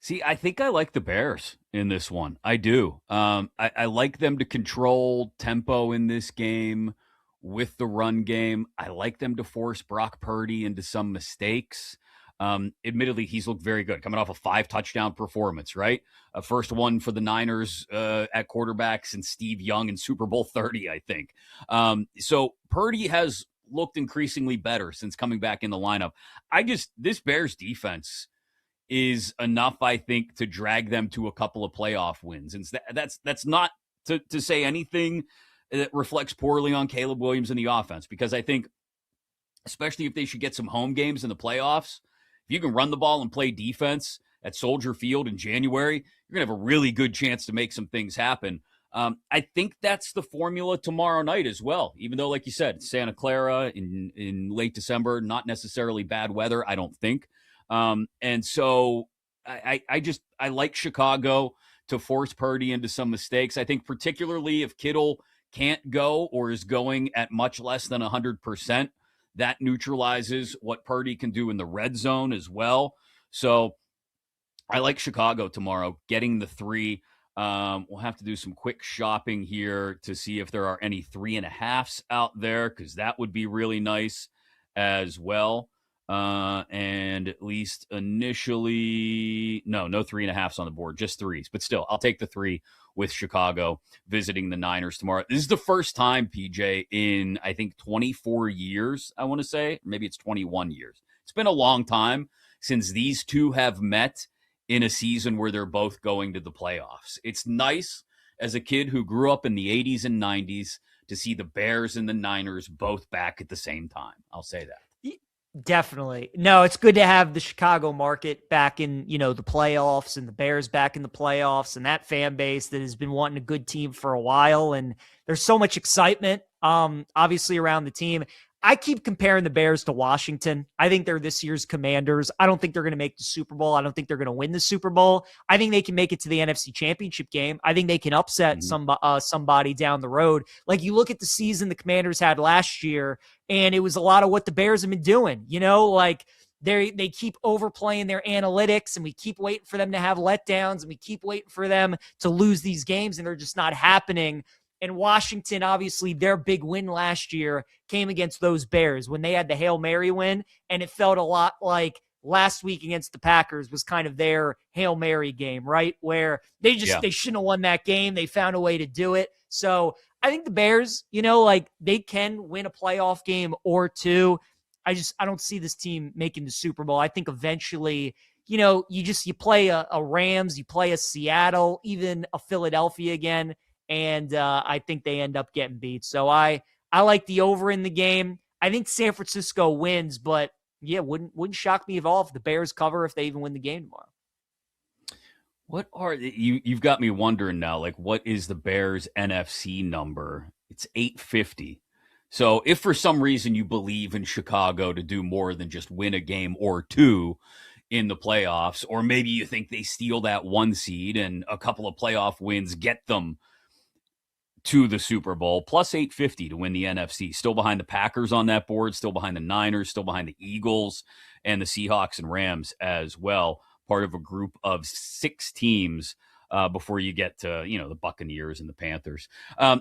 See, I think I like the Bears in this one. I do. I like them to control tempo in this game with the run game. I like them to force Brock Purdy into some mistakes. Admittedly, he's looked very good, coming off a 5-touchdown performance, right? First one for the Niners at quarterback since Steve Young in Super Bowl 30, I think. So Purdy has looked increasingly better since coming back in the lineup. This Bears defense is enough, I think, to drag them to a couple of playoff wins. And that's not to say anything that reflects poorly on Caleb Williams and the offense, because I think, especially if they should get some home games in the playoffs, if you can run the ball and play defense at Soldier Field in January, you're going to have a really good chance to make some things happen. I think that's the formula tomorrow night as well, even though, like you said, Santa Clara in late December, not necessarily bad weather, I don't think. And so I like Chicago to force Purdy into some mistakes. I think particularly if Kittle can't go or is going at much less than 100%, that neutralizes what Purdy can do in the red zone as well. So I like Chicago tomorrow, getting the 3. We'll have to do some quick shopping here to see if there are any 3.5s out there, because that would be really nice as well. And at least initially, no 3.5s on the board, just 3s. But still, I'll take the 3 with Chicago visiting the Niners tomorrow. This is the first time, PJ, in I think 24 years, I want to say. Maybe it's 21 years. It's been a long time since these two have met in a season where they're both going to the playoffs. It's nice as a kid who grew up in the 80s and 90s to see the Bears and the Niners both back at the same time. I'll say that. Definitely. No, it's good to have the Chicago market back in, the playoffs, and the Bears back in the playoffs, and that fan base that has been wanting a good team for a while. And there's so much excitement, obviously, around the team. I keep comparing the Bears to Washington. I think they're this year's Commanders. I don't think they're going to make the Super Bowl. I don't think they're going to win the Super Bowl. I think they can make it to the NFC Championship game. I think they can upset somebody down the road. Like, you look at the season the Commanders had last year, and it was a lot of what the Bears have been doing. Like, they keep overplaying their analytics, and we keep waiting for them to have letdowns, and we keep waiting for them to lose these games, and they're just not happening. And Washington, obviously, their big win last year came against those Bears when they had the Hail Mary win, and it felt a lot like last week against the Packers was kind of their Hail Mary game, right? Where they shouldn't have won that game. They found a way to do it. So I think the Bears, they can win a playoff game or two. I don't see this team making the Super Bowl. I think eventually, you play a Rams, you play a Seattle, even a Philadelphia again. And I think they end up getting beat. So I like the over in the game. I think San Francisco wins, but yeah, wouldn't shock me at all if the Bears cover if they even win the game tomorrow. You've got me wondering now, like, what is the Bears NFC number? It's 850. So if for some reason you believe in Chicago to do more than just win a game or two in the playoffs, or maybe you think they steal that 1 seed and a couple of playoff wins get them to the Super Bowl, plus 850 to win the NFC. Still behind the Packers on that board, still behind the Niners, still behind the Eagles and the Seahawks and Rams as well. Part of a group of 6 teams before you get to, the Buccaneers and the Panthers.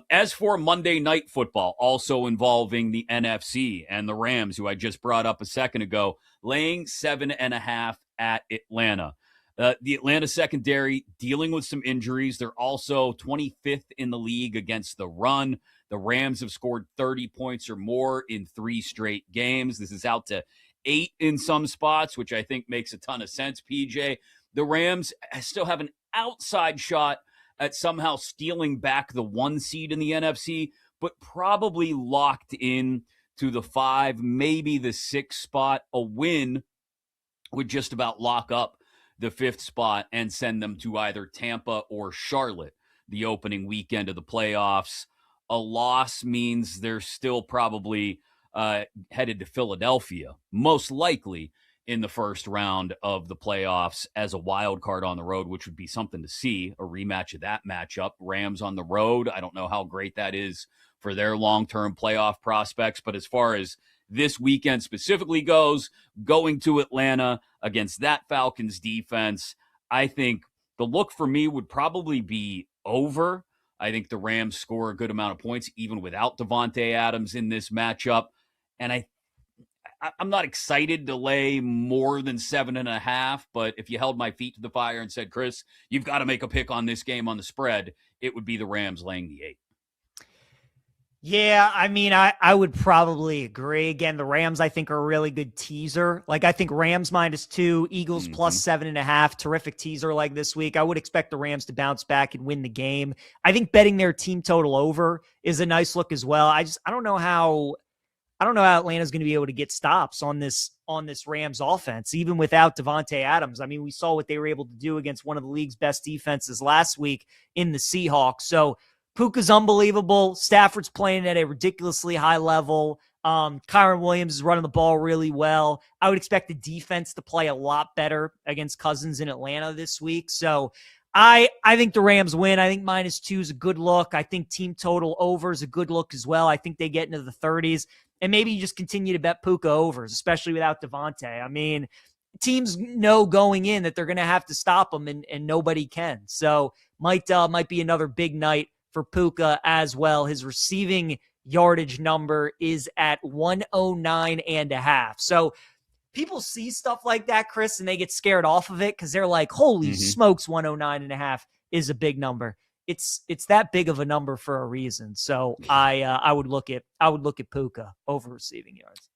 As for Monday Night Football, also involving the NFC and the Rams, who I just brought up a second ago, laying 7.5 at Atlanta. The Atlanta secondary dealing with some injuries. They're also 25th in the league against the run. The Rams have scored 30 points or more in 3 straight games. This is out to 8 in some spots, which I think makes a ton of sense, PJ. The Rams still have an outside shot at somehow stealing back the 1 seed in the NFC, but probably locked in to the 5, maybe the 6 spot. A win would just about lock up the 5th spot and send them to either Tampa or Charlotte the opening weekend of the playoffs. A loss means they're still probably headed to Philadelphia, most likely in the first round of the playoffs as a wild card on the road, which would be something to see, a rematch of that matchup. Rams on the road, I don't know how great that is for their long-term playoff prospects, but as far as this weekend specifically goes, going to Atlanta against that Falcons defense, I think the look for me would probably be over. I think the Rams score a good amount of points even without Davante Adams in this matchup. And I'm not excited to lay more than 7.5, but if you held my feet to the fire and said, Chris, you've got to make a pick on this game on the spread, it would be the Rams laying the 8. Yeah, I mean, I would probably agree. Again, the Rams, I think, are a really good teaser. Like, I think Rams -2, Eagles plus 7.5, terrific teaser like this week. I would expect the Rams to bounce back and win the game. I think betting their team total over is a nice look as well. I don't know how Atlanta's going to be able to get stops on this Rams offense, even without Davante Adams. I mean, we saw what they were able to do against one of the league's best defenses last week in the Seahawks. So Puka's unbelievable. Stafford's playing at a ridiculously high level. Kyron Williams is running the ball really well. I would expect the defense to play a lot better against Cousins in Atlanta this week. So I think the Rams win. I think -2 is a good look. I think team total over is a good look as well. I think they get into the 30s. And maybe you just continue to bet Puka overs, especially without Davante. I mean, teams know going in that they're going to have to stop him, and nobody can. So might be another big night for Puka as well. His receiving yardage number is at 109.5. So people see stuff like that, Chris, and they get scared off of it because they're like, holy smokes, 109.5 is a big number. It's that big of a number for a reason. So I would look at Puka over receiving yards.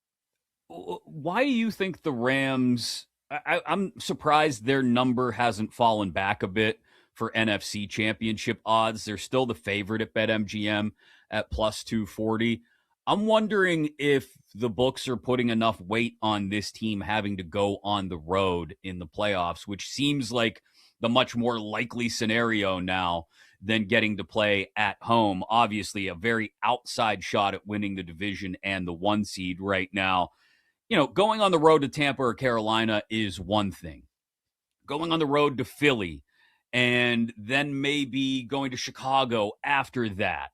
Why do you think the Rams? I'm surprised their number hasn't fallen back a bit for NFC Championship odds. They're still the favorite at BetMGM at plus 240. I'm wondering if the books are putting enough weight on this team having to go on the road in the playoffs, which seems like the much more likely scenario now than getting to play at home. Obviously, a very outside shot at winning the division and the 1 seed right now. Going on the road to Tampa or Carolina is one thing. Going on the road to Philly and then maybe going to Chicago after that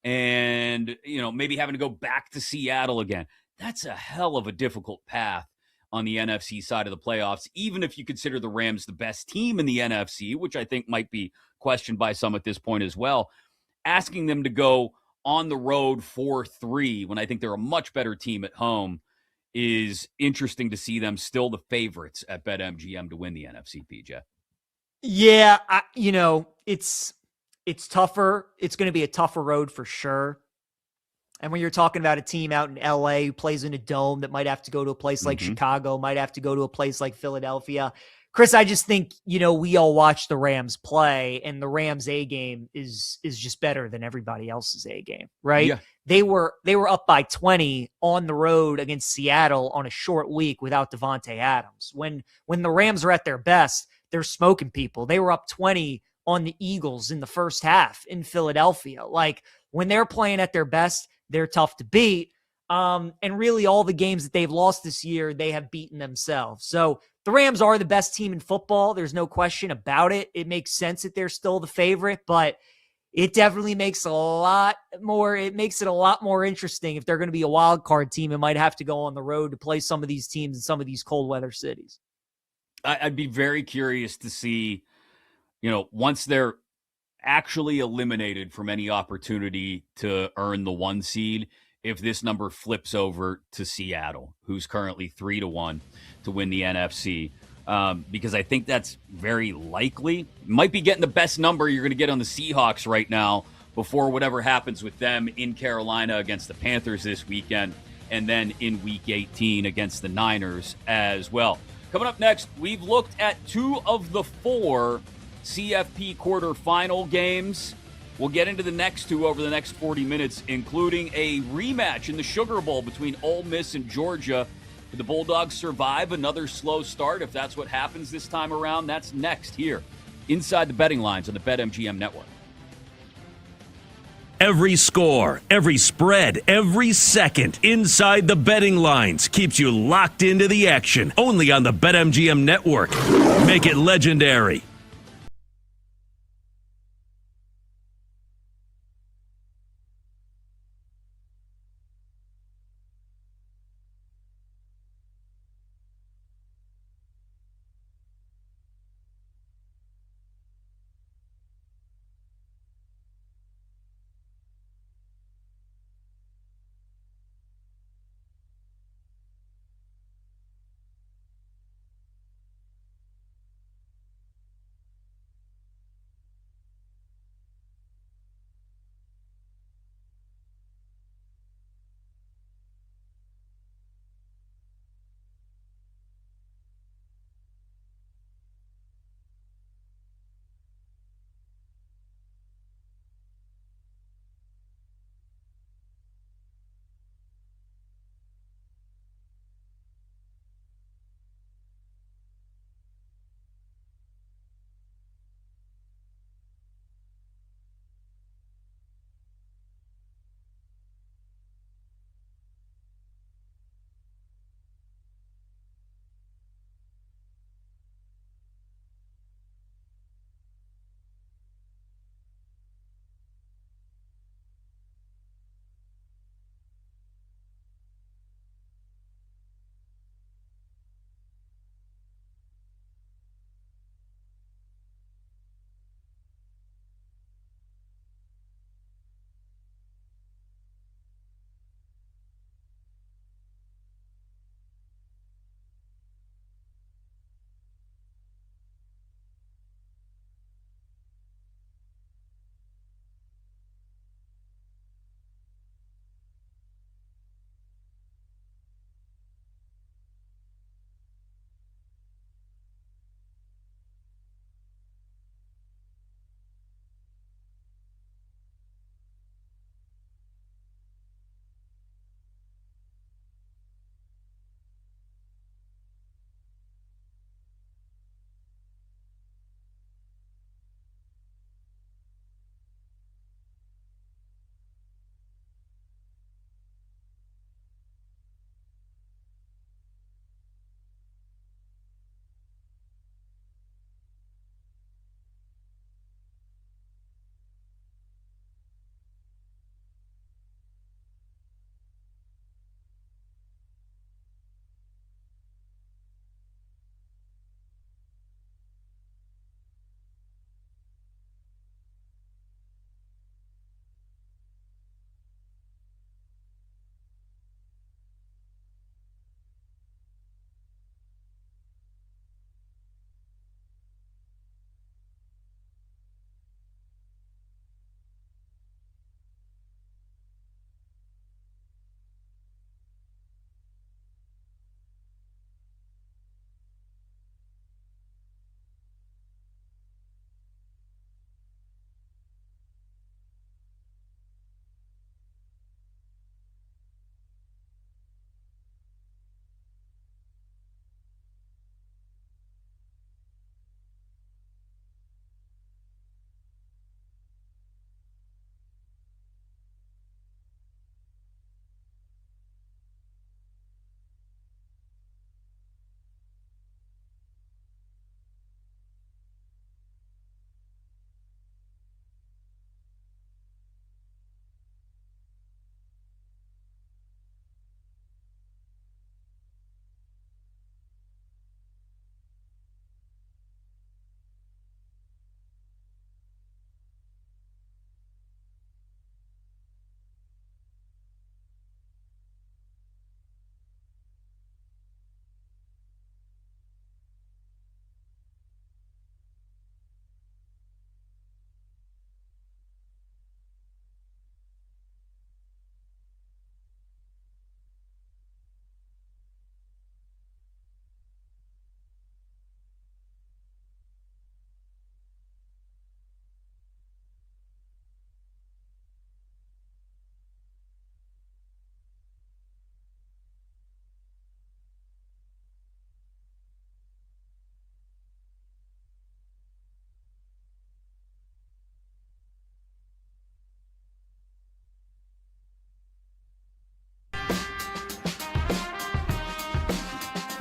and, maybe having to go back to Seattle again. That's a hell of a difficult path on the NFC side of the playoffs, even if you consider the Rams the best team in the NFC, which I think might be questioned by some at this point as well. Asking them to go on the road 4-3 when I think they're a much better team at home is interesting to see them still the favorites at BetMGM to win the NFC, PJ. Yeah, it's tougher. It's going to be a tougher road for sure. And when you're talking about a team out in LA who plays in a dome that might have to go to a place like Chicago, might have to go to a place like Philadelphia. Chris, I just think, we all watch the Rams play, and the Rams A game is just better than everybody else's A game, right? Yeah. They were up by 20 on the road against Seattle on a short week without Davante Adams. When the Rams are at their best, they're smoking people. They were up 20 on the Eagles in the first half in Philadelphia. Like, when they're playing at their best, they're tough to beat. And really all the games that they've lost this year, they have beaten themselves. So the Rams are the best team in football. There's no question about it. It makes sense that they're still the favorite, but it definitely makes it a lot more interesting. If they're going to be a wild card team, it might have to go on the road to play some of these teams in some of these cold weather cities. I'd be very curious to see, once they're actually eliminated from any opportunity to earn the 1 seed, if this number flips over to Seattle, who's currently 3-1 to win the NFC. Because I think that's very likely. Might be getting the best number you're going to get on the Seahawks right now before whatever happens with them in Carolina against the Panthers this weekend, and then in Week 18 against the Niners as well. Coming up next, we've looked at 2 of the 4 CFP quarterfinal games. We'll get into the next 2 over the next 40 minutes, including a rematch in the Sugar Bowl between Ole Miss and Georgia. Could the Bulldogs survive another slow start if that's what happens this time around? That's next here, Inside the Betting Lines on the BetMGM Network. Every score, every spread, every second inside the betting lines keeps you locked into the action. Only on the BetMGM Network. Make it legendary.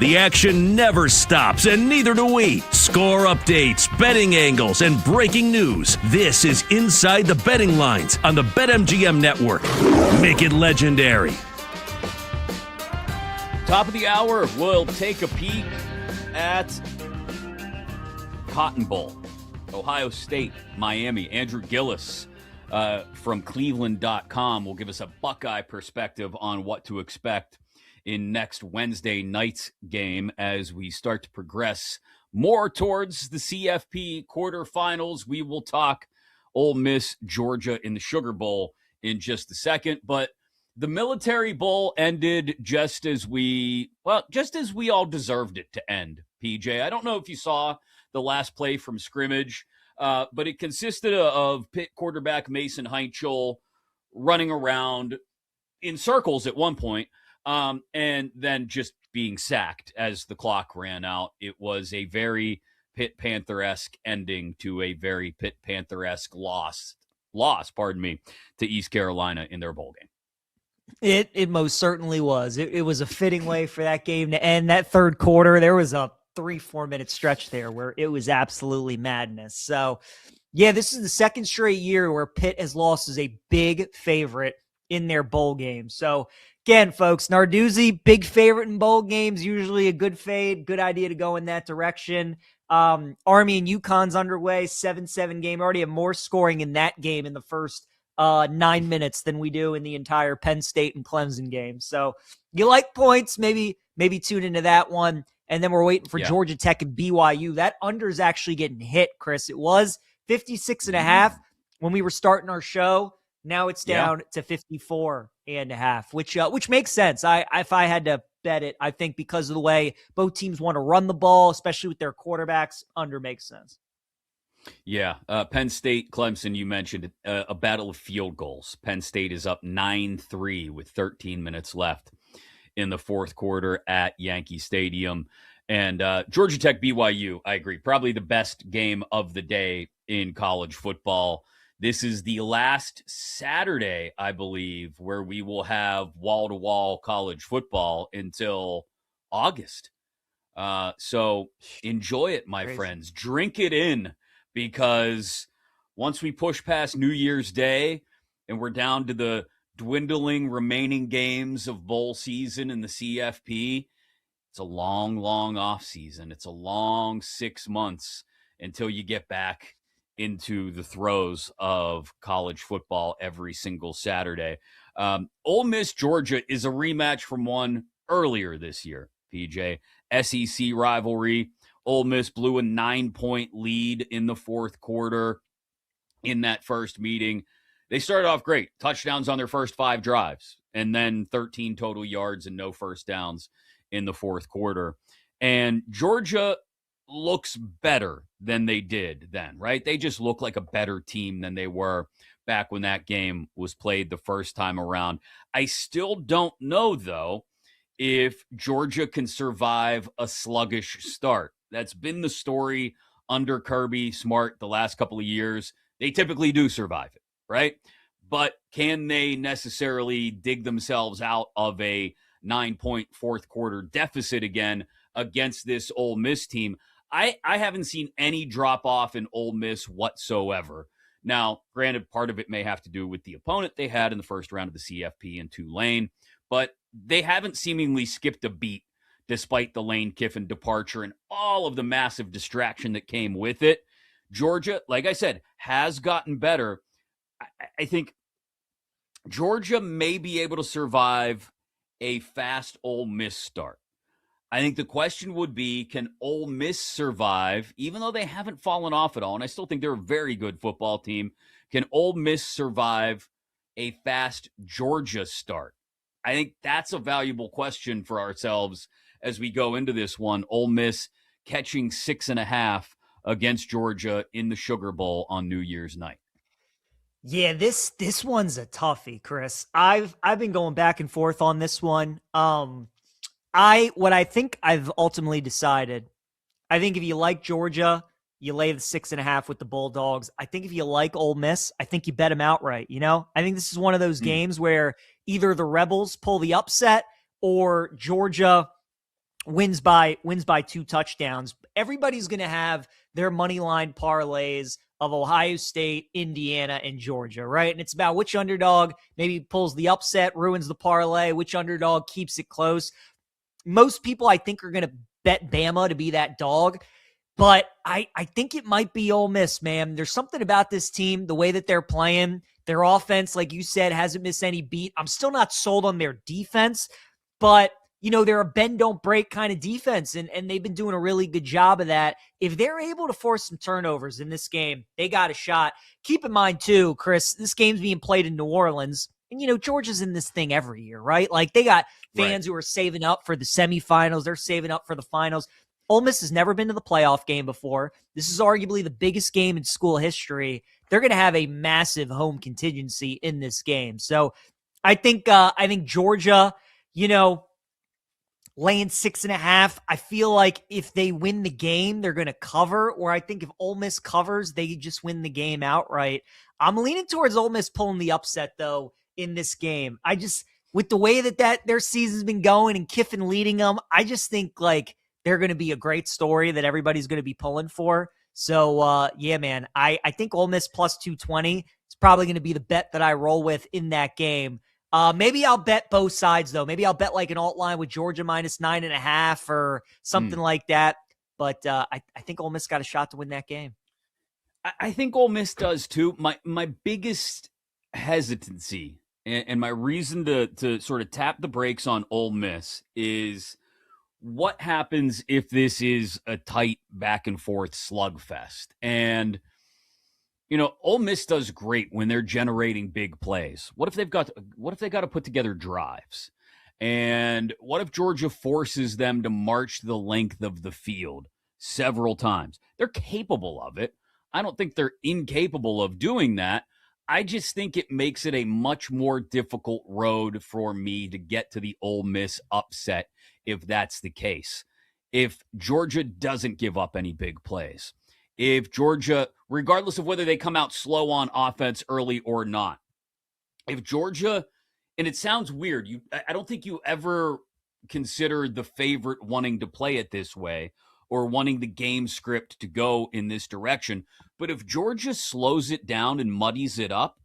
The action never stops, and neither do we. Score updates, betting angles, and breaking news. This is Inside the Betting Lines on the BetMGM Network. Make it legendary. Top of the hour, we'll take a peek at Cotton Bowl. Ohio State, Miami. Andrew Gillis from Cleveland.com will give us a Buckeye perspective on what to expect in next Wednesday night's game as we start to progress more towards the CFP quarterfinals. We will talk Ole Miss, Georgia in the Sugar Bowl in just a second, but the Military Bowl ended just as we all deserved it to end, PJ. I don't know if you saw the last play from scrimmage, but it consisted of Pitt quarterback Mason Heinchel running around in circles at one point, and then just being sacked as the clock ran out. It was a very Pitt Panther-esque ending to a very Pitt Panther-esque loss, to East Carolina in their bowl game. It most certainly was. It was a fitting way for that game to end. That third quarter, there was a 3-4 minute stretch there where it was absolutely madness. So, yeah, this is the second straight year where Pitt has lost as a big favorite in their bowl game. So, again, folks, Narduzzi, big favorite in bowl games, usually a good fade, good idea to go in that direction. Army and UConn's underway, 7-7 game. Already have more scoring in that game in the first 9 minutes than we do in the entire Penn State and Clemson game. So you like points, maybe tune into that one. And then we're waiting for Georgia Tech and BYU. That under is actually getting hit, Chris. It was 56.5 when we were starting our show. Now it's down to 54.5, which makes sense. If I had to bet it, I think because of the way both teams want to run the ball, especially with their quarterbacks, under makes sense. Yeah, Penn State, Clemson, you mentioned a battle of field goals. Penn State is up 9-3 with 13 minutes left in the fourth quarter at Yankee Stadium. And Georgia Tech, BYU, I agree, probably the best game of the day in college football. This is the last Saturday, I believe, where we will have wall-to-wall college football until August. So enjoy it, my friends. Drink it in. Because once we push past New Year's Day and we're down to the dwindling remaining games of bowl season in the CFP, it's a long, long off season. It's a long 6 months until you get back into the throes of college football every single Saturday. Ole Miss, Georgia is a rematch from one earlier this year, PJ. SEC rivalry. Ole Miss blew a 9-point lead in the fourth quarter in that first meeting. They started off great. Touchdowns on their first 5 drives, and then 13 total yards and no first downs in the fourth quarter. And Georgia looks better than they did then, right? They just look like a better team than they were back when that game was played the first time around. I still don't know, though, if Georgia can survive a sluggish start. That's been the story under Kirby Smart the last couple of years. They typically do survive it, right? But can they necessarily dig themselves out of a 9-point fourth quarter deficit again against this Ole Miss team? I haven't seen any drop off in Ole Miss whatsoever. Now, granted, part of it may have to do with the opponent they had in the first round of the CFP in Tulane, but they haven't seemingly skipped a beat despite the Lane Kiffin departure and all of the massive distraction that came with it. Georgia, like I said, has gotten better. I think Georgia may be able to survive a fast Ole Miss start. I think the question would be, can Ole Miss survive, even though they haven't fallen off at all, and I still think they're a very good football team, can Ole Miss survive a fast Georgia start? I think that's a valuable question for ourselves as we go into this one. Ole Miss catching 6.5 against Georgia in the Sugar Bowl on New Year's night. Yeah, this one's a toughie, Chris. I've been going back and forth on this one. What I think I've ultimately decided, I think if you like Georgia, you lay the 6.5 with the Bulldogs. I think if you like Ole Miss, I think you bet them outright. You know, I think this is one of those games where either the Rebels pull the upset or Georgia wins by 2 touchdowns. Everybody's going to have their money line parlays of Ohio State, Indiana, and Georgia, right? And it's about which underdog maybe pulls the upset, ruins the parlay, which underdog keeps it close. Most people, I think, are going to bet Bama to be that dog. But I think it might be Ole Miss, man. There's something about this team, the way that they're playing. Their offense, like you said, hasn't missed any beat. I'm still not sold on their defense, but they're a bend, don't break kind of defense, and they've been doing a really good job of that. If they're able to force some turnovers in this game, they got a shot. Keep in mind, too, Chris, this game's being played in New Orleans, and Georgia's in this thing every year, right? Like, they got fans who are saving up for the semifinals. They're saving up for the finals. Ole Miss has never been to the playoff game before. This is arguably the biggest game in school history. They're going to have a massive home contingency in this game. So I think Georgia, laying 6.5. I feel like if they win the game, they're going to cover. Or I think if Ole Miss covers, they just win the game outright. I'm leaning towards Ole Miss pulling the upset, though, in this game. With the way that their season's been going and Kiffin leading them, I just think, they're going to be a great story that everybody's going to be pulling for. So, yeah, man, I think Ole Miss plus 220 is probably going to be the bet that I roll with in that game. Maybe I'll bet both sides, though. Maybe I'll bet like an alt line with Georgia minus 9.5 or something like that. But I think Ole Miss got a shot to win that game. I think Ole Miss does, too. My biggest hesitancy and my reason to sort of tap the brakes on Ole Miss is what happens if this is a tight back and forth slugfest. And Ole Miss does great when they're generating big plays. What if they got to put together drives? And what if Georgia forces them to march the length of the field several times? They're capable of it. I don't think they're incapable of doing that. I just think it makes it a much more difficult road for me to get to the Ole Miss upset if that's the case. If Georgia doesn't give up any big plays, if Georgia, regardless of whether they come out slow on offense early or not, if Georgia, and it sounds weird, I don't think you ever consider the favorite wanting to play it this way or wanting the game script to go in this direction. But if Georgia slows it down and muddies it up,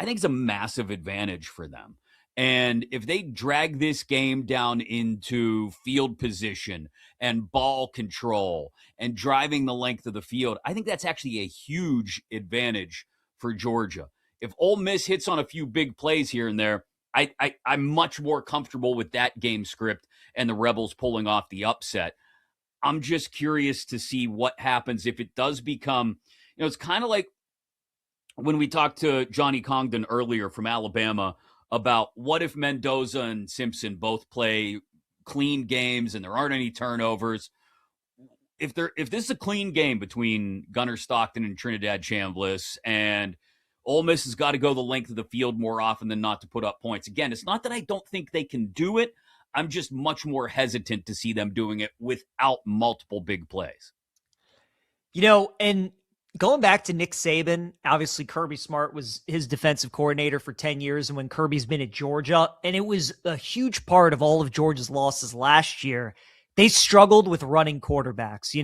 I think it's a massive advantage for them. And if they drag this game down into field position and ball control and driving the length of the field, I think that's actually a huge advantage for Georgia. If Ole Miss hits on a few big plays here and there, I'm much more comfortable with that game script and the Rebels pulling off the upset. I'm just curious to see what happens if it does become, it's kind of like when we talked to Johnny Congdon earlier from Alabama about what if Mendoza and Simpson both play clean games and there aren't any turnovers. If this is a clean game between Gunnar Stockton and Trinidad Chambliss, and Ole Miss has got to go the length of the field more often than not to put up points. Again, it's not that I don't think they can do it. I'm just much more hesitant to see them doing it without multiple big plays. And going back to Nick Saban, obviously Kirby Smart was his defensive coordinator for 10 years, and when Kirby's been at Georgia, and it was a huge part of all of Georgia's losses last year, they struggled with running quarterbacks,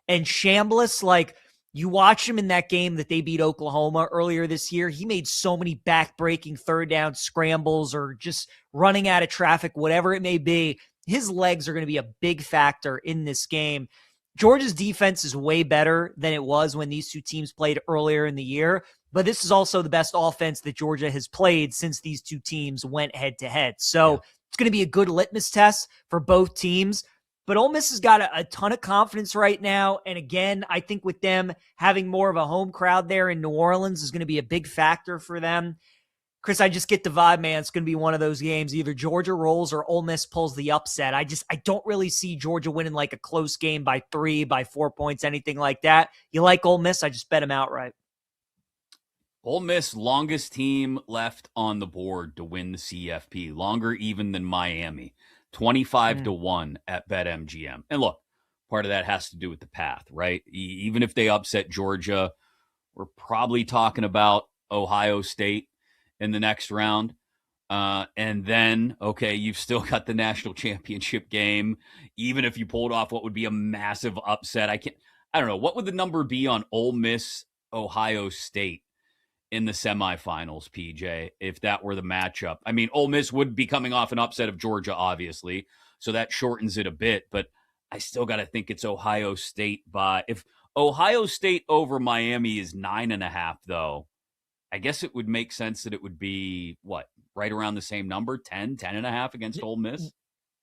and Chambliss, you watch him in that game that they beat Oklahoma earlier this year. He made so many back-breaking third down scrambles or just running out of traffic, whatever it may be. His legs are going to be a big factor in this game. Georgia's defense is way better than it was when these two teams played earlier in the year, but this is also the best offense that Georgia has played since these two teams went head-to-head. So It's going to be a good litmus test for both teams. But Ole Miss has got a ton of confidence right now. And again, I think with them having more of a home crowd there in New Orleans is going to be a big factor for them. Chris, I just get the vibe, man. It's going to be one of those games. Either Georgia rolls or Ole Miss pulls the upset. I don't really see Georgia winning like a close game by 3, by 4 points, anything like that. You like Ole Miss? I just bet them outright. Ole Miss, longest team left on the board to win the CFP, longer even than Miami. 25-1 at BetMGM. And look, part of that has to do with the path, right? Even if they upset Georgia, we're probably talking about Ohio State in the next round. And then, okay, you've still got the national championship game. Even if you pulled off what would be a massive upset, I don't know. What would the number be on Ole Miss, Ohio State in the semifinals, PJ, if that were the matchup? I mean, Ole Miss would be coming off an upset of Georgia, obviously, so that shortens it a bit, but I still got to think it's Ohio State if Ohio State over Miami is 9.5, though, I guess it would make sense that it would be right around the same number, 10.5 against Ole Miss.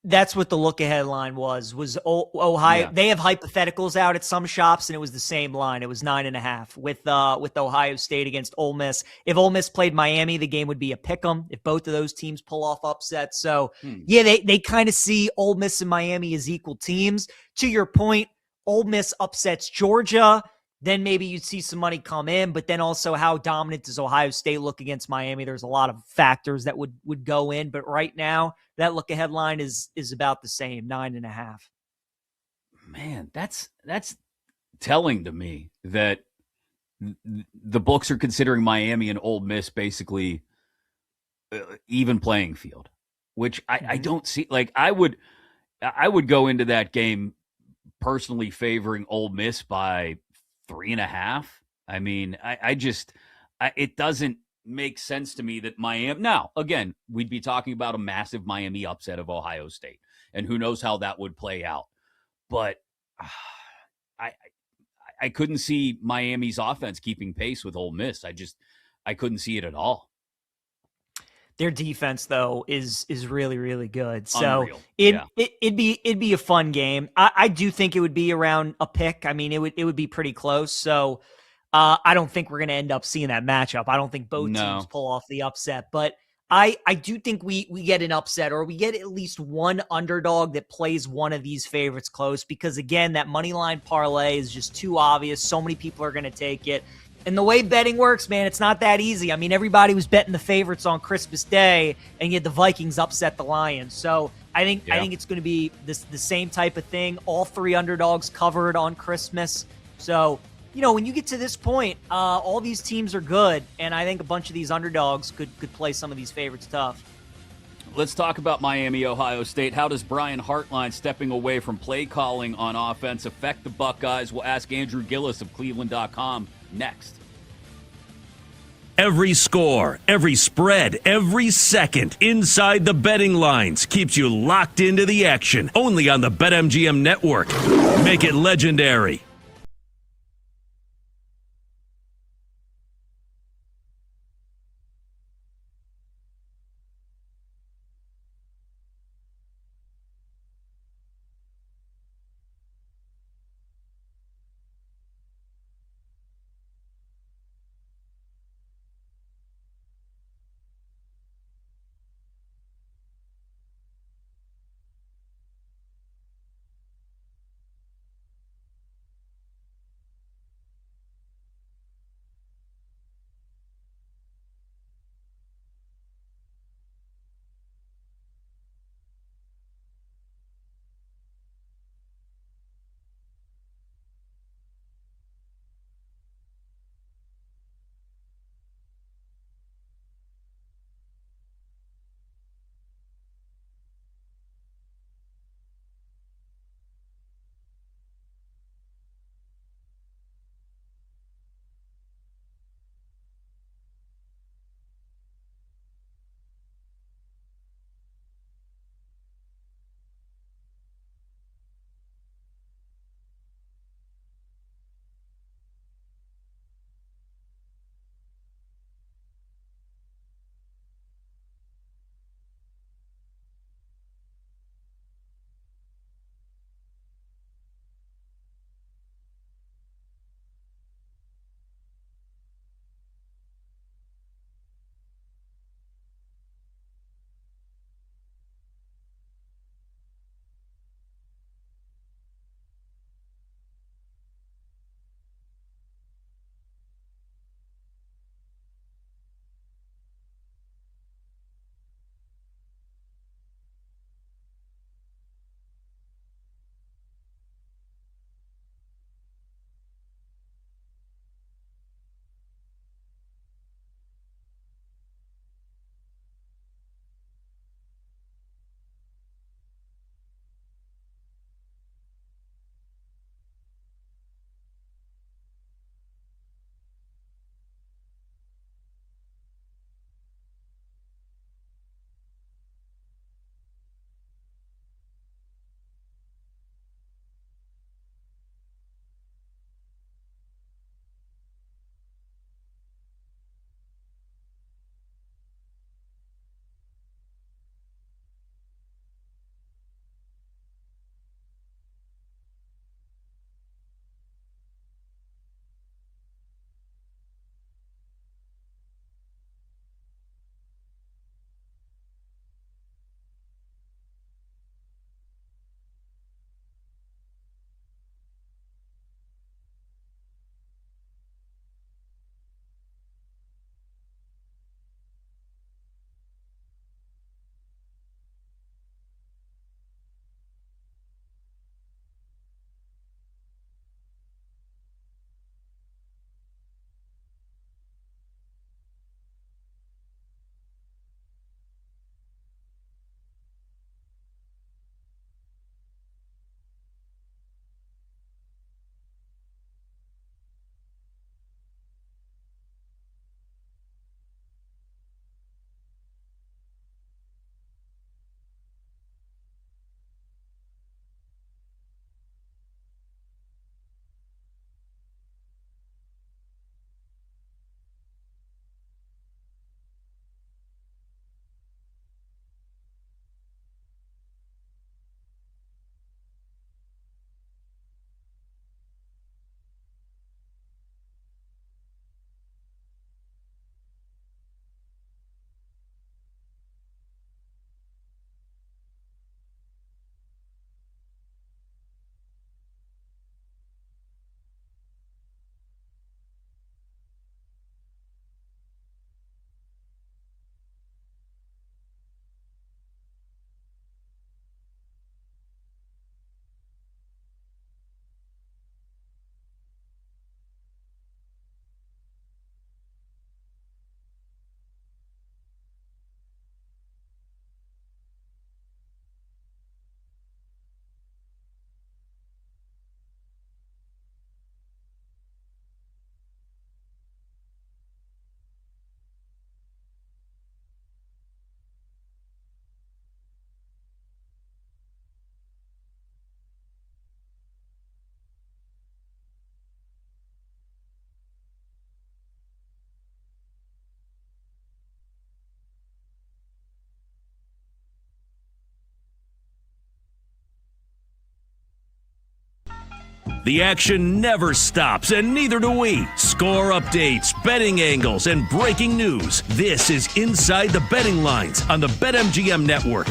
That's what the look-ahead line was Ohio. Yeah. They have hypotheticals out at some shops, and it was the same line. It was 9.5 with Ohio State against Ole Miss. If Ole Miss played Miami, the game would be a pick'em if both of those teams pull off upsets. So, yeah, they kind of see Ole Miss and Miami as equal teams. To your point, Ole Miss upsets Georgia, then maybe you'd see some money come in, but then also how dominant does Ohio State look against Miami? There's a lot of factors that would go in, but right now that look-ahead line is about the same, 9.5. Man, that's telling to me that the books are considering Miami and Ole Miss basically even playing field, which I don't see. Like I would go into that game personally favoring Ole Miss by 3.5. I mean, it doesn't make sense to me that Miami. Now, again, we'd be talking about a massive Miami upset of Ohio State, and who knows how that would play out. But I couldn't see Miami's offense keeping pace with Ole Miss. I couldn't see it at all. Their defense, though, is really, really good. So Unreal. it'd be a fun game. I do think it would be around a pick. I mean, it would be pretty close. So I don't think we're going to end up seeing that matchup. I don't think both teams pull off the upset. But I do think we get an upset, or we get at least one underdog that plays one of these favorites close. Because, again, that money line parlay is just too obvious. So many people are going to take it. And the way betting works, man, it's not that easy. I mean, everybody was betting the favorites on Christmas Day, and yet the Vikings upset the Lions. So I think it's going to be the same type of thing. All three underdogs covered on Christmas. So, when you get to this point, all these teams are good, and I think a bunch of these underdogs could play some of these favorites tough. Let's talk about Miami, Ohio State. How does Brian Hartline stepping away from play calling on offense affect the Buckeyes? We'll ask Andrew Gillis of Cleveland.com next. Every score, every spread, every second inside the betting lines keeps you locked into the action. Only on the BetMGM network. Make it legendary. The action never stops, and neither do we. Score updates, betting angles, and breaking news. This is Inside the Betting Lines on the BetMGM Network.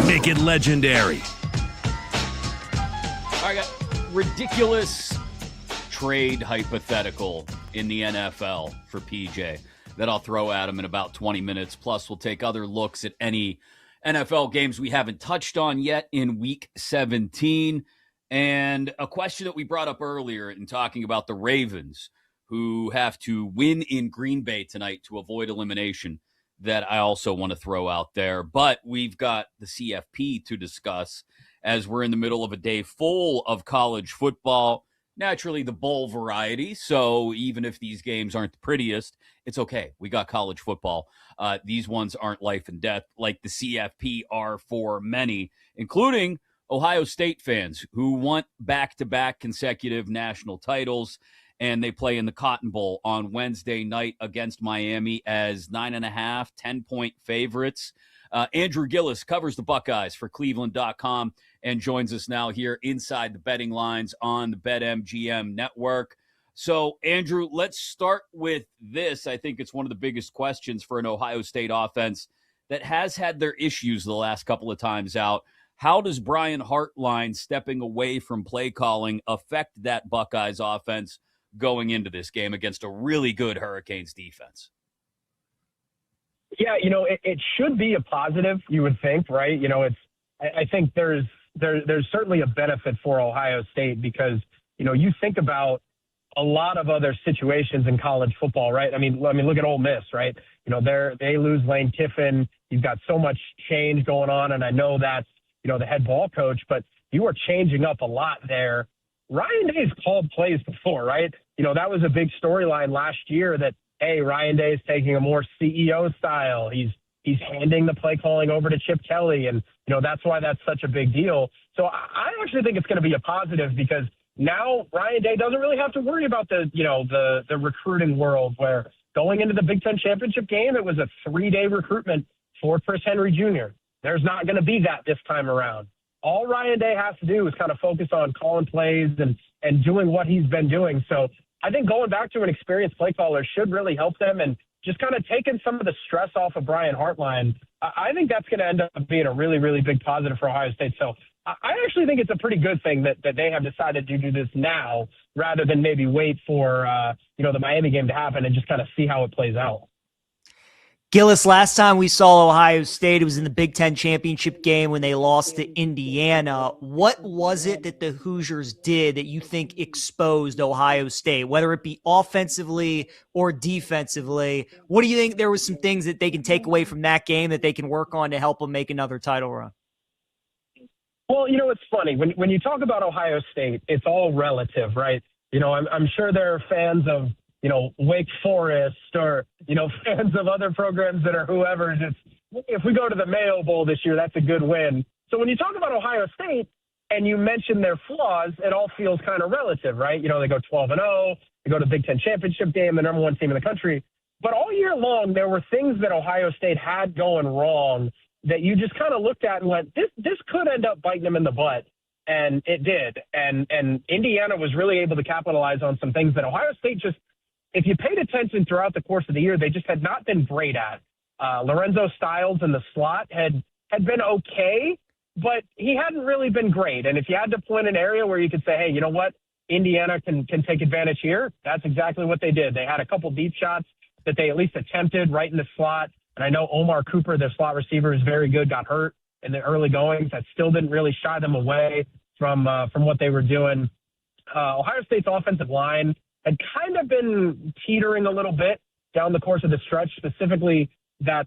Make it legendary. I got ridiculous trade hypothetical in the NFL for PJ that I'll throw at him in about 20 minutes. Plus, we'll take other looks at any NFL games we haven't touched on yet in Week 17. And a question that we brought up earlier in talking about the Ravens, who have to win in Green Bay tonight to avoid elimination, that I also want to throw out there. But we've got the CFP to discuss as we're in the middle of a day full of college football, naturally the bowl variety. So even if these games aren't the prettiest, it's okay. We got college football. These ones aren't life and death like the CFP are for many, including Ohio State fans who want back-to-back consecutive national titles, and they play in the Cotton Bowl on Wednesday night against Miami as 9.5, 10-point favorites. Andrew Gillis covers the Buckeyes for Cleveland.com and joins us now here inside the betting lines on the BetMGM network. So, Andrew, let's start with this. I think it's one of the biggest questions for an Ohio State offense that has had their issues the last couple of times out. How does Brian Hartline stepping away from play calling affect that Buckeyes offense going into this game against a really good Hurricanes defense? Yeah, it should be a positive, you would think, right? I think there's certainly a benefit for Ohio State because, you think about a lot of other situations in college football, right? I mean, look at Ole Miss, right? They lose Lane Kiffin. You've got so much change going on, and I know that's, the head ball coach, but you are changing up a lot there. Ryan Day's called plays before, right? That was a big storyline last year that, hey, Ryan Day is taking a more CEO style. He's handing the play calling over to Chip Kelly, and, that's why that's such a big deal. So I actually think it's going to be a positive because now Ryan Day doesn't really have to worry about the recruiting world where going into the Big Ten championship game, it was a 3-day recruitment for Chris Henry Jr. There's not going to be that this time around. All Ryan Day has to do is kind of focus on calling plays and doing what he's been doing. So I think going back to an experienced play caller should really help them and just kind of taking some of the stress off of Brian Hartline. I think that's going to end up being a really, really big positive for Ohio State. So I actually think it's a pretty good thing that they have decided to do this now rather than maybe wait for, the Miami game to happen and just kind of see how it plays out. Gillis, last time we saw Ohio State, it was in the Big Ten championship game when they lost to Indiana. What was it that the Hoosiers did that you think exposed Ohio State, whether it be offensively or defensively? What do you think there was some things that they can take away from that game that they can work on to help them make another title run? Well, it's funny. When you talk about Ohio State, it's all relative, right? I'm sure there are fans of, Wake Forest or, fans of other programs that are whoever. If we go to the Mayo Bowl this year, that's a good win. So when you talk about Ohio State and you mention their flaws, it all feels kind of relative, right? They go 12-0, they go to the Big Ten championship game, the number one team in the country. But all year long, there were things that Ohio State had going wrong that you just kind of looked at and went, this could end up biting them in the butt. And it did. And Indiana was really able to capitalize on some things that Ohio State just, if you paid attention throughout the course of the year, they just had not been great at. Lorenzo Styles in the slot had been okay, but he hadn't really been great. And if you had to point an area where you could say, hey, you know what, Indiana can take advantage here, that's exactly what they did. They had a couple deep shots that they at least attempted right in the slot. And I know Omar Cooper, their slot receiver, is very good, got hurt in the early goings. That still didn't really shy them away from what they were doing. Ohio State's offensive line had kind of been teetering a little bit down the course of the stretch, specifically that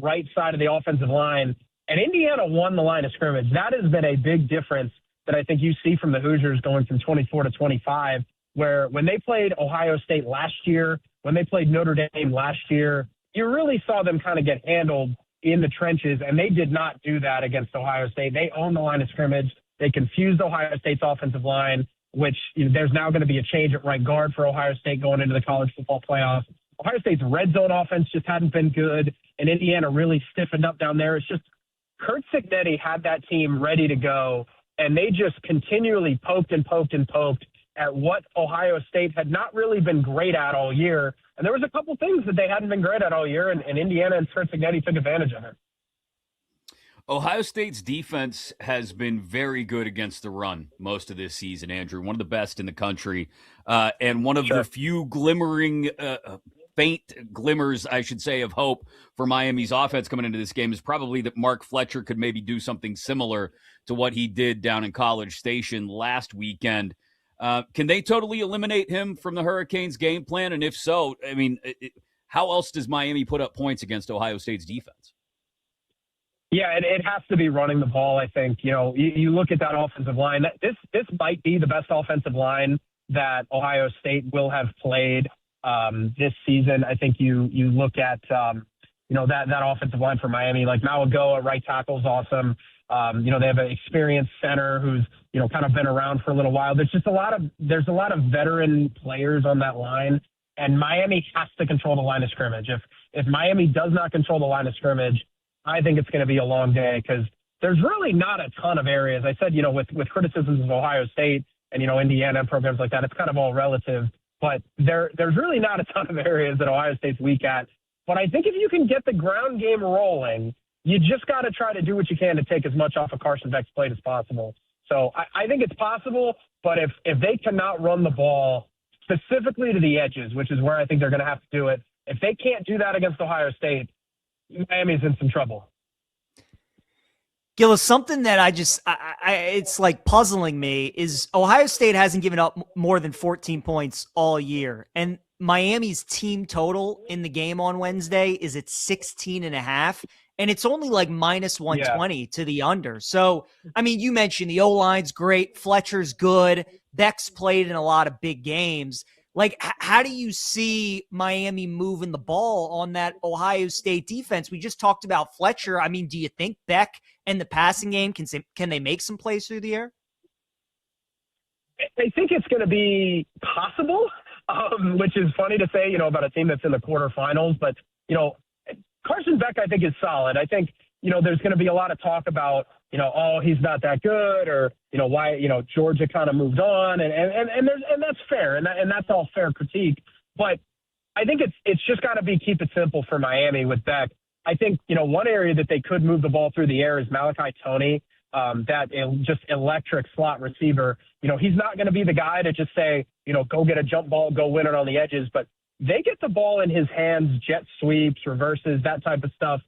right side of the offensive line. And Indiana won the line of scrimmage. That has been a big difference that I think you see from the Hoosiers going from 24 to 25, where when they played Ohio State last year, when they played Notre Dame last year, you really saw them kind of get handled in the trenches, and they did not do that against Ohio State. They owned the line of scrimmage. They confused Ohio State's offensive line, which there's now going to be a change at right guard for Ohio State going into the college football playoff. Ohio State's red zone offense just hadn't been good, and Indiana really stiffened up down there. It's just Kurt Cignetti had that team ready to go, and they just continually poked and poked and poked at what Ohio State had not really been great at all year. And there was a couple things that they hadn't been great at all year, and Indiana and Cincinnati took advantage of it. Ohio State's defense has been very good against the run most of this season, Andrew. One of the best in the country, and one of the few faint glimmers, I should say, of hope for Miami's offense coming into this game is probably that Mark Fletcher could maybe do something similar to what he did down in College Station last weekend. Can they totally eliminate him from the Hurricanes' game plan? And if so, I mean, how else does Miami put up points against Ohio State's defense? Yeah, it has to be running the ball, I think. You look at that offensive line. This might be the best offensive line that Ohio State will have played this season. I think you look at, that offensive line for Miami, like Malagoa, right tackle is awesome. They have an experienced center who's, kind of been around for a little while. There's a lot of veteran players on that line, and Miami has to control the line of scrimmage. If Miami does not control the line of scrimmage, I think it's going to be a long day because there's really not a ton of areas. I said, with criticisms of Ohio State and, Indiana and programs like that, it's kind of all relative. But there's really not a ton of areas that Ohio State's weak at. But I think if you can get the ground game rolling, you just got to try to do what you can to take as much off of Carson Beck's plate as possible. So I think it's possible, but if they cannot run the ball specifically to the edges, which is where I think they're going to have to do it, if they can't do that against Ohio State, Miami's in some trouble. Gillis, something that it's like puzzling me is Ohio State hasn't given up more than 14 points all year. And Miami's team total in the game on Wednesday is at 16.5. And it's only like minus 120 to the under. So, I mean, you mentioned the O-line's great. Fletcher's good. Beck's played in a lot of big games. Like, how do you see Miami moving the ball on that Ohio State defense? We just talked about Fletcher. I mean, do you think Beck and the passing game, can they make some plays through the air? I think it's going to be possible, which is funny to say, about a team that's in the quarterfinals. But, Carson Beck, I think, is solid. I think, there's going to be a lot of talk about, he's not that good, or, why, Georgia kind of moved on. And that's fair. And that's all fair critique. But I think it's just got to be keep it simple for Miami with Beck. I think, one area that they could move the ball through the air is Malachi Toney, just electric slot receiver. He's not going to be the guy to just say, go get a jump ball, go win it on the edges. But they get the ball in his hands, jet sweeps, reverses, that type of stuff.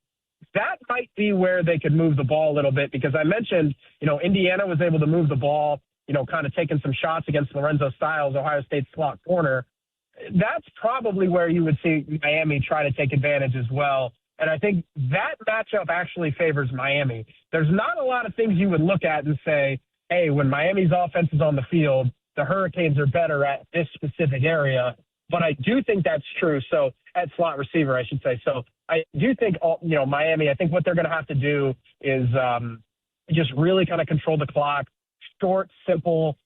That might be where they could move the ball a little bit, because I mentioned, Indiana was able to move the ball, kind of taking some shots against Lorenzo Styles, Ohio State's slot corner. That's probably where you would see Miami try to take advantage as well. And I think that matchup actually favors Miami. There's not a lot of things you would look at and say, hey, when Miami's offense is on the field, the Hurricanes are better at this specific area. But I do think that's true. So at slot receiver, I should say. So I do think, Miami, I think what they're going to have to do is just really kind of control the clock, short, simple,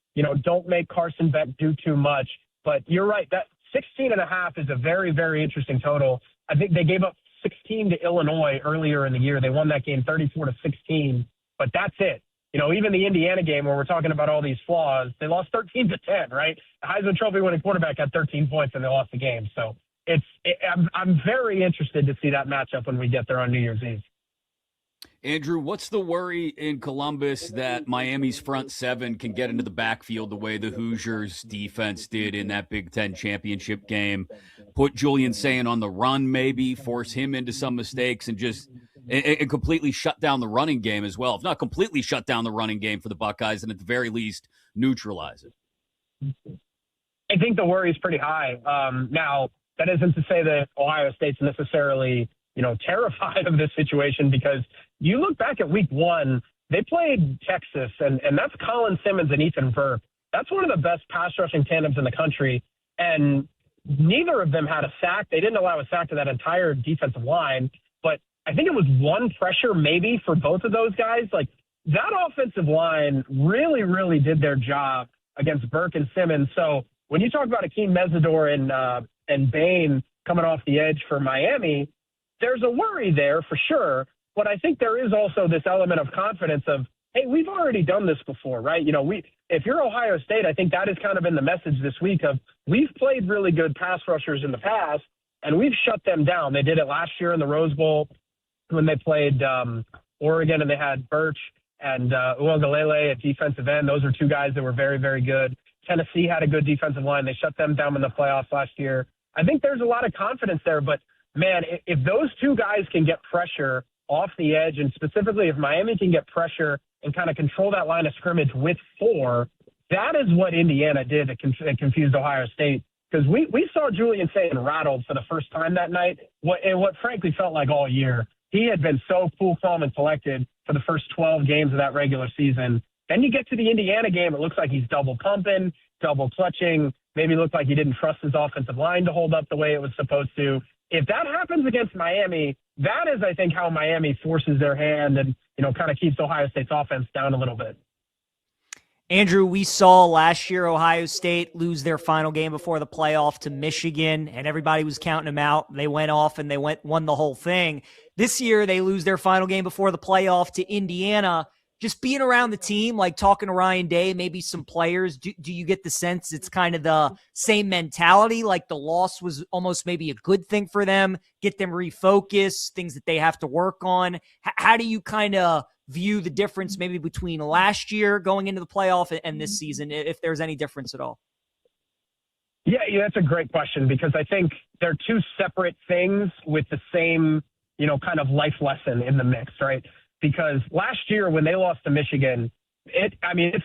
don't make Carson Beck do too much. But you're right. That 16.5 is a very, very interesting total. I think they gave up 16 to Illinois earlier in the year. They won that game 34-16, but that's it. Even the Indiana game where we're talking about all these flaws, they lost 13-10, right? The Heisman Trophy winning quarterback had 13 points and they lost the game. So I'm very interested to see that matchup when we get there on New Year's Eve. Andrew, what's the worry in Columbus that Miami's front seven can get into the backfield the way the Hoosiers defense did in that Big Ten championship game? Put Julian Sayin on the run, maybe force him into some mistakes, and just and completely shut down the running game as well. If not completely shut down the running game for the Buckeyes, then at the very least neutralize it. I think the worry is pretty high. Now, that isn't to say that Ohio State's necessarily, terrified of this situation, because you look back at week one, they played Texas, and that's Colin Simmons and Ethan Burke. That's one of the best pass rushing tandems in the country, and neither of them had a sack. They didn't allow a sack to that entire defensive line, but I think it was one pressure maybe for both of those guys. Like, that offensive line really, really did their job against Burke and Simmons. So when you talk about Akeem Mesidor and Bain coming off the edge for Miami, there's a worry there for sure. But I think there is also this element of confidence of, hey, we've already done this before, right? If you're Ohio State, I think that has kind of been the message this week of we've played really good pass rushers in the past, and we've shut them down. They did it last year in the Rose Bowl when they played Oregon, and they had Birch and Uwagalele at defensive end. Those are two guys that were very, very good. Tennessee had a good defensive line. They shut them down in the playoffs last year. I think there's a lot of confidence there, but, man, if those two guys can get pressure off the edge, and specifically if Miami can get pressure and kind of control that line of scrimmage with 4, that is what Indiana did that confused Ohio State. Because we saw Julian Sayin rattled for the first time that night, what frankly felt like all year. He had been so cool, calm, and collected for the first 12 games of that regular season. Then you get to the Indiana game, it looks like he's double pumping, double clutching, maybe looked like he didn't trust his offensive line to hold up the way it was supposed to. If that happens against Miami, that is, I think, how Miami forces their hand and, kind of keeps Ohio State's offense down a little bit. Andrew, we saw last year Ohio State lose their final game before the playoff to Michigan, and everybody was counting them out. They went off and they won the whole thing. This year, they lose their final game before the playoff to Indiana. Just being around the team, like talking to Ryan Day, maybe some players, do you get the sense it's kind of the same mentality, like the loss was almost maybe a good thing for them, get them refocused, things that they have to work on? How do you kind of view the difference maybe between last year going into the playoff and this season, if there's any difference at all? Yeah, that's a great question, because I think they're two separate things with the same, kind of life lesson in the mix, right? Because last year when they lost to Michigan, it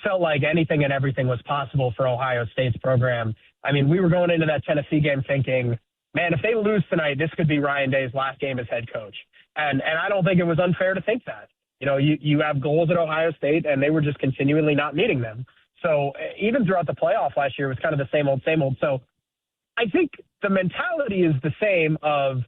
felt like anything and everything was possible for Ohio State's program. We were going into that Tennessee game thinking, man, if they lose tonight, this could be Ryan Day's last game as head coach. And I don't think it was unfair to think that. You have goals at Ohio State, and they were just continually not meeting them. So even throughout the playoff last year, it was kind of the same old, same old. So I think the mentality is the same of,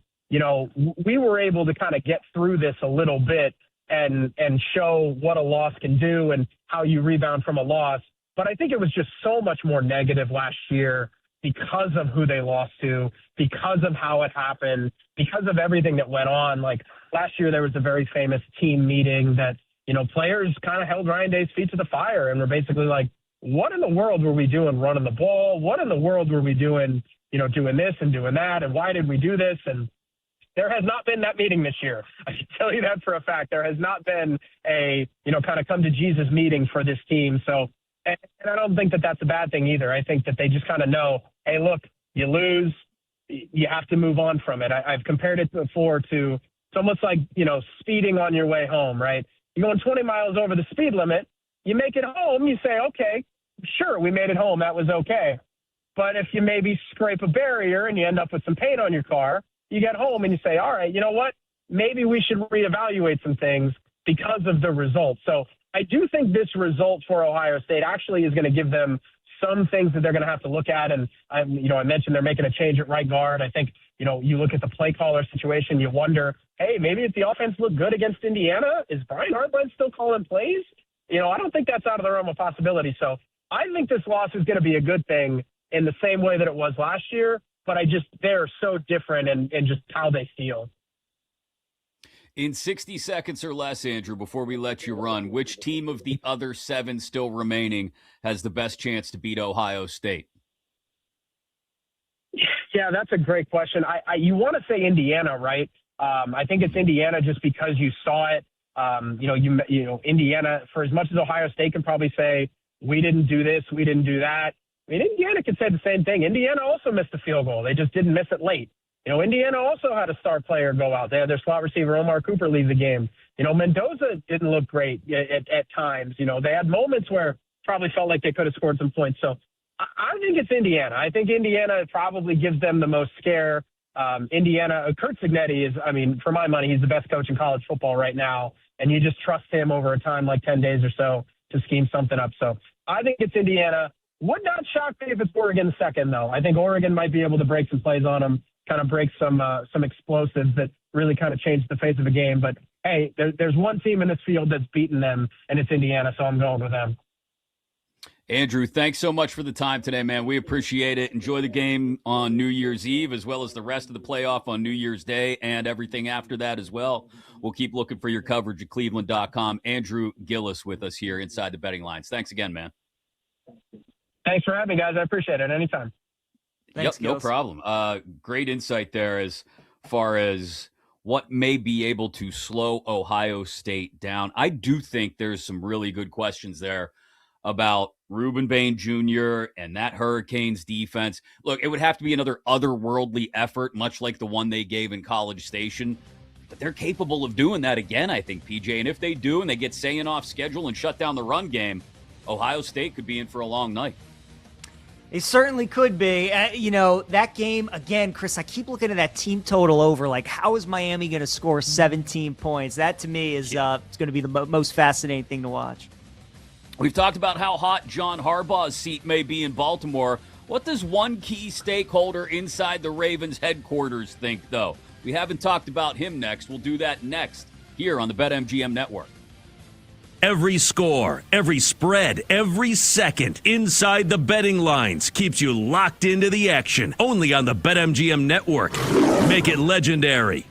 we were able to kind of get through this a little bit and show what a loss can do and how you rebound from a loss. But I think it was just so much more negative last year because of who they lost to, because of how it happened, because of everything that went on. Like last year, there was a very famous team meeting that, players kind of held Ryan Day's feet to the fire and were basically like, what in the world were we doing running the ball? What in the world were we doing, doing this and doing that? And why did we do this? And there has not been that meeting this year. I can tell you that for a fact. There has not been a, kind of come to Jesus meeting for this team. So, and I don't think that that's a bad thing either. I think that they just kind of know, hey, look, you lose, you have to move on from it. I've compared it before to, it's almost like, speeding on your way home, right? You're going 20 miles over the speed limit. You make it home, you say, okay, sure, we made it home. That was okay. But if you maybe scrape a barrier and you end up with some paint on your car, you get home and you say, all right, you know what? Maybe we should reevaluate some things because of the result. So I do think this result for Ohio State actually is going to give them some things that they're going to have to look at. And I mentioned they're making a change at right guard. I think, you look at the play caller situation, you wonder, hey, maybe if the offense looked good against Indiana, is Brian Hartline still calling plays? I don't think that's out of the realm of possibility. So I think this loss is going to be a good thing in the same way that it was last year. But they're so different in just how they feel. In 60 seconds or less, Andrew, before we let you run, which team of the other 7 still remaining has the best chance to beat Ohio State? Yeah, that's a great question. You want to say Indiana, right? I think it's Indiana just because you saw it. Indiana, for as much as Ohio State can probably say, we didn't do this, we didn't do that. Indiana could say the same thing. Indiana also missed a field goal. They just didn't miss it late. Indiana also had a star player go out. They had their slot receiver, Omar Cooper, leave the game. Mendoza didn't look great at times. They had moments where probably felt like they could have scored some points. So I think it's Indiana. I think Indiana probably gives them the most scare. Indiana, Kurt Cignetti is, for my money, he's the best coach in college football right now. And you just trust him over a time like 10 days or so to scheme something up. So I think it's Indiana. Would not shock me if it's Oregon second, though. I think Oregon might be able to break some plays on them, kind of break some explosives that really kind of change the face of the game. But, hey, there's one team in this field that's beaten them, and it's Indiana, so I'm going with them. Andrew, thanks so much for the time today, man. We appreciate it. Enjoy the game on New Year's Eve, as well as the rest of the playoff on New Year's Day and everything after that as well. We'll keep looking for your coverage at cleveland.com. Andrew Gillis with us here inside the betting lines. Thanks again, man. Thanks for having me, guys. I appreciate it. Anytime. Thanks, no problem. Great insight there as far as what may be able to slow Ohio State down. I do think there's some really good questions there about Reuben Bain Jr. and that Hurricanes defense. Look, it would have to be another otherworldly effort, much like the one they gave in College Station. But they're capable of doing that again, I think, PJ. And if they do and they get Sayin off schedule and shut down the run game, Ohio State could be in for a long night. It certainly could be. That game, again, Chris, I keep looking at that team total over. Like, how is Miami going to score 17 points? That, to me, is it's going to be the most fascinating thing to watch. We've talked about how hot John Harbaugh's seat may be in Baltimore. What does one key stakeholder inside the Ravens headquarters think, though? We haven't talked about him next. We'll do that next here on the BetMGM Network. Every score, every spread, every second inside the betting lines keeps you locked into the action. Only on the BetMGM Network. Make it legendary.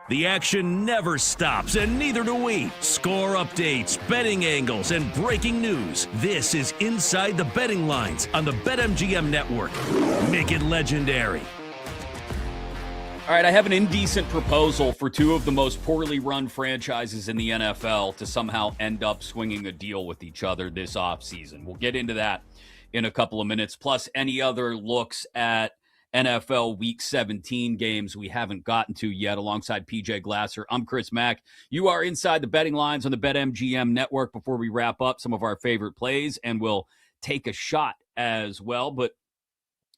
The action never stops, and neither do we. Score updates, betting angles, and breaking news. This is Inside the Betting Lines on the BetMGM Network. Make it legendary. All right, I have an indecent proposal for two of the most poorly run franchises in the NFL to somehow end up swinging a deal with each other this offseason. We'll get into that in a couple of minutes, plus any other looks at NFL Week 17 games we haven't gotten to yet, alongside PJ Glasser. I'm Chris Mack. You are Inside the Betting Lines on the BetMGM Network. Before we wrap up some of our favorite plays, and we'll take a shot as well. But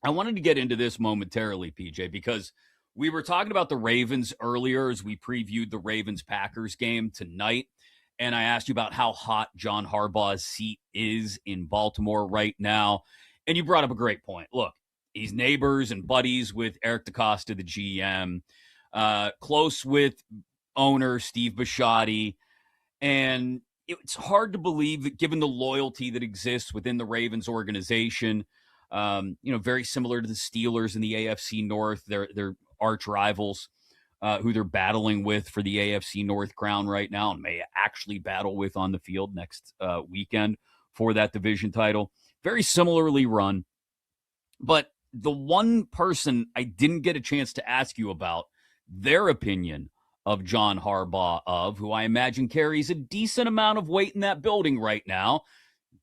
I wanted to get into this momentarily, PJ, because we were talking about the Ravens earlier as we previewed the Ravens-Packers game tonight, and I asked you about how hot John Harbaugh's seat is in Baltimore right now, and you brought up a great point. Look, he's neighbors and buddies with Eric DeCosta, the GM, close with owner Steve Bisciotti, and it's hard to believe that given the loyalty that exists within the Ravens organization, very similar to the Steelers in the AFC North, they're arch rivals who they're battling with for the AFC North crown right now and may actually battle with on the field next weekend for that division title. Very similarly run, but the one person I didn't get a chance to ask you about their opinion of John Harbaugh, who I imagine carries a decent amount of weight in that building right now,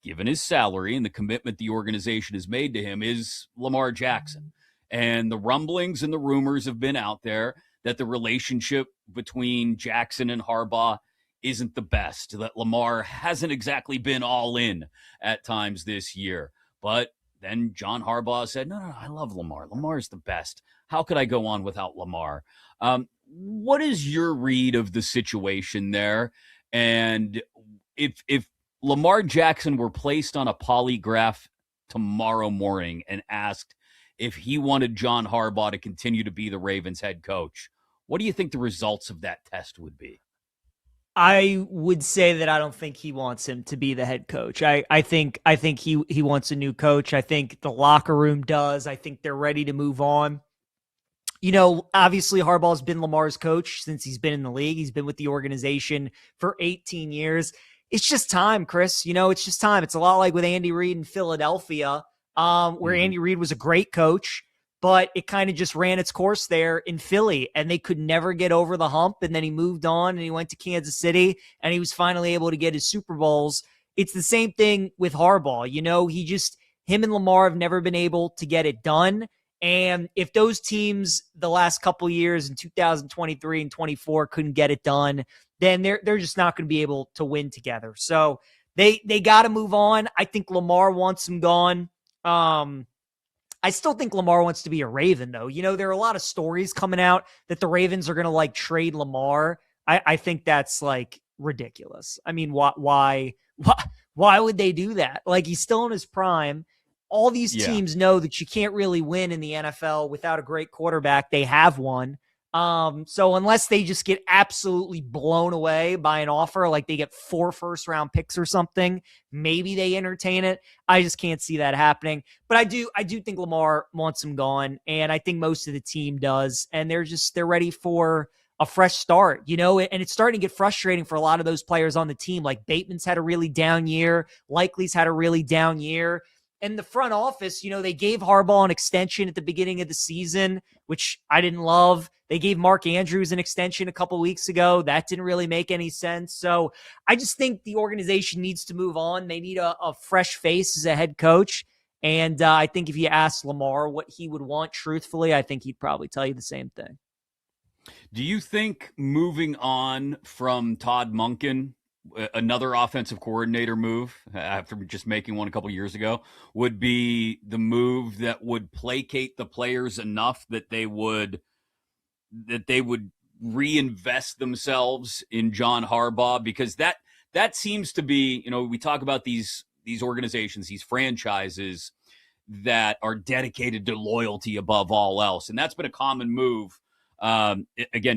given his salary and the commitment the organization has made to him, is Lamar Jackson. And the rumblings and the rumors have been out there that the relationship between Jackson and Harbaugh isn't the best, that Lamar hasn't exactly been all in at times this year. But then John Harbaugh said, no, I love Lamar. Lamar's the best. How could I go on without Lamar? What is your read of the situation there? And if Lamar Jackson were placed on a polygraph tomorrow morning and asked if he wanted John Harbaugh to continue to be the Ravens head coach, what do you think the results of that test would be? I would say that I don't think he wants him to be the head coach. I think he wants a new coach. I think the locker room does. I think they're ready to move on. Obviously Harbaugh's been Lamar's coach since he's been in the league. He's been with the organization for 18 years. It's just time, Chris. It's just time. It's a lot like with Andy Reid in Philadelphia, where Andy Reid was a great coach, but it kind of just ran its course there in Philly, and they could never get over the hump. And then he moved on and he went to Kansas City, and he was finally able to get his Super Bowls. It's the same thing with Harbaugh. Him and Lamar have never been able to get it done. And if those teams the last couple years in 2023 and 24 couldn't get it done, then they're just not going to be able to win together. So they got to move on. I think Lamar wants him gone. I still think Lamar wants to be a Raven, though. There are a lot of stories coming out that the Ravens are going to trade Lamar. I think that's ridiculous. I mean, why would they do that? He's still in his prime. All these teams know that you can't really win in the NFL without a great quarterback. They have one. So unless they just get absolutely blown away by an offer, like they get 4 first-round picks or something, maybe they entertain it. I just can't see that happening. But I do think Lamar wants him gone, and I think most of the team does. And they're ready for a fresh start, and it's starting to get frustrating for a lot of those players on the team. Like Bateman's had a really down year. Likely's had a really down year. And the front office, they gave Harbaugh an extension at the beginning of the season, which I didn't love. They gave Mark Andrews an extension a couple weeks ago. That didn't really make any sense. So I just think the organization needs to move on. They need a fresh face as a head coach. And I think if you ask Lamar what he would want, truthfully, I think he'd probably tell you the same thing. Do you think moving on from Todd Monken, another offensive coordinator move after just making one a couple years ago, would be the move that would placate the players enough that they would reinvest themselves in John Harbaugh? Because that seems to be, we talk about these organizations, these franchises that are dedicated to loyalty above all else. And that's been a common move, again,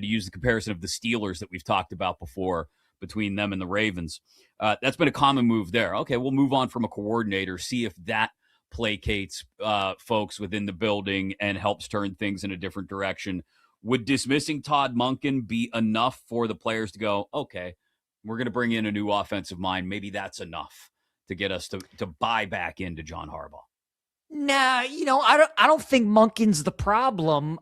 to use the comparison of the Steelers that we've talked about before, between them and the Ravens. That's been a common move there. Okay, we'll move on from a coordinator, see if that placates folks within the building and helps turn things in a different direction would dismissing Todd Monken be enough for the players to go, okay, we're going to bring in a new offensive mind. Maybe that's enough to get us to buy back into John Harbaugh? Nah, I don't think Monken's the problem.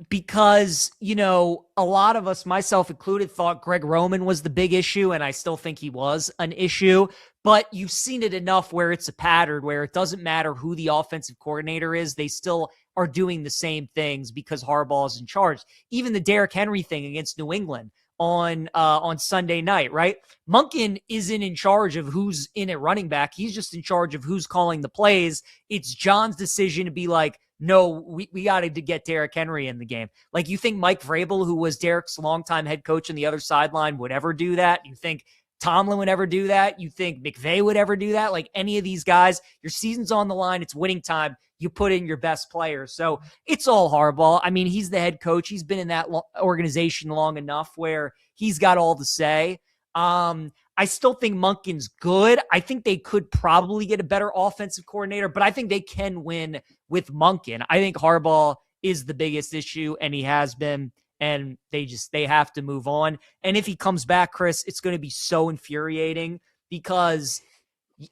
Because, a lot of us, myself included, thought Greg Roman was the big issue, and I still think he was an issue. But you've seen it enough where it's a pattern where it doesn't matter who the offensive coordinator is, they still are doing the same things because Harbaugh is in charge. Even the Derrick Henry thing against New England on Sunday night, right? Monken isn't in charge of who's in at running back. He's just in charge of who's calling the plays. It's John's decision to be like, no, we got to get Derrick Henry in the game. Like, you think Mike Vrabel, who was Derrick's longtime head coach on the other sideline, would ever do that? You think Tomlin would ever do that? You think McVay would ever do that? Like, any of these guys, your season's on the line. It's winning time. You put in your best players. So it's all Harbaugh. I mean, he's the head coach. He's been in that organization long enough where he's got all the say. I still think Monken's good. I think they could probably get a better offensive coordinator, but I think they can win with Monken. I think Harbaugh is the biggest issue, and he has been, and they have to move on. And if he comes back, Chris, it's going to be so infuriating because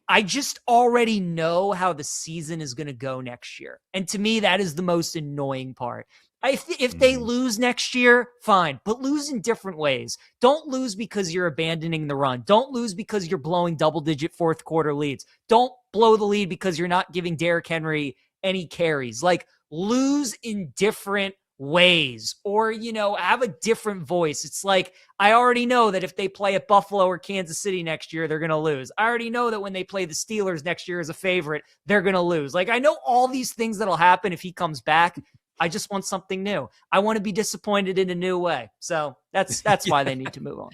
I just already know how the season is going to go next year. And to me, that is the most annoying part. If they lose next year, fine, but lose in different ways. Don't lose because you're abandoning the run. Don't lose because you're blowing double-digit fourth quarter leads. Don't blow the lead because you're not giving Derrick Henry any carries. Like, lose in different ways, or, have a different voice. It's like, I already know that if they play at Buffalo or Kansas City next year, they're going to lose. I already know that when they play the Steelers next year as a favorite, they're going to lose. Like, I know all these things that'll happen if he comes back. I just want something new. I want to be disappointed in a new way. So that's why they need to move on.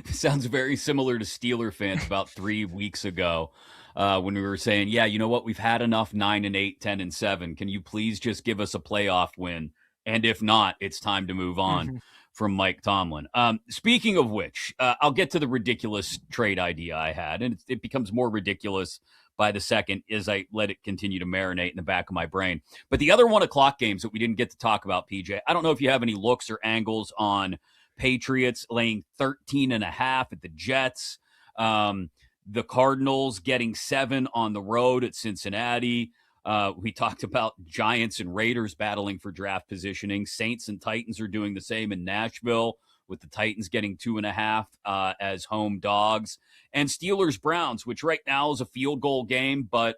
Sounds very similar to Steeler fans about 3 weeks ago when we were saying, yeah, you know what? We've had enough 9-8, 10-7. Can you please just give us a playoff win? And if not, it's time to move on from Mike Tomlin. Speaking of which, I'll get to the ridiculous trade idea I had, and it becomes more ridiculous by the second as I let it continue to marinate in the back of my brain. But the other 1 o'clock games that we didn't get to talk about, PJ, I don't know if you have any looks or angles on Patriots laying 13.5 at the Jets, the Cardinals getting 7 on the road at Cincinnati. We talked about Giants and Raiders battling for draft positioning. Saints and Titans are doing the same in Nashville, with the Titans getting 2.5 as home dogs. And Steelers-Browns, which right now is a field goal game, but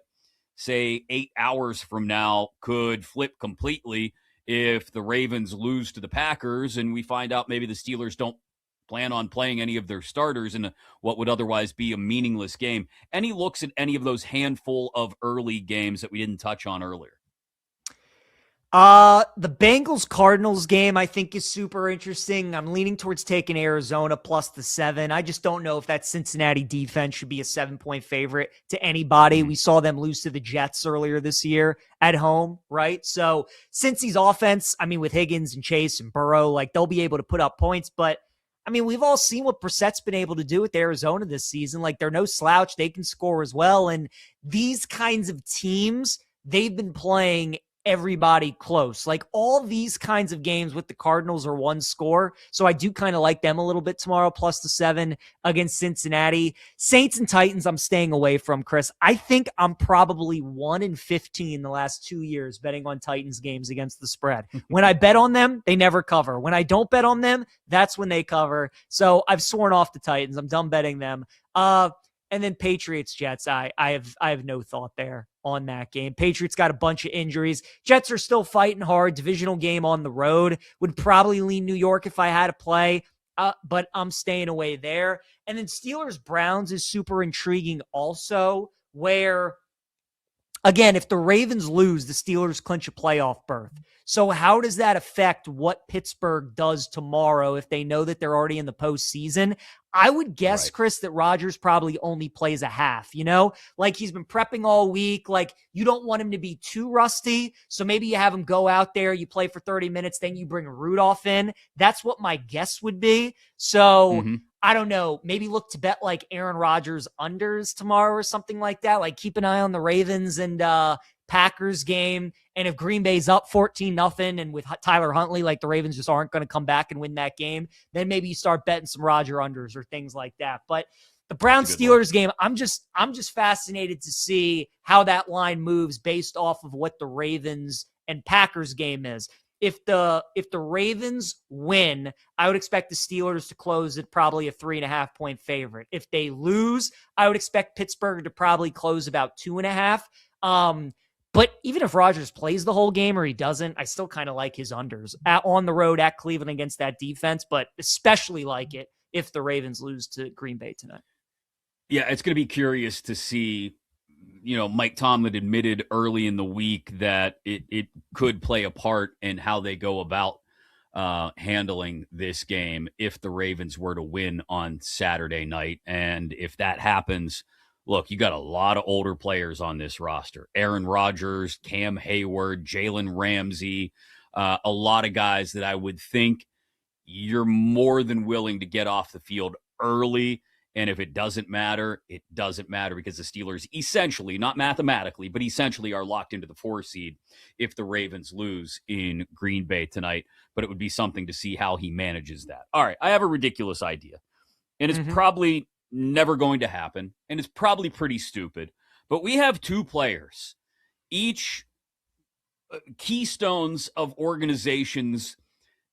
say 8 hours from now could flip completely if the Ravens lose to the Packers and we find out maybe the Steelers don't plan on playing any of their starters in what would otherwise be a meaningless game. Any looks at any of those handful of early games that we didn't touch on earlier? The Bengals-Cardinals game, I think, is super interesting. I'm leaning towards taking Arizona plus the 7. I just don't know if that Cincinnati defense should be a 7-point favorite to anybody. We saw them lose to the Jets earlier this year at home, right? So Cincy's offense, I mean, with Higgins and Chase and Burrow, like, they'll be able to put up points. But, I mean, we've all seen what Brissett's been able to do with Arizona this season. Like, they're no slouch. They can score as well. And these kinds of teams, they've been playing everybody close. Like, all these kinds of games with the Cardinals are one score. So I do kind of like them a little bit tomorrow, plus the 7 against Cincinnati. Saints and Titans, I'm staying away from, Chris. I think I'm probably 1-15 the last 2 years betting on Titans games against the spread. When I bet on them, they never cover. When I don't bet on them, that's when they cover. So I've sworn off the Titans. I'm done betting them. And then Patriots, Jets, I have no thought there on that game. Patriots got a bunch of injuries. Jets are still fighting hard. Divisional game on the road. Would probably lean New York if I had to play, but I'm staying away there. And then Steelers-Browns is super intriguing also, where, again, if the Ravens lose, the Steelers clinch a playoff berth. So how does that affect what Pittsburgh does tomorrow if they know that they're already in the postseason? I would guess, right, Chris, that Rodgers probably only plays a half, Like, he's been prepping all week. Like, you don't want him to be too rusty. So maybe you have him go out there, you play for 30 minutes, then you bring Rudolph in. That's what my guess would be. So I don't know. Maybe look to bet like Aaron Rodgers unders tomorrow or something like that. Like, keep an eye on the Ravens and Packers game. And if Green Bay's up 14-0 and with Tyler Huntley, like the Ravens just aren't going to come back and win that game, then maybe you start betting some Roger unders or things like that. But the Browns-Steelers game, I'm just fascinated to see how that line moves based off of what the Ravens and Packers game is. If the Ravens win, I would expect the Steelers to close at probably a 3.5-point favorite. If they lose, I would expect Pittsburgh to probably close about 2.5. But even if Rodgers plays the whole game or he doesn't, I still kind of like his unders on the road at Cleveland against that defense, but especially like it if the Ravens lose to Green Bay tonight. Yeah, it's going to be curious to see. Mike Tomlin admitted early in the week that it could play a part in how they go about handling this game if the Ravens were to win on Saturday night. And if that happens, look, you got a lot of older players on this roster. Aaron Rodgers, Cam Hayward, Jalen Ramsey, a lot of guys that I would think you're more than willing to get off the field early. And if it doesn't matter, it doesn't matter because the Steelers essentially, not mathematically, but essentially are locked into the 4 seed if the Ravens lose in Green Bay tonight. But it would be something to see how he manages that. All right, I have a ridiculous idea. And it's probably never going to happen. And it's probably pretty stupid. But we have 2 players, each keystones of organizations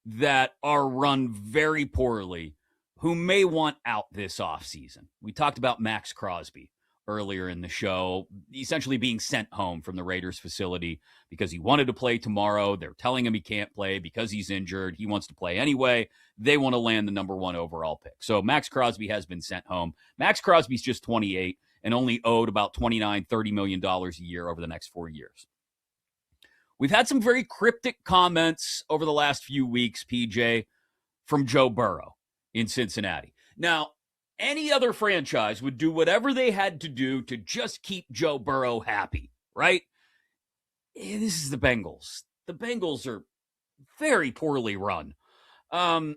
that are run very poorly, who may want out this offseason. We talked about Max Crosby earlier in the show, essentially being sent home from the Raiders facility because he wanted to play tomorrow. They're telling him he can't play because he's injured. He wants to play anyway. They want to land the number 1 overall pick. So Max Crosby has been sent home. Max Crosby's just 28 and only owed about $29-30 million a year over the next 4 years. We've had some very cryptic comments over the last few weeks, PJ, from Joe Burrow in Cincinnati. Now, any other franchise would do whatever they had to do to just keep Joe Burrow happy, right? This is the Bengals. The Bengals are very poorly run. And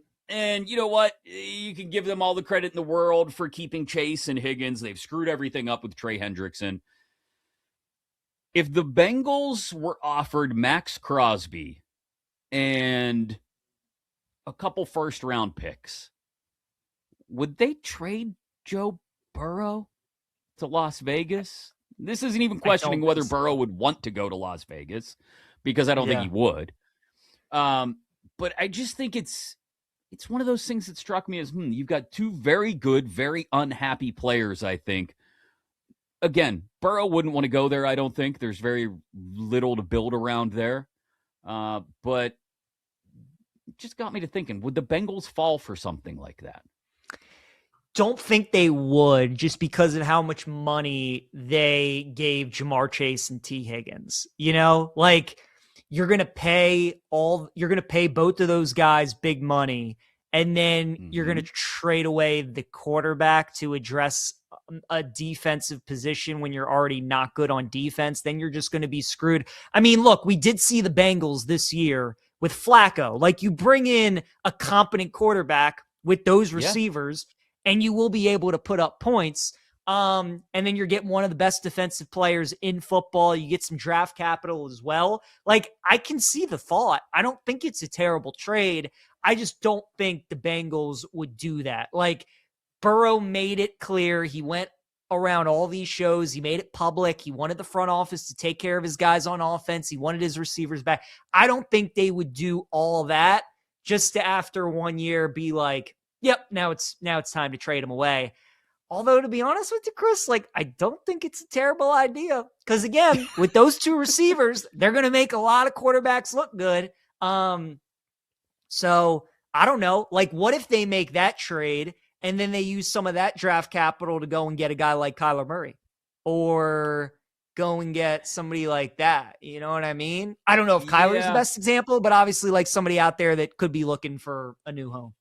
you know what? You can give them all the credit in the world for keeping Chase and Higgins. They've screwed everything up with Trey Hendrickson. If the Bengals were offered Max Crosby and a couple first-round picks, would they trade Joe Burrow to Las Vegas? This isn't even questioning whether Burrow would want to go to Las Vegas, because I don't think he would. But I just think it's one of those things that struck me as, you've got 2 very good, very unhappy players, I think. Again, Burrow wouldn't want to go there, I don't think. There's very little to build around there. But it just got me to thinking, would the Bengals fall for something like that? Don't think they would, just because of how much money they gave Jamar Chase and T. Higgins. Like, you're going to pay both of those guys big money, and then you're going to trade away the quarterback to address a defensive position when you're already not good on defense. Then you're just going to be screwed. I mean, look, we did see the Bengals this year with Flacco. Like, you bring in a competent quarterback with those receivers, and you will be able to put up points. And then you're getting one of the best defensive players in football. You get some draft capital as well. Like, I can see the thought. I don't think it's a terrible trade. I just don't think the Bengals would do that. Like, Burrow made it clear. He went around all these shows. He made it public. He wanted the front office to take care of his guys on offense. He wanted his receivers back. I don't think they would do all that just to, after 1 year, be like, yep, now it's time to trade him away. Although, to be honest with you, Chris, like, I don't think it's a terrible idea. Because, again, with those 2 receivers, they're going to make a lot of quarterbacks look good. So, I don't know. Like, what if they make that trade and then they use some of that draft capital to go and get a guy like Kyler Murray? Or go and get somebody like that. You know what I mean? I don't know if Kyler's the best example, but obviously, like, somebody out there that could be looking for a new home.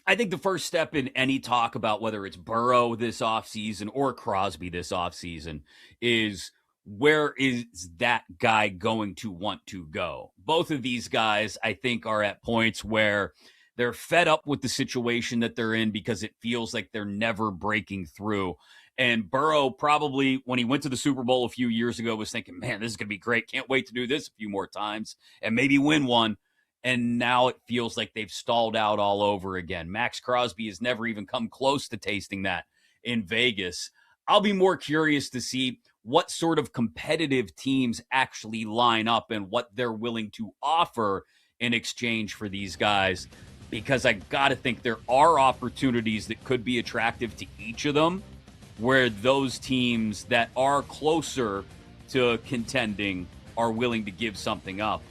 I think the first step in any talk about whether it's Burrow this offseason or Crosby this offseason is, where is that guy going to want to go? Both of these guys, I think, are at points where They're fed up with the situation that they're in because it feels like they're never breaking through. And Burrow probably, when he went to the Super Bowl a few years ago, was thinking, man, this is going to be great. Can't wait to do this a few more times and maybe win one. And now it feels like they've stalled out all over again. Max Crosby has never even come close to tasting that in Vegas. I'll be more curious to see what sort of competitive teams actually line up and what they're willing to offer in exchange for these guys, because I got to think there are opportunities that could be attractive to each of them, where those teams that are closer to contending are willing to give something up.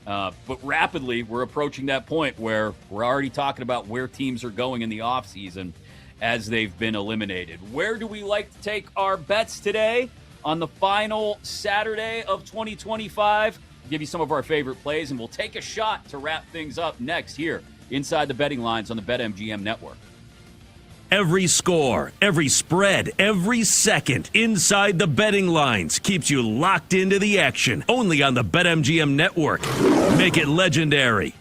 But rapidly, we're approaching that point where we're already talking about where teams are going in the offseason as they've been eliminated. Where do we like to take our bets today on the final Saturday of 2025? We'll give you some of our favorite plays, and we'll take a shot to wrap things up next here inside the betting lines on the BetMGM Network. Every score, every spread, every second inside the betting lines keeps you locked into the action. Only on the BetMGM Network. Make it legendary.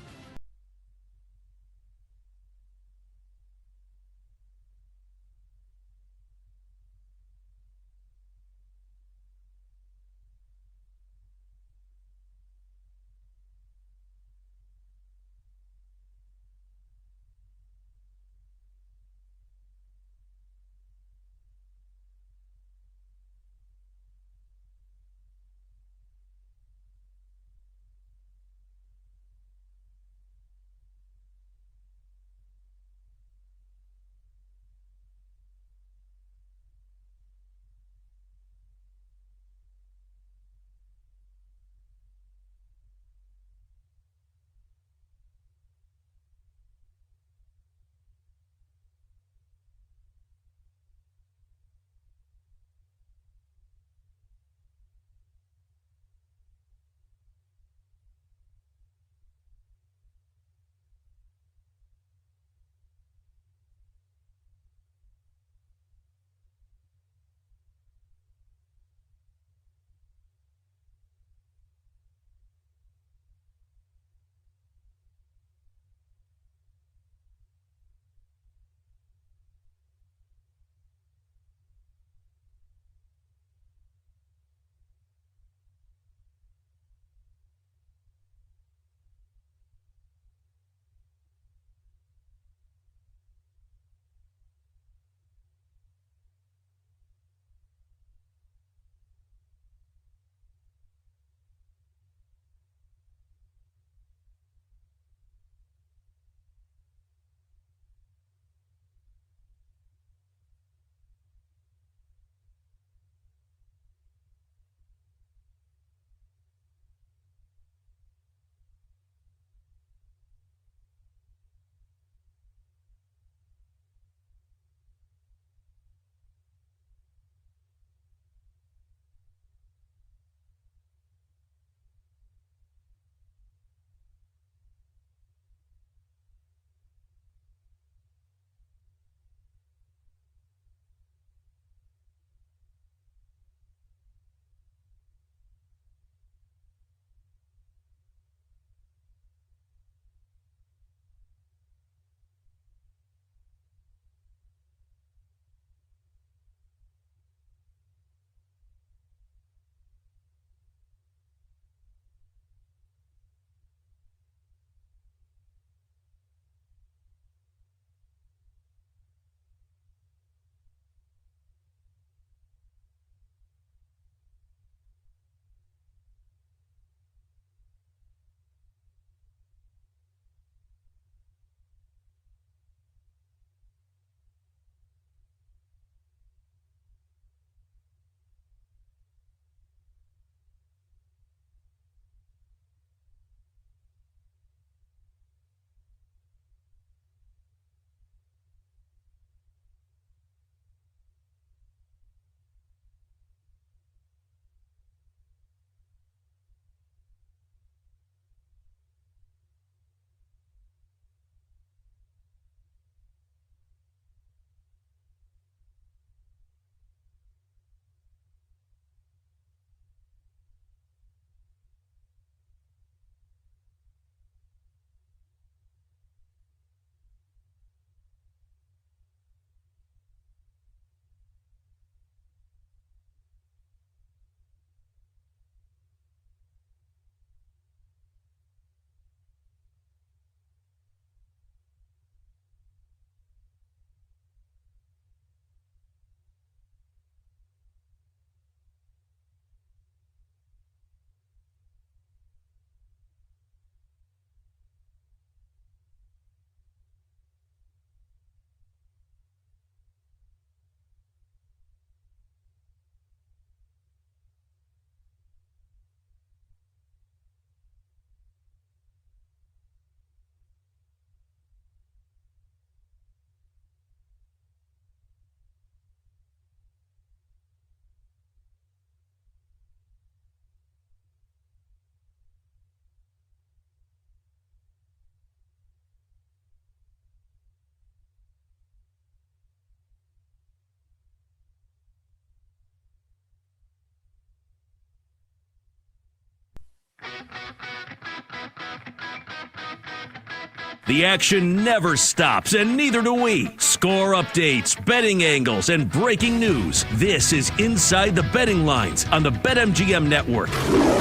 The action never stops, and neither do we. Score updates, betting angles, and breaking news. This is Inside the Betting Lines on the BetMGM Network.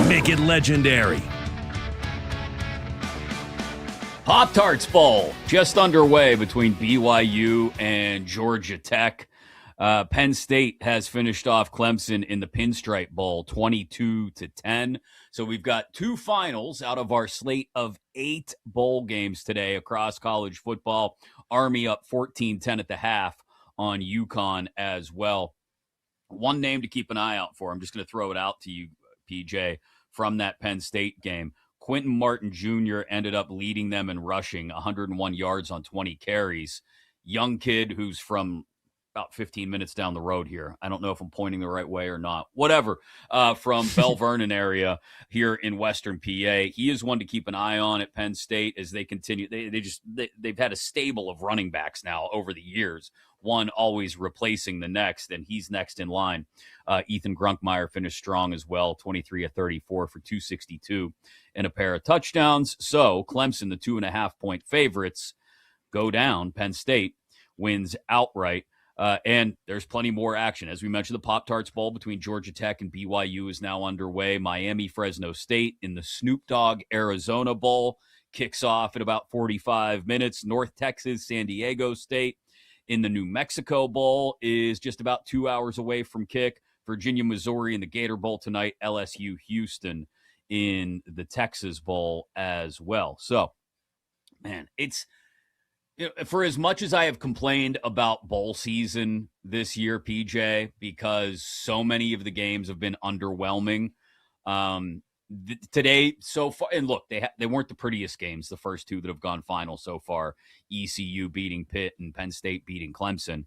Make it legendary. Pop-Tarts Bowl just underway between BYU and Georgia Tech. Penn State has finished off Clemson in the Pinstripe Bowl 22-10. So we've got two finals out of our slate of 8 bowl games today across college football. Army up 14-10 at the half on UConn as well. One name to keep an eye out for. I'm just going to throw it out to you, PJ, from that Penn State game. Quentin Martin Jr. ended up leading them in rushing, 101 yards on 20 carries. Young kid who's from about 15 minutes down the road here. I don't know if I'm pointing the right way or not. Whatever. From Bell Vernon area here in Western PA. He is one to keep an eye on at Penn State as they continue. They've had a stable of running backs now over the years, one always replacing the next, and he's next in line. Ethan Grunkmeyer finished strong as well, 23 of 34 for 262 and a pair of touchdowns. So Clemson, the 2.5-point favorites, go down. Penn State wins outright. And there's plenty more action. As we mentioned, the Pop-Tarts Bowl between Georgia Tech and BYU is now underway. Miami, Fresno State in the Snoop Dogg Arizona Bowl kicks off at about 45 minutes. North Texas, San Diego State in the New Mexico Bowl is just about 2 hours away from kick. Virginia, Missouri in the Gator Bowl tonight. LSU, Houston in the Texas Bowl as well. So, man, it's... For as much as I have complained about bowl season this year, PJ, because so many of the games have been underwhelming, today so far, and look, they weren't the prettiest games, the first two that have gone final so far, ECU beating Pitt and Penn State beating Clemson.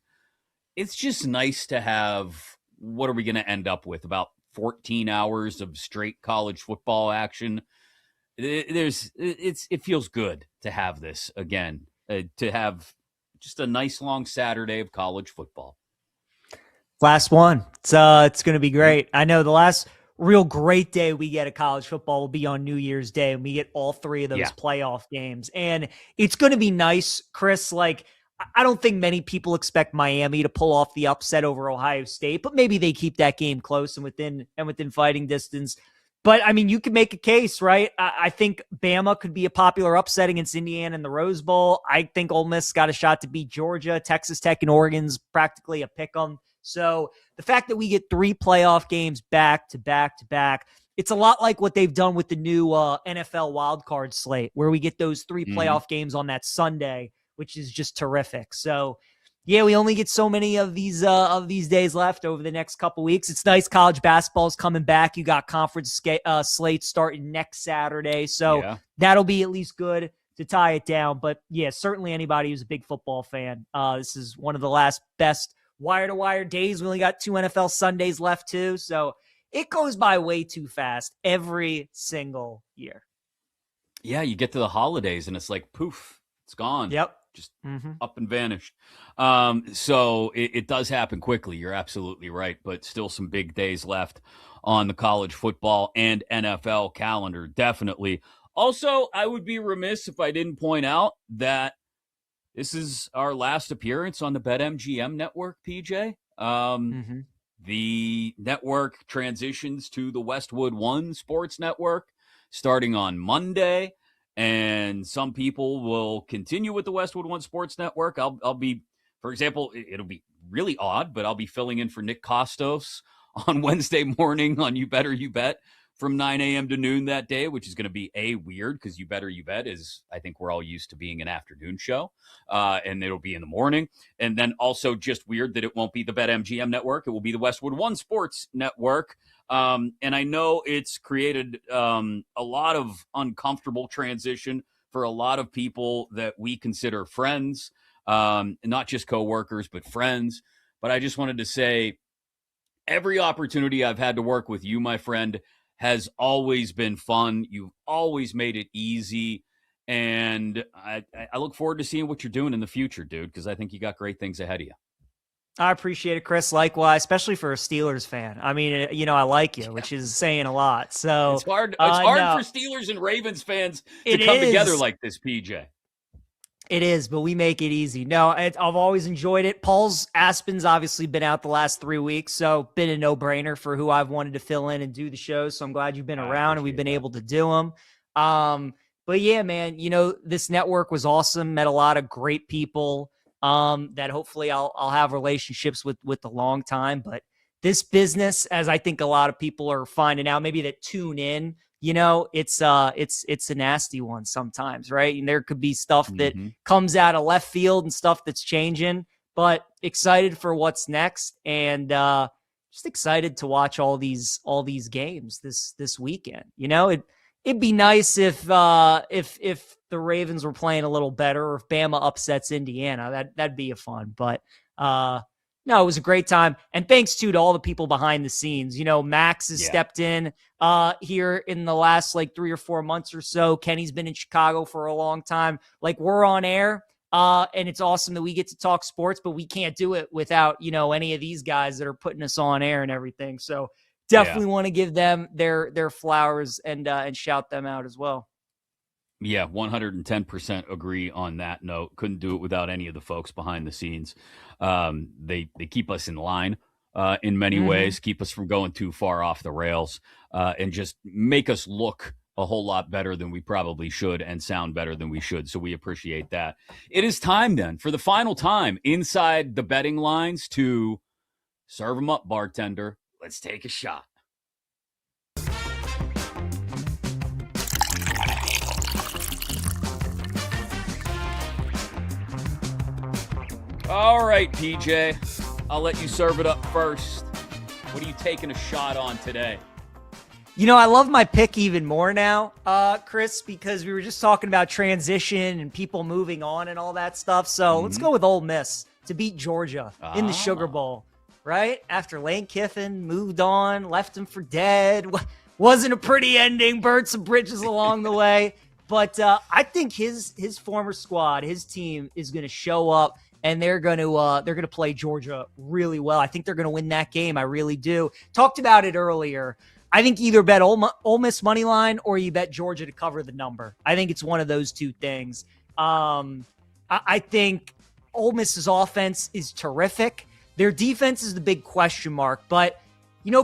It's just nice to have, what are we going to end up with, about 14 hours of straight college football action? It feels good to have this again. To have just a nice long Saturday of college football. Last one. It's going to be great. I know the last real great day we get of college football will be on New Year's Day, and we get all 3 of those playoff games. And it's going to be nice, Chris. Like, I don't think many people expect Miami to pull off the upset over Ohio State, but maybe they keep that game close and within fighting distance. But, I mean, you can make a case, right? I think Bama could be a popular upset against Indiana in the Rose Bowl. I think Ole Miss got a shot to beat Georgia. Texas Tech and Oregon's practically a pick-em. So the fact that we get 3 playoff games back to back to back, it's a lot like what they've done with the new NFL wildcard slate, where we get those 3 playoff games on that Sunday, which is just terrific. So, yeah, we only get so many of these days left over the next couple weeks. It's nice. College basketball is coming back. You got conference slates starting next Saturday, so that'll be at least good to tie it down. But yeah, certainly anybody who's a big football fan, this is one of the last best wire-to-wire days. We only got 2 NFL Sundays left too, so it goes by way too fast every single year. Yeah, you get to the holidays and it's like poof, it's gone. Yep. Just up and vanished. So it does happen quickly. You're absolutely right, but still some big days left on the college football and NFL calendar, definitely. Also, I would be remiss if I didn't point out that this is our last appearance on the BetMGM network, PJ. The network transitions to the Westwood One Sports Network starting on Monday. And some people will continue with the Westwood One Sports Network. I'll be, for example, it'll be really odd, but I'll be filling in for Nick Costos on Wednesday morning on You Better You Bet from 9 a.m. to noon that day, which is going to be weird because You Better You Bet is, I think we're all used to being an afternoon show, and it'll be in the morning. And then also just weird that it won't be the BetMGM network. It will be the Westwood One Sports Network. And I know it's created a lot of uncomfortable transition for a lot of people that we consider friends, not just coworkers, but friends. But I just wanted to say every opportunity I've had to work with you, my friend, has always been fun. You've always made it easy. And I look forward to seeing what you're doing in the future, dude, because I think you got great things ahead of you. I appreciate it, Chris. Likewise, especially for a Steelers fan. I mean, I like you, which is saying a lot. So It's hard. It's hard no, for Steelers and Ravens fans to it come together is. like this, PJ. It is, but we make it easy. No, I've always enjoyed it. Paul's Aspen's obviously been out the last 3 weeks, so been a no-brainer for who I've wanted to fill in and do the shows. So I'm glad you've been around and we've been able to do them. But yeah, man, this network was awesome. Met a lot of great people that hopefully I'll have relationships with the long time. But this business, as I think a lot of people are finding out, maybe that tune in, it's a nasty one sometimes, right? And there could be stuff that comes out of left field and stuff that's changing, but excited for what's next, and just excited to watch all these games this weekend. It'd be nice if the Ravens were playing a little better, or if Bama upsets Indiana. That'd be a fun. But no, it was a great time. And thanks to all the people behind the scenes. Max has stepped in here in the last 3 or 4 months or so. Kenny's been in Chicago for a long time. We're on air. And it's awesome that we get to talk sports, but we can't do it without, any of these guys that are putting us on air and everything. So definitely want to give them their flowers and shout them out as well. Yeah, 110% agree on that note. Couldn't do it without any of the folks behind the scenes. They keep us in line in many ways, keep us from going too far off the rails, and just make us look a whole lot better than we probably should and sound better than we should. So we appreciate that. It is time then, for the final time, inside the betting lines, to serve them up, bartender. Let's take a shot. All right, PJ, I'll let you serve it up first. What are you taking a shot on today? I love my pick even more now, Chris, because we were just talking about transition and people moving on and all that stuff. So let's go with Ole Miss to beat Georgia in the Sugar Bowl, right? After Lane Kiffin moved on, left him for dead. Wasn't a pretty ending, burned some bridges along the way. But I think his former squad, his team, is going to show up. And they're going to play Georgia really well. I think they're going to win that game. I really do. Talked about it earlier. I think either bet Ole Miss money line or you bet Georgia to cover the number. I think it's one of those two things. I think Ole Miss's offense is terrific. Their defense is the big question mark. But,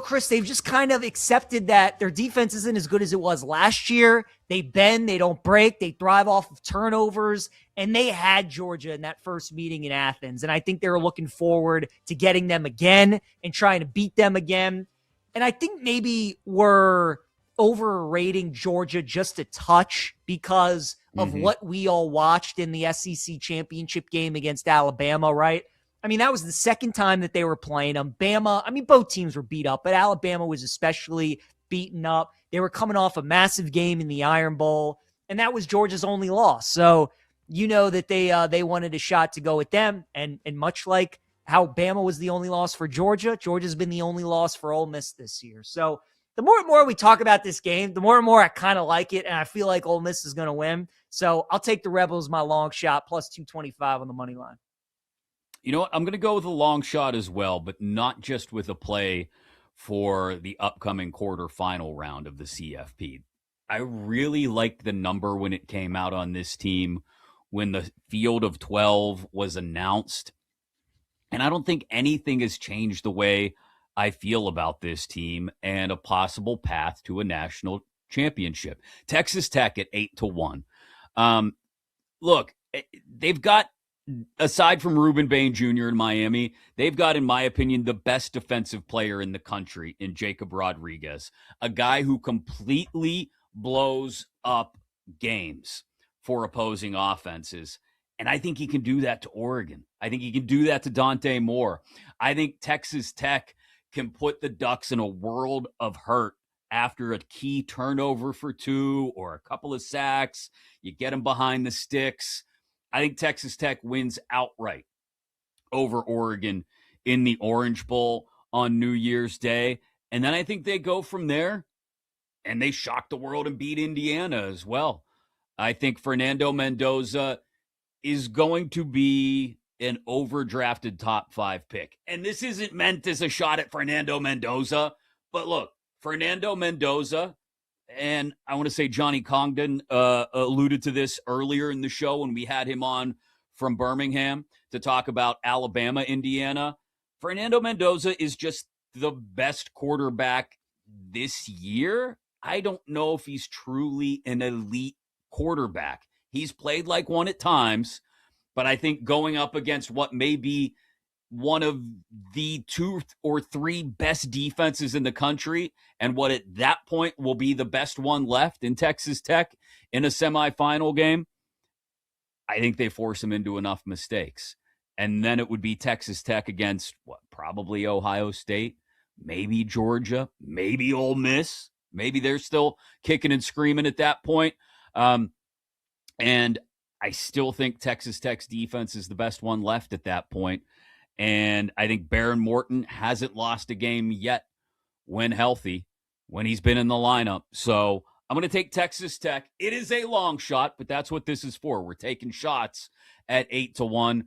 Chris, they've just kind of accepted that their defense isn't as good as it was last year. They bend, they don't break, they thrive off of turnovers, and they had Georgia in that first meeting in Athens. And I think they were looking forward to getting them again and trying to beat them again. And I think maybe we're overrating Georgia just a touch because of what we all watched in the SEC championship game against Alabama, right? I mean, that was the second time that they were playing them. Bama, both teams were beat up, but Alabama was especially beaten up. They were coming off a massive game in the Iron Bowl, and that was Georgia's only loss. So that they wanted a shot to go with them, and much like how Bama was the only loss for Georgia, Georgia's been the only loss for Ole Miss this year. So the more and more we talk about this game, the more and more I kind of like it, and I feel like Ole Miss is going to win. So I'll take the Rebels, my long shot, plus 225 on the money line. You know what? I'm going to go with a long shot as well, but not just with a play for the upcoming quarterfinal round of the CFP. I really liked the number when it came out on this team, when the field of 12 was announced. And I don't think anything has changed the way I feel about this team and a possible path to a national championship. Texas Tech at 8-1. Look, they've got, aside from Reuben Bain Jr. in Miami, they've got, in my opinion, the best defensive player in the country in Jacob Rodriguez, a guy who completely blows up games for opposing offenses. And I think he can do that to Oregon. I think he can do that to Dante Moore. I think Texas Tech can put the Ducks in a world of hurt after a key turnover for 2 or a couple of sacks. You get them behind the sticks. I think Texas Tech wins outright over Oregon in the Orange Bowl on New Year's Day. And then I think they go from there and they shock the world and beat Indiana as well. I think Fernando Mendoza is going to be an overdrafted top 5 pick. And this isn't meant as a shot at Fernando Mendoza, but look, Fernando Mendoza, and I want to say Johnny Congdon alluded to this earlier in the show when we had him on from Birmingham to talk about Alabama, Indiana. Fernando Mendoza is just the best quarterback this year. I don't know if he's truly an elite quarterback. He's played like one at times, but I think going up against what may be one of the 2 or 3 best defenses in the country, and what at that point will be the best one left in Texas Tech in a semifinal game, I think they force him into enough mistakes. And then it would be Texas Tech against probably Ohio State, maybe Georgia, maybe Ole Miss. Maybe they're still kicking and screaming at that point. And I still think Texas Tech's defense is the best one left at that point. And I think Baron Morton hasn't lost a game yet when healthy, when he's been in the lineup. So I'm going to take Texas Tech. It is a long shot, but that's what this is for. We're taking shots at 8-1.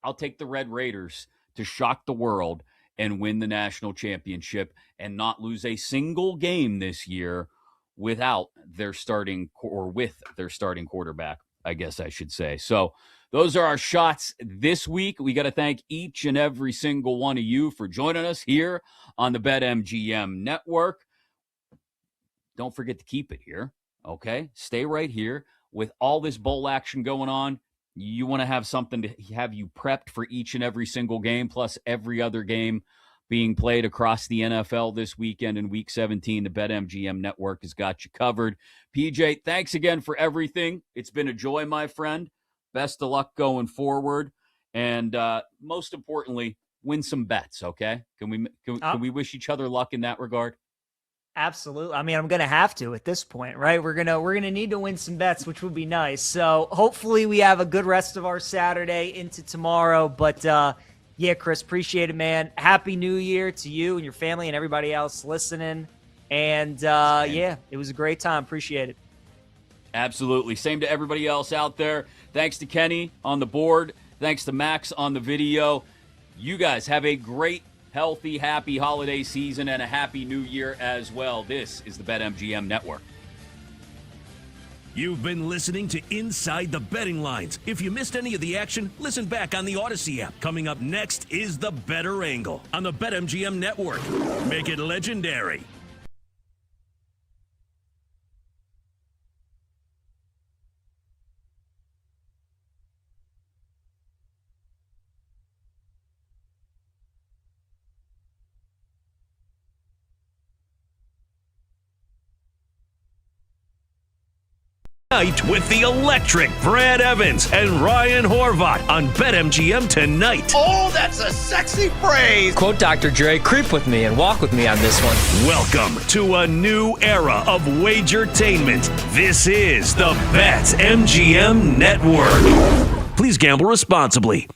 I'll take the Red Raiders to shock the world and win the national championship and not lose a single game this year without their starting with their starting quarterback, I guess I should say. So those are our shots this week. We got to thank each and every single one of you for joining us here on the BetMGM network. Don't forget to keep it here, okay? Stay right here. With all this bowl action going on, you want to have something to have you prepped for each and every single game, plus every other game being played across the NFL this weekend in Week 17. The BetMGM network has got you covered. PJ, thanks again for everything. It's been a joy, my friend. Best of luck going forward. And most importantly, win some bets, okay? Can we wish each other luck in that regard? Absolutely. I mean, I'm going to have to at this point, right? We're going to need to win some bets, which would be nice. So hopefully we have a good rest of our Saturday into tomorrow. But yeah, Chris, appreciate it, man. Happy New Year to you and your family and everybody else listening. And yeah, it was a great time. Appreciate it. Absolutely. Same to everybody else out there. Thanks to Kenny on the board. Thanks to Max on the video. You guys have a great, healthy, happy holiday season and a happy new year as well. This is the BetMGM Network. You've been listening to Inside the Betting Lines. If you missed any of the action, listen back on the Odyssey app. Coming up next is The Better Angle on the BetMGM Network. Make it legendary. Night with the electric Brad Evans and Ryan Horvat on BetMGM tonight. Oh, that's a sexy phrase. Quote Dr. Dre, creep with me and walk with me on this one. Welcome to a new era of Wagertainment. This is the BetMGM Network. Please gamble responsibly.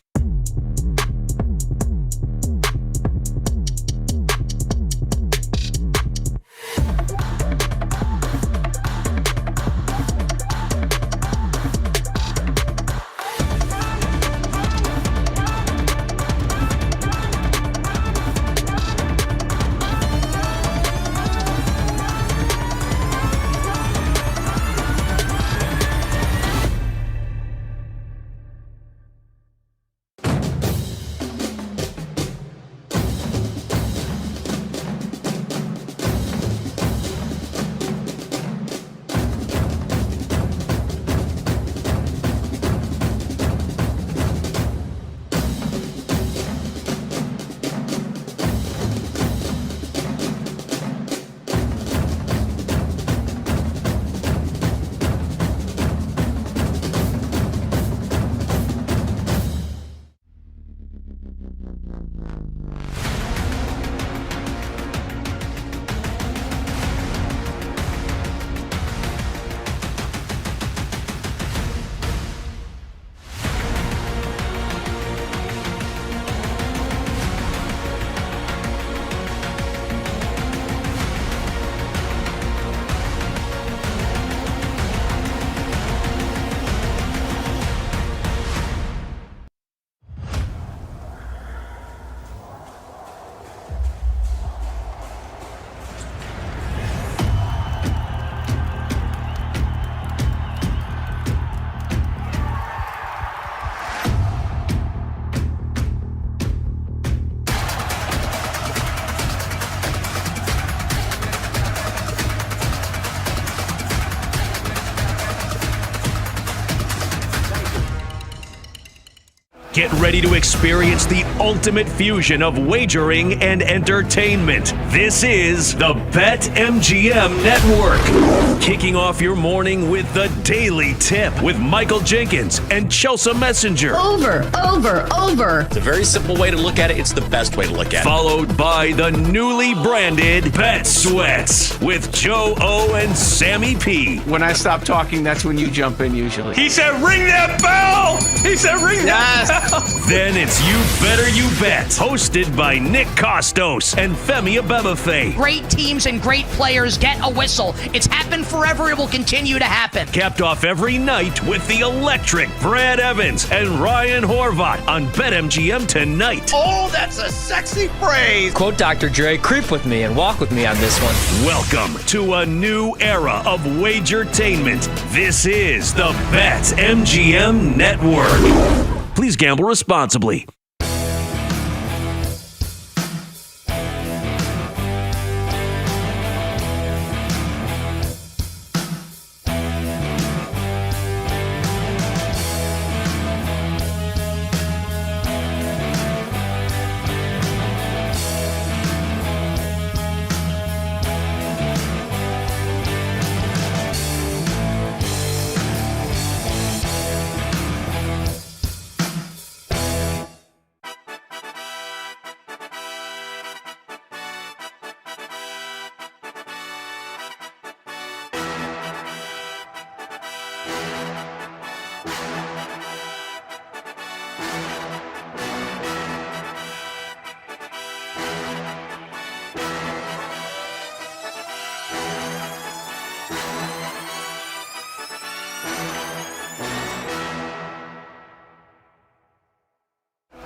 Get ready to experience the ultimate fusion of wagering and entertainment. This is the BetMGM Network. Kicking off your morning with the Daily Tip with Michael Jenkins and Chelsea Messenger. Over. It's a very simple way to look at it. It's the best way to look at it. Followed by the newly branded Bet Sweats with Joe O and Sammy P. When I stop talking, that's when you jump in usually. He said, ring that bell! He said, ring that bell! Then it's You Better You Bet, hosted by Nick Costos and Femi Abebefe. Great teams and great players get a whistle. It's happened forever. It will continue to happen. Capped off every night with the electric Brad Evans and Ryan Horvat on BetMGM tonight. Oh, that's a sexy phrase. Quote Dr. Dre, creep with me and walk with me on this one. Welcome to a new era of Wagertainment. This is the BetMGM Network. Please gamble responsibly.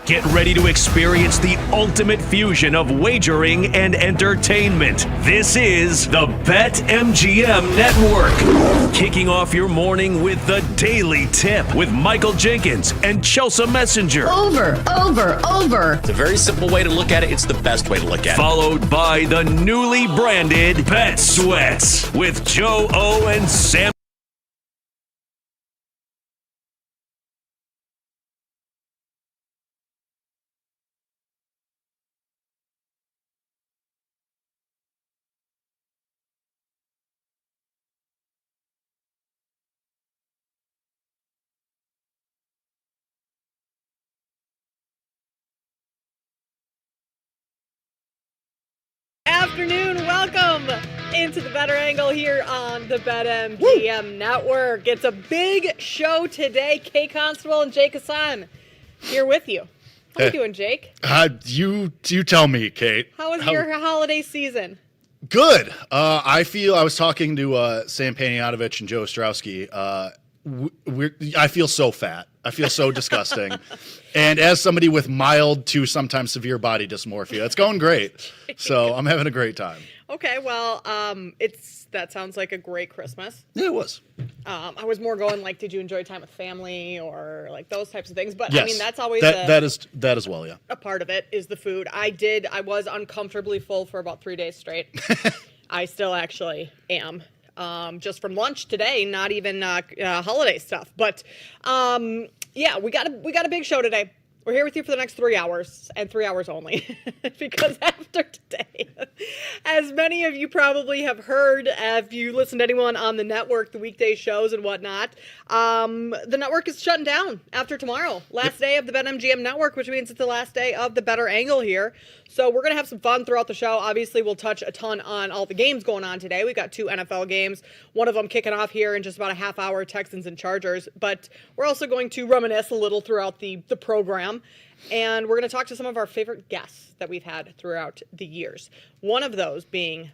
Get ready to experience the ultimate fusion of wagering and entertainment. This is the BetMGM Network. Kicking off your morning with the Daily Tip with Michael Jenkins and Chelsea Messenger. Over. It's a very simple way to look at it. It's the best way to look at it. Followed by the newly branded Bet Sweats with Joe O and Sam. Afternoon, welcome into the Better Angle here on the BetMGM Network. It's a big show today. Kate Constable and Jake Hassan here with you. How are you doing, Jake? You tell me, Kate. How was your holiday season? Good. I was talking to Sam Paniatovich and Joe Ostrowski. I feel so fat. I feel so disgusting. And as somebody with mild to sometimes severe body dysmorphia, it's going great. So I'm having a great time. Okay, well, that sounds like a great Christmas. Yeah, it was. I was more going like, did you enjoy time with family or like those types of things? But Yes, I mean, that's always that as well. Yeah, a part of it is the food. I was uncomfortably full for about 3 days straight. I still actually am. Just from lunch today, not even holiday stuff. But yeah, we got a big show today. We're here with you for the next 3 hours and 3 hours only because after today, as many of you probably have heard, if you listen to anyone on the network, the weekday shows and whatnot, the network is shutting down after tomorrow. Last day of the BetMGM Network, which means it's the last day of the Better Angle here. So we're going to have some fun throughout the show. Obviously, we'll touch a ton on all the games going on today. We've got 2 NFL games, one of them kicking off here in just about a half hour, Texans and Chargers. But we're also going to reminisce a little throughout the program. And we're going to talk to some of our favorite guests that we've had throughout the years. One of those being,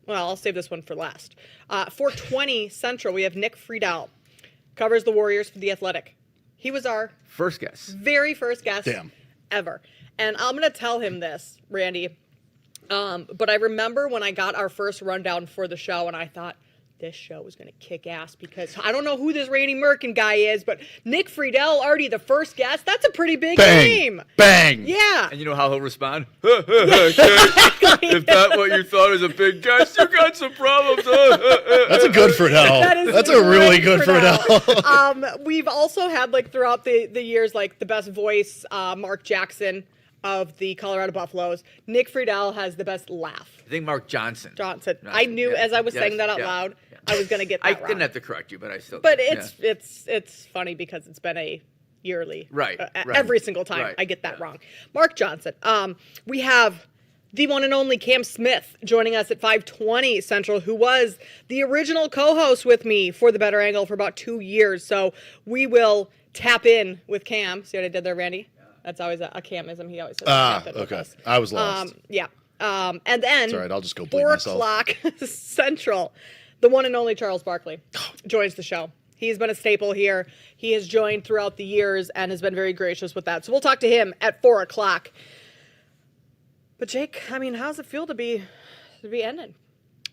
well, I'll save this one for last. 420 Central, we have Nick Friedel, covers the Warriors for The Athletic. He was our first guest. Very first guest ever. And I'm going to tell him this, Randy. But I remember when I got our first rundown for the show and I thought, this show is going to kick ass because I don't know who this Randy Merkin guy is, but Nick Friedel, already the first guest. That's a pretty big name. Bang. Yeah. And you know how he'll respond? If that's what you thought was a big guest, you got some problems. That's a good Friedel. That's a really good Friedel. We've also had throughout the years the best voice, Mark Jackson of the Colorado Buffaloes. Nick Friedel has the best laugh. I think Mark Johnson. I knew as I was saying that out loud, I was going to get that wrong. I didn't have to correct you, but I still. But it's funny because it's been a yearly. Right. Every single time I get that wrong. Mark Johnson. We have the one and only Cam Smith joining us at 5:20 Central, who was the original co-host with me for The Better Angle for about 2 years. So we will tap in with Cam. See what I did there, Randy? That's always a Camism. He always says tap in with okay. us. I was lost. Yeah. And then It's all right. I'll just go bleed 4 myself. o'clock Central, the one and only Charles Barkley joins the show. He's been a staple here. He has joined throughout the years and has been very gracious with that. So we'll talk to him at 4 o'clock. But Jake, I mean, how's it feel to be ending?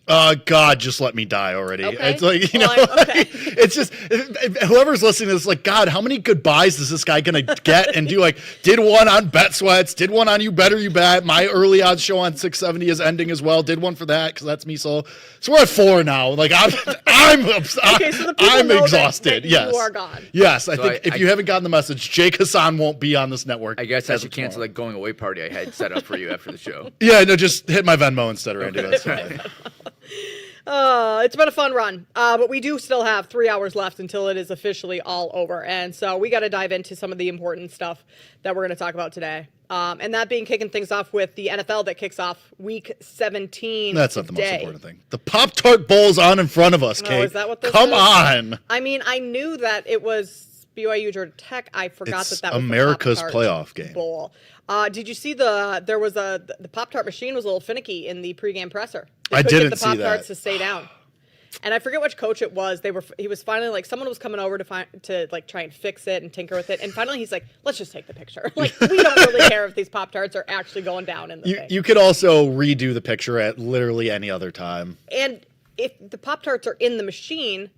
God, just let me die already. Okay. It's like, it's just, whoever's listening to this, God, how many goodbyes is this guy going to get and do? Did one on Bet Sweats, did one on You Better You Bet. My early odds show on 670 is ending as well. Did one for that because that's me. So we're at 4 now. I'm exhausted. Yes. You are gone. Yes. I think if you haven't gotten the message, Jake Hassan won't be on this network. I guess I should cancel that going away party I had set up for you after the show. Yeah, no, just hit my Venmo instead, Randy. That's fine. It's been a fun run, but we do still have 3 hours left until it is officially all over. And so we got to dive into some of the important stuff that we're going to talk about today. And that being kicking things off with the NFL that kicks off week 17. That's not the most important thing. The Pop-Tart Bowl's on in front of us, Kate. Is that what this Come is? on. I mean, I knew that it was BYU Georgia Tech. I forgot that was America's the playoff game. Bowl. Did you see the Pop-Tart machine was a little finicky in the pregame presser? I didn't get the see Pop-Tarts that. to stay down. And I forget which coach it was. He was finally someone was coming over to try and fix it and tinker with it. And finally he's like, let's just take the picture. We don't really care if these Pop-Tarts are actually going down in the thing. You could also redo the picture at literally any other time. And if the Pop-Tarts are in the machine,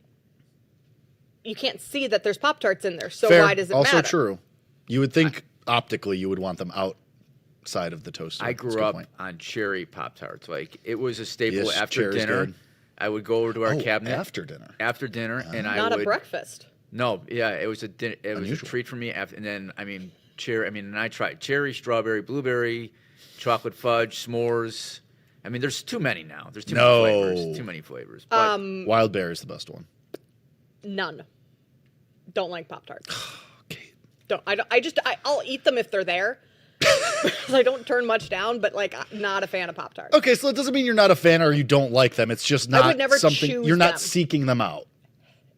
you can't see that there's Pop-Tarts in there. So Fair. why does it matter? Also true. You would think optically you would want them outside of the toaster. I grew up on cherry Pop-Tarts. It was a staple after dinner. Good. I would go over to our cabinet after dinner. And I would not a breakfast. No, yeah, it was a treat for me. And then cherry. And I tried cherry, strawberry, blueberry, chocolate fudge, s'mores. There's too many now. There's too many flavors. Too many flavors. But Wild berry is the best one. None. Don't like Pop-Tarts. I'll eat them if they're there. I don't turn much down, but not a fan of Pop-Tarts. Okay, so it doesn't mean you're not a fan or you don't like them. It's just not something you're not seeking them out.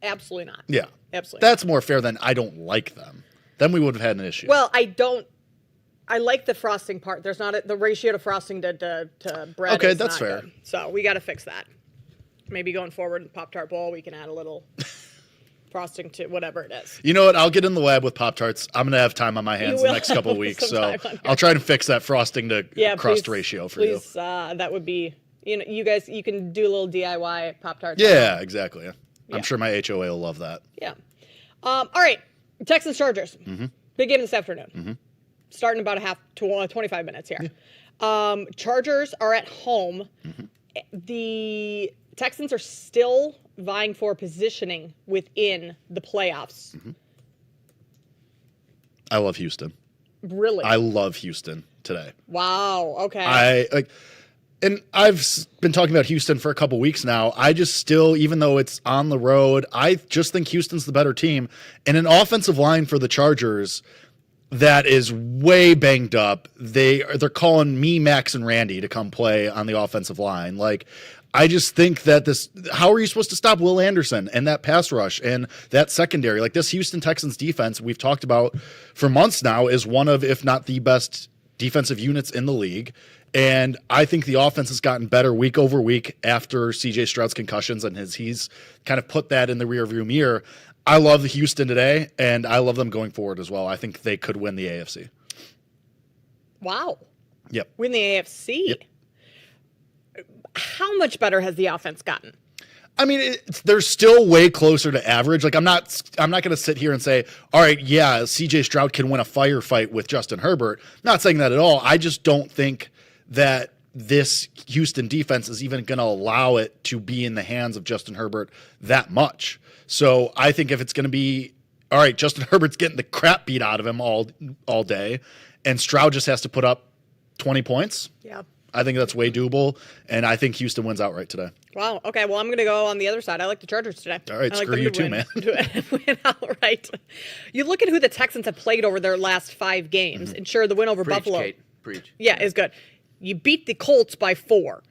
Absolutely not. Yeah. Absolutely. That's more fair than I don't like them. Then we would have had an issue. Well, I like the frosting part. There's not the ratio to frosting to bread. Okay, is that's not fair. Good. So we got to fix that. Maybe going forward in Pop-Tart Bowl, we can add a little frosting to whatever it is. You know what? I'll get in the lab with Pop-Tarts. I'm going to have time on my hands the next couple of weeks. So I'll try to fix that frosting to crust ratio for you. That would be, you guys, you can do a little DIY Pop-Tarts. Yeah, exactly. I'm sure my HOA will love that. Yeah. All right. Texans Chargers. Mm-hmm. Big game this afternoon. Mm-hmm. Starting about 25 minutes here. Yeah. Chargers are at home. Mm-hmm. The Texans are still vying for positioning within the playoffs. Mm-hmm. I love Houston. Really? I love Houston today. Wow. Okay. And I've been talking about Houston for a couple weeks now. I just still, even though it's on the road, I just think Houston's the better team. And an offensive line for the Chargers that is way banged up. They're calling me, Max, and Randy to come play on the offensive line. I just think that how are you supposed to stop Will Anderson and that pass rush and that secondary? This Houston Texans defense we've talked about for months now is one of, if not the best defensive units in the league. And I think the offense has gotten better week over week after CJ Stroud's concussions, and he's kind of put that in the rearview mirror. I love the Houston today, and I love them going forward as well. I think they could win the AFC. Wow. Yep. Win the AFC? Yep. How much better has the offense gotten? I mean, they're still way closer to average. Like, I'm not going to sit here and say, all right, yeah, CJ Stroud can win a firefight with Justin Herbert. I'm not saying that at all. I just don't think that this Houston defense is even going to allow it to be in the hands of Justin Herbert that much. So I think if it's going to be, all right, Justin Herbert's getting the crap beat out of him all day, and Stroud just has to put up 20 points. Yeah. I think that's way doable, and I think Houston wins outright today. Wow. Okay. Well, I'm going to go on the other side. I like the Chargers today. All right, I like screw you too, man. Win outright. You look at who the Texans have played over their last 5 games, and sure, the win over Buffalo. Kate. Preach. Yeah, is good. You beat the Colts by 4.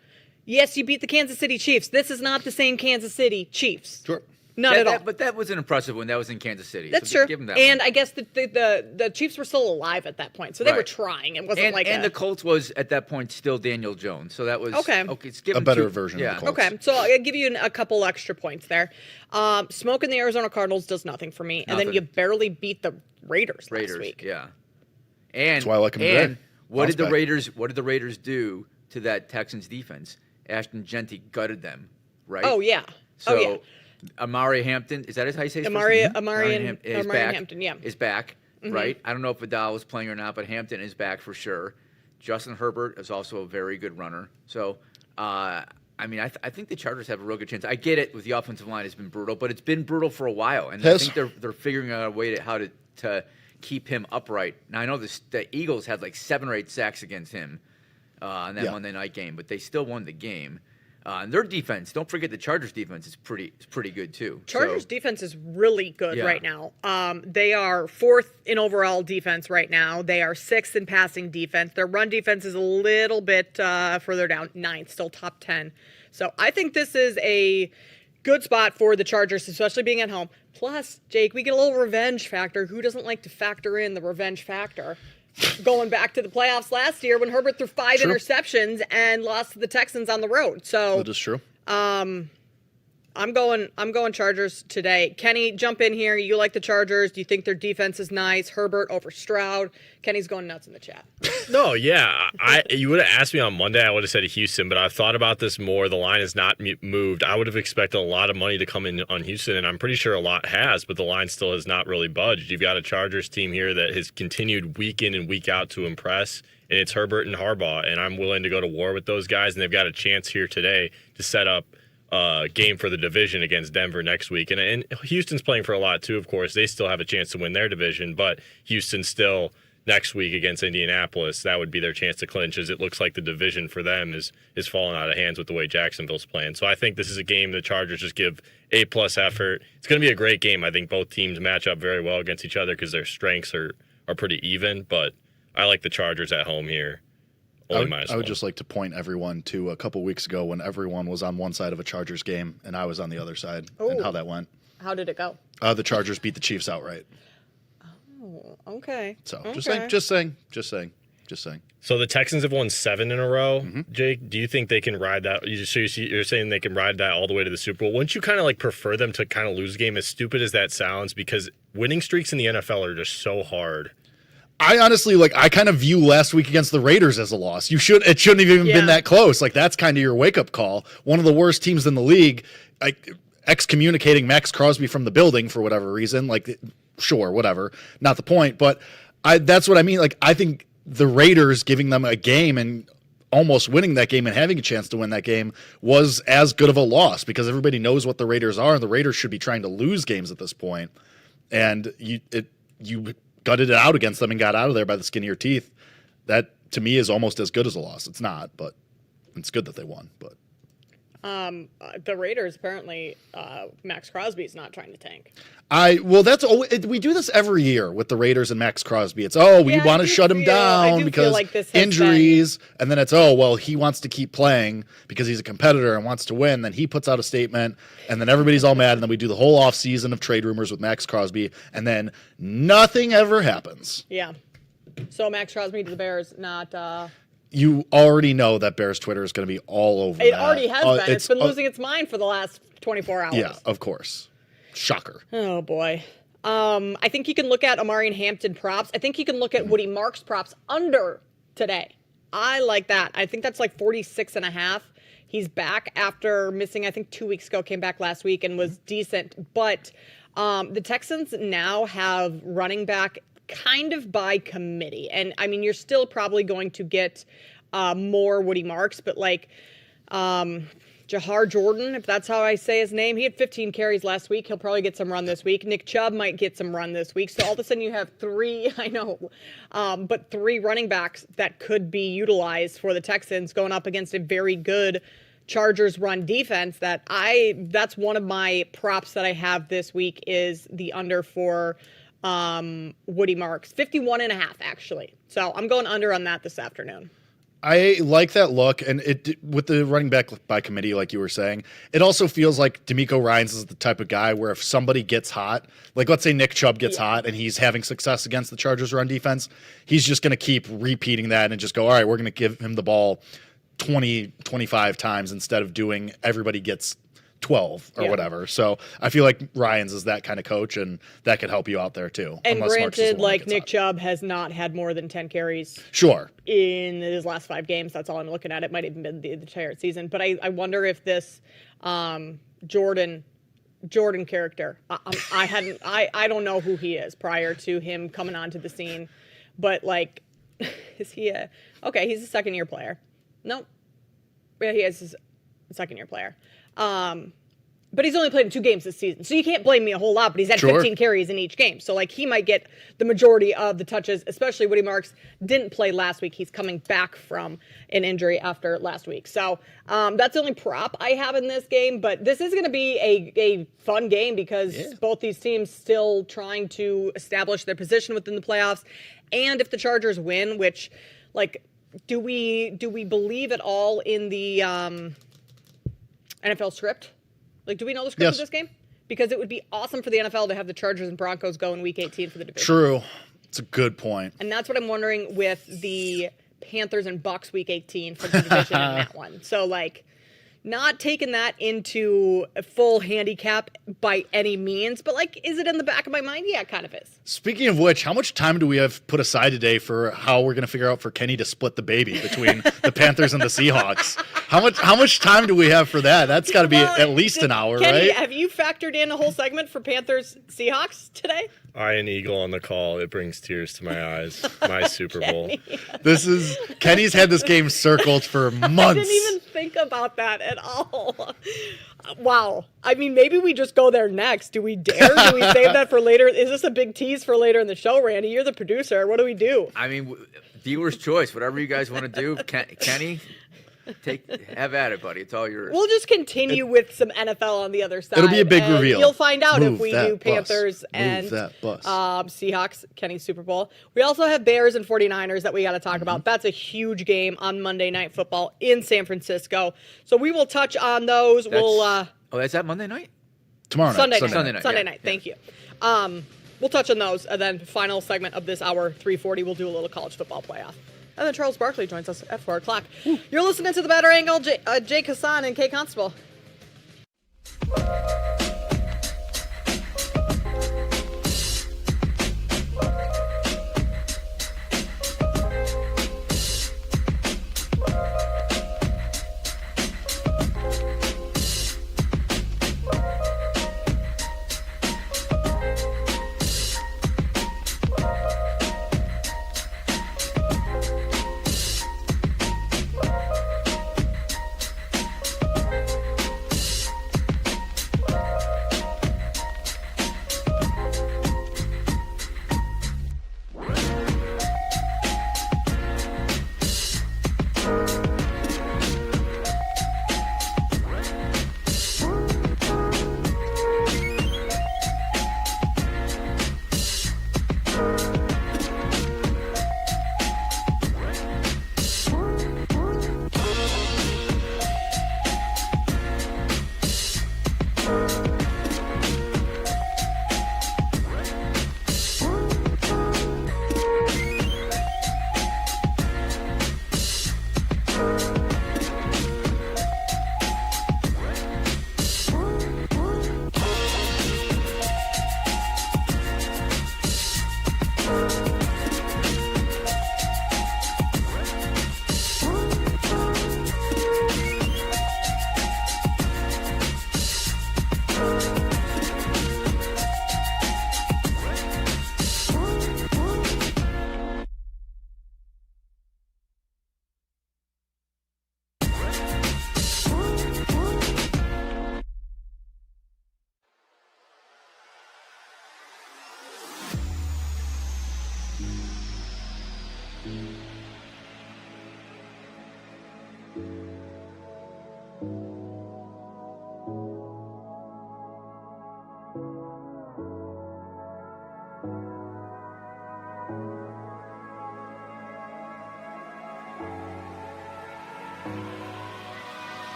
Yes, you beat the Kansas City Chiefs. This is not the same Kansas City Chiefs. Sure. Not at all. But that was an impressive one. That was in Kansas City. That's so true. Give them that and one. I guess the Chiefs were still alive at that point, so they were Right. trying. It wasn't and the Colts was at that point still Daniel Jones, so that was Okay. it's give A them better two- version Yeah. of the Colts. Okay, so I'll give you a couple extra points there. Smoking the Arizona Cardinals does nothing for me, and then Nothing. you barely beat the Raiders last week. Yeah. And That's why I like 'em today. and what Bounce did the back. Raiders do to that Texans defense? Ashton Genty gutted them, right? Oh yeah. So oh yeah. Amari Hampton, is that how you say his first Amari name? Amari back, Hampton, yeah. is back, Mhm. right? I don't know if Vidal was playing or not, but Hampton is back for sure. Justin Herbert is also a very good runner. So, I mean, I think the Chargers have a real good chance. I get it with the offensive line has been brutal, but it's been brutal for a while, and I Yes. think they're figuring out a way to keep him upright. Now I know the Eagles had like 7 or 8 sacks against him on that Yeah. Monday night game, but they still won the game. And their defense, don't forget the Chargers defense is pretty good too. Chargers So, defense is really good Yeah. right now. They are 4th in overall defense right now. They are 6th in passing defense. Their run defense is a little bit further down, 9th, still top 10. So I think this is a good spot for the Chargers, especially being at home. Plus, Jake, we get a little revenge factor. Who doesn't like to factor in the revenge factor? Going back to the playoffs last year when Herbert threw 5 True. interceptions and lost to the Texans on the road. So That is true. I'm going Chargers today. Kenny, jump in here. You like the Chargers. Do you think their defense is nice? Herbert over Stroud. Kenny's going nuts in the chat. No, yeah. You would have asked me on Monday, I would have said Houston, but I've thought about this more. The line has not moved. I would have expected a lot of money to come in on Houston, and I'm pretty sure a lot has, but the line still has not really budged. You've got a Chargers team here that has continued week in and week out to impress, and it's Herbert and Harbaugh, and I'm willing to go to war with those guys, and they've got a chance here today to set up game for the division against Denver next week. And Houston's playing for a lot too, of course. They still have a chance to win their division, but Houston still next week against Indianapolis, that would be their chance to clinch, as it looks like the division for them is falling out of hands with the way Jacksonville's playing. So I think this is a game the Chargers just give A+ effort. It's going to be a great game. I think both teams match up very well against each other because their strengths are pretty even, but I like the Chargers at home here. I would just like to point everyone to a couple weeks ago when everyone was on one side of a Chargers game and I was on the other side, and how that went. How did it go? The Chargers beat the Chiefs outright. Oh, okay. So Okay. just saying. So the Texans have won 7 in a row. Mm-hmm. Jake, do you think they can ride that? You're saying they can ride that all the way to the Super Bowl. Wouldn't you kind of like prefer them to kind of lose a game, as stupid as that sounds? Because winning streaks in the NFL are just so hard. I honestly I kind of view last week against the Raiders as a loss. It shouldn't have even been that close. Like, that's kind of your wake up call. One of the worst teams in the league, excommunicating Max Crosby from the building for whatever reason. Like, sure, whatever, not the point. But that's what I mean. Like, I think the Raiders giving them a game and almost winning that game and having a chance to win that game was as good of a loss, because everybody knows what the Raiders are, and the Raiders should be trying to lose games at this point. And you gutted it out against them and got out of there by the skin of your teeth. That, to me, is almost as good as a loss. It's not, but it's good that they won. But the Raiders, apparently, Max Crosby's not trying to tank. we do this every year with the Raiders and Max Crosby. It's, we want to shut him down because like this has injuries. And then it's, he wants to keep playing because he's a competitor and wants to win. Then he puts out a statement, and then everybody's all mad. And then we do the whole off season of trade rumors with Max Crosby, and then nothing ever happens. Yeah. So Max Crosby to the Bears, not. You already know that Bears Twitter is going to be all over It that. already has been. It's been losing its mind for the last 24 hours. Yeah, of course. Shocker. Oh, boy. I think you can look at Amari and Hampton props. I think you can look at Woody Marks props under today. I like that. I think that's like 46.5. He's back after missing, I think 2 weeks ago, came back last week and was decent. But the Texans now have running back kind of by committee. And I mean, you're still probably going to get more Woody Marks, but like Jahar Jordan, if that's how I say his name, he had 15 carries last week. He'll probably get some run this week. Nick Chubb might get some run this week. So all of a sudden you have three running backs that could be utilized for the Texans going up against a very good Chargers run defense. That's one of my props that I have this week is the under for Woody Marks, 51.5 actually. So I'm going under on that this afternoon. I like that look, and it with the running back by committee, like you were saying, it also feels like DeMeco Ryans is the type of guy where if somebody gets hot, like let's say Nick Chubb gets hot and he's having success against the Chargers run defense, he's just going to keep repeating that and just go, all right, we're going to give him the ball 20, 25 times instead of doing everybody gets 12 or whatever. So I feel like Ryans is that kind of coach, and that could help you out there too. And granted, like Nick Chubb has not had more than 10 carries. Sure. In his last 5 games. That's all I'm looking at. It might have been the entire season. But I wonder if this Jordan character, I don't know who he is prior to him coming onto the scene. But like, is he he's a second-year player. Nope. Yeah, he is a second-year player. But he's only played in 2 games this season, so you can't blame me a whole lot, but he's had 15 carries in each game. So, like, he might get the majority of the touches, especially Woody Marks didn't play last week. He's coming back from an injury after last week. So, that's the only prop I have in this game, but this is going to be a fun game because both these teams still trying to establish their position within the playoffs. And if the Chargers win, which, like, do we believe at all in the NFL script? Like, do we know the script of this game? Because it would be awesome for the NFL to have the Chargers and Broncos go in Week 18 for the division. True. It's a good point. And that's what I'm wondering with the Panthers and Bucks Week 18 for the division in that one. So, like, not taking that into a full handicap by any means, but, like, is it in the back of my mind? Yeah, it kind of is. Speaking of which, how much time do we have put aside today for how we're going to figure out for Kenny to split the baby between the Panthers and the Seahawks? How much time do we have for that? That's got to be at least an hour, Kenny, right? Have you factored in a whole segment for Panthers Seahawks today? Iron Eagle on the call. It brings tears to my eyes. My Super Bowl. Kenny's had this game circled for months. I didn't even think about that at all. Wow. I mean, maybe we just go there next. Do we dare? Do we save that for later? Is this a big tease for later in the show, Randy? You're the producer. What do we do? I mean, viewer's choice. Whatever you guys want to do. Kenny, have at it, buddy. It's all yours. We'll just continue with some NFL on the other side. It'll be a big reveal. You'll find out Move if we that do Panthers bus. and Move that bus. Seahawks, Kenny's Super Bowl. We also have Bears and 49ers that we got to talk about. That's a huge game on Monday Night Football in San Francisco. So we will touch on those. Is that Monday night? Tomorrow night. Sunday night. Thank you. We'll touch on those, and then final segment of this hour, 3:40, we'll do a little college football playoff. And then Charles Barkley joins us at 4 o'clock. You're listening to The Better Angle, Jake Hassan and Kay Constable.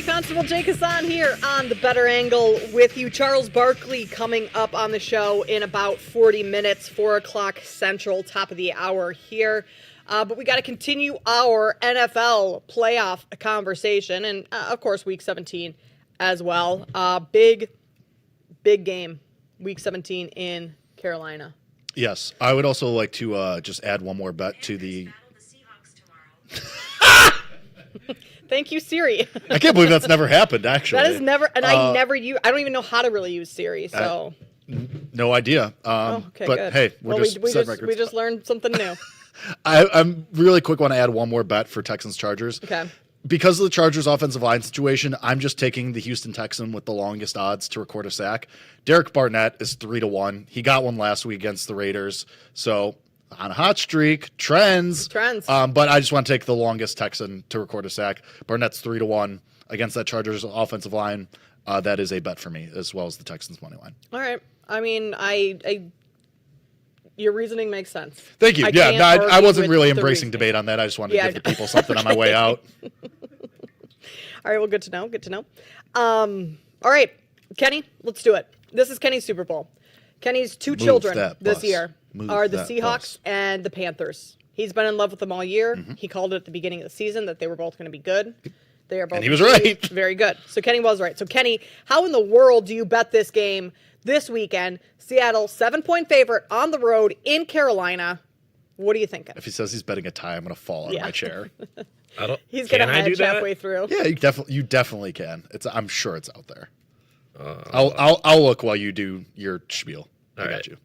Constable Jake Hassan here on The Better Angle with you. Charles Barkley coming up on the show in about 40 minutes, 4 o'clock Central, top of the hour here. But we got to continue our NFL playoff conversation and, of course, Week 17 as well. Big game, Week 17 in Carolina. Yes, I would also like to just add one more bet to the... Thank you, Siri. I can't believe that's never happened, actually. That is never, and I don't even know how to really use Siri, so. No idea. Okay, but good. hey, we just learned something new. I'm really quick want to add one more bet for Texans Chargers. Okay. Because of the Chargers offensive line situation, I'm just taking the Houston Texan with the longest odds to record a sack. Derek Barnett is 3-1. He got one last week against the Raiders. So on a hot streak, trends. But I just want to take the longest Texan to record a sack. Barnett's 3-1 against that Chargers offensive line. That is a bet for me, as well as the Texans money line. All right. I mean, your reasoning makes sense. Thank you. I wasn't really embracing debate on that. I just wanted to give the people something on my way out. All right, well, good to know. Good to know. All right, Kenny, let's do it. This is Kenny's Super Bowl. Kenny's two children this year are the Seahawks and the Panthers. He's been in love with them all year. Mm-hmm. He called it at the beginning of the season that they were both going to be good. They are both. And he was right. Very good. So Kenny was right. So Kenny, how in the world do you bet this game this weekend? Seattle, 7-point favorite on the road in Carolina. What are you thinking? If he says he's betting a tie, I'm going to fall out of my chair. He's going to hedge halfway through. Yeah, you definitely can. I'm sure it's out there. I'll look while you do your spiel. I got you.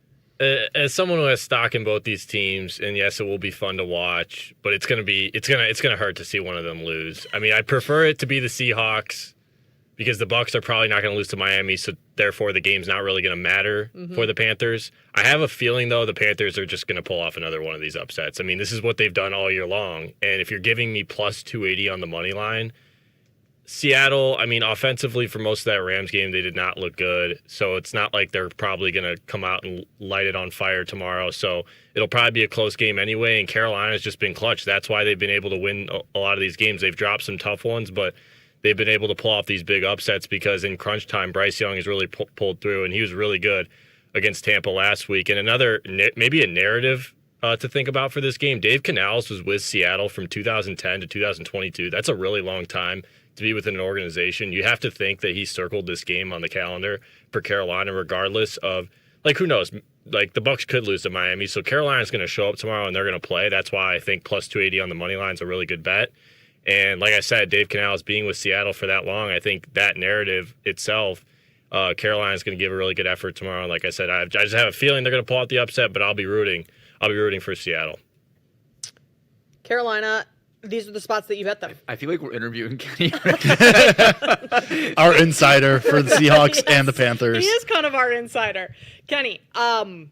As someone who has stock in both these teams, and yes, it will be fun to watch, but it's gonna hurt to see one of them lose. I mean, I'd prefer it to be the Seahawks because the Bucs are probably not going to lose to Miami, so therefore the game's not really going to matter for the Panthers. I have a feeling though the Panthers are just going to pull off another one of these upsets. I mean, this is what they've done all year long, and if you're giving me plus 280 on the money line. Seattle, I mean, offensively for most of that Rams game, they did not look good. So it's not like they're probably going to come out and light it on fire tomorrow. So it'll probably be a close game anyway. And Carolina's just been clutch. That's why they've been able to win a lot of these games. They've dropped some tough ones, but they've been able to pull off these big upsets because in crunch time, Bryce Young has really pulled through, and he was really good against Tampa last week. And another, maybe a narrative to think about for this game, Dave Canales was with Seattle from 2010 to 2022. That's a really long time to be within an organization. You have to think that he circled this game on the calendar for Carolina, regardless of, like, who knows? Like, the Bucs could lose to Miami, so Carolina's going to show up tomorrow and they're going to play. That's why I think plus 280 on the money line is a really good bet. And like I said, Dave Canales being with Seattle for that long, I think that narrative itself, Carolina's going to give a really good effort tomorrow. And like I said, I just have a feeling they're going to pull out the upset, but I'll be rooting for Seattle. Carolina. These are the spots that you bet them. I feel like we're interviewing Kenny. Our insider for the Seahawks yes, and the Panthers. He is kind of our insider. Kenny,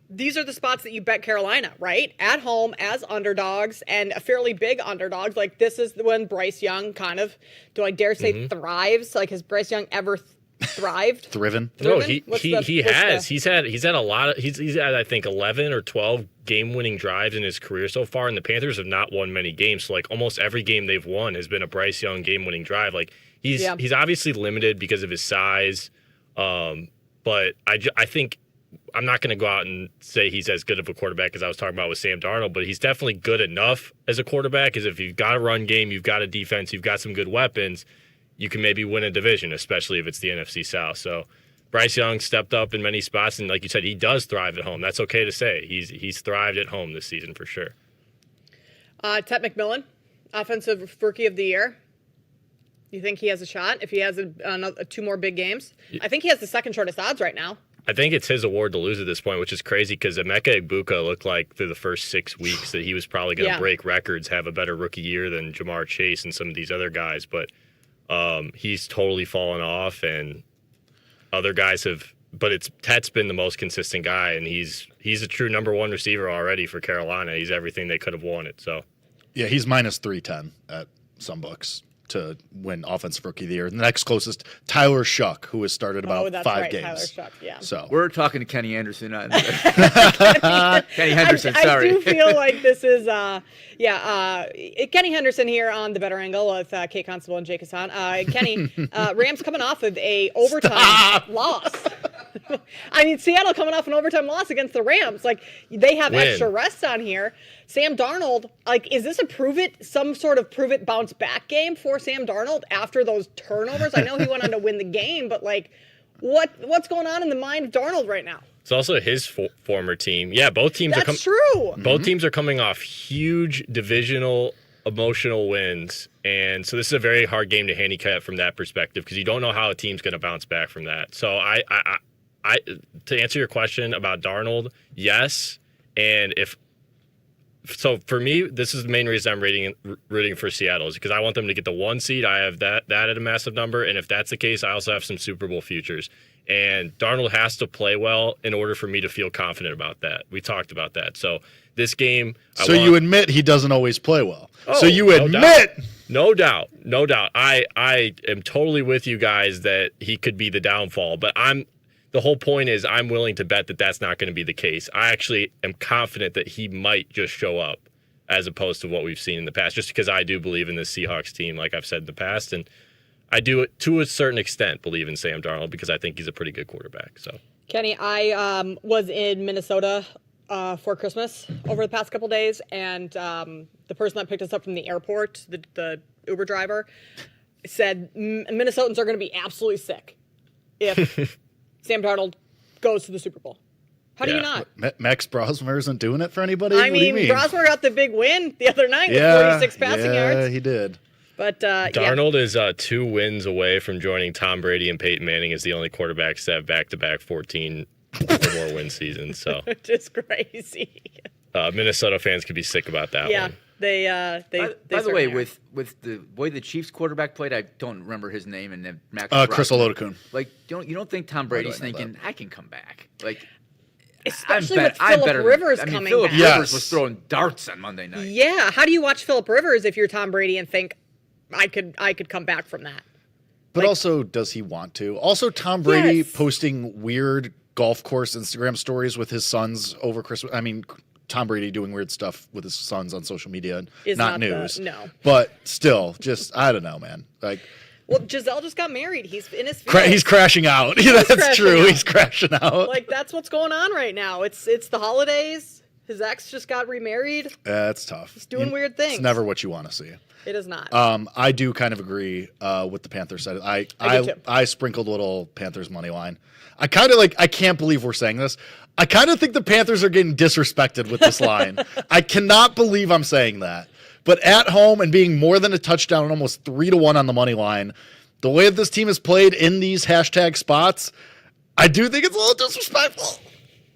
these are the spots that you bet Carolina, right? At home as underdogs and a fairly big underdogs. Like, this is when Bryce Young kind of, do I dare say thrives? Like, has Bryce Young ever thrived? Thriven? No, he has. He's had a lot of he's had I think 11 or 12 game-winning drives in his career so far, and the Panthers have not won many games. So like almost every game they've won has been a Bryce Young game-winning drive. Like he's obviously limited because of his size, but I think I'm not going to go out and say he's as good of a quarterback as I was talking about with Sam Darnold, but he's definitely good enough as a quarterback. As if you've got a run game, you've got a defense, you've got some good weapons, you can maybe win a division, especially if it's the NFC South. So Bryce Young stepped up in many spots, and like you said, he does thrive at home. That's okay to say. He's thrived at home this season for sure. Ted McMillan, Offensive Rookie of the Year. You think he has a shot if he has two more big games? I think he has the second shortest odds right now. I think it's his award to lose at this point, which is crazy because Emeka Egbuka looked like through the first 6 weeks that he was probably going to break records, have a better rookie year than Jamar Chase and some of these other guys. But he's totally fallen off, and other guys have. But Tet's been the most consistent guy, and he's a true number one receiver already for Carolina. He's everything they could have wanted. So, yeah, he's minus 310 at some books to win Offensive Rookie of the Year. The next closest, Tyler Shuck, who has started about 5 games. Tyler Shuck, yeah. So we're talking to Kenny Anderson. Kenny Henderson, sorry. I do feel like this is, Kenny Henderson here on the Better Angle with Kate Constable and Jake Hassan. Kenny, Rams coming off of a overtime loss. I mean, Seattle coming off an overtime loss against the Rams. Like, they have extra rest on here. Sam Darnold, like, is this some sort of prove it bounce back game for Sam Darnold after those turnovers? I know he went on to win the game, but like, what's going on in the mind of Darnold right now? It's also his former team. Yeah, both teams That's true. Both teams are coming off huge divisional emotional wins, and so this is a very hard game to handicap from that perspective because you don't know how a team's going to bounce back from that. So I to answer your question about Darnold, yes, and so for me, this is the main reason I'm rooting for Seattle is because I want them to get the 1 seed. I have that at a massive number, and if that's the case, I also have some Super Bowl futures. And Darnold has to play well in order for me to feel confident about that. We talked about that. So this game, you admit he doesn't always play well. So you admit, no doubt. I am totally with you guys that he could be the downfall, but the whole point is I'm willing to bet that that's not going to be the case. I actually am confident that he might just show up as opposed to what we've seen in the past, just because I do believe in the Seahawks team, like I've said in the past. And I do, to a certain extent, believe in Sam Darnold because I think he's a pretty good quarterback. So, Kenny, I was in Minnesota for Christmas over the past couple days, and the person that picked us up from the airport, the Uber driver, said Minnesotans are going to be absolutely sick if Sam Darnold goes to the Super Bowl. How do you not? Max Brosmer isn't doing it for anybody? I mean, Brosmer got the big win the other night with 46 passing yards. Yeah, he did. But Darnold is 2 wins away from joining Tom Brady and Peyton Manning as the only quarterbacks to have back-to-back 14 or more win seasons. So just crazy. Minnesota fans could be sick about that one. They by the way, with the way the Chiefs quarterback played, I don't remember his name, and then Max Chris Olodokun. Like, you don't think Tom Brady's thinking I can come back? Like, especially with Phillip Rivers coming Phillip back. Rivers was throwing darts on Monday night. Yeah, how do you watch Phillip Rivers if you're Tom Brady and think I could come back from that? But also, does he want to? Also, Tom Brady posting weird golf course Instagram stories with his sons over Christmas. I mean, Tom Brady doing weird stuff with his sons on social media is not news. No. But still, just I don't know, man. Like, well, Giselle just got married. He's in his he's crashing out. Yeah, that's true. He's crashing out. Like, that's what's going on right now. It's the holidays. His ex just got remarried. That's tough. He's doing weird things. It's never what you want to see. It is not. I do kind of agree with the Panthers side. I sprinkled a little Panthers money line. I kind of I can't believe we're saying this. I kind of think the Panthers are getting disrespected with this line. I cannot believe I'm saying that. But at home and being more than a touchdown, almost 3-1 on the money line, the way that this team has played in these hashtag spots, I do think it's a little disrespectful.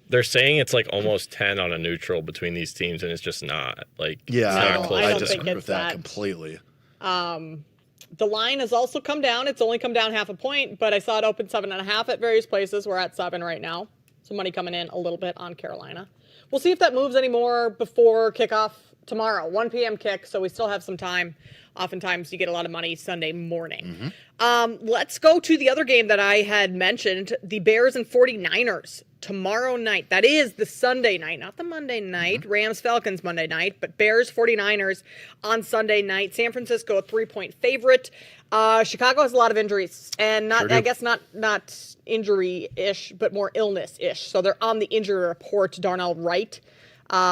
They're saying it's like almost 10 on a neutral between these teams, and it's just not. Like, I disagree with that completely. The line has also come down. It's only come down half a point, but I saw it open 7.5 at various places. We're at 7 right now. So money coming in a little bit on Carolina. We'll see if that moves anymore before kickoff tomorrow. 1 p.m. kick, so we still have some time. Oftentimes you get a lot of money Sunday morning. Let's go to the other game that I had mentioned, the Bears and 49ers tomorrow night. That is the Sunday night, not the Monday night. Rams-Falcons Monday night, but Bears-49ers on Sunday night. San Francisco, a 3-point favorite. Chicago has a lot of injuries, and I guess not injury-ish, but more illness-ish. So they're on the injury report. Darnell Wright.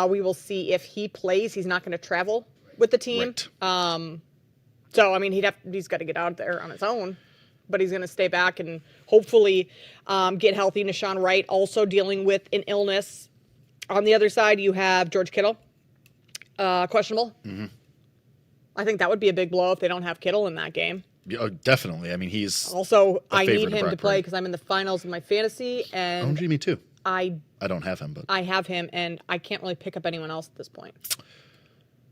We will see if he plays. He's not going to travel with the team. Right. So, I mean, he's got to get out there on his own, but he's going to stay back and hopefully get healthy. Nashawn Wright also dealing with an illness. On the other side, you have George Kittle, questionable. I think that would be a big blow if they don't have Kittle in that game. Yeah, definitely. I mean, he's also, I need him to play because I'm in the finals of my fantasy. And me too. I don't have him, but I have him, and I can't really pick up anyone else at this point.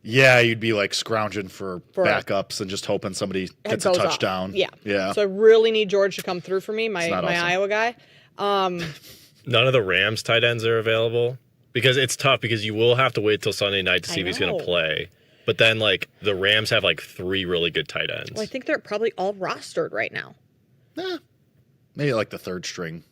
Yeah, you'd be like scrounging for backups and just hoping somebody gets a touchdown. Yeah. So I really need George to come through for me, my Iowa guy. None of the Rams tight ends are available because it's tough because you will have to wait till Sunday night to see if he's going to play. But then, like, the Rams have, like, 3 really good tight ends. Well, I think they're probably all rostered right now. Maybe like the third string.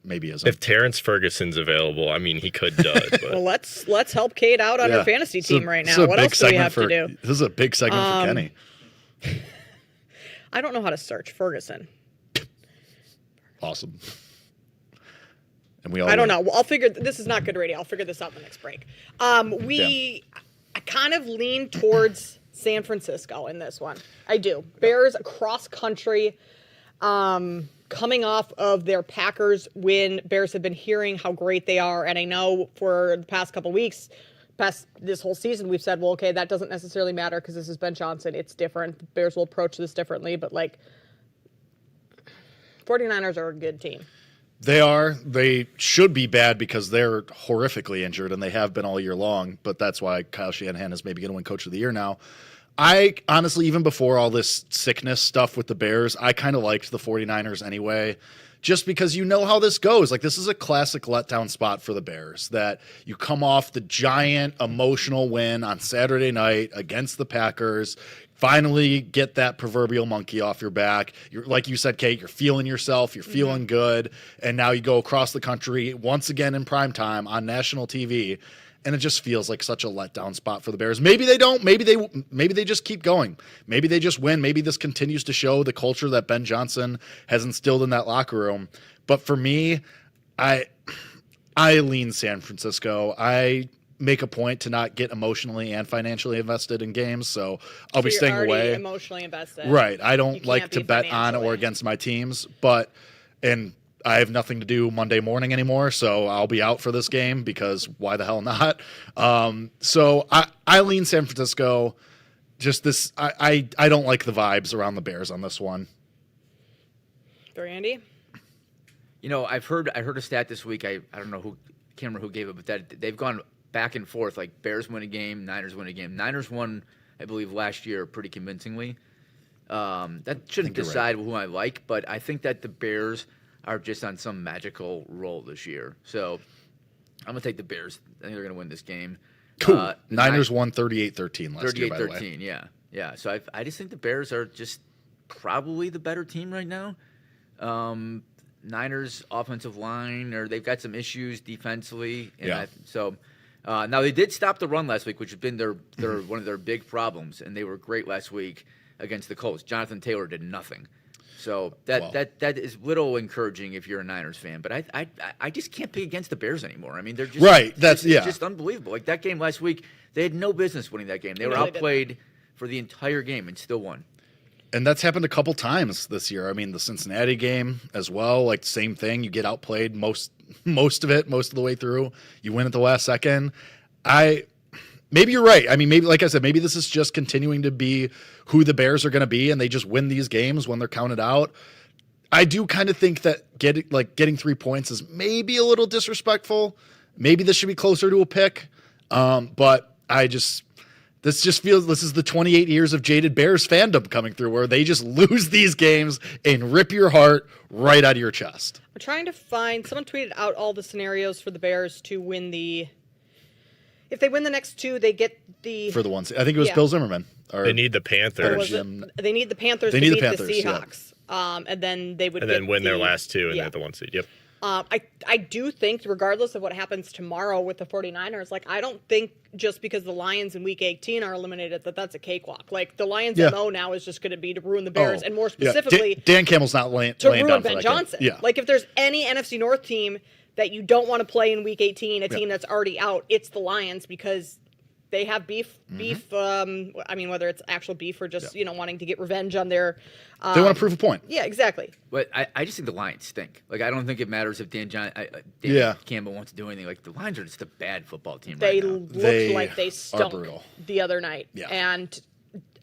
Maybe isn't. If Terrence Ferguson's available, I mean, he could dud. But. Well, let's help Kate out on her fantasy team right now. What else do we have to do? This is a big segment for Kenny. I don't know how to search Ferguson. Awesome. And we all I don't know. Well, I'll figure. This is not good radio. I'll figure this out in the next break. I kind of lean towards San Francisco in this one. I do. Bears cross country. Coming off of their Packers win, Bears have been hearing how great they are. And I know for the past couple weeks, past this whole season, we've said, well, okay, that doesn't necessarily matter because this is Ben Johnson. It's different. The Bears will approach this differently. But, 49ers are a good team. They are. They should be bad because they're horrifically injured, and they have been all year long. But that's why Kyle Shanahan is maybe going to win Coach of the Year now. I honestly, even before all this sickness stuff with the Bears, I kind of liked the 49ers anyway, just because you know how this goes. Like, this is a classic letdown spot for the Bears, that you come off the giant emotional win on Saturday night against the Packers, finally get that proverbial monkey off your back. You're, like you said, Kate, you're feeling yourself, you're feeling good, and now you go across the country once again in prime time on national TV, and it just feels like such a letdown spot for the Bears. Maybe they don't. Maybe they just keep going. Maybe they just win. Maybe this continues to show the culture that Ben Johnson has instilled in that locker room. But for me, I lean San Francisco. I make a point to not get emotionally and financially invested in games, so I'll be staying away. Emotionally invested, right? I don't like to bet on or against my teams, and I have nothing to do Monday morning anymore, so I'll be out for this game because why the hell not? So I lean San Francisco. Just this, I don't like the vibes around the Bears on this one. Randy? You know, I heard a stat this week. I don't know who, can't remember who gave it, but that they've gone back and forth. Like, Bears win a game, Niners win a game. Niners won, I believe, last year pretty convincingly. That shouldn't decide who I like, but I think that the Bears are just on some magical roll this year. So I'm going to take the Bears. I think they're going to win this game. Cool. Niners won 38-13 last year, by the way. 38-13, yeah. Yeah, so I just think the Bears are just probably the better team right now. Niners offensive line, or they've got some issues defensively. And now they did stop the run last week, which has been their one of their big problems, and they were great last week against the Colts. Jonathan Taylor did nothing. So that is little encouraging if you're a Niners fan. But I just can't pick against the Bears anymore. I mean, they're just right. It's just unbelievable. Like, that game last week, they had no business winning that game. They were outplayed for the entire game and still won. And that's happened a couple times this year. I mean, the Cincinnati game as well, like, same thing. You get outplayed most of the way through. You win at the last second. Maybe you're right. I mean, maybe, like I said, maybe this is just continuing to be who the Bears are going to be, and they just win these games when they're counted out. I do kind of think that getting 3 points is maybe a little disrespectful. Maybe this should be closer to a pick. But this just feels, this is the 28 years of jaded Bears fandom coming through, where they just lose these games and rip your heart right out of your chest. I'm trying to find, someone tweeted out all the scenarios for the Bears to win if they win the next two, they get for the ones. I think it was Bill Zimmerman. They need the Panthers. They need the Panthers to beat the Seahawks. Yeah. And then they would win their last two and get the 1 seed. Yep. I do think, regardless of what happens tomorrow with the 49ers, like, I don't think just because the Lions in Week 18 are eliminated that's a cakewalk. Like, the Lions' MO now is just going to be to ruin the Bears, and more specifically, Dan Campbell's not laying ruin down Ben for Johnson. Yeah. Like, if there's any NFC North team that you don't want to play in Week 18, a team that's already out, it's the Lions, because they have beef. I mean, whether it's actual beef or just wanting to get revenge on their. They want to prove a point. Yeah, exactly. But I just think the Lions stink. Like, I don't think it matters if Dan Campbell wants to do anything. Like, the Lions are just a bad football team. They right now. looked like they stunk the other night, and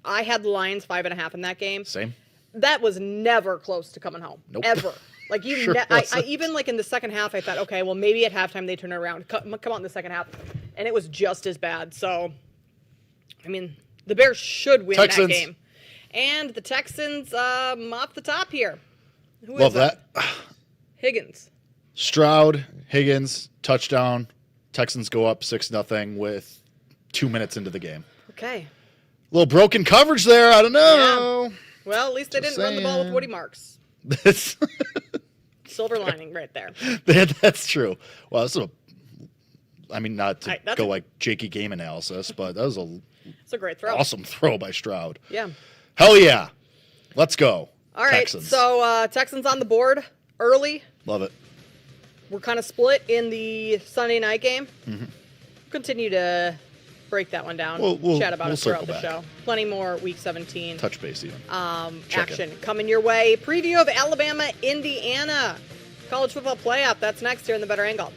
I had the Lions 5.5 in that game. Same. That was never close to coming home. Nope. Ever. Like, I even, like, in the second half, I thought, okay, well, maybe at halftime they turn it around, come out in the second half, and it was just as bad. So, I mean, the Bears should win that game. And the Texans off the top here. Who Love is that. Higgins. Stroud, Higgins, touchdown. Texans go up 6-0 with 2 minutes into the game. Okay. A little broken coverage there. I don't know. Yeah. Well, at least they didn't run the ball with Woody Marks. Silver lining right there. That's true. Well, this is not to go like Jakey game analysis, but that was it's a great throw. Awesome throw by Stroud. Yeah. Hell yeah. Let's go. All right. Texans. So Texans on the board early. Love it. We're kind of split in the Sunday night game. Mm-hmm. Continue to break that one down. We'll chat about it throughout the back. show. Plenty more Week 17. Touch base even. Action coming your way. Preview of Alabama, Indiana. College football playoff. That's next here in the Better Angle.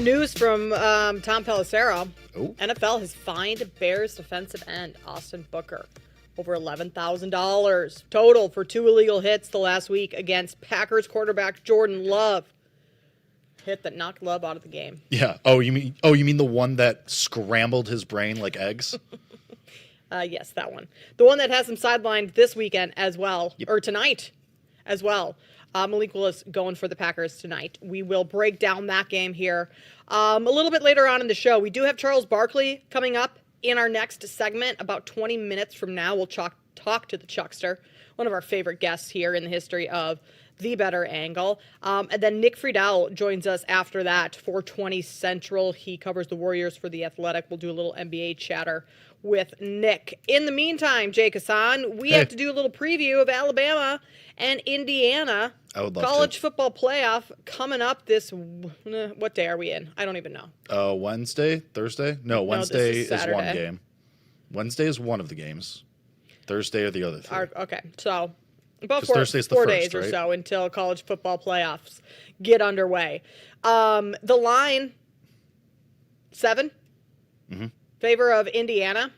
news from Tom Pelissero. Oh. NFL has fined Bears defensive end Austin Booker over $11,000 total for 2 illegal hits the last week against Packers quarterback Jordan Love. Hit that knocked Love out of the game. Yeah. Oh, you mean the one that scrambled his brain like eggs? Yes, that one. The one that has him sidelined this weekend as well, or tonight as well. Malik Willis going for the Packers tonight. We will break down that game here a little bit later on in the show. We do have Charles Barkley coming up in our next segment. About 20 minutes from now, we'll talk to the Chuckster, one of our favorite guests here in the history of The Better Angle. And then Nick Friedel joins us after that, 4:20 Central. He covers the Warriors for The Athletic. We'll do a little NBA chatter with Nick. In the meantime, Jake Hassan, we have to do a little preview of Alabama and Indiana. I would love College football playoff coming up this, what day are we in? I don't even know. Wednesday, Thursday? No, Wednesday this is is one Saturday. game. Wednesday is one of the games. Thursday are the other three. Okay, so about 'Cause Thursday's the 4 first, days or right? so until college football playoffs get underway. The line, 7, favor of Indiana.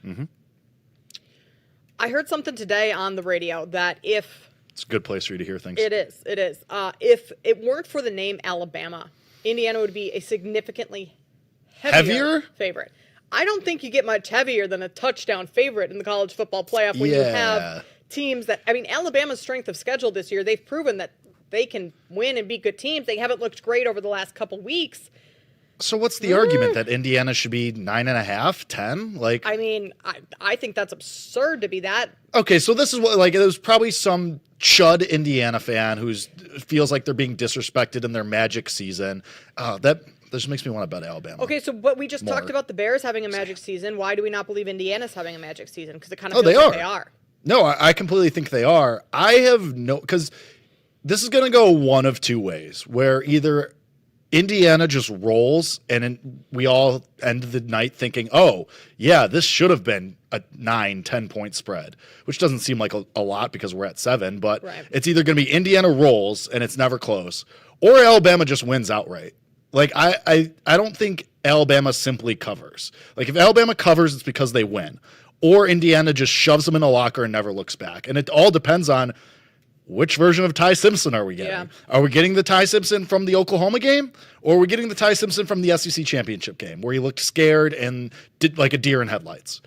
I heard something today on the radio that if It's a good place for you to hear things. it is. If it weren't for the name Alabama, Indiana would be a significantly heavier favorite. I don't think you get much heavier than a touchdown favorite in the college football playoff when you have teams that, I mean, Alabama's strength of schedule this year, they've proven that they can win and beat good teams. They haven't looked great over the last couple weeks. So what's the argument that Indiana should be 9.5, 10? Like, I mean, I think that's absurd to be that. okay, so this is what, like, there's probably some chud Indiana fan who feels like they're being disrespected in their magic season. That just makes me want to bet Alabama. Okay, so but we just More. talked about the Bears having a magic season. Why do we not believe Indiana's having a magic season? Because it kind of Oh, feels they like are. they are. No, I completely think they are. I have because this is going to go one of two ways, where either Indiana just rolls and we all end the night thinking, oh, yeah, this should have been a 9-10 point spread, which doesn't seem like a lot because we're at 7, but it's either going to be Indiana rolls and it's never close, or Alabama just wins outright. Like, I don't think Alabama simply covers. Like, if Alabama covers, it's because they win. Or Indiana just shoves them in a locker and never looks back. And it all depends on which version of Ty Simpson are we getting? Yeah. Are we getting the Ty Simpson from the Oklahoma game? Or are we getting the Ty Simpson from the SEC championship game where he looked scared and did like a deer in headlights?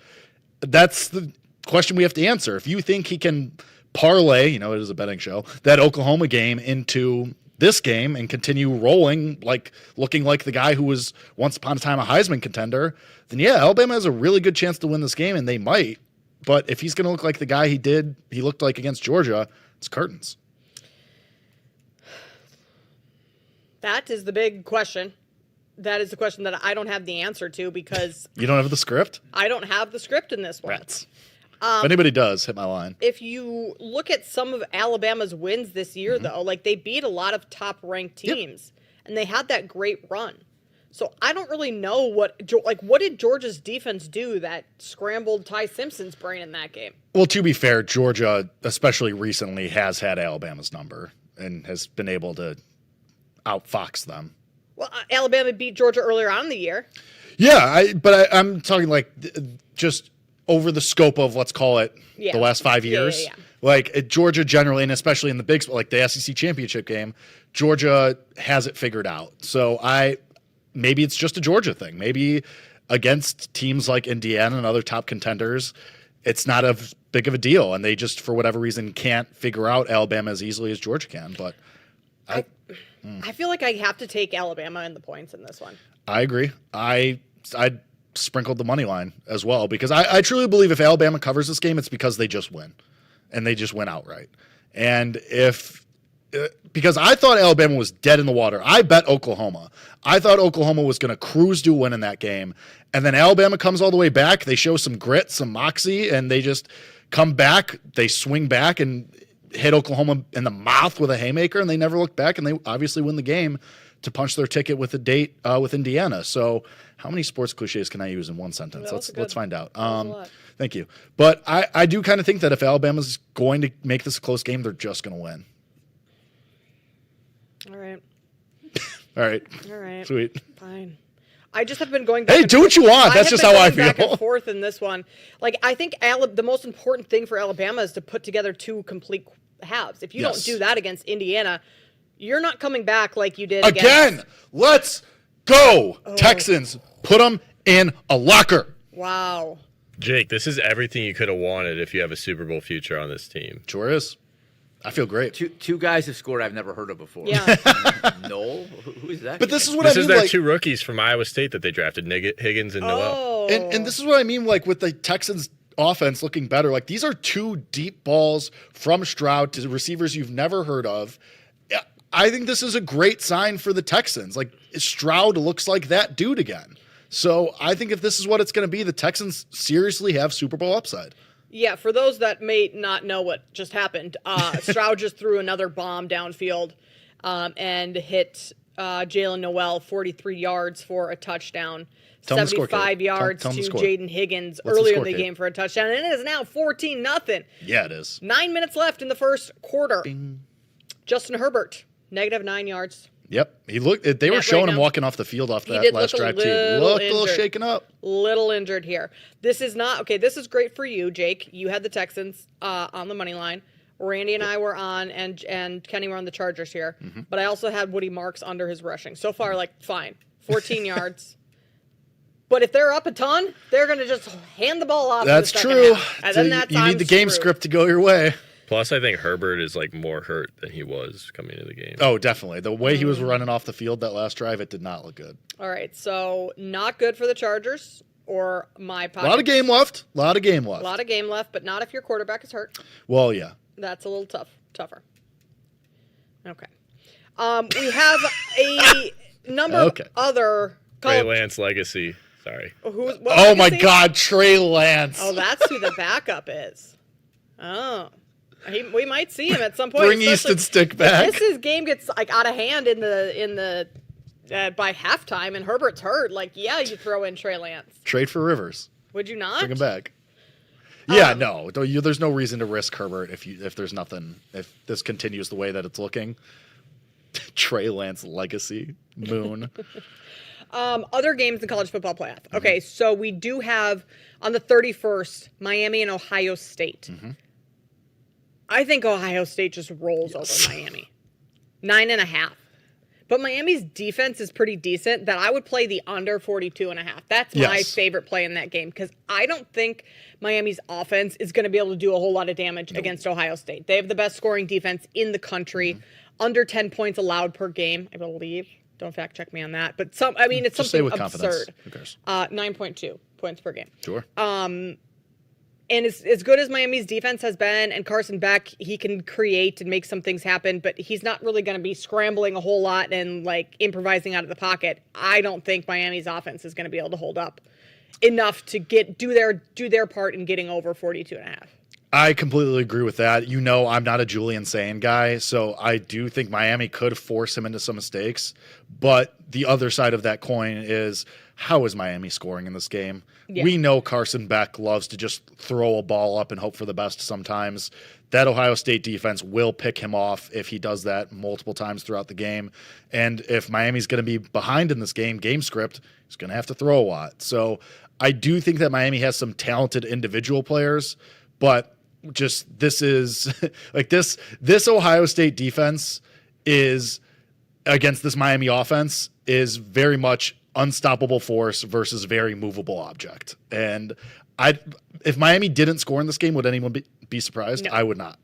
That's the question we have to answer. If you think he can parlay, it is a betting show, that Oklahoma game into this game and continue rolling, like looking like the guy who was once upon a time a Heisman contender, then yeah, Alabama has a really good chance to win this game, and they might. But if he's going to look like the guy he looked like against Georgia, it's curtains. That is the big question. That is the question that I don't have the answer to because You don't have the script? I don't have the script in this one. Rats. If anybody does, hit my line. If you look at some of Alabama's wins this year, though, like they beat a lot of top-ranked teams, and they had that great run. So I don't really know what did Georgia's defense do that scrambled Ty Simpson's brain in that game? Well, to be fair, Georgia, especially recently, has had Alabama's number and has been able to outfox them. Well, Alabama beat Georgia earlier on in the year. Yeah, I'm talking like just over the scope of, let's call it, the last 5 years. Yeah. Like Georgia generally, and especially in the big, like the SEC championship game, Georgia has it figured out. So maybe it's just a Georgia thing. Maybe against teams like Indiana and other top contenders, it's not as big of a deal, and they just, for whatever reason, can't figure out Alabama as easily as Georgia can. But I feel like I have to take Alabama in the points in this one. I agree. I sprinkled the money line as well because I truly believe if Alabama covers this game, it's because they just win, and they just win outright. And because I thought Alabama was dead in the water. I bet Oklahoma. I thought Oklahoma was going to cruise to a win in that game. And then Alabama comes all the way back. They show some grit, some moxie, and they just come back. They swing back and hit Oklahoma in the mouth with a haymaker, and they never look back, and they obviously win the game to punch their ticket with a date with Indiana. So how many sports cliches can I use in one sentence? Let's find out. Thank you. But I do kind of think that if Alabama's going to make this a close game, they're just going to win. All right. All right. All right. Sweet. Fine. I just have been going back. Hey, do what you want. That's just how I feel. Back and forth in this one. Like, I think the most important thing for Alabama is to put together 2 complete halves. If you don't do that against Indiana, you're not coming back like you did again. Let's go, Texans. Put them in a locker. Wow. Jake, this is everything you could have wanted if you have a Super Bowl future on this team. Sure is. I feel great. Two guys have scored I've never heard of before. Yeah. Noel? Who is that? But this is what this I mean. Is their like, 2 rookies from Iowa State that they drafted, Higgins and Noel. And this is what I mean, like with the Texans offense looking better. Like these are 2 deep balls from Stroud to receivers you've never heard of. I think this is a great sign for the Texans. Like Stroud looks like that dude again. So I think if this is what it's going to be, the Texans seriously have Super Bowl upside. Yeah, for those that may not know what just happened, Stroud just threw another bomb downfield and hit Jalen Noel 43 yards for a touchdown. 75 yards to Jaden Higgins earlier in the game for a touchdown. And it is now 14-0. Yeah, it is. 9 minutes left in the first quarter. Bing. Justin Herbert, -9 yards. Yep. He looked. They were showing him walking off the field off that last drive, too. Looked a little shaken up. Little injured here. This is not okay. This is great for you, Jake. You had the Texans on the money line. Randy and I were on, and Kenny were on the Chargers here. Mm-hmm. But I also had Woody Marks under his rushing. So far, fine. 14 yards. But if they're up a ton, they're going to just hand the ball off. That's true. And then you need the game script to go your way. Plus, I think Herbert is more hurt than he was coming into the game. Oh, definitely. The way he was running off the field that last drive, it did not look good. All right, so not good for the Chargers or my pocket. A lot of game left. A lot of game left, but not if your quarterback is hurt. Well, yeah. That's a little tougher. Okay. We have a number of other... Trey Lance legacy. Sorry. Oh, my God, Trey Lance. Oh, that's who the backup is. Oh. We might see him at some point. Bring Easton Stick back. If his game gets out of hand in the by halftime and Herbert's hurt, you throw in Trey Lance. Trade for Rivers. Would you not? Bring him back. Yeah, no. There's no reason to risk Herbert if there's nothing. If this continues the way that it's looking. Trey Lance legacy moon. Other games in college football playoff. Okay, so we do have on the 31st Miami and Ohio State. Mm-hmm. I think Ohio State just rolls over Miami. 9.5. But Miami's defense is pretty decent that I would play the under 42.5. That's my favorite play in that game because I don't think Miami's offense is going to be able to do a whole lot of damage against Ohio State. They have the best scoring defense in the country, under 10 points allowed per game, I believe. Don't fact check me on that. But it's just something absurd. Who cares? 9.2 points per game. Sure. And as good as Miami's defense has been, and Carson Beck, he can create and make some things happen, but he's not really going to be scrambling a whole lot and improvising out of the pocket. I don't think Miami's offense is going to be able to hold up enough to do their part in getting over 42.5. I completely agree with that. I'm not a Julian Sane guy, so I do think Miami could force him into some mistakes. But the other side of that coin is, how is Miami scoring in this game? Yeah. We know Carson Beck loves to just throw a ball up and hope for the best sometimes. That Ohio State defense will pick him off if he does that multiple times throughout the game. And if Miami's going to be behind in this game script, he's going to have to throw a lot. So I do think that Miami has some talented individual players, but just this is this Ohio State defense is against this Miami offense is very much unstoppable force versus very movable object. And if Miami didn't score in this game, would anyone be surprised? No. I would not.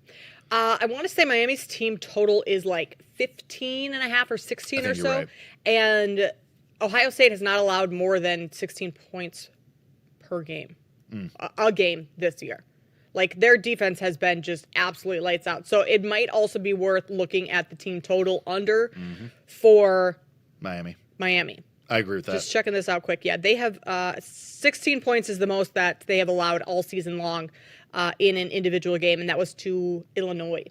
I want to say Miami's team total is 15.5 or 16 or so. Right. And Ohio State has not allowed more than 16 points per game, a game this year. Their defense has been just absolutely lights out. So it might also be worth looking at the team total under for Miami. I agree with that. Just checking this out quick. Yeah, they have 16 points is the most that they have allowed all season long in an individual game, and that was to Illinois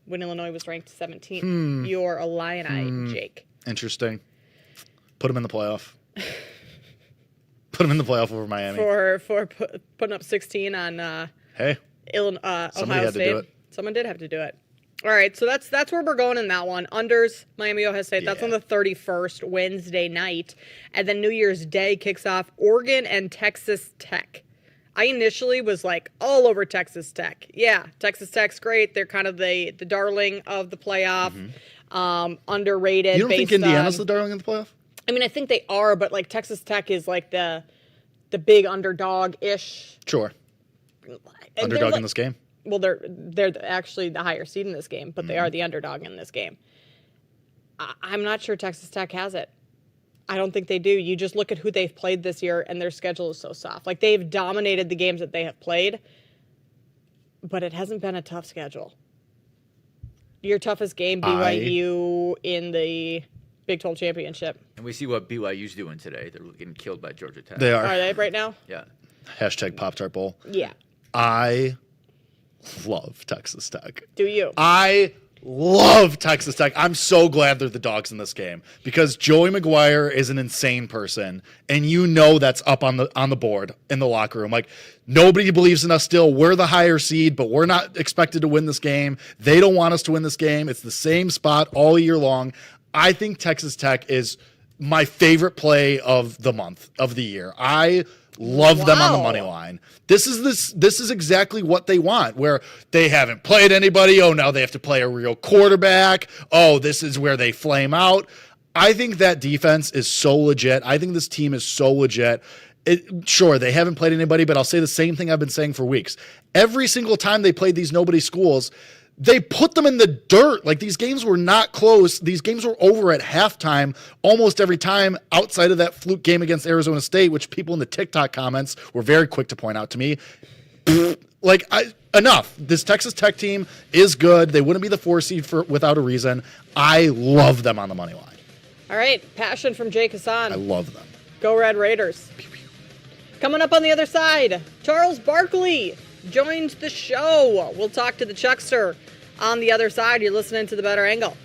when Illinois was ranked 17th. You're a Illini, Jake. Interesting. Put them in the playoff. Put them in the playoff over Miami. For putting up 16 on Ohio State. To do it. Someone did have to do it. All right, so that's where we're going in that one. Unders, Miami, Ohio State. That's on the 31st, Wednesday night. And then New Year's Day kicks off Oregon and Texas Tech. I initially was like all over Texas Tech. Yeah, Texas Tech's great. They're kind of the darling of the playoff. Underrated. You don't think Indiana's the darling of the playoff? I mean, I think they are, but like Texas Tech is like the big underdog-ish. Sure. Underdog in this game? Well, they're actually the higher seed in this game, but they are the underdog in this game. I'm not sure Texas Tech has it. I don't think they do. You just look at who they've played this year, and their schedule is so soft. Like, they've dominated the games that they have played, but it hasn't been a tough schedule. Your toughest game, BYU in the Big 12 Championship. And we see what BYU's doing today. They're getting killed by Georgia Tech. They are. Are they right now? Yeah. Hashtag Pop-Tart Bowl. Yeah. I love Texas Tech. Do you? I love Texas Tech. I'm so glad they're the dogs in this game because Joey McGuire is an insane person, and you know that's up on the board in the locker room. Like, nobody believes in us still. We're the higher seed, but we're not expected to win this game. They don't want us to win this game. It's the same spot all year long. I think Texas Tech is my favorite play of the month, of the year. I love them on the money line. This is exactly what they want, where they haven't played anybody. Oh, now they have to play a real quarterback. Oh, this is where they flame out. I think that defense is so legit. I think this team is so legit. Sure, they haven't played anybody, but I'll say the same thing I've been saying for weeks. Every single time they played these nobody schools, they put them in the dirt. Like, these games were not close. These games were over at halftime almost every time, outside of that fluke game against Arizona State, which people in the TikTok comments were very quick to point out to me. Enough. This Texas Tech team is good. They wouldn't be the 4 seed without a reason. I love them on the money line. All right, passion from Jake Hassan. I love them. Go Red Raiders. Coming up on the other side, Charles Barkley joins the show. We'll talk to the Chuckster on the other side. You're listening to The Better Angle.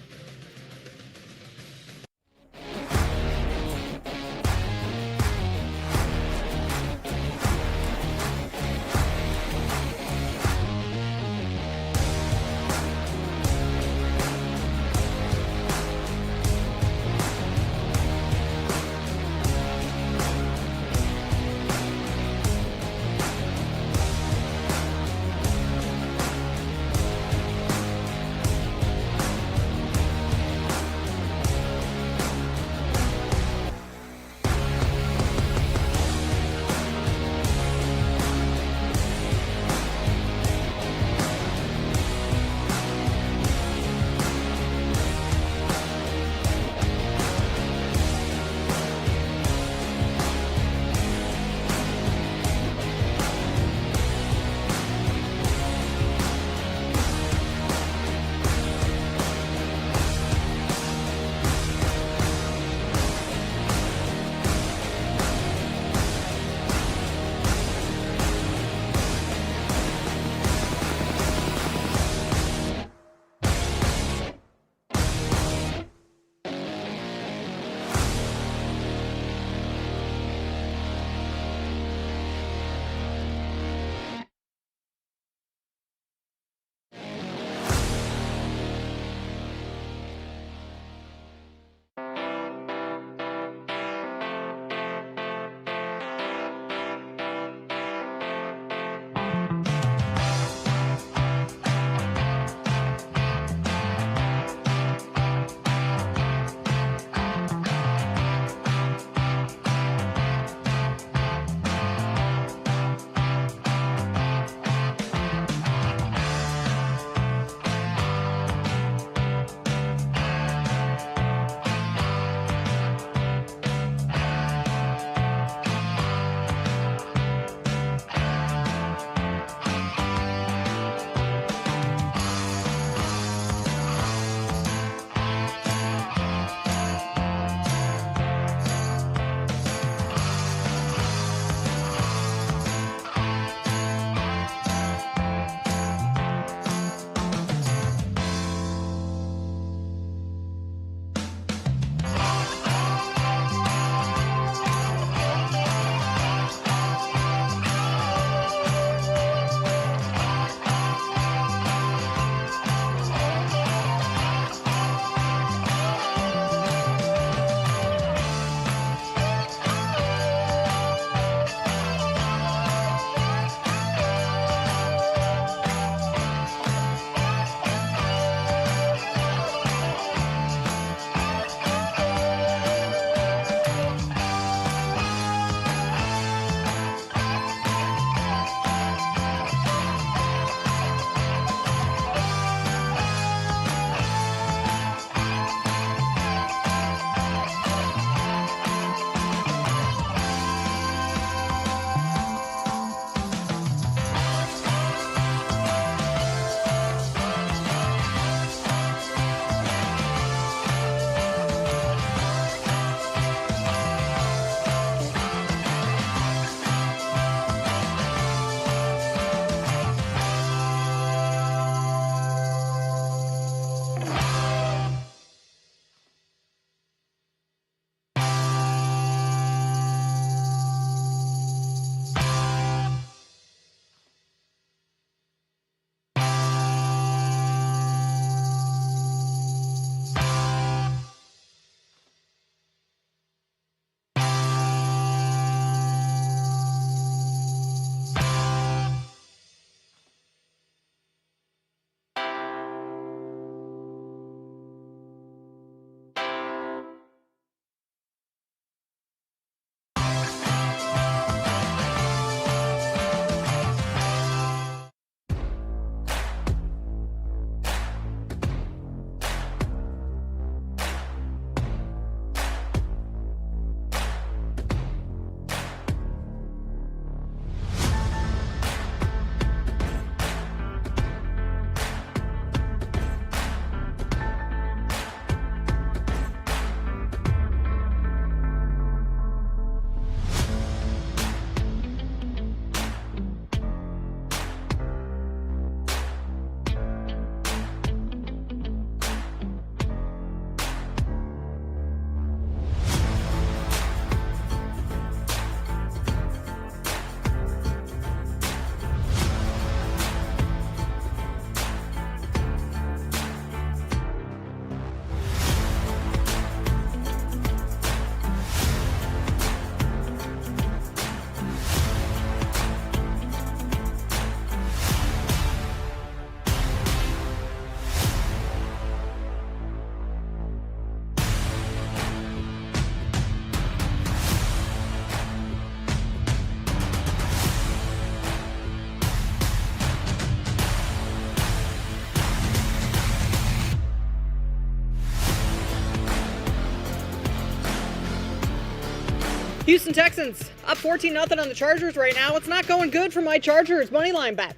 Houston Texans up 14-0 on the Chargers right now. It's not going good for my Chargers moneyline bet.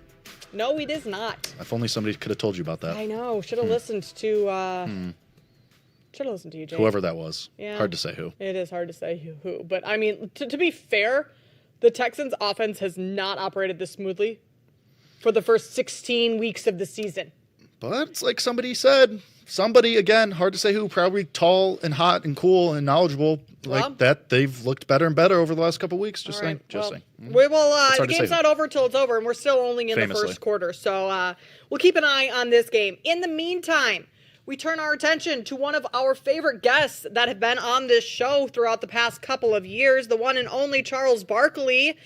No, it is not. If only somebody could have told you about that. I know. Should have listened to. Should have listened to you, Jay. Whoever that was. Yeah. Hard to say who. It is hard to say who. But I mean, to be fair, the Texans' offense has not operated this smoothly for the first 16 weeks of the season. But it's like somebody said. Somebody, again, hard to say who, probably tall and hot and cool and knowledgeable like that. They've looked better and better over the last couple of weeks. Just saying. Just saying. We will. The game's not over till it's over, and we're still only in the first quarter. So we'll keep an eye on this game. In the meantime, we turn our attention to one of our favorite guests that have been on this show throughout the past couple of years. The one and only Charles Barkley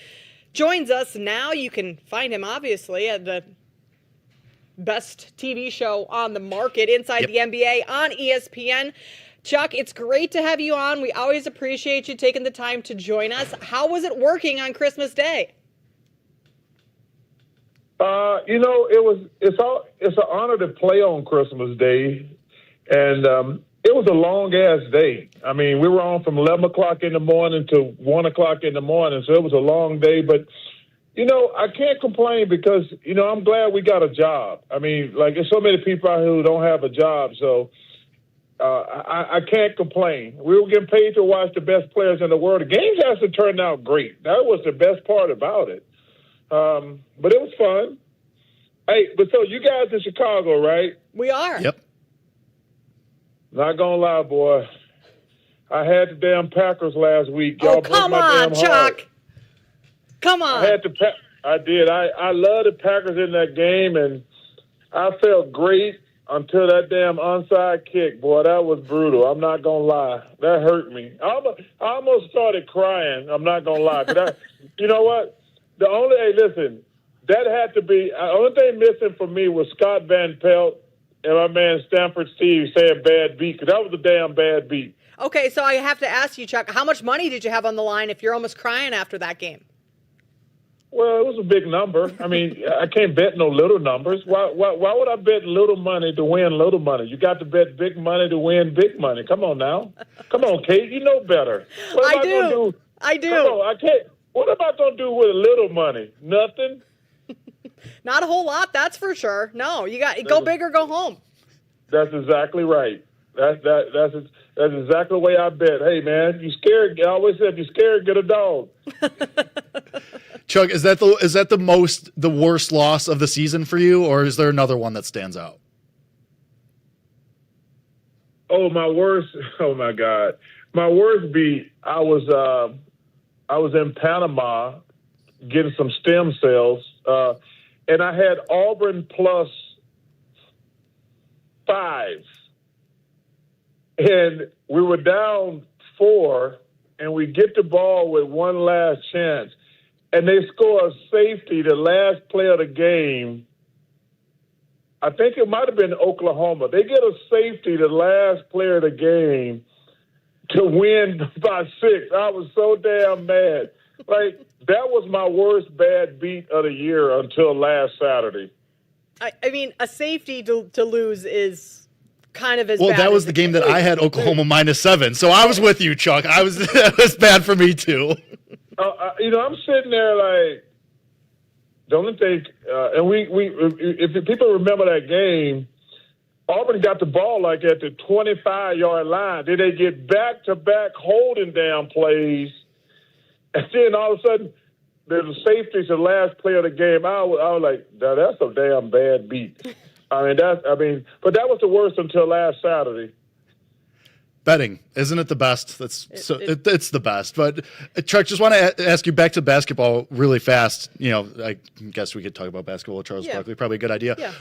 joins us now. You can find him, obviously, at the best TV show on the market, Inside the NBA on ESPN. Chuck, it's great to have you on. We always appreciate you taking the time to join us. How was it working on Christmas Day? It's an honor to play on Christmas Day, and it was a long ass day. I mean, we were on from 11 o'clock in the morning to 1 o'clock in the morning, so it was a long day. But I can't complain because I'm glad we got a job. I mean, like there's so many people out here who don't have a job, so I can't complain. We were getting paid to watch the best players in the world. The games actually turned out great. That was the best part about it. But it was fun. Hey, but so you guys in Chicago, right? We are. Yep. Not gonna lie, boy. I had the damn Packers last week. Y'all broke come my on, damn heart. Chuck. Come on. I did. I love the Packers in that game, and I felt great until that damn onside kick. Boy, that was brutal. I'm not gonna lie. That hurt me. I almost started crying. I'm not gonna lie. You know what? Listen, that had to be, the only thing missing for me was Scott Van Pelt and my man Stanford Steve saying bad beat, because that was a damn bad beat. Okay, so I have to ask you, Chuck, how much money did you have on the line if you're almost crying after that game? Well, it was a big number. I mean, I can't bet no little numbers. Why would I bet little money to win little money? You got to bet big money to win big money. Come on now. Come on, Kate. You know better. I do. Come on, I can't. What am I going to do with little money? Nothing? Not a whole lot, that's for sure. No, you got go big or go home. That's exactly right. That's exactly the way I bet. Hey, man, you scared. I always said, if you're scared, get a dog. Chuck, is that the worst loss of the season for you, or is there another one that stands out? Oh, my worst. Oh my God, my worst beat. I was in Panama getting some stem cells, and I had Auburn plus 5. And we were down 4, and we get the ball with one last chance. And they score a safety, the last play of the game. I think it might have been Oklahoma. They get a safety, the last play of the game, to win by 6. I was so damn mad. Like, that was my worst bad beat of the year until last Saturday. I mean, a safety to lose is kind of as well, bad that was as the game that I had Oklahoma -7. So I was with you, Chuck. It was bad for me too. I'm sitting there like, the only thing, and if people remember that game, Auburn got the ball like at the 25-yard line. Then they get back-to-back holding down plays, and then all of a sudden, there's a safety to the last play of the game. I was like, that's a damn bad beat. But that was the worst until last Saturday. Betting, isn't it the best? It's the best. But Chuck, just want to ask you back to basketball really fast. I guess we could talk about basketball with Charles Barkley. Probably a good idea. Yeah.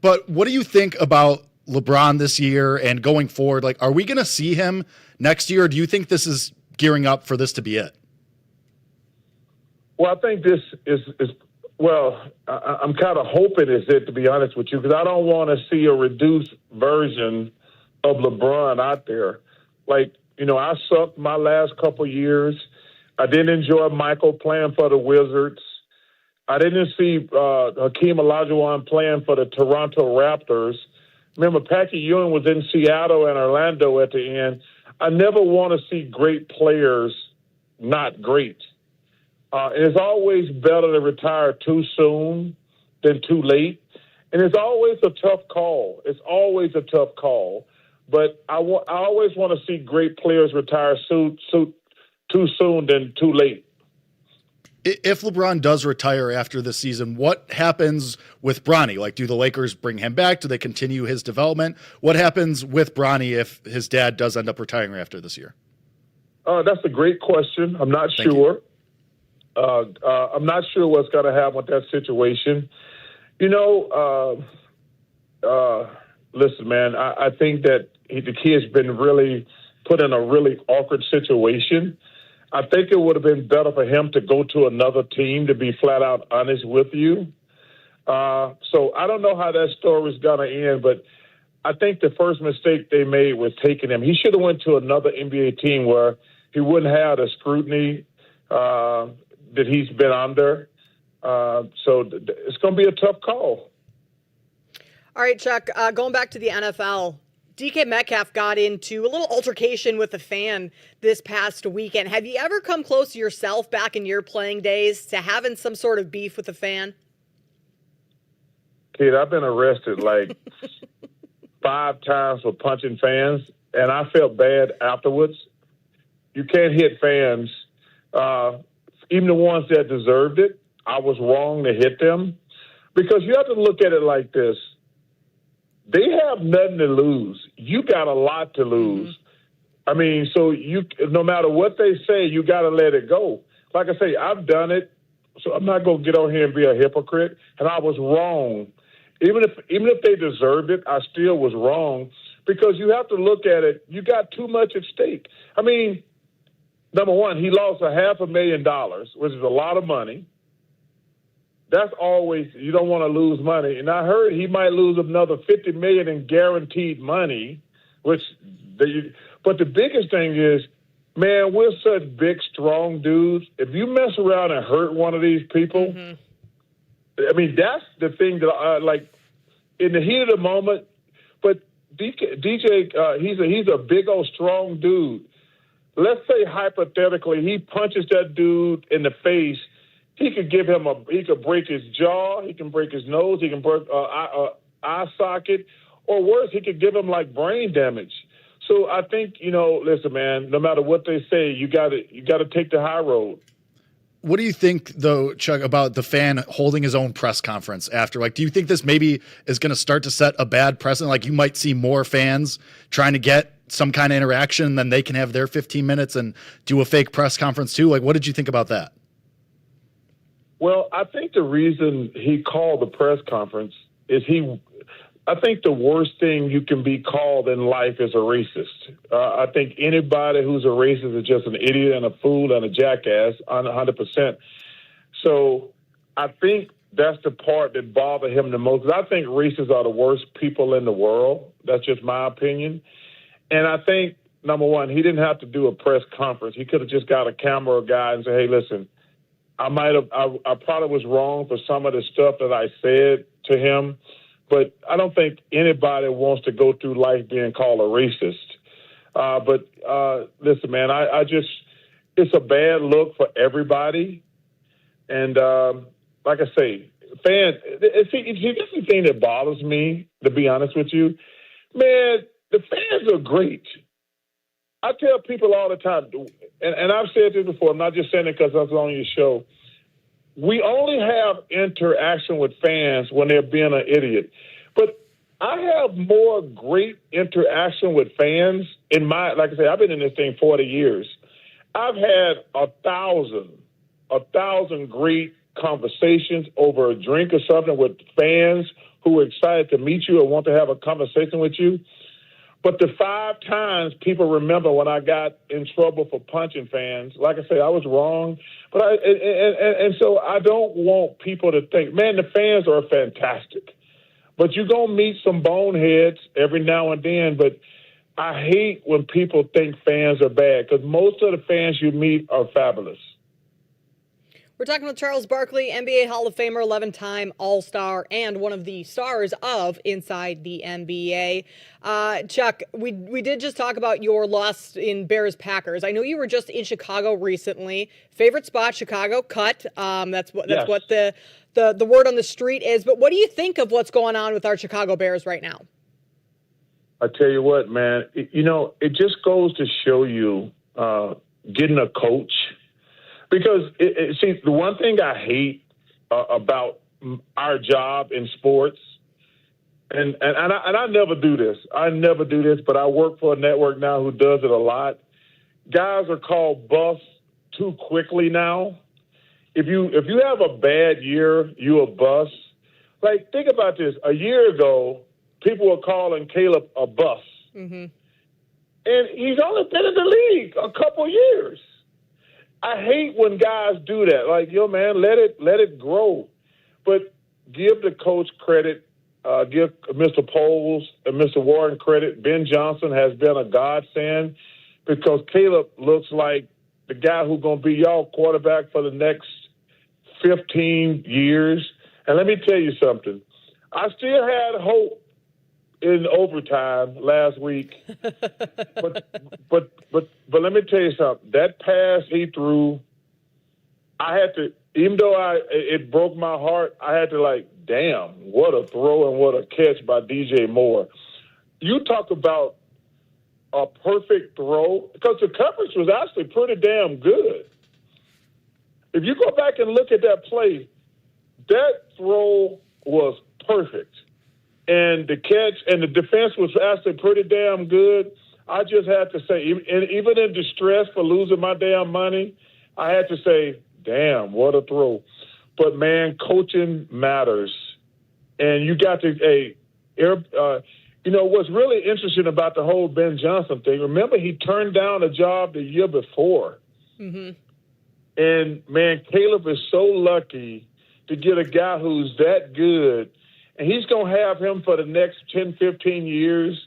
But what do you think about LeBron this year and going forward? Like, are we going to see him next year? Or do you think this is gearing up for this to be it? Well, I think this is I'm kind of hoping it's it, to be honest with you, because I don't want to see a reduced version of LeBron out there. Like, I sucked my last couple years. I didn't enjoy Michael playing for the Wizards. I didn't see Hakeem Olajuwon playing for the Toronto Raptors. Remember, Patrick Ewing was in Seattle and Orlando at the end. I never want to see great players not great. And it's always better to retire too soon than too late. And it's always a tough call. It's always a tough call. But I always want to see great players retire too soon than too late. If LeBron does retire after this season, what happens with Bronny? Like, do the Lakers bring him back? Do they continue his development? What happens with Bronny if his dad does end up retiring after this year? That's a great question. I'm not sure. I'm not sure what's going to happen with that situation. Listen, man, I think that the kid's been really put in a really awkward situation. I think it would have been better for him to go to another team, to be flat out honest with you. So I don't know how that story is going to end, but I think the first mistake they made was taking him. He should have went to another NBA team where he wouldn't have the scrutiny that he's been under. So it's going to be a tough call. All right, Chuck, going back to the NFL, DK Metcalf got into a little altercation with a fan this past weekend. Have you ever come close yourself back in your playing days to having some sort of beef with a fan? Kid, I've been arrested like 5 times for punching fans, and I felt bad afterwards. You can't hit fans, even the ones that deserved it. I was wrong to hit them, because you have to look at it like this. They have nothing to lose. You got a lot to lose. I mean, so no matter what they say, you got to let it go. Like I say, I've done it, so I'm not going to get on here and be a hypocrite. And I was wrong. Even if they deserved it, I still was wrong, because you have to look at it. You got too much at stake. I mean, number one, he lost $500,000, which is a lot of money. That's always, you don't want to lose money. And I heard he might lose another $50 million in guaranteed money, but the biggest thing is, man, we're such big, strong dudes. If you mess around and hurt one of these people, I mean, that's the thing that like in the heat of the moment. But DJ, he's a big old strong dude. Let's say hypothetically he punches that dude in the face. He could he could break his jaw, he can break his nose, he can break eye socket, or worse, he could give him like brain damage. So I think, listen, man, no matter what they say, you got to take the high road. What do you think, though, Chuck, about the fan holding his own press conference after? Like, do you think this maybe is going to start to set a bad precedent? Like, you might see more fans trying to get some kind of interaction, then they can have their 15 minutes and do a fake press conference too. Like, what did you think about that? Well, I think the reason he called the press conference is I think the worst thing you can be called in life is a racist. I think anybody who's a racist is just an idiot and a fool and a jackass, 100%. So I think that's the part that bothered him the most. I think racists are the worst people in the world. That's just my opinion. And I think, number one, he didn't have to do a press conference. He could have just got a camera guy and said, hey, listen, I probably was wrong for some of the stuff that I said to him, but I don't think anybody wants to go through life being called a racist. But listen, man, it's a bad look for everybody. And like I say, fans, this is the thing that bothers me, to be honest with you. Man, the fans are great. I tell people all the time, and I've said this before, I'm not just saying it because I was on your show. We only have interaction with fans when they're being an idiot. But I have more great interaction with fans like I say, I've been in this thing 40 years. I've had 1,000 great conversations over a drink or something with fans who are excited to meet you or want to have a conversation with you. But the 5 times people remember when I got in trouble for punching fans, like I say, I was wrong. But so I don't want people to think, man, the fans are fantastic. But you're going to meet some boneheads every now and then. But I hate when people think fans are bad, because most of the fans you meet are fabulous. We're talking with Charles Barkley, NBA Hall of Famer, 11-time All-Star, and one of the stars of Inside the NBA. Chuck, we did just talk about your loss in Bears-Packers. I know you were just in Chicago recently. Favorite spot, Chicago, cut. That's what the word on the street is. But what do you think of what's going on with our Chicago Bears right now? I tell you what, man, it just goes to show you getting a coach. Because, see, the one thing I hate about our job in sports, and I never do this. But I work for a network now who does it a lot. Guys are called busts too quickly now. If you have a bad year, you're a bust. Like, think about this. A year ago, people were calling Caleb a bust. Mm-hmm. And he's only been in the league a couple years. I hate when guys do that. Like, yo, man, let it grow. But give the coach credit. Give Mr. Poles and Mr. Warren credit. Ben Johnson has been a godsend because Caleb looks like the guy who's going to be y'all quarterback for the next 15 years. And let me tell you something. I still had hope in overtime last week. but let me tell you something. That pass he threw, I had to, even though it broke my heart, I had to damn, what a throw and what a catch by DJ Moore. You talk about a perfect throw, because the coverage was actually pretty damn good. If you go back and look at that play, that throw was perfect. And the catch and the defense was actually pretty damn good. I just had to say, even in distress for losing my damn money, I had to say, damn, what a throw. But, man, coaching matters. And you got to, what's really interesting about the whole Ben Johnson thing, remember he turned down a job the year before. Mm-hmm. And, man, Caleb is so lucky to get a guy who's that good. And he's going to have him for the next 10, 15 years.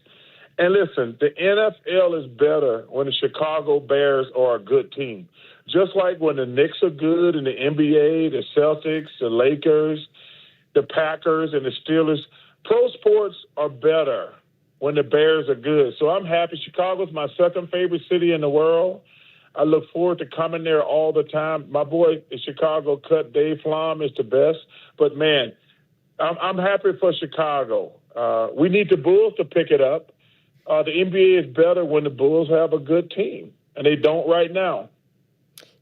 And listen, the NFL is better when the Chicago Bears are a good team. Just like when the Knicks are good in the NBA, the Celtics, the Lakers, the Packers, and the Steelers. Pro sports are better when the Bears are good. So I'm happy. Chicago's my second favorite city in the world. I look forward to coming there all the time. My boy, the Chicago cut, Dave Flom, is the best. But, man, I'm happy for Chicago. We need the Bulls to pick it up. The NBA is better when the Bulls have a good team, and they don't right now.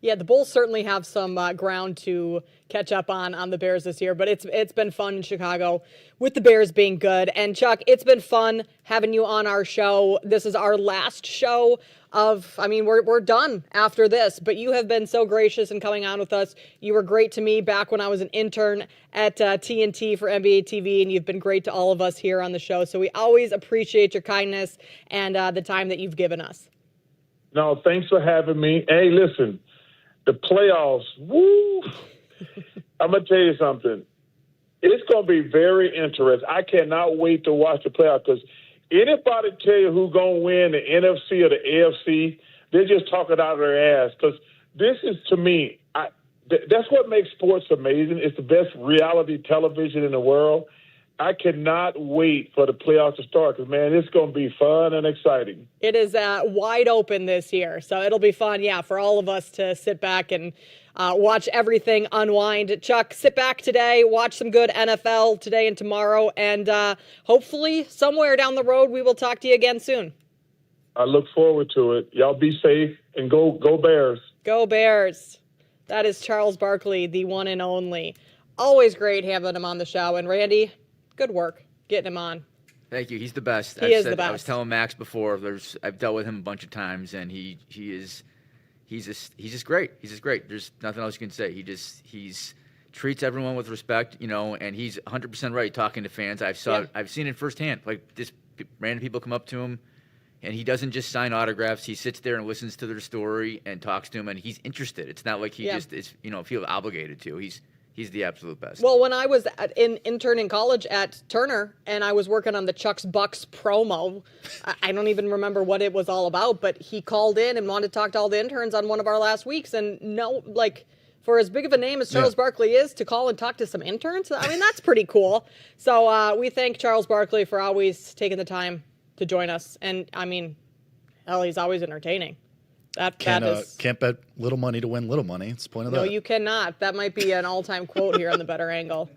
Yeah, the Bulls certainly have some ground to catch up on the Bears this year, but it's been fun in Chicago with the Bears being good. And Chuck, it's been fun having you on our show. This is our last show we're done after this, but you have been so gracious in coming on with us. You were great to me back when I was an intern at TNT for NBA TV, and you've been great to all of us here on the show. So we always appreciate your kindness and the time that you've given us. No, thanks for having me. Hey, listen, the playoffs, woo! I'm going to tell you something. It's going to be very interesting. I cannot wait to watch the playoffs because anybody tell you who's going to win the NFC or the AFC, they're just talking out of their ass. Because this is, to me, that's what makes sports amazing. It's the best reality television in the world. I cannot wait for the playoffs to start because, man, it's going to be fun and exciting. It is wide open this year, so it'll be fun, for all of us to sit back and watch everything unwind. Chuck, sit back today, watch some good NFL today and tomorrow, and hopefully somewhere down the road we will talk to you again soon. I look forward to it. Y'all be safe and go Bears. Go Bears. That is Charles Barkley, the one and only. Always great having him on the show. And Randy, good work getting him on. Thank you. He's the best. He is the best. I was telling Max before. I've dealt with him a bunch of times, and he's just great. He's just great. There's nothing else you can say. He's treats everyone with respect, and he's 100% right talking to fans. I've seen it firsthand. Like, just random people come up to him, and he doesn't just sign autographs. He sits there and listens to their story and talks to them, and he's interested. It's not like he just is, feel obligated to. He's the absolute best. Well, when I was in intern in college at Turner and I was working on the Chuck's Bucks promo, I don't even remember what it was all about, but he called in and wanted to talk to all the interns on one of our last weeks, and for as big of a name as Charles Barkley is, to call and talk to some interns. I mean, that's pretty cool. So we thank Charles Barkley for always taking the time to join us. And I mean, hell, he's always entertaining. Can't bet little money to win little money. It's the point of that. No, you cannot. That might be an all-time quote here on the Better Angle.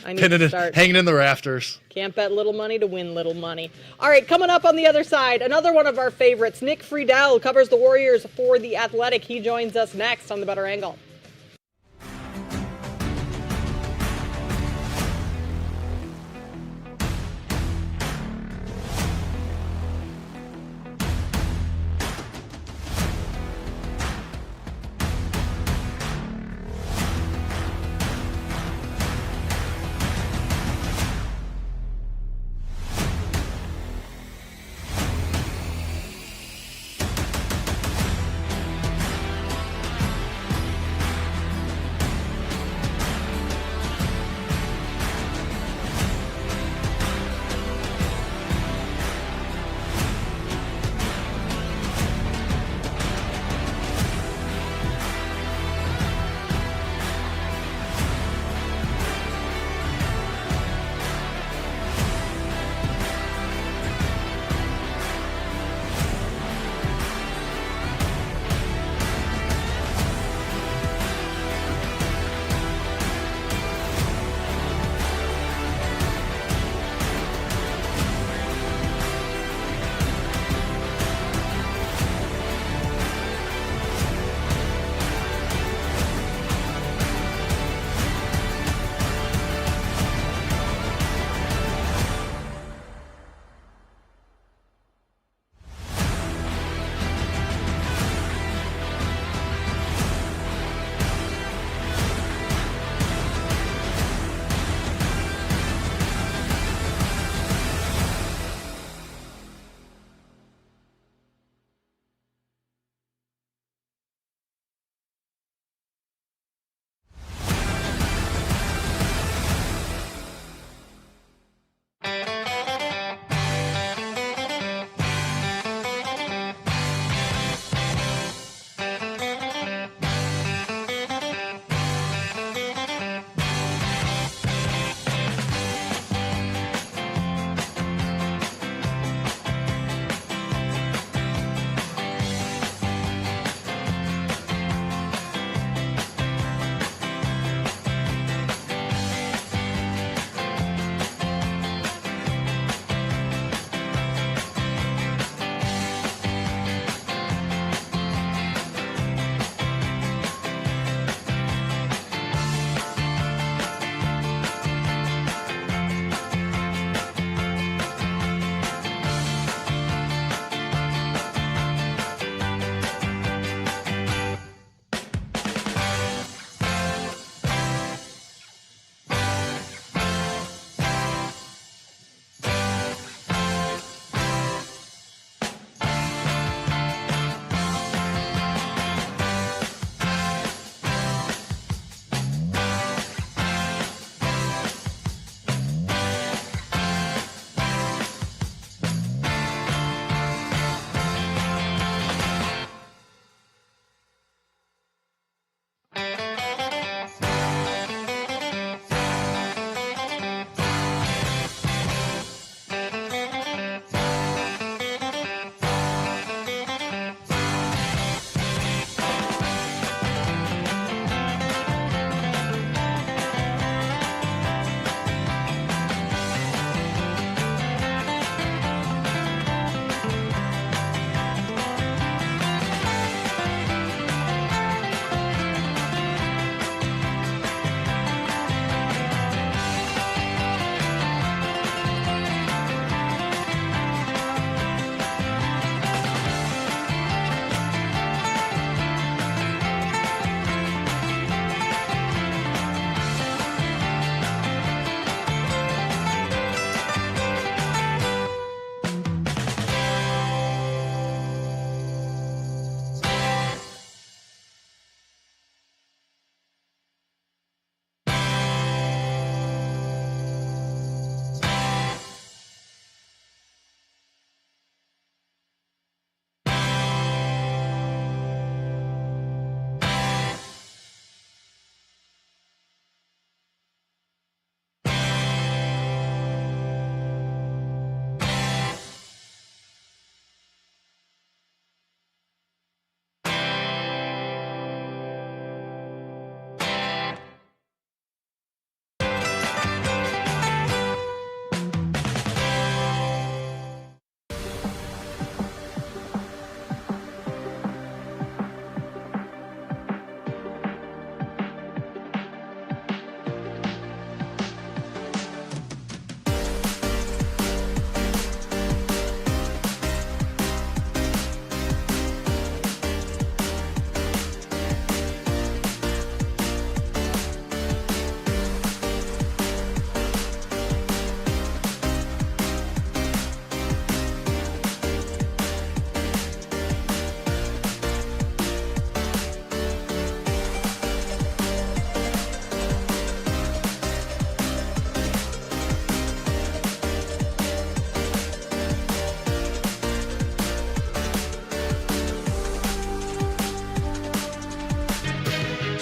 I need to start hanging in the rafters. Can't bet little money to win little money. All right, coming up on the other side, another one of our favorites, Nick Friedel, covers the Warriors for The Athletic. He joins us next on the Better Angle.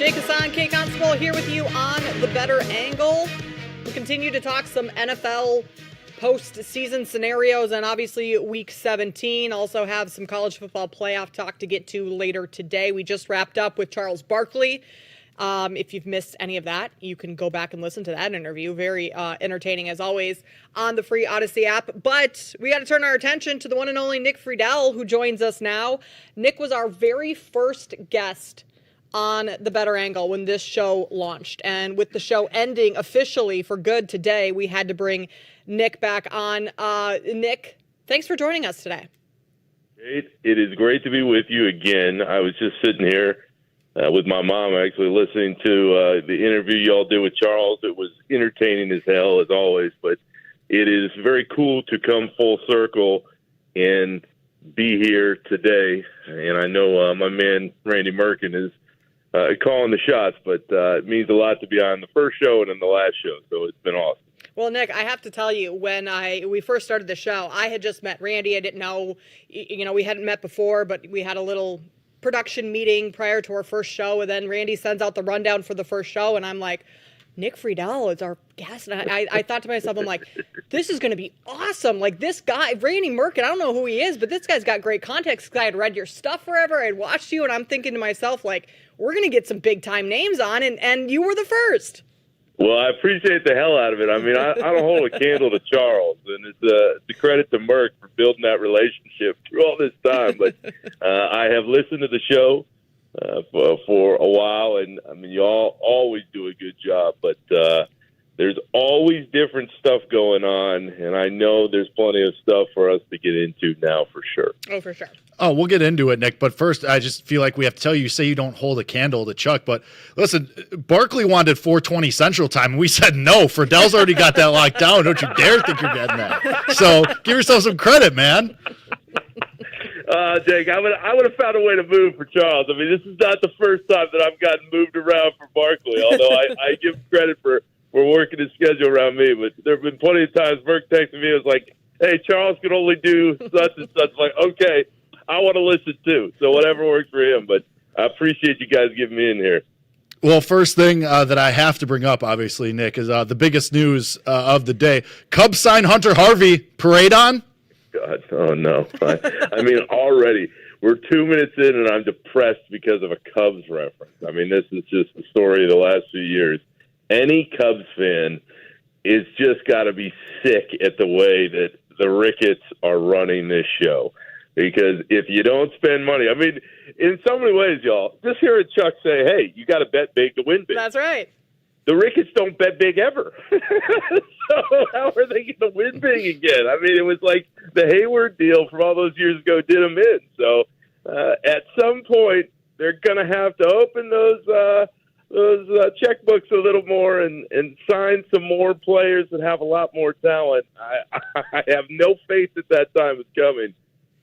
Jake Hassan, Kate Constable here with you on The Better Angle. We'll continue to talk some NFL postseason scenarios and obviously Week 17. Also have some college football playoff talk to get to later today. We just wrapped up with Charles Barkley. If you've missed any of that, you can go back and listen to that interview. Very entertaining, as always, on the free Odyssey app. But we got to turn our attention to the one and only Nick Friedel, who joins us now. Nick was our very first guest on The Better Angle when this show launched. And with the show ending officially for good today, we had to bring Nick back on. Nick, thanks for joining us today. It is great to be with you again. I was just sitting here with my mom, actually listening to the interview y'all did with Charles. It was entertaining as hell, as always, but it is very cool to come full circle and be here today. And I know my man, Randy Merkin, is calling the shots, but it means a lot to be on the first show and then the last show, so it's been awesome. Well, Nick, I have to tell you, when we first started the show, I had just met Randy. I didn't know, we hadn't met before, but we had a little production meeting prior to our first show, and then Randy sends out the rundown for the first show, and I'm like, Nick Friedel is our guest. And I thought to myself, I'm like, this is going to be awesome. Like, this guy, Randy Merkin, I don't know who he is, but this guy's got great context because I had read your stuff forever. I had watched you, and I'm thinking to myself, like, we're going to get some big-time names on, and you were the first. Well, I appreciate the hell out of it. I mean, I don't hold a candle to Charles, and it's a credit to Merck for building that relationship through all this time. But I have listened to the show for a while, and I mean, you all always do a good job. But there's always different stuff going on, and I know there's plenty of stuff for us to get into now for sure. Oh, for sure. Oh, we'll get into it, Nick. But first, I just feel like we have to tell you, say you don't hold a candle to Chuck. But listen, Barkley wanted 4:20 Central Time, and we said no. Friedell's already got that locked down. Don't you dare think you're getting that. So give yourself some credit, man. Jake, I would have found a way to move for Charles. I mean, this is not the first time that I've gotten moved around for Barkley, although I give credit for working his schedule around me. But there have been plenty of times Burke texted me, it was like, hey, Charles can only do such and such. Like, okay, I want to listen too. So whatever works for him. But I appreciate you guys getting me in here. Well, first thing that I have to bring up, obviously, Nick, is the biggest news of the day. Cubs sign Hunter Harvey. Parade on? God, oh no. I mean, already we're 2 minutes in and I'm depressed because of a Cubs reference. I mean, this is just the story of the last few years. Any Cubs fan is just got to be sick at the way that the Ricketts are running this show. Because if you don't spend money, I mean, in so many ways, y'all, just hearing Chuck say, hey, you got to bet big to win big. That's right. The Ricketts don't bet big ever. So how are they going to win big again? I mean, it was like the Hayward deal from all those years ago did them in. So at some point, they're going to have to open those checkbooks a little more and sign some more players that have a lot more talent. I have no faith that time is coming.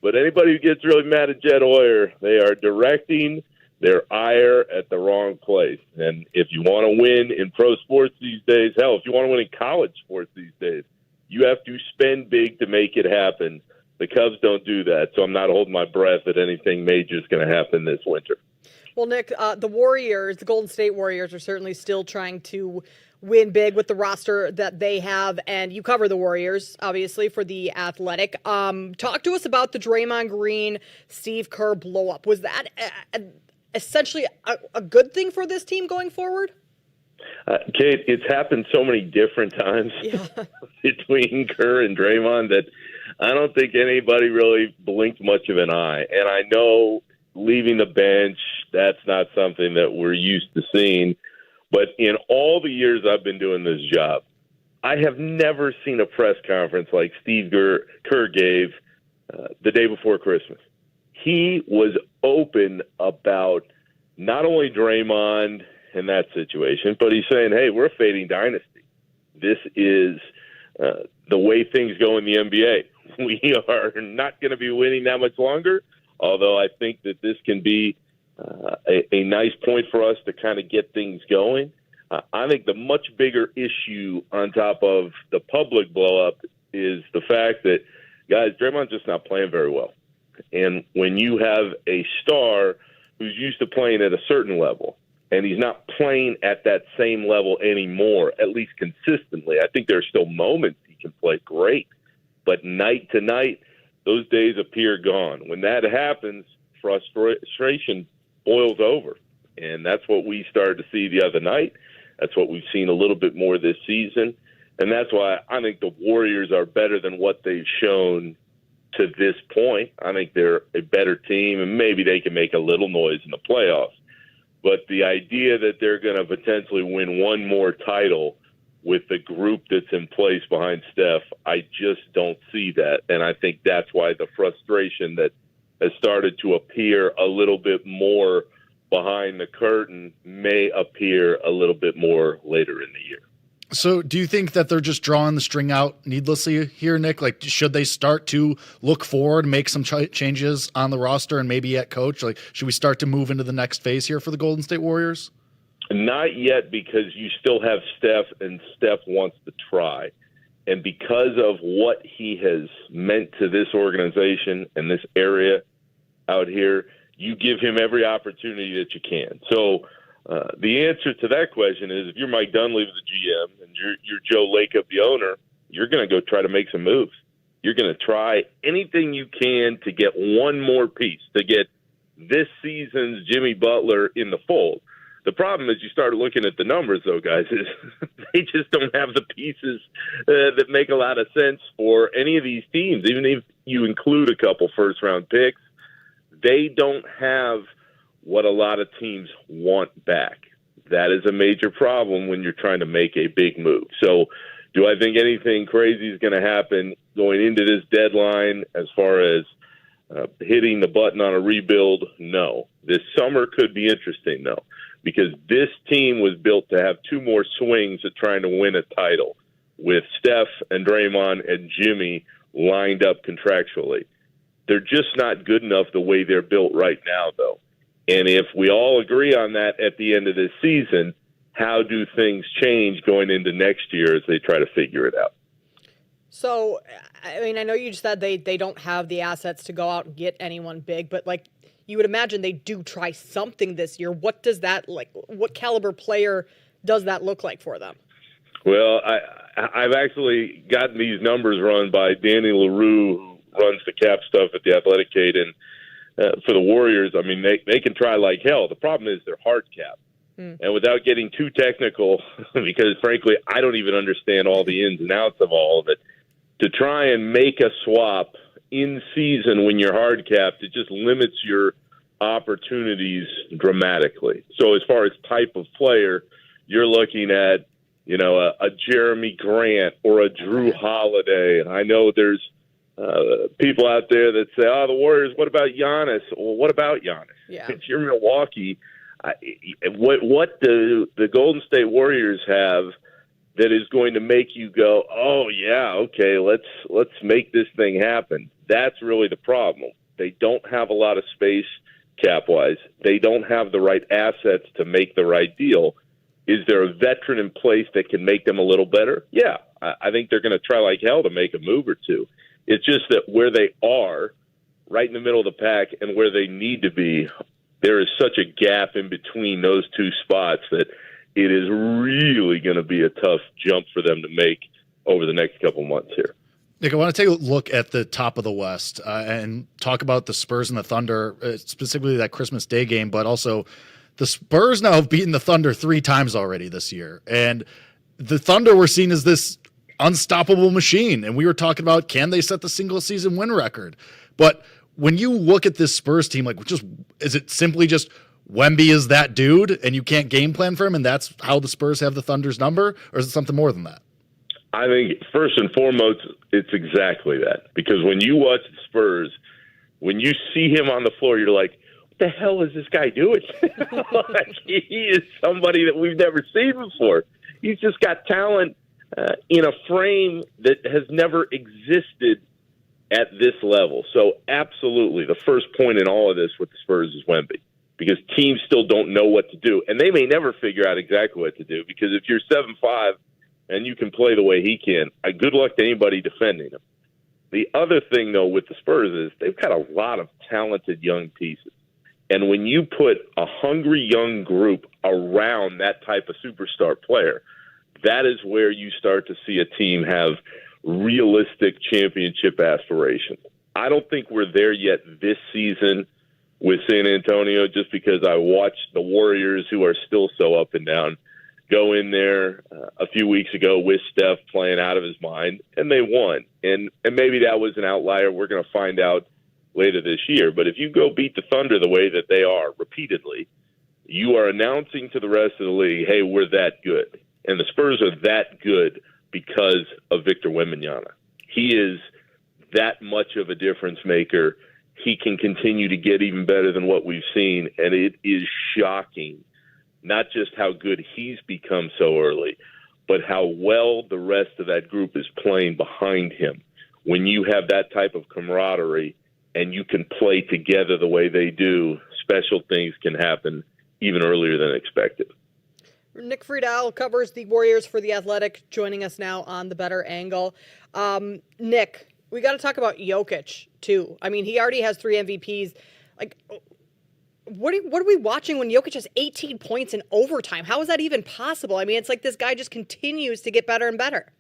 But anybody who gets really mad at Jed Hoyer, they are directing their ire at the wrong place. And if you want to win in pro sports these days, hell, if you want to win in college sports these days, you have to spend big to make it happen. The Cubs don't do that, so I'm not holding my breath that anything major is going to happen this winter. Well, Nick, the Warriors, the Golden State Warriors, are certainly still trying to win big with the roster that they have, and you cover the Warriors, obviously, for The Athletic. Talk to us about the Draymond Green, Steve Kerr blow-up. Was that essentially a good thing for this team going forward? Kate, it's happened so many different times between Kerr and Draymond that I don't think anybody really blinked much of an eye. And I know leaving the bench, that's not something that we're used to seeing. But in all the years I've been doing this job, I have never seen a press conference like Steve Kerr gave the day before Christmas. He was open about not only Draymond and that situation, but he's saying, hey, we're a fading dynasty. This is the way things go in the NBA. We are not going to be winning that much longer, although I think that this can be a nice point for us to kind of get things going. I think the much bigger issue on top of the public blow-up is the fact that, guys, Draymond's just not playing very well. And when you have a star who's used to playing at a certain level, and he's not playing at that same level anymore, at least consistently. I think there are still moments he can play great, but night to night, those days appear gone. When that happens, frustration boils over, and that's what we started to see the other night. That's what we've seen a little bit more this season, and that's why I think the Warriors are better than what they've shown to this point. I think they're a better team, and maybe they can make a little noise in the playoffs. But the idea that they're going to potentially win one more title with the group that's in place behind Steph, I just don't see that. And I think that's why the frustration that has started to appear a little bit more behind the curtain may appear a little bit more later in the year. So do you think that they're just drawing the string out needlessly here, Nick? Like, should they start to look forward and make some changes on the roster and maybe at coach? Like, should we start to move into the next phase here for the Golden State Warriors? Not yet, because you still have Steph, and Steph wants to try. And because of what he has meant to this organization and this area out here, you give him every opportunity that you can. So the answer to that question is, if you're Mike Dunleavy, the GM, and you're Joe Lacob, the owner, you're going to go try to make some moves. You're going to try anything you can to get one more piece, to get this season's Jimmy Butler in the fold. The problem is, you start looking at the numbers, though, guys, is they just don't have the pieces that make a lot of sense for any of these teams. Even if you include a couple first-round picks, they don't have what a lot of teams want back. That is a major problem when you're trying to make a big move. So do I think anything crazy is going to happen going into this deadline as far as hitting the button on a rebuild? No. This summer could be interesting, though, because this team was built to have two more swings at trying to win a title with Steph and Draymond and Jimmy lined up contractually. They're just not good enough the way they're built right now, though. And if we all agree on that at the end of this season, how do things change going into next year as they try to figure it out? So, I mean, I know you just said they don't have the assets to go out and get anyone big, but, like, you would imagine they do try something this year. What does that, like, what caliber player does that look like for them? Well, I've actually gotten these numbers run by Danny LaRue, who runs the cap stuff at the Athletic, Kate, and for the Warriors, I mean, they can try like hell. The problem is they're hard cap. And without getting too technical, because frankly, I don't even understand all the ins and outs of all of it, to try and make a swap in season when you're hard capped, it just limits your opportunities dramatically. So as far as type of player, you're looking at, you know, a Jeremy Grant or a Drew Holiday. I know there's people out there that say, oh, the Warriors, what about Giannis? Well, what about Giannis? Yeah. If you're Milwaukee, what do the Golden State Warriors have that is going to make you go, oh, yeah, okay, let's make this thing happen? That's really the problem. They don't have a lot of space cap-wise. They don't have the right assets to make the right deal. Is there a veteran in place that can make them a little better? Yeah, I think they're going to try like hell to make a move or two. It's just that where they are, right in the middle of the pack, and where they need to be, there is such a gap in between those two spots that it is really going to be a tough jump for them to make over the next couple months here. Nick, I want to take a look at the top of the West and talk about the Spurs and the Thunder, specifically that Christmas Day game, but also the Spurs now have beaten the Thunder 3 times already this year. And the Thunder were seen as this unstoppable machine. And we were talking about, can they set the single season win record? But when you look at this Spurs team, like, just is it simply just Wemby is that dude and you can't game plan for him, and that's how the Spurs have the Thunder's number? Or is it something more than that? I think first and foremost, it's exactly that. Because when you watch the Spurs, when you see him on the floor, you're like, what the hell is this guy doing? Like, he is somebody that we've never seen before. He's just got talent in a frame that has never existed at this level. So absolutely, the first point in all of this with the Spurs is Wemby, because teams still don't know what to do. And they may never figure out exactly what to do, because if you're 7'5", and you can play the way he can, good luck to anybody defending him. The other thing, though, with the Spurs is they've got a lot of talented young pieces. And when you put a hungry young group around that type of superstar player, that is where you start to see a team have realistic championship aspirations. I don't think we're there yet this season with San Antonio, just because I watched the Warriors, who are still so up and down, go in there a few weeks ago with Steph playing out of his mind, and they won. And maybe that was an outlier. We're going to find out later this year. But if you go beat the Thunder the way that they are repeatedly, you are announcing to the rest of the league, hey, we're that good. And the Spurs are that good because of Victor Wembanyama. He is that much of a difference maker. He can continue to get even better than what we've seen, and it is shocking, not just how good he's become so early, but how well the rest of that group is playing behind him. When you have that type of camaraderie and you can play together the way they do, special things can happen even earlier than expected. Nick Friedel covers the Warriors for The Athletic, joining us now on the Better Angle. Nick, we got to talk about Jokic, too. I mean, he already has 3 MVPs. Like, what are we watching when Jokic has 18 points in overtime? How is that even possible? I mean, it's like this guy just continues to get better and better.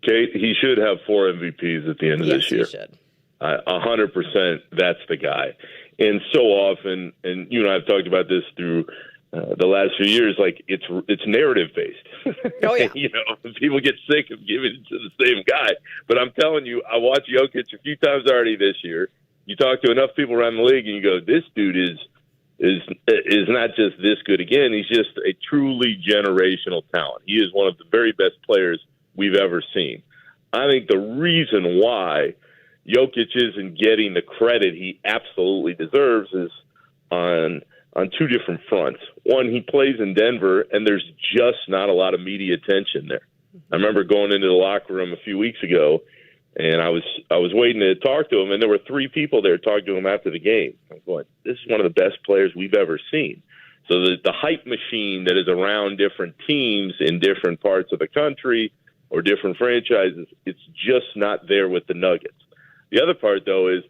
Kate, he should have 4 MVPs at the end of this year. Yes, he should. 100%, that's the guy. And so often, and you and I have talked about this through the last few years, like it's narrative based. Oh yeah. You know, people get sick of giving it to the same guy. But I'm telling you, I watched Jokic a few times already this year. You talk to enough people around the league, and you go, "This dude is not just this good again. He's just a truly generational talent. He is one of the very best players we've ever seen." I think the reason why Jokic isn't getting the credit he absolutely deserves is on 2 different fronts. One, he plays in Denver, and there's just not a lot of media attention there. I remember going into the locker room a few weeks ago, and I was waiting to talk to him, and there were 3 people there talking to him after the game. I was going, this is one of the best players we've ever seen. So the hype machine that is around different teams in different parts of the country or different franchises, it's just not there with the Nuggets. The other part, though, is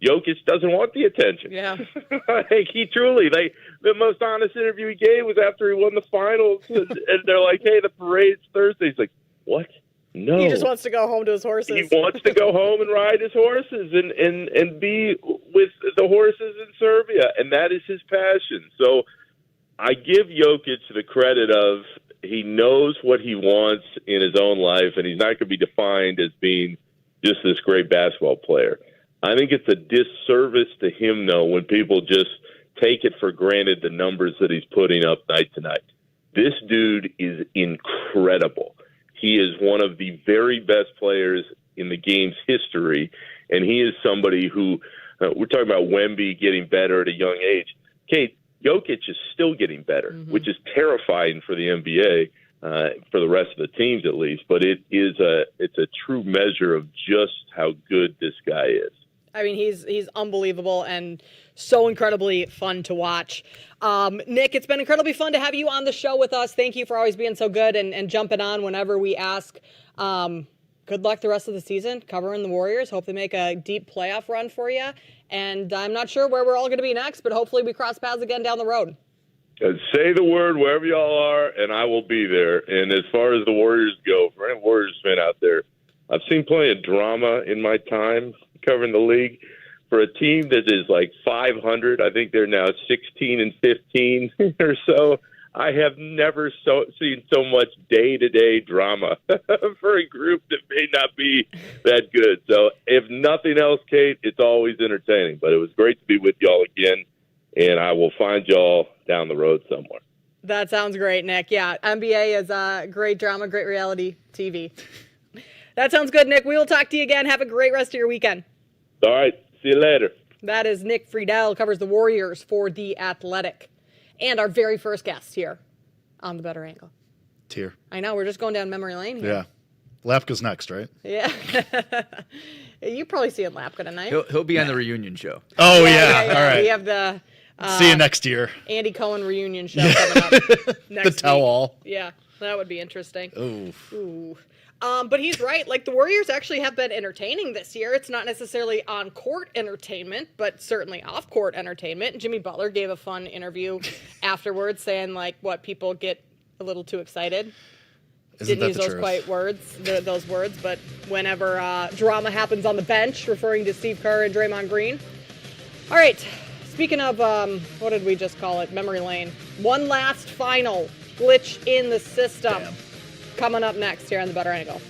Jokic doesn't want the attention. Yeah. Like he truly, the most honest interview he gave was after he won the finals, and they're like, "Hey, the parade's Thursday." He's like, "What? No." He just wants to go home to his horses. He wants to go home and ride his horses and be with the horses in Serbia, and that is his passion. So I give Jokic the credit of he knows what he wants in his own life, and he's not going to be defined as being just this great basketball player. I think it's a disservice to him, though, when people just take it for granted the numbers that he's putting up night to night. This dude is incredible. He is one of the very best players in the game's history, and he is somebody who we're talking about Wemby getting better at a young age. Kate, Jokic is still getting better, which is terrifying for the NBA, for the rest of the teams at least. But it's a true measure of just how good this guy is. I mean, he's unbelievable and so incredibly fun to watch. Nick, it's been incredibly fun to have you on the show with us. Thank you for always being so good and jumping on whenever we ask. Good luck the rest of the season covering the Warriors. Hope they make a deep playoff run for you. And I'm not sure where we're all going to be next, but hopefully we cross paths again down the road. Say the word wherever y'all are, and I will be there. And as far as the Warriors go, for any Warriors fan out there, I've seen plenty of drama in my time covering the league. For a team that is like 500, I think they're now 16-15 or so. I have never seen so much day-to-day drama for a group that may not be that good. So if nothing else, Kate, it's always entertaining. But it was great to be with y'all again, and I will find y'all down the road somewhere. That sounds great, Nick. Yeah, NBA is great drama, great reality TV. That sounds good, Nick. We will talk to you again. Have a great rest of your weekend. All right. See you later. That is Nick Friedel, covers the Warriors for The Athletic. And our very first guest here on the Better Angle. Tier. I know, we're just going down memory lane here. Yeah. Lapka's next, right? Yeah. You probably see Lapka tonight. He'll be on the reunion show. Oh, yeah. All right. We have the see you next year. Andy Cohen reunion show coming up next the tell-all. week. Yeah, that would be interesting. Ooh. But he's right. Like, the Warriors actually have been entertaining this year. It's not necessarily on-court entertainment, but certainly off-court entertainment. Jimmy Butler gave a fun interview afterwards saying, like, what, people get a little too excited. Didn't use those words, but whenever drama happens on the bench, referring to Steve Kerr and Draymond Green. All right, speaking of, what did we just call it? Memory lane. One last final glitch in the system. Damn. Coming up next here on the Better Angle.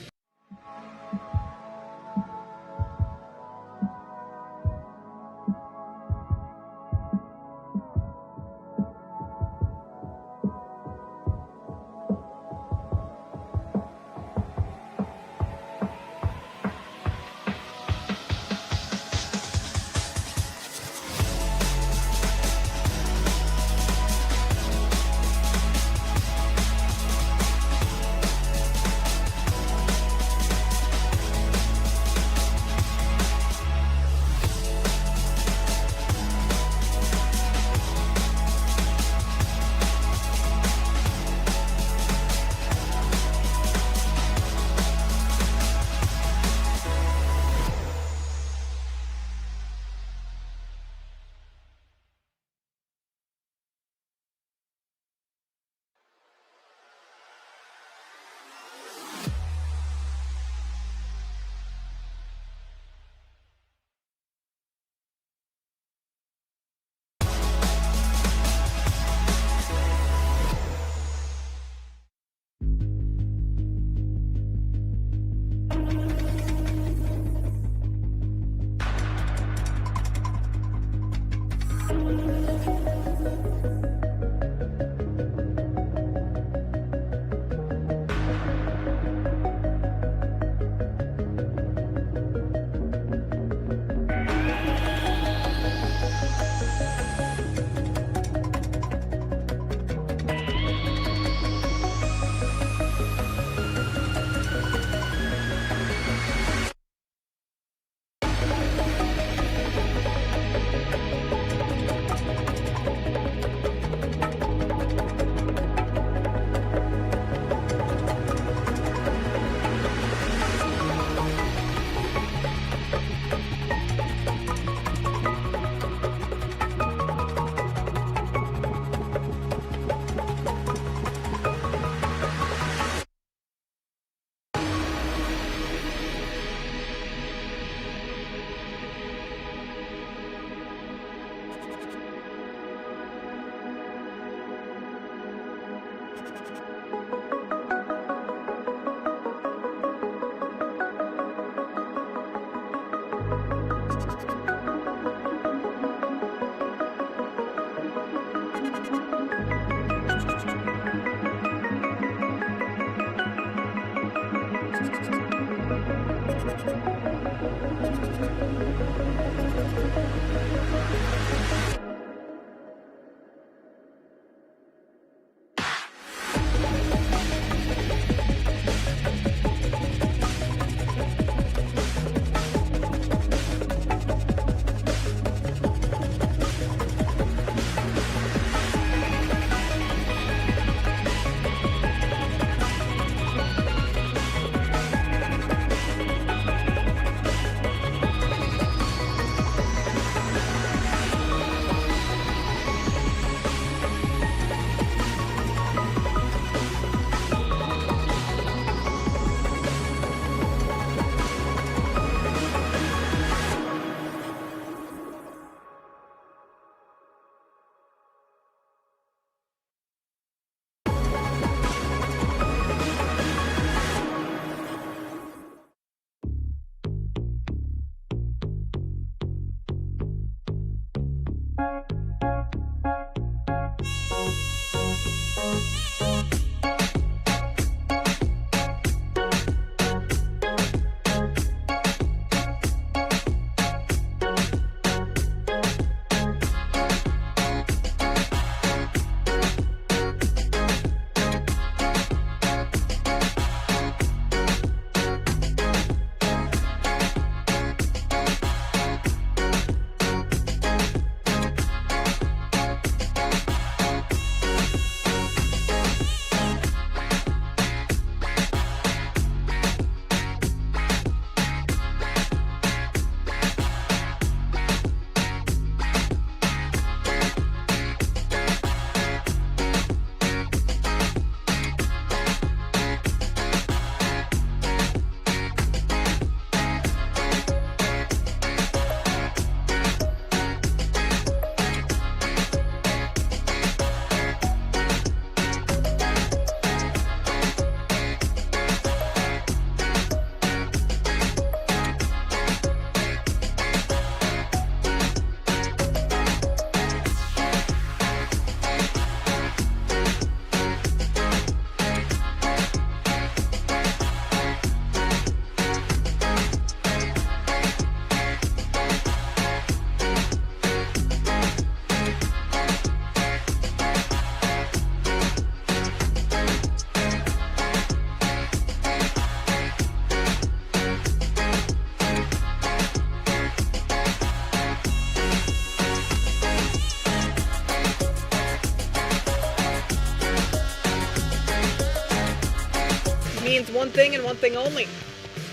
means one thing and one thing only.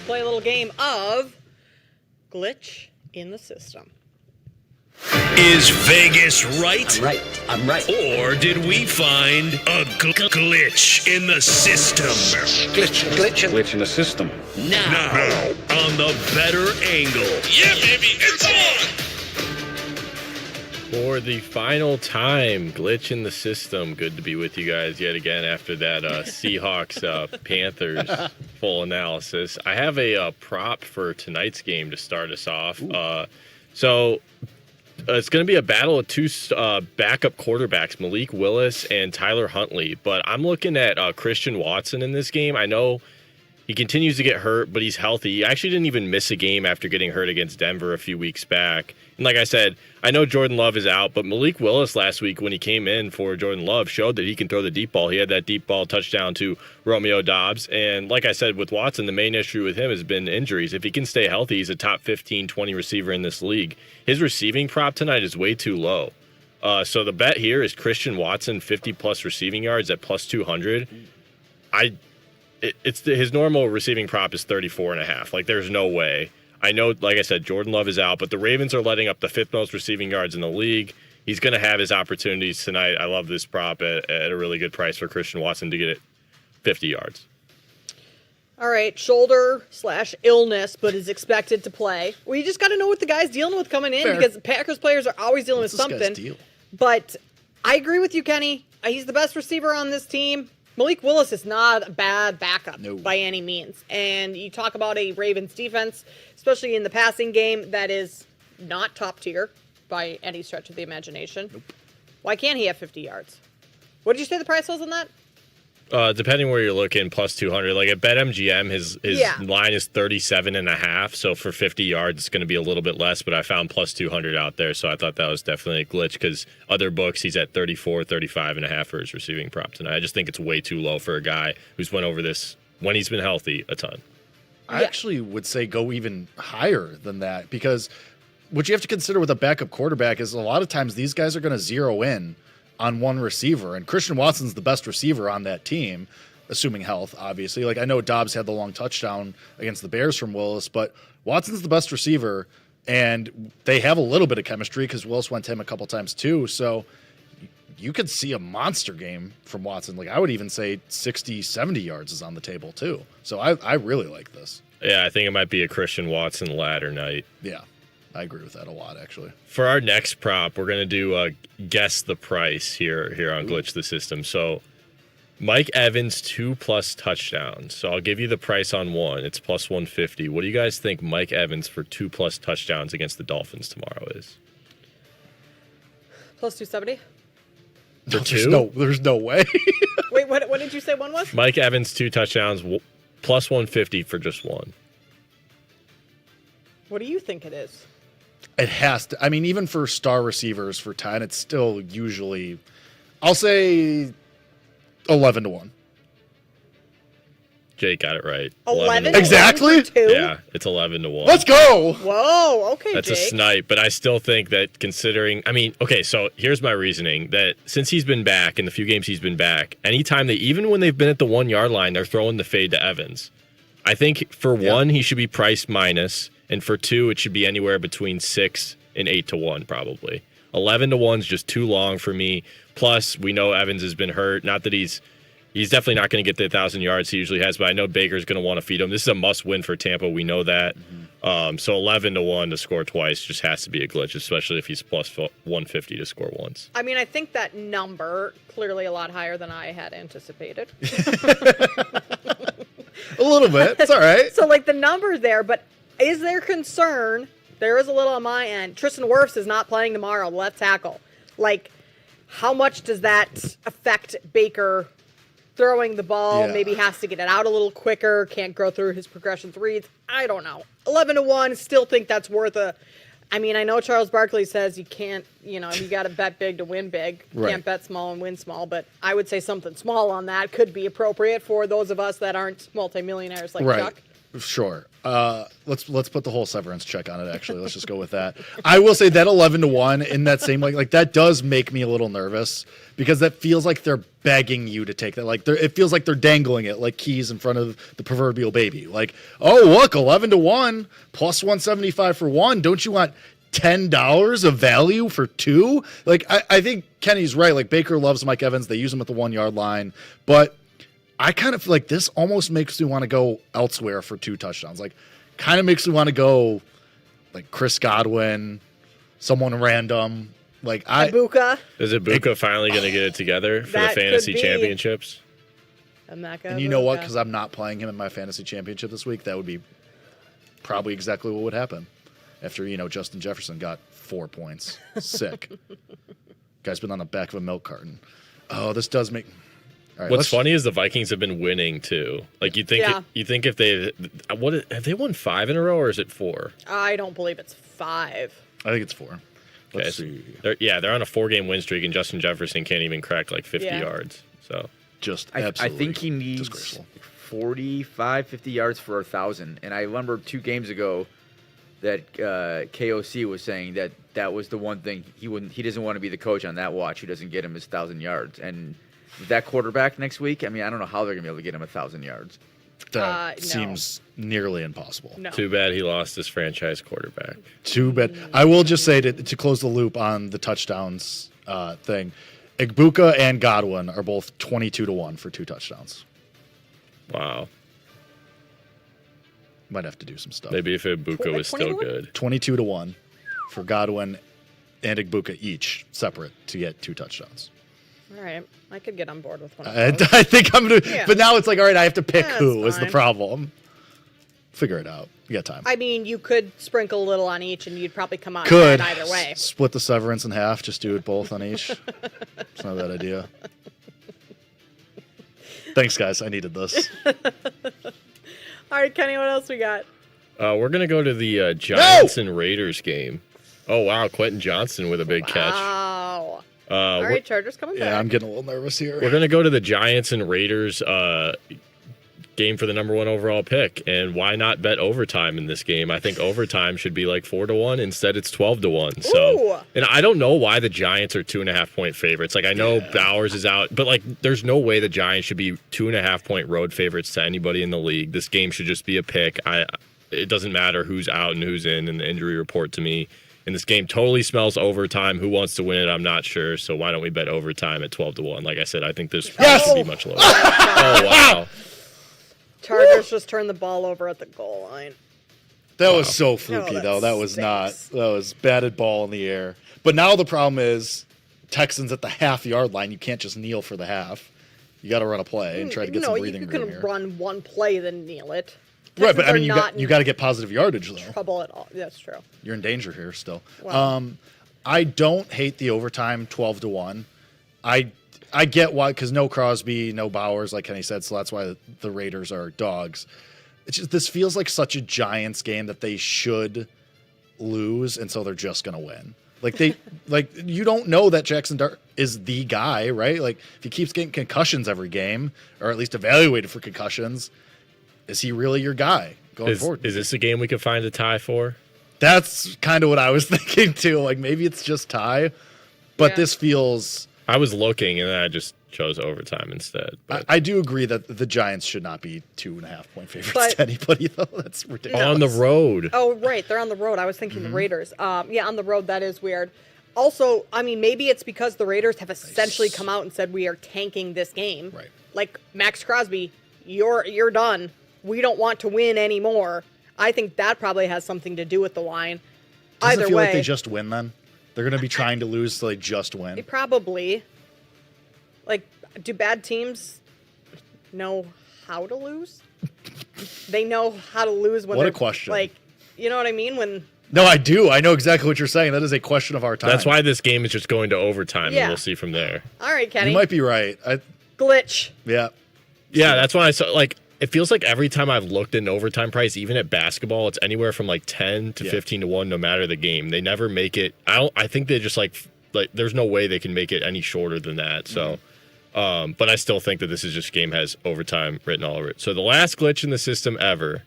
Play a little game of glitch in the system. Is Vegas right? I'm right. Or did we find a glitch in the system? Glitch in the system. Now, on the better angle. Yeah, baby, it's on! For the final time, glitch in the system. Good to be with you guys yet again after that Seahawks Panthers full analysis. I have a prop for tonight's game to start us off. It's going to be a battle of two backup quarterbacks, Malik Willis and Tyler Huntley. But I'm looking at Christian Watson in this game. I know he continues to get hurt, but he's healthy. He actually didn't even miss a game after getting hurt against Denver a few weeks back. And like I said, I know Jordan Love is out, but Malik Willis last week when he came in for Jordan Love showed that he can throw the deep ball. He had that deep ball touchdown to Romeo Doubs. And like I said, with Watson, the main issue with him has been injuries. If he can stay healthy, he's a top 15, 20 receiver in this league. His receiving prop tonight is way too low. So the bet here is Christian Watson, 50-plus receiving yards at plus 200. His normal receiving prop is 34.5. Like, there's no way. I know, like I said, Jordan Love is out, but the Ravens are letting up the 5th most receiving yards in the league. He's going to have his opportunities tonight. I love this prop at a really good price for Christian Watson to get it 50 yards. All right, shoulder/illness, but is expected to play. We just got to know what the guy's dealing with coming in because Packers players are always dealing with something. But I agree with you, Kenny. He's the best receiver on this team. Malik Willis is not a bad backup by any means. And you talk about a Ravens defense, especially in the passing game, that is not top tier by any stretch of the imagination. Why can't he have 50 yards? What did you say the price was on that? Depending where you're looking, plus 200. Like at BetMGM, his line is 37.5. So for 50 yards, it's going to be a little bit less. But I found plus 200 out there, so I thought that was definitely a glitch. Because other books, he's at 34, 35.5 for his receiving prop tonight. I just think it's way too low for a guy who's went over this when he's been healthy a ton. I actually would say go even higher than that because what you have to consider with a backup quarterback is a lot of times these guys are going to zero in on one receiver, and Christian Watson's the best receiver on that team, assuming health, obviously. Like, I know Dobbs had the long touchdown against the Bears from Willis, but Watson's the best receiver, and they have a little bit of chemistry because Willis went to him a couple times too, so you could see a monster game from Watson. Like, I would even say 60, 70 yards is on the table too. So I really like this. Yeah, I think it might be a Christian Watson ladder night. Yeah. I agree with that a lot, actually. For our next prop, we're going to do guess the price here on Glitch the System. So Mike Evans, 2+ touchdowns. So I'll give you the price on one. It's plus 150. What do you guys think Mike Evans for 2+ touchdowns against the Dolphins tomorrow is? Plus 270? For two? There's no way. Wait, what did you say one was? Mike Evans, 2 touchdowns, plus 150 for just one. What do you think it is? It has to. I mean, even for star receivers for 10, it's still usually, I'll say 11-1. Jake got it right. 11 exactly? Yeah, it's 11-1. Let's go. Whoa, okay, That's Jake. a snipe, but I still think that considering, I mean, okay, so here's my reasoning that since he's been back, in the few games he's been back, anytime even when they've been at the 1 yard line, they're throwing the fade to Evans. I think for one, he should be priced minus. And for two, it should be anywhere between 6 and 8-1, probably. 11-1 is just too long for me. Plus, we know Evans has been hurt. Not that he's definitely not going to get the 1,000 yards he usually has, but I know Baker's going to want to feed him. This is a must-win for Tampa. We know that. So 11-1 to score twice just has to be a glitch, especially if he's plus 150 to score once. I mean, I think that number clearly a lot higher than I had anticipated. A little bit. It's all right. So, like, the number there, but is there concern? There is a little on my end. Tristan Wirfs is not playing tomorrow, left tackle. Like, how much does that affect Baker throwing the ball? Yeah. Maybe has to get it out a little quicker, can't go through his progressions reads. I don't know. 11-1, still think that's worth a. I mean, I know Charles Barkley says you can't, you got to bet big to win big. Right. Can't bet small and win small, but I would say something small on that could be appropriate for those of us that aren't multimillionaires like right. Chuck. Sure. Let's put the whole severance check on it. Actually, let's just go with that. I will say that 11-1 in that same like that does make me a little nervous because that feels like they're begging you to take that. Like it feels like they're dangling it like keys in front of the proverbial baby. Like, oh look, 11-1 plus 175 for one. Don't you want $10 of value for two? Like I think Kenny's right. Like Baker loves Mike Evans. They use him at the 1 yard line, but I kind of feel like this almost makes me want to go elsewhere for 2 touchdowns. Like, kind of makes me want to go like Chris Godwin, someone random. Like Ibuka. Is Ibuka finally going to get it together for the fantasy championships? And you know what? Because I'm not playing him in my fantasy championship this week, that would be probably exactly what would happen after Justin Jefferson got 4 points. Sick. Guy's been on the back of a milk carton. Oh, this does make. Right, what's funny is the Vikings have been winning too. Like you think if they have they won 5 in a row or is it 4? I don't believe it's 5. I think it's 4. Let's see. They're on a 4-game win streak, and Justin Jefferson can't even crack like 50 yards. So just I absolutely think he needs 45, 50 yards for 1,000. And I remember 2 games ago that KOC was saying that was the one thing he doesn't want to be the coach on that watch who doesn't get him his 1,000 yards. And that quarterback next week, I mean, I don't know how they're going to be able to get him 1,000 yards. That seems nearly impossible. No. Too bad he lost his franchise quarterback. Too bad. I will just say to close the loop on the touchdowns thing, Ibuka and Godwin are both 22-1 for 2 touchdowns. Wow. Might have to do some stuff. Maybe if Ibuka was still good. 22-1 for Godwin and Ibuka each separate to get 2 touchdowns. All right. I could get on board with one of I those. think I'm going to. But now it's like, all right, I have to pick who is the fine. problem. Figure it out. You got time. I mean, you could sprinkle a little on each, and you'd probably come out Could. ahead either way. Split the severance in half. Just do it both on each. It's not a bad idea. Thanks, guys. I needed this. All right, Kenny, what else we got? We're going to go to the Giants and Raiders game. Oh, wow. Quentin Johnson with a big catch. Wow. All right, Chargers coming back. Yeah, I'm getting a little nervous here. We're going to go to the Giants and Raiders game for the number 1 overall pick. And why not bet overtime in this game? I think overtime should be like 4-1. Instead, it's 12-1. So, and I don't know why the Giants are 2.5-point favorites. Like, I know Bowers is out, but like, there's no way the Giants should be 2.5-point road favorites to anybody in the league. This game should just be a pick. It doesn't matter who's out and who's in the injury report to me. And this game totally smells overtime. Who wants to win it? I'm not sure. So why don't we bet overtime at 12-1? Like I said, I think this price should be much lower. Oh, wow. Chargers just turned the ball over at the goal line. That was so fluky, though. That was not. That was batted ball in the air. But now the problem is Texans at the half-yard line. You can't just kneel for the half. You got to run a play and try to get some breathing room here. You can run one play, then kneel it. Right, but I mean, you got to get positive yardage, though. Trouble at all. That's true. You're in danger here still. Wow. I don't hate the overtime 12-1. I get why, because no Crosby, no Bowers, like Kenny said, so that's why the Raiders are dogs. It's just, this feels like such a Giants game that they should lose, and so they're just going to win. Like you don't know that Jackson Dart is the guy, right? Like if he keeps getting concussions every game, or at least evaluated for concussions, is he really your guy going forward? Is this a game we could find a tie for? That's kind of what I was thinking too. Like maybe it's just tie, but this feels. I was looking and then I just chose overtime instead. But I do agree that the Giants should not be 2.5-point favorites to anybody, though. That's ridiculous. On the road. Oh, right. They're on the road. I was thinking the Raiders. Yeah, on the road, that is weird. Also, I mean, maybe it's because the Raiders have essentially come out and said we are tanking this game. Right. Like, Max Crosby, you're done. We don't want to win anymore. I think that probably has something to do with the line. Doesn't Either it feel way, like they just win then? They're going to be trying to lose so they just win. Probably. Like, do bad teams know how to lose? They know how to lose when What a they're, question. Like, you know what I mean? When No, I do. I know exactly what you're saying. That is a question of our time. That's why this game is just going to overtime, Yeah. and we'll see from there. All right, Kenny. You might be right. Glitch. Yeah. Yeah, that's why I saw, like, it feels like every time I've looked at an overtime price, even at basketball, it's anywhere from like 10 to 15-1, no matter the game. They never make it. I think they just like there's no way they can make it any shorter than that. So, but I still think that this is just game has overtime written all over it. So the last glitch in the system ever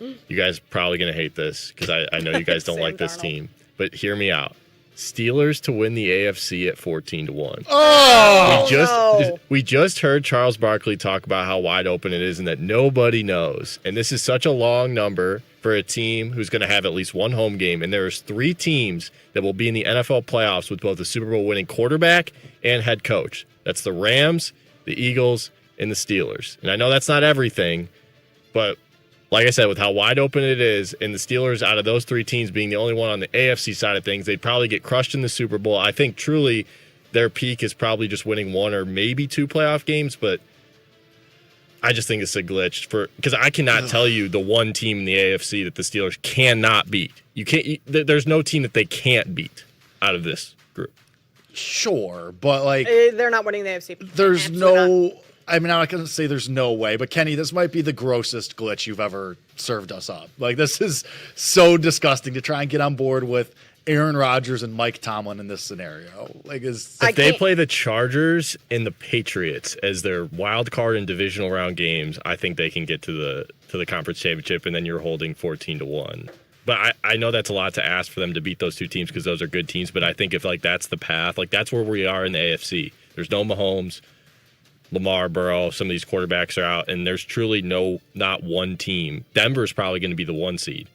You guys are probably going to hate this because I know you guys don't like this team. But hear me out. Steelers to win the AFC at 14-1. Oh! We just heard Charles Barkley talk about how wide open it is and that nobody knows. And this is such a long number for a team who's going to have at least one home game. And there's 3 teams that will be in the NFL playoffs with both the Super Bowl winning quarterback and head coach. That's the Rams, the Eagles, and the Steelers. And I know that's not everything, but like I said, with how wide open it is, and the Steelers out of those 3 teams being the only one on the AFC side of things, they'd probably get crushed in the Super Bowl. I think truly their peak is probably just winning 1 or maybe 2 playoff games, but I just think it's a glitch because I cannot tell you the one team in the AFC that the Steelers cannot beat. There's no team that they can't beat out of this group. Sure, but like they're not winning the AFC. There's Absolutely no. I mean, I'm not going to say there's no way, but Kenny, this might be the grossest glitch you've ever served us up. Like, this is so disgusting to try and get on board with Aaron Rodgers and Mike Tomlin in this scenario. Like, if they play the Chargers and the Patriots as their wild card and divisional round games, I think they can get to the conference championship, and then you're holding 14-1. But I know that's a lot to ask for them to beat those 2 teams because those are good teams. But I think if that's the path, that's where we are in the AFC. There's no Mahomes. Lamar, Burrow, some of these quarterbacks are out, and there's truly not one team. Denver's probably going to be the 1 seed.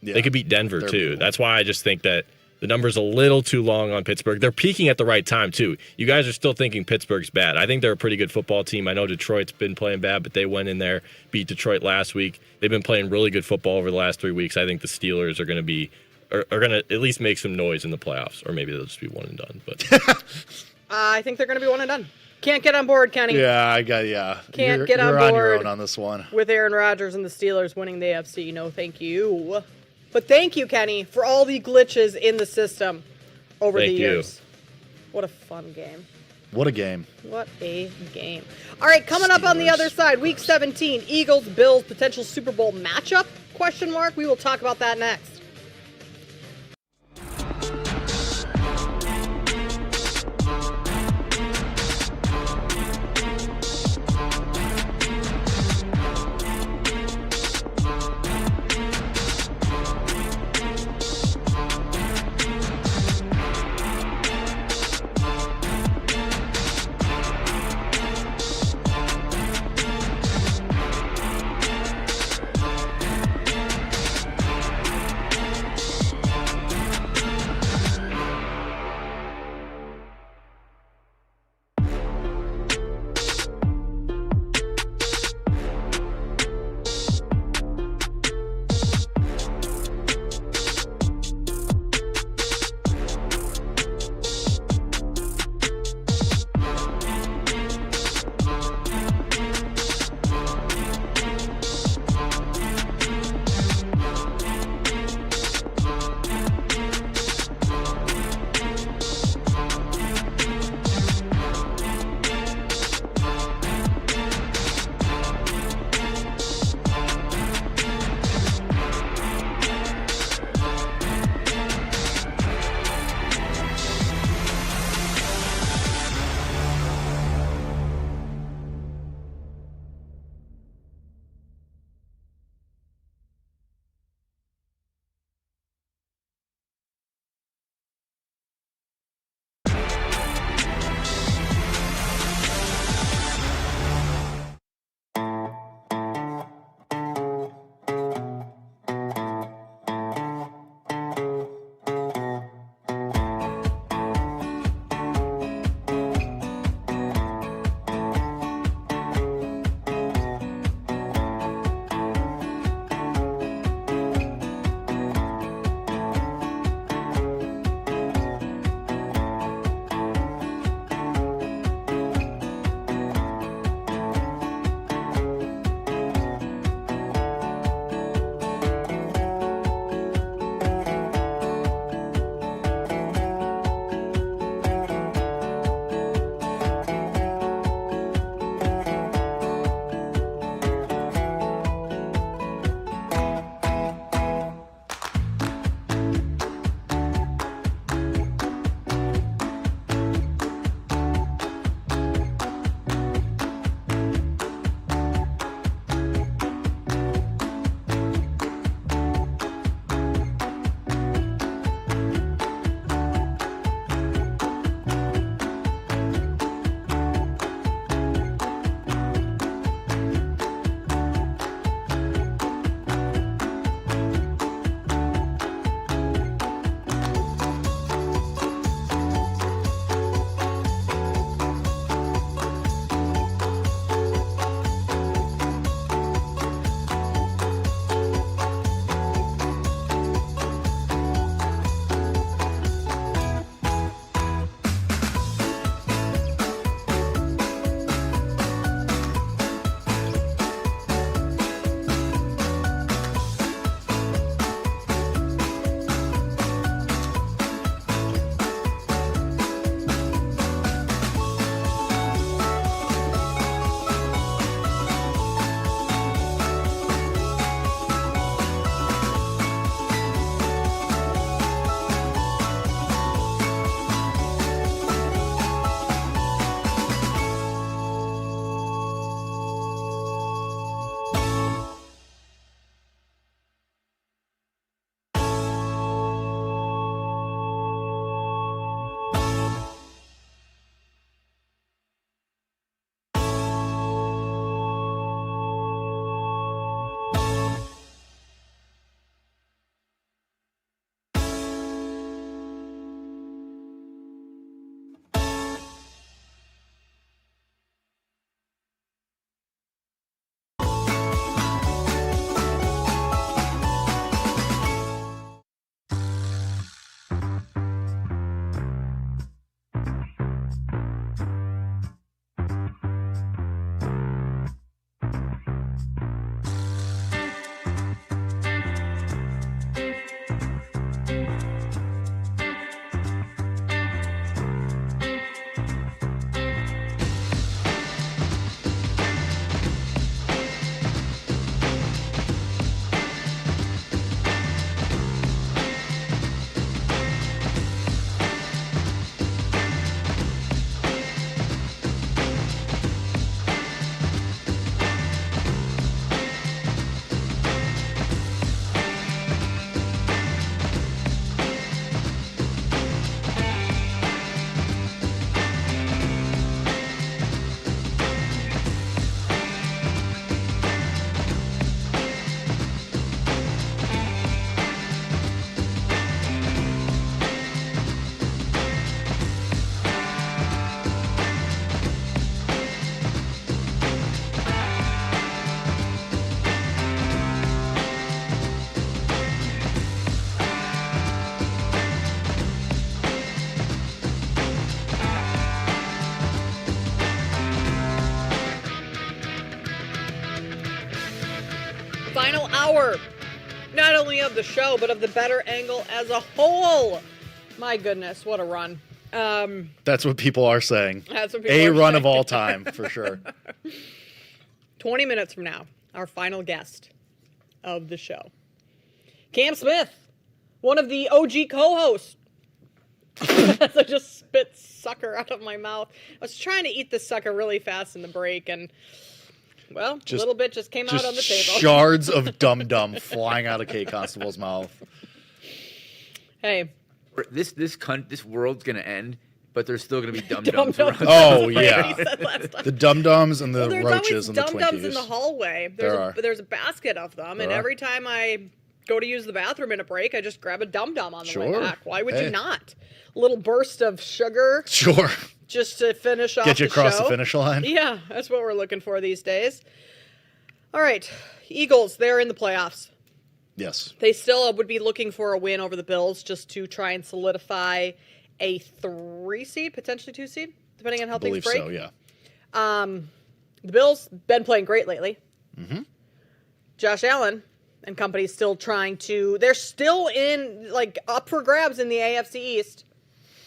Yeah, they could beat Denver, too. That's why I just think that the number's a little too long on Pittsburgh. They're peaking at the right time, too. You guys are still thinking Pittsburgh's bad. I think they're a pretty good football team. I know Detroit's been playing bad, but they went in there, beat Detroit last week. They've been playing really good football over the last 3 weeks. I think the Steelers are going to are going to at least make some noise in the playoffs, or maybe they'll just be one and done. But I think they're going to be one and done. Can't get on board, Kenny. Yeah, Can't get on board. You're on your own on this one. With Aaron Rodgers and the Steelers winning the AFC. No, thank you. But thank you, Kenny, for all the glitches in the system over the years. What a fun game. What a game. What a game. All right, coming up on the other side, Week 17, Eagles, Bills, potential Super Bowl matchup? ? We will talk about that next. hour, not only of the show, but of the Better Angle as a whole. My goodness, what a run. That's what people are saying. That's what people are run saying. of all time, for sure. 20 minutes from now, our final guest of the show. Cam Smith, one of the OG co-hosts. As I just spit sucker out of my mouth. I was trying to eat this sucker really fast in the break, and, well, a little bit just came out on the table. Shards of dum-dum flying out of Kate Constable's mouth. Hey. This world's going to end, but there's still going to be dum-dums around. Oh, yeah. The dum-dums and the There's roaches and the always Twinkies. dum-dums in the hallway. There's a basket of them, and every time I go to use the bathroom in a break, I just grab a dum-dum on the way back. Why would you not? A little burst of sugar. Sure. Just to finish off Get you the across show. the finish line. Yeah, that's what we're looking for these days. All right, Eagles, they're in the playoffs. Yes. They still would be looking for a win over the Bills just to try and solidify a 3 seed, potentially 2 seed, depending on how things break. I believe so, yeah. The Bills been playing great lately. Mm-hmm. Josh Allen and company still trying to. They're still up for grabs in the AFC East.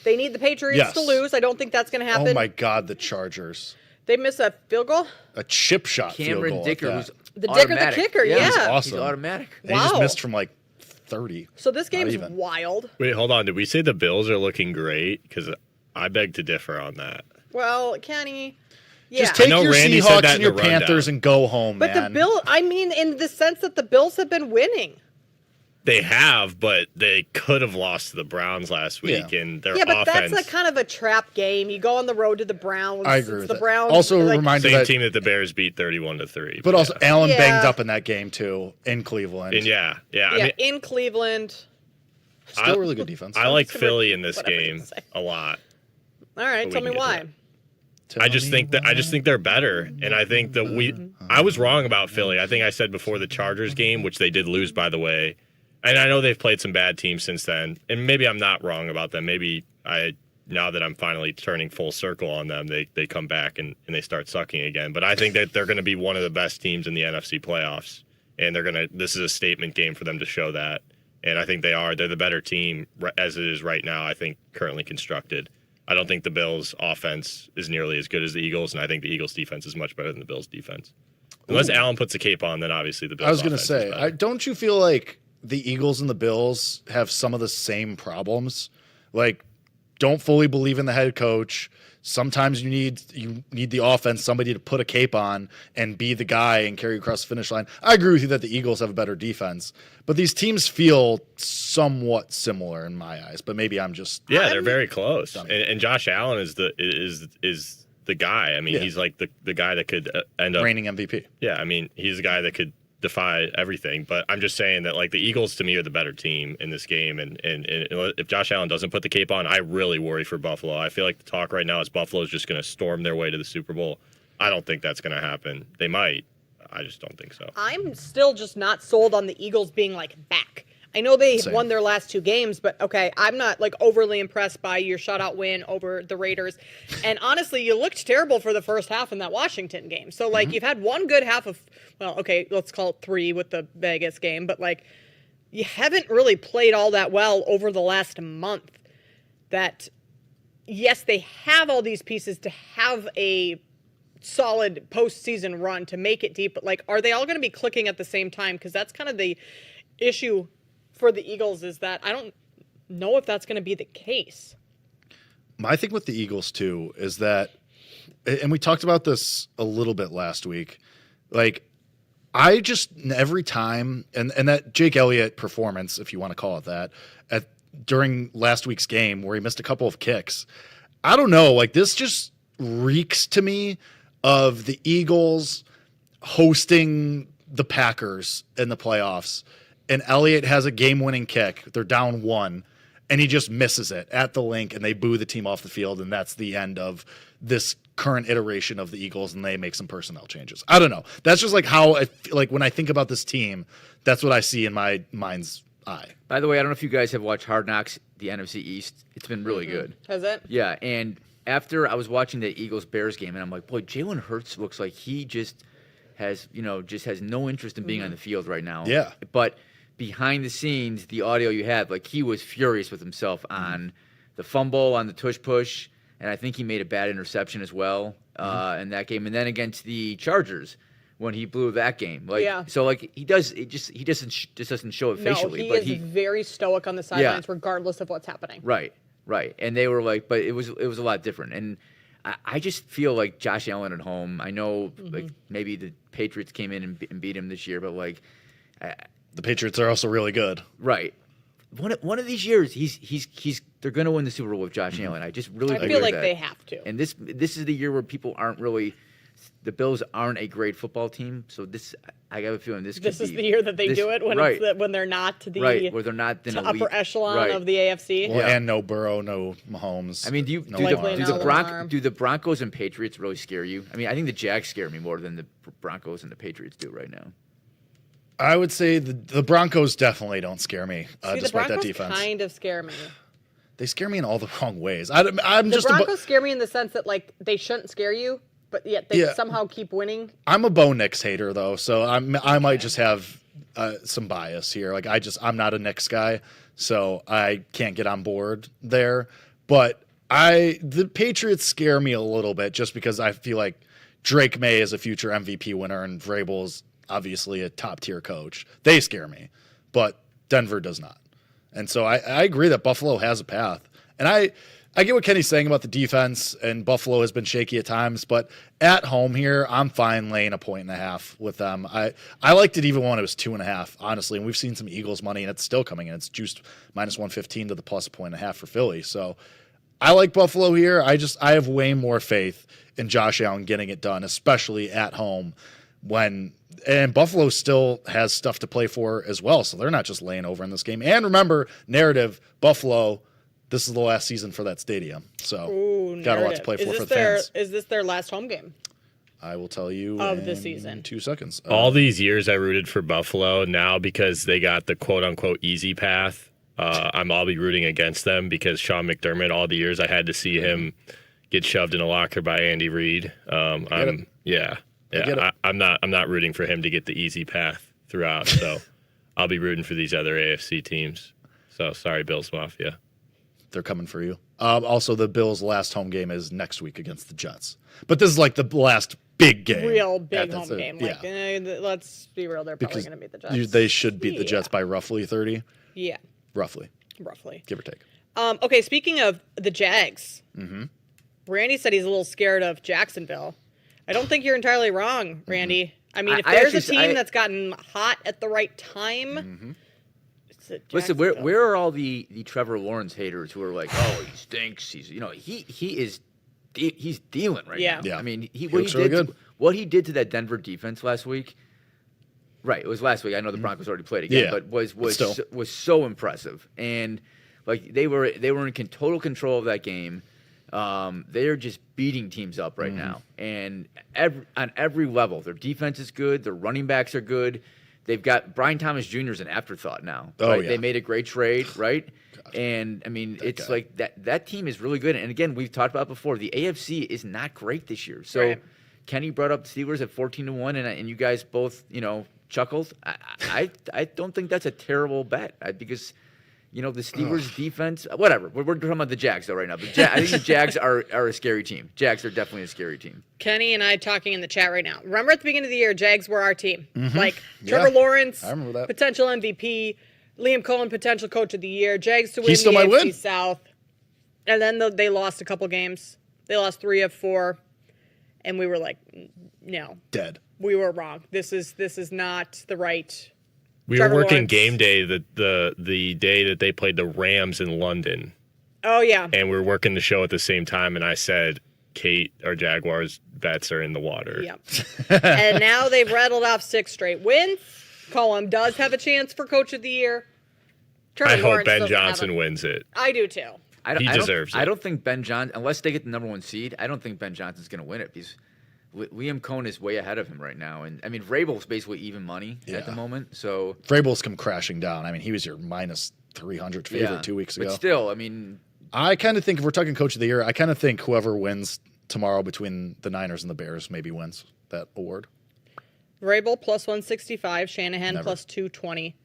They need the Patriots to lose. I don't think that's going to happen. Oh my God, the Chargers! They miss a field goal. A chip shot field goal. Cameron Dicker, who's the Dicker, the kicker. Yeah, he's awesome. He's automatic. And he just missed from like 30. So this game's wild. Wait, hold on. Did we say the Bills are looking great? Because I beg to differ on that. Well, Kenny. Yeah. Just take your Seahawks and your Panthers and go home, but man. I mean, in the sense that the Bills have been winning. They have, but they could have lost to the Browns last week, and their but offense. that's kind of a trap game. You go on the road to the Browns. I agree with the that. Browns. Also, reminder same that team that the Bears beat 31-3. But also, Allen banged up in that game too in Cleveland. And yeah. I mean, in Cleveland. Still really good defense. I like Philly in this game a lot. All right, tell me why. I just think they're better, and I think that I was wrong about Philly. I think I said before the Chargers game, which they did lose, by the way. And I know they've played some bad teams since then, and maybe I'm not wrong about them. Maybe now that I'm finally turning full circle on them, they come back and they start sucking again. But I think that they're going to be one of the best teams in the NFC playoffs, and this is a statement game for them to show that. And I think they are. They're the better team as it is right now, I think, currently constructed. I don't think the Bills' offense is nearly as good as the Eagles, and I think the Eagles' defense is much better than the Bills' defense. Unless Allen puts a cape on, then obviously the Bills' I was going to offense is say, better. don't you feel like the Eagles and the Bills have some of the same problems? Like, don't fully believe in the head coach. Sometimes you need the offense, somebody to put a cape on and be the guy and carry you across the finish line. I agree with you that the Eagles have a better defense, but these teams feel somewhat similar in my eyes. But maybe I'm just they're very close. And Josh Allen is the guy. I mean, he's like the guy that could end up reigning MVP. Yeah, I mean, he's the guy that could defy everything. But I'm just saying that, like, the Eagles to me are the better team in this game, and if Josh Allen doesn't put the cape on, I really worry for Buffalo. I feel like the talk right now is Buffalo's just going to storm their way to the Super Bowl. I don't think that's going to happen. They might. I just don't think so. I'm still just not sold on the Eagles being back. I know they won their last 2 games, but okay, I'm not overly impressed by your shutout win over the Raiders. And honestly, you looked terrible for the first half in that Washington game. So you've had one good half of, well, okay, let's call it 3 with the Vegas game, but you haven't really played all that well over the last month. That, yes, they have all these pieces to have a solid postseason run to make it deep, but are they all going to be clicking at the same time? Because that's kind of the issue for the Eagles, is that I don't know if that's going to be the case. My thing with the Eagles too is that, and we talked about this a little bit last week, I just every time, and that Jake Elliott performance, if you want to call it that, during last week's game where he missed a couple of kicks, I don't know, this just reeks to me of the Eagles hosting the Packers in the playoffs. And Elliott has a game-winning kick. They're down 1, and he just misses it at the link, and they boo the team off the field, and that's the end of this current iteration of the Eagles, and they make some personnel changes. I don't know. That's just how I when I think about this team, that's what I see in my mind's eye. By the way, I don't know if you guys have watched Hard Knocks, the NFC East. It's been really good. Has it? Yeah, and after I was watching the Eagles-Bears game, and I'm like, boy, Jalen Hurts looks like he just has just has no interest in being on the field right now. Yeah. But behind the scenes, the audio you have, like he was furious with himself on the fumble, on the tush push, and I think he made a bad interception as well in that game. And then against the Chargers, when he blew that game, so he doesn't show it facially. No, he is very stoic on the sidelines, regardless of what's happening. Right. And they were like, but it was a lot different. And I just feel like Josh Allen at home. I know like maybe the Patriots came in and beat him this year, but like the Patriots are also really good. Right. One of these years, they're going to win the Super Bowl with Josh Allen. I just really feel like they have to. And this is the year where people aren't really. The Bills aren't a great football team, so I got a feeling this is the year that they do it when they're not where they're not the upper echelon of the AFC. Well, and no Burrow, no Mahomes. I mean, do the Broncos and Patriots really scare you? I mean, I think the Jags scare me more than the Broncos and the Patriots do right now. I would say the Broncos definitely don't scare me, despite that defense. Kind of scare me. They scare me in all the wrong ways. The Broncos scare me in the sense that like they shouldn't scare you, but yet they somehow keep winning. I'm a Bo Nix hater though, so I might just have some bias here. Like I'm not a Nix guy, so I can't get on board there. But the Patriots scare me a little bit just because I feel like Drake May is a future MVP winner and Vrabel's obviously a top tier coach. They scare me, but Denver does not. And so I agree that Buffalo has a path. And I get what Kenny's saying about the defense, and Buffalo has been shaky at times, but at home here, I'm fine laying 1.5 with them. I liked it even when it was 2.5, honestly, and we've seen some Eagles money, and it's still coming in. It's juiced -115 to the plus 1.5 for Philly. So I like Buffalo here. I have way more faith in Josh Allen getting it done, especially at home and Buffalo still has stuff to play for as well, so they're not just laying over in this game. And remember, narrative, Buffalo, this is the last season for that stadium. So got a lot to play for the fans. Is this their last home game? I will tell you of the season. 2 seconds. All these years I rooted for Buffalo. Now because they got the quote-unquote easy path, I'll be rooting against them because Sean McDermott, all the years I had to see him get shoved in a locker by Andy Reid. I'm not rooting for him to get the easy path throughout. So I'll be rooting for these other AFC teams. So sorry, Bills Mafia. They're coming for you. Also, the Bills' last home game is next week against the Jets. But this is like the last big game. Real big home game. Like, let's be real, they're probably going to beat the Jets. They should beat the Jets by roughly 30. Yeah. Roughly. Give or take. Okay, speaking of the Jags, Randy said he's a little scared of Jacksonville. I don't think you're entirely wrong, Randy. I mean, if there's a team that's gotten hot at the right time, it's listen, where are all the Trevor Lawrence haters who are like, oh, he stinks. He's he's dealing right now. Yeah. I mean, what he did to that Denver defense last week. Right, it was last week. I know the Broncos already played again, but was so impressive, and like they were in total control of that game. They're just beating teams up right now, and on every level, their defense is good. Their running backs are good. They've got Brian Thomas Jr. is an afterthought now. Right? They made a great trade, right? And I mean, it's like that team is really good. And again, we've talked about it before. The AFC is not great this year. So Kenny brought up the Steelers at 14-1, and you guys both, chuckled. I don't think that's a terrible bet because. The Steelers' defense, whatever. We're talking about the Jags, though, right now. I think the Jags are a scary team. Jags are definitely a scary team. Kenny and I talking in the chat right now. Remember at the beginning of the year, Jags were our team. Like Trevor Lawrence, I remember that. potential MVP, Liam Cohen, potential coach of the year, Jags to win the AFC South. And then they lost a couple games. They lost 3 of 4. And we were like, no. Dead. We were wrong. This is not the right... We were working game day the day that they played the Rams in London. Oh, yeah. And we were working the show at the same time, and I said, Kate, our Jaguars bets are in the water. Yep. And now they've rattled off 6 straight wins. Cohen does have a chance for Coach of the Year. I hope Ben Johnson wins it. I do, too. He deserves it. I don't think Ben Johnson, unless they get the number 1 seed, I don't think Ben Johnson's going to win it because Liam Cohen is way ahead of him right now. And, I mean, Vrabel's basically even money at the moment. So Vrabel's come crashing down. I mean, he was your -300 favorite 2 weeks ago. But still, I mean... I kind of think, if we're talking Coach of the Year, I kind of think whoever wins tomorrow between the Niners and the Bears maybe wins that award. Vrabel plus 165. Shanahan Never. plus 220.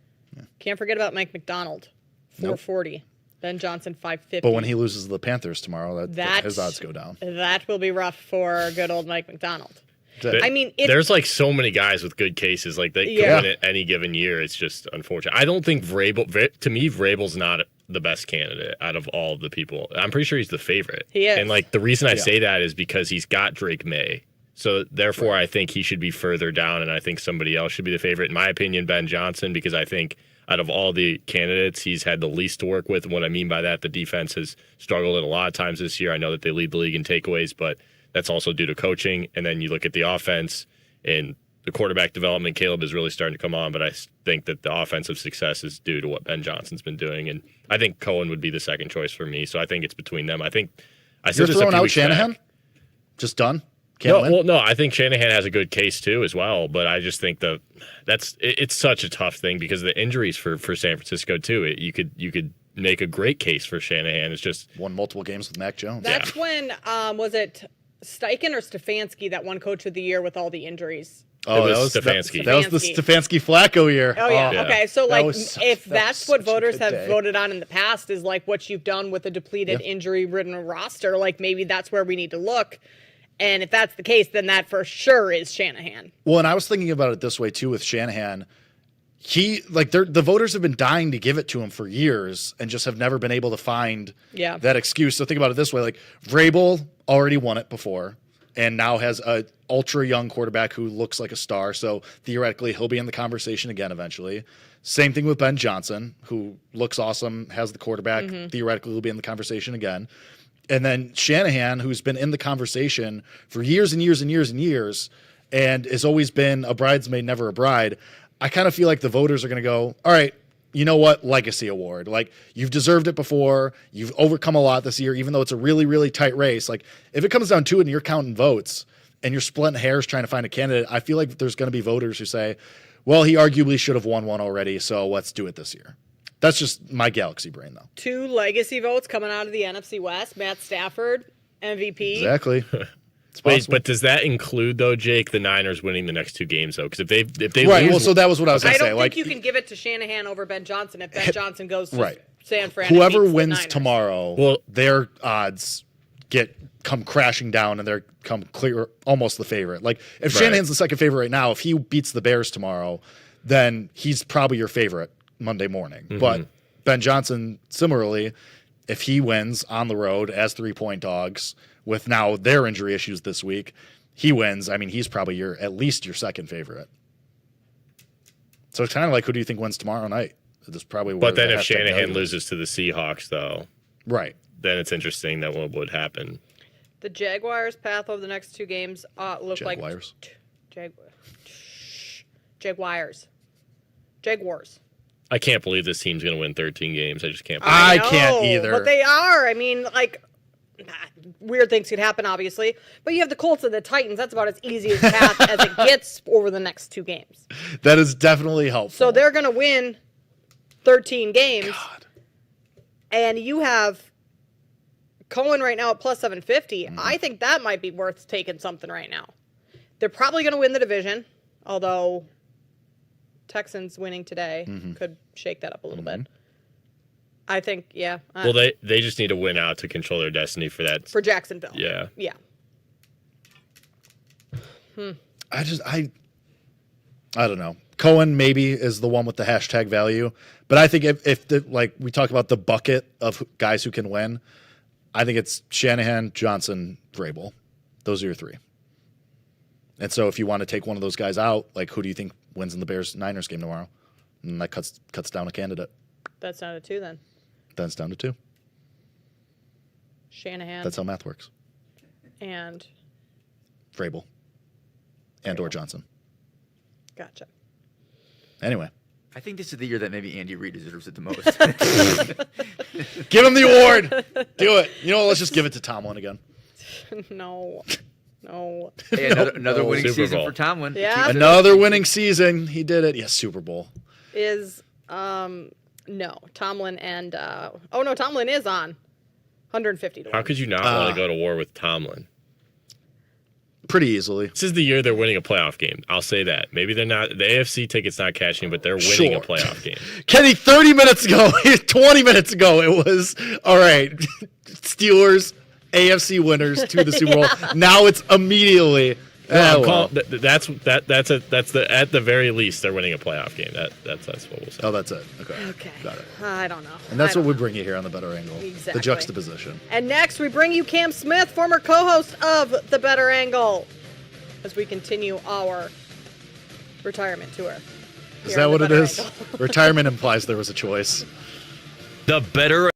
Can't forget about Mike McDonald, 440. Ben Johnson, 550. But when he loses to the Panthers tomorrow, his odds go down. That will be rough for good old Mike McDonald. I mean, there's like so many guys with good cases. Like they could win it any given year. It's just unfortunate. I don't think to me, Vrabel's not the best candidate out of all of the people. I'm pretty sure he's the favorite. He is. And like the reason I say that is because he's got Drake May. So therefore, I think he should be further down, and I think somebody else should be the favorite. In my opinion, Ben Johnson, because I think out of all the candidates, he's had the least to work with. And what I mean by that, the defense has struggled at a lot of times this year. I know that they lead the league in takeaways, but that's also due to coaching. And then you look at the offense and the quarterback development. Caleb is really starting to come on, but I think that the offensive success is due to what Ben Johnson's been doing. And I think Cohen would be the second choice for me. So I think it's between them. I think I said You're this a throwing few out weeks Shanahan? back. Just done? Can't win? Well, no, I think Shanahan has a good case too as well, but I just think it's such a tough thing because of the injuries for San Francisco too. You could make a great case for Shanahan. It's just won multiple games with Mac Jones. That's when was it Steichen or Stefanski that won Coach of the Year with all the injuries? Oh, it that was was Stefanski. That was the Stefanski Flacco year. Oh yeah. Okay. So like, if that that's was what such a voters good have day. voted on in the past is like what you've done with a depleted, injury-ridden roster, like maybe that's where we need to look. And if that's the case, then that for sure is Shanahan. Well, and I was thinking about it this way too with Shanahan. The voters have been dying to give it to him for years and just have never been able to find that excuse. So think about it this way: like Vrabel already won it before, and now has a ultra young quarterback who looks like a star. So theoretically, he'll be in the conversation again eventually. Same thing with Ben Johnson, who looks awesome, has the quarterback. Theoretically, will be in the conversation again. And then Shanahan, who's been in the conversation for years and years and years and years, and has always been a bridesmaid, never a bride. I kind of feel like the voters are going to go, all right, you know what? Legacy award. Like, you've deserved it before. You've overcome a lot this year, even though it's a really, really tight race. Like, if it comes down to it and you're counting votes and you're splitting hairs trying to find a candidate, I feel like there's going to be voters who say, well, he arguably should have won one already, so let's do it this year. That's just my galaxy brain, though. 2 legacy votes coming out of the NFC West. Matt Stafford, MVP. Exactly. Wait, but does that include though, Jake, the Niners winning the next 2 games though? Because if they right, lose, well, so that was what I was going I to say. don't Like, think you can give it to Shanahan over Ben Johnson if Ben Johnson goes to San Fran. Whoever and beats the wins Niners. tomorrow, their odds come crashing down and they're come clear almost the favorite. Like if Shanahan's the second favorite right now, if he beats the Bears tomorrow, then he's probably your favorite Monday morning. But Ben Johnson, similarly, if he wins on the road as 3-point dogs with now their injury issues this week, he wins. I mean, he's probably at least your second favorite. So it's kind of like, who do you think wins tomorrow night? That's probably. But then if Shanahan loses to the Seahawks, though, right, then it's interesting that what would happen. The Jaguars' path over the next 2 games look Jaguars. like Jaguars. I can't believe this team's going to win 13 games. I just can't. I can't either. But they are. I mean, like, weird things could happen, obviously. But you have the Colts and the Titans. That's about as easy a path as it gets over the next 2 games. That is definitely helpful. So they're going to win 13 games. God. And you have Cohen right now at plus 750. I think that might be worth taking something right now. They're probably going to win the division, although Texans winning today could shake that up a little bit. I think, Well, they just need to win out to control their destiny for that. For Jacksonville. Yeah. Yeah. I don't know. Cohen maybe is the one with the hashtag value, but I think if like we talk about the bucket of guys who can win, I think it's Shanahan, Johnson, Vrabel. Those are your 3. And so if you want to take one of those guys out, like who do you think wins in the Bears-Niners game tomorrow? And that cuts down a candidate. That's down to 2 then. Then it's down to 2. Shanahan. That's how math works. And Vrabel. And or Johnson. Gotcha. Anyway. I think this is the year that maybe Andy Reid deserves it the most. Give him the award. Do it. You know what? Let's just give it to Tomlin again. No. Hey, another winning Super season Bowl. for Tomlin. Yeah. Another winning season. He did it. Yes, Super Bowl. Is no, Tomlin and Tomlin is on 150 to 1. How could you not want to go to war with Tomlin? pretty easily. This is the year they're winning a playoff game. I'll say that. Maybe they're not. The AFC ticket's not cashing, but they're winning a playoff game. Kenny, 30 minutes ago, 20 minutes ago, it was all right. Steelers, AFC winners to the Super Bowl. Now it's immediately. That's at the very least they're winning a playoff game. That's what we'll say. Oh, that's it. Okay. Got it. I don't know. And that's what we bring you here on the Better Angle. Exactly. The juxtaposition. And next, we bring you Cam Smith, former co-host of The Better Angle, as we continue our retirement tour. Is that what it is? Retirement implies there was a choice. The Better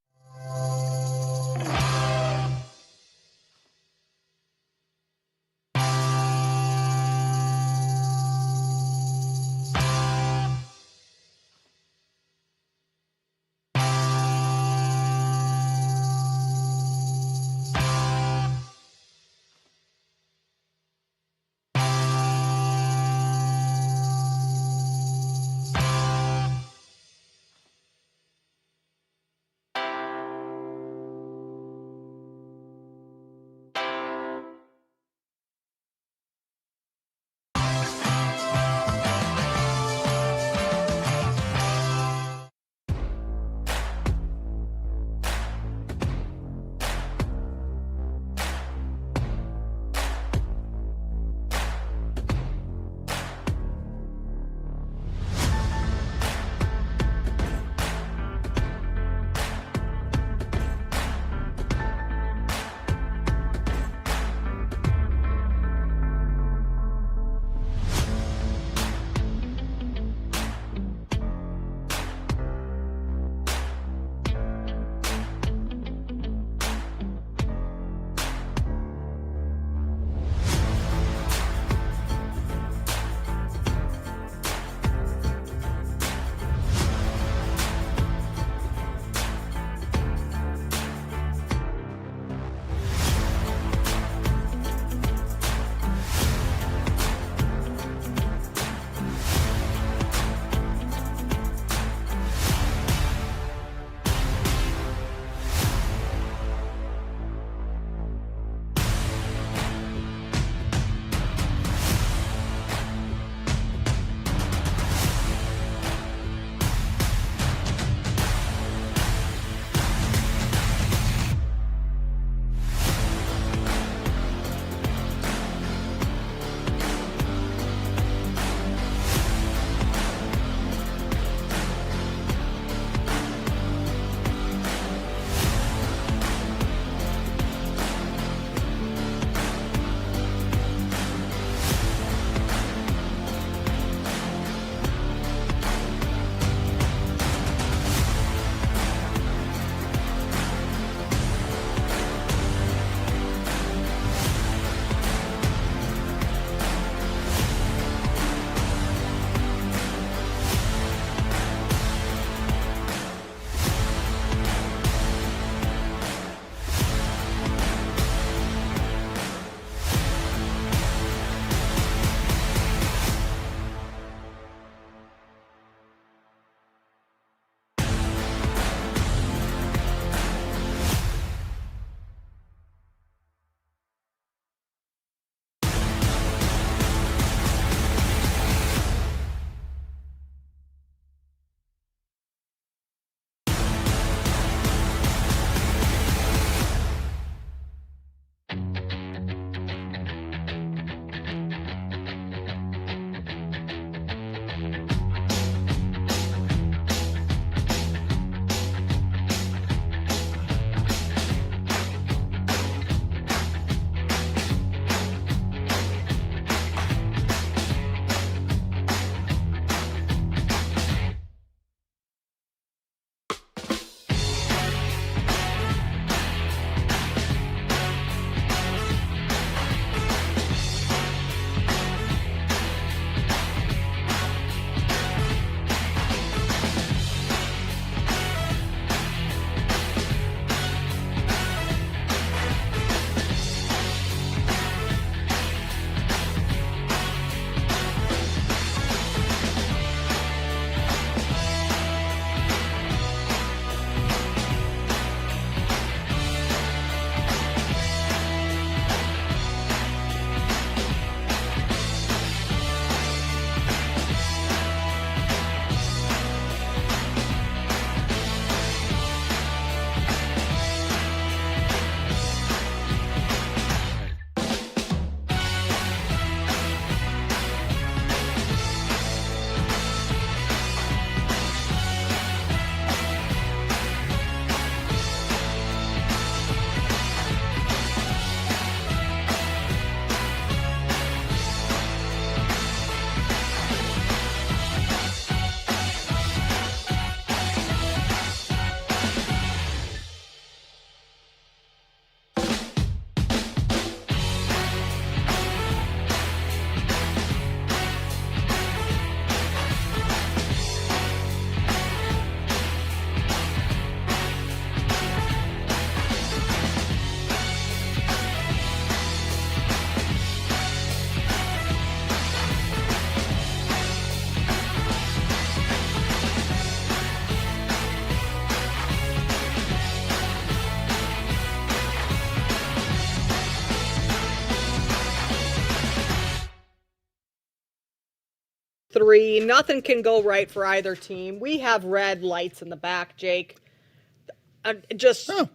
3. Nothing can go right for either team. We have red lights in the back, Jake.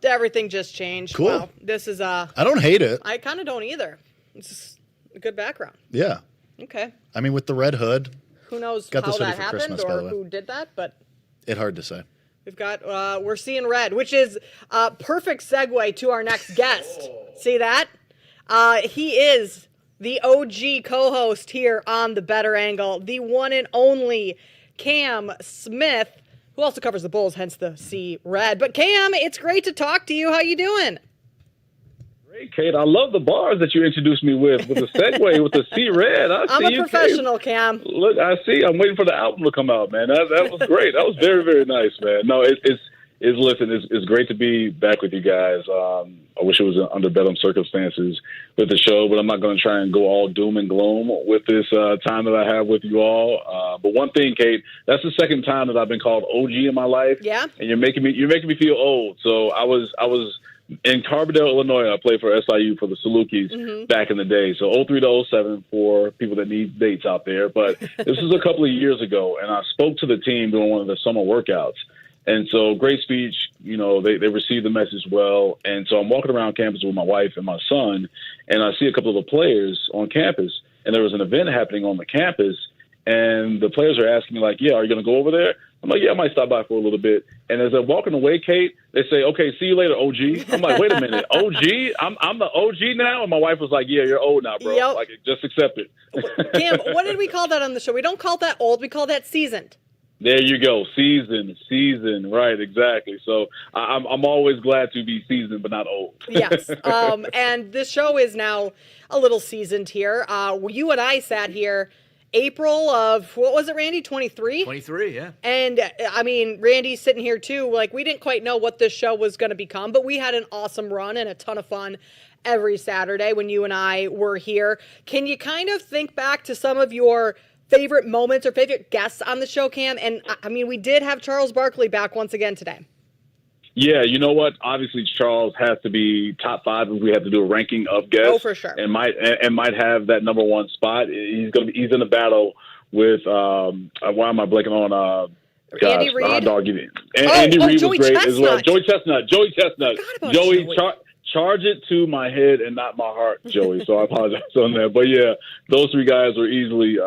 Everything just changed. Cool. Wow. This is I don't hate it. I kind of don't either. It's just a good background. Yeah. Okay. I mean, with the red hood. Who knows Got how this hoodie that for happened Christmas, by or the way. who did that, but It's hard to say. we've got we're seeing red, which is a perfect segue to our next guest. See that? He is the OG co-host here on The Better Angle, the one and only Cam Smith, who also covers the Bulls, hence the C red. But Cam, it's great to talk to you. How you doing? Great, Kate. I love the bars that you introduced me with the segue with the C red. I'm a professional, Kate. Cam. Look, I see. I'm waiting for the album to come out, man. That was great. That was very, very nice, man. No, it's great to be back with you guys. I wish it was under better circumstances with the show, but I'm not going to try and go all doom and gloom with this time that I have with you all. But one thing, Kate, that's the second time that I've been called OG in my life. Yeah. And you're making me feel old. So I was in Carbondale, Illinois. I played for SIU for the Salukis back in the day. So 03 to 07 for people that need dates out there. But this was a couple of years ago, and I spoke to the team during one of the summer workouts. And so great speech, they received the message well. And so I'm walking around campus with my wife and my son, and I see a couple of the players on campus, and there was an event happening on the campus, and the players are asking me, like, yeah, are you going to go over there? I'm like, yeah, I might stop by for a little bit. And as I'm walking away, Kate, they say, okay, see you later, OG. I'm like, wait a minute, OG? I'm the OG now? And my wife was like, yeah, you're old now, bro. Yep. Like, just accept it. Cam, what did we call that on the show? We don't call that old. We call that seasoned. There you go. Season. Right, exactly. So I'm always glad to be seasoned, but not old. Yes. And this show is now a little seasoned here. You and I sat here April of, what was it, Randy? 23? 23, yeah. And, I mean, Randy's sitting here, too. Like, we didn't quite know what this show was going to become, but we had an awesome run and a ton of fun every Saturday when you and I were here. Can you kind of think back to some of your favorite moments or favorite guests on the show, Cam? And, I mean, we did have Charles Barkley back once again today. Yeah, you know what? Obviously, Charles has to be top 5 if we have to do a ranking of guests. Oh, for sure. And might have that number 1 spot. He's in a battle with why am I blanking on? Andy Reid. Andy Reid was great as well. Joey Chestnut. Joey, charge it to my head and not my heart, Joey. So I apologize on that. But yeah, those 3 guys are easily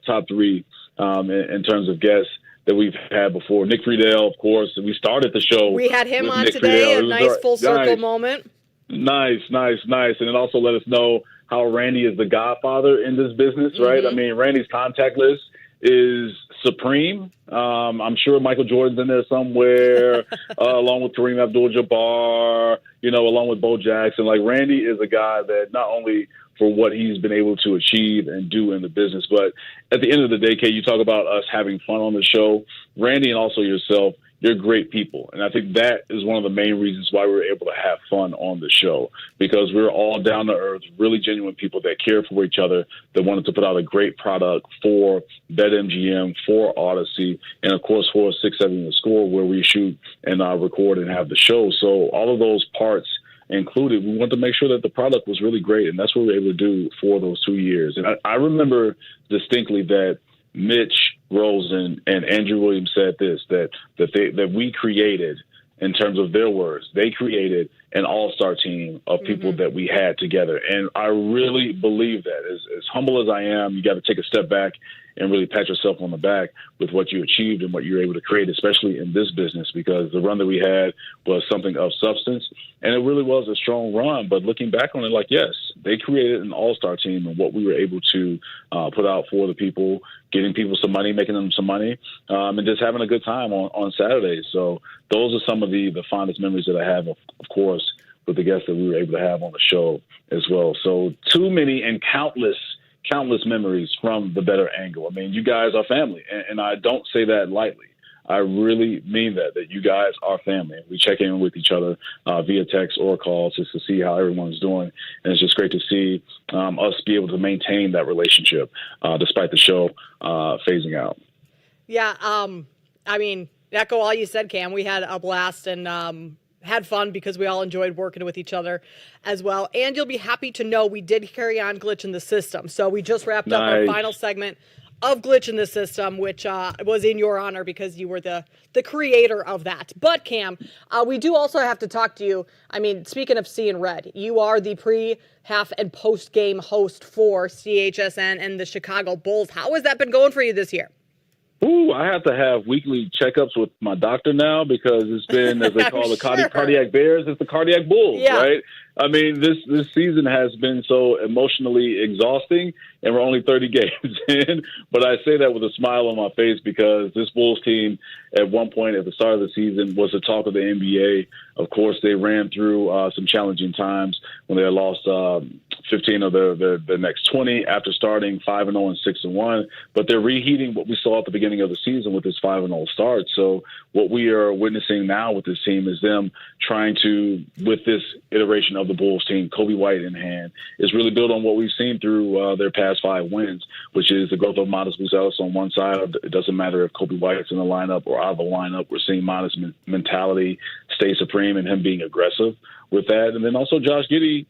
top 3 in terms of guests that we've had before. Nick Friedel, of course, and we started the show. We had him on Nick today, Friedel. a nice full circle moment. Nice. And it also let us know how Randy is the godfather in this business, right? I mean, Randy's contact list is supreme. I'm sure Michael Jordan's in there somewhere, along with Kareem Abdul-Jabbar, along with Bo Jackson. Like, Randy is a guy that not only for what he's been able to achieve and do in the business, but at the end of the day, Kate, you talk about us having fun on the show. Randy and also yourself, you're great people. And I think that is one of the main reasons why we were able to have fun on the show, because we're all down to earth, really genuine people that care for each other, that wanted to put out a great product for BetMGM, for Odyssey, and of course for 670 The Score, where we shoot and record and have the show. So all of those parts included, we wanted to make sure that the product was really great, and that's what we were able to do for those 2 years. And I remember distinctly that Mitch Rosen and Andrew Williams said this, that we created, in terms of their words, they created an all-star team of people that we had together. And I really believe that. As humble as I am, you got to take a step back and really pat yourself on the back with what you achieved and what you were able to create, especially in this business, because the run that we had was something of substance, and it really was a strong run. But looking back on it, like, yes, they created an all-star team, and what we were able to put out for the people, getting people some money, making them some money, and just having a good time on Saturdays. So those are some of the fondest memories that I have, of course, with the guests that we were able to have on the show as well. So too many and countless memories from the Better Angle. I mean, you guys are family, and I don't say that lightly. I really mean that you guys are family. We check in with each other via text or calls just to see how everyone's doing. And it's just great to see us be able to maintain that relationship despite the show phasing out. Yeah, I mean, echo all you said, Cam. We had a blast and had fun because we all enjoyed working with each other as well. And you'll be happy to know we did carry on glitching the system. So we just wrapped up our final segment of glitch in the system, which was in your honor because you were the creator of that. But Cam, we do also have to talk to you. I mean, speaking of seeing red, you are the pre-half and post-game host for CHSN and the Chicago Bulls. How has that been going for you this year? Ooh, I have to have weekly checkups with my doctor now because it's been, as they call the cardiac bears, it's the cardiac bulls, right? I mean, this season has been so emotionally exhausting, and we're only 30 games in. But I say that with a smile on my face because this Bulls team, at one point at the start of the season, was the talk of the NBA. Of course, they ran through some challenging times when they had lost 15 of the next 20 after starting 5-0 and 6-1. But they're reheating what we saw at the beginning of the season with this 5-0 start. So what we are witnessing now with this team is them trying to, with this iteration of the Bulls team, Kobe White in hand, is really build on what we've seen through their past 5 wins, which is the growth of Modest Buzelis on one side. It doesn't matter if Kobe White's in the lineup or out of the lineup. We're seeing Modest mentality stay supreme and him being aggressive with that. And then also Josh Giddey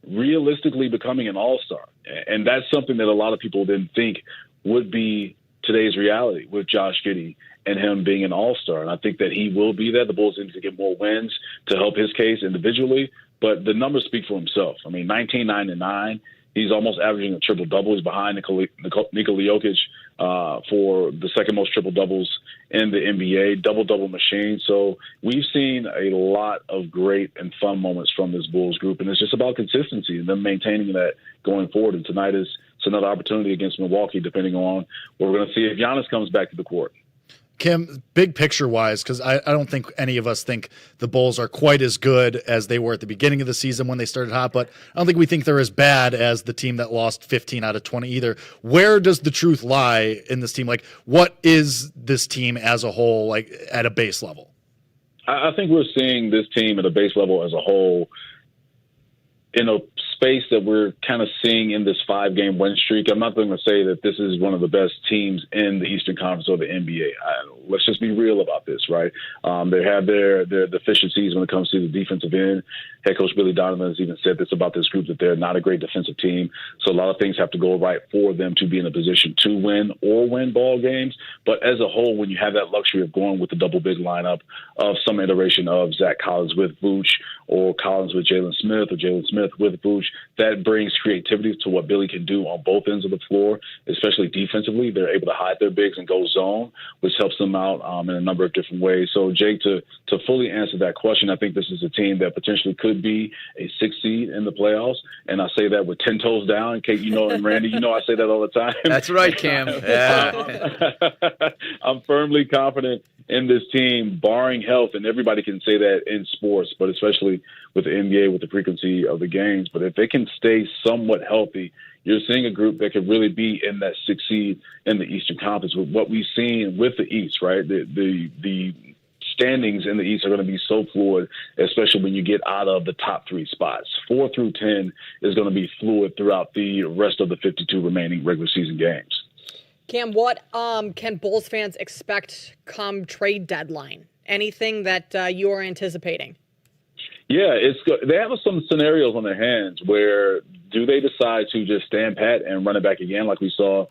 realistically becoming an all-star. And that's something that a lot of people didn't think would be today's reality with Josh Giddey and him being an all-star. And I think that he will be that. The Bulls need to get more wins to help his case individually. But the numbers speak for himself. I mean, 19, 9, and 9. He's almost averaging a triple-double. He's behind Nikola Jokic for the second most triple-doubles in the NBA, double-double machine. So we've seen a lot of great and fun moments from this Bulls group, and it's just about consistency and them maintaining that going forward. And tonight is another opportunity against Milwaukee, depending on what we're going to see if Giannis comes back to the court. Kim, big picture wise, because I don't think any of us think the Bulls are quite as good as they were at the beginning of the season when they started hot, but I don't think we think they're as bad as the team that lost 15 out of 20 either. Where does the truth lie in this team? Like, what is this team as a whole, like, at a base level? I think we're seeing this team at a base level as a whole in a space that we're kind of seeing in this 5-game win streak. I'm not going to say that this is one of the best teams in the Eastern Conference or the NBA. Let's just be real about this, right? They have their deficiencies when it comes to the defensive end. Head coach Billy Donovan has even said this about this group, that they're not a great defensive team. So a lot of things have to go right for them to be in a position to win or win ball games. But as a whole, when you have that luxury of going with the double big lineup of some iteration of Zach Collins with Vooch or Collins with Jalen Smith or Jalen Smith with Vooch, that brings creativity to what Billy can do on both ends of the floor, especially defensively. They're able to hide their bigs and go zone, which helps them out in a number of different ways. So, Jake, to fully answer that question, I think this is a team that potentially could be a 6th seed in the playoffs. And I say that with 10 toes down. Kate, and Randy, I say that all the time. That's right, Cam. Yeah. I'm firmly confident in this team, barring health, and everybody can say that in sports, but especially with the NBA, with the frequency of the games. But if they can stay somewhat healthy, you're seeing a group that could really be in that 6th seed in the Eastern Conference with what we've seen with the East, right? The standings in the East are going to be so fluid, especially when you get out of the top 3 spots. 4 through 10 is going to be fluid throughout the rest of the 52 remaining regular season games. Cam, what can Bulls fans expect come trade deadline? Anything that you are anticipating? Yeah, they have some scenarios on their hands where do they decide to just stand pat and run it back again like we saw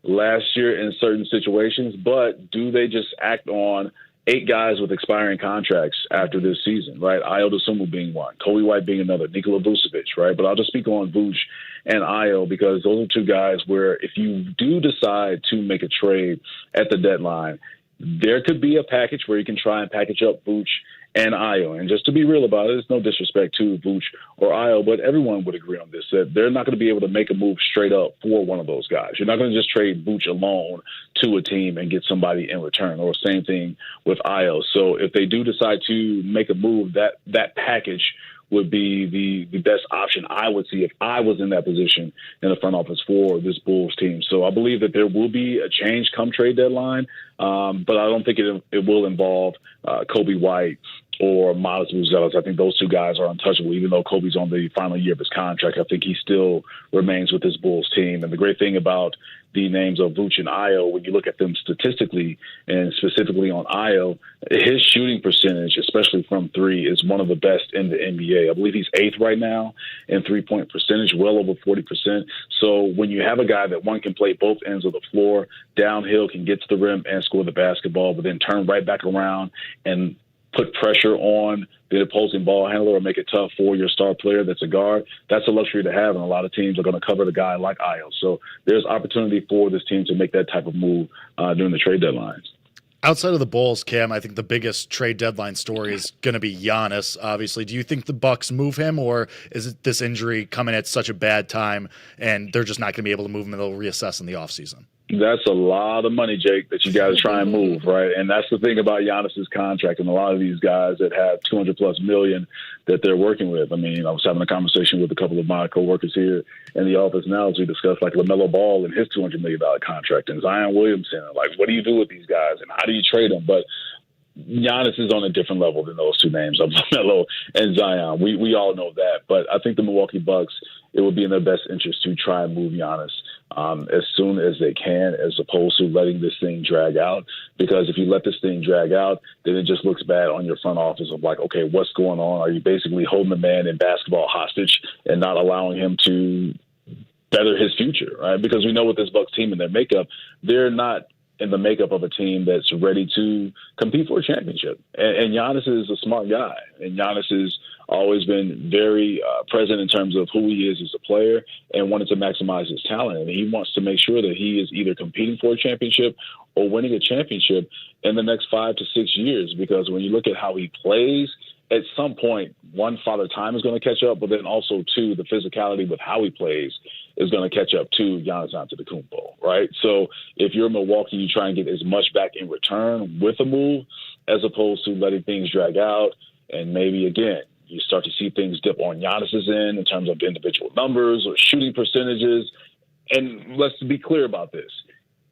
last year in certain situations, but do they just act on 8 guys with expiring contracts after this season, right? Ayo Dosunmu being one, Kobe White being another, Nikola Vucevic, right? But I'll just speak on Vooch and Ayo because those are 2 guys where if you do decide to make a trade at the deadline, there could be a package where you can try and package up Vooch and Ayo. And just to be real about it, it's no disrespect to Vooch or Ayo, but everyone would agree on this, that they're not going to be able to make a move straight up for one of those guys. You're not going to just trade Vooch alone to a team and get somebody in return, or same thing with Ayo. So if they do decide to make a move, that package would be the best option I would see if I was in that position in the front office for this Bulls team. So I believe that there will be a change come trade deadline, but I don't think it will involve Kobe White or Miles Buzelis. I think those two guys are untouchable. Even though Kobe's on the final year of his contract, I think he still remains with this Bulls team. And the great thing about the names of Vooch and Ayo, when you look at them statistically and specifically on Ayo, his shooting percentage, especially from three, is one of the best in the NBA. I believe he's 8th right now in three-point percentage, well over 40%. So when you have a guy that one can play both ends of the floor, downhill, can get to the rim and score the basketball, but then turn right back around and put pressure on the opposing ball handler or make it tough for your star player that's a guard, that's a luxury to have, and a lot of teams are going to cover the guy like Ayo. So there's opportunity for this team to make that type of move during the trade deadlines. Outside of the Bulls, Cam, I think the biggest trade deadline story is going to be Giannis, obviously. Do you think the Bucks move him, or is this injury coming at such a bad time and they're just not going to be able to move him and they'll reassess in the offseason? That's a lot of money, Jake, that you got to try and move, right? And that's the thing about Giannis's contract and a lot of these guys that have $200+ million that they're working with. I mean, I was having a conversation with a couple of my coworkers here in the office now as we discussed like LaMelo Ball and his $200 million contract and Zion Williamson. Like, what do you do with these guys and how do you trade them? But Giannis is on a different level than those two names of LaMelo and Zion. We all know that. But I think the Milwaukee Bucks, it would be in their best interest to try and move Giannis as soon as they can, as opposed to letting this thing drag out. Because if you let this thing drag out, then it just looks bad on your front office of like, okay, what's going on? Are you basically holding the man in basketball hostage and not allowing him to better his future, right? Because we know with this Bucks team and their makeup, they're not in the makeup of a team that's ready to compete for a championship. And Giannis is a smart guy. And Giannis has always been very present in terms of who he is as a player and wanted to maximize his talent. And he wants to make sure that he is either competing for a championship or winning a championship in the next 5 to 6 years. Because when you look at how he plays, at some point, one, Father Time is going to catch up, but then also, two, the physicality with how he plays is going to catch up to Giannis Antetokounmpo, right? So if you're Milwaukee, you try and get as much back in return with a move as opposed to letting things drag out. And maybe, again, you start to see things dip on Giannis's end in terms of individual numbers or shooting percentages. And let's be clear about this.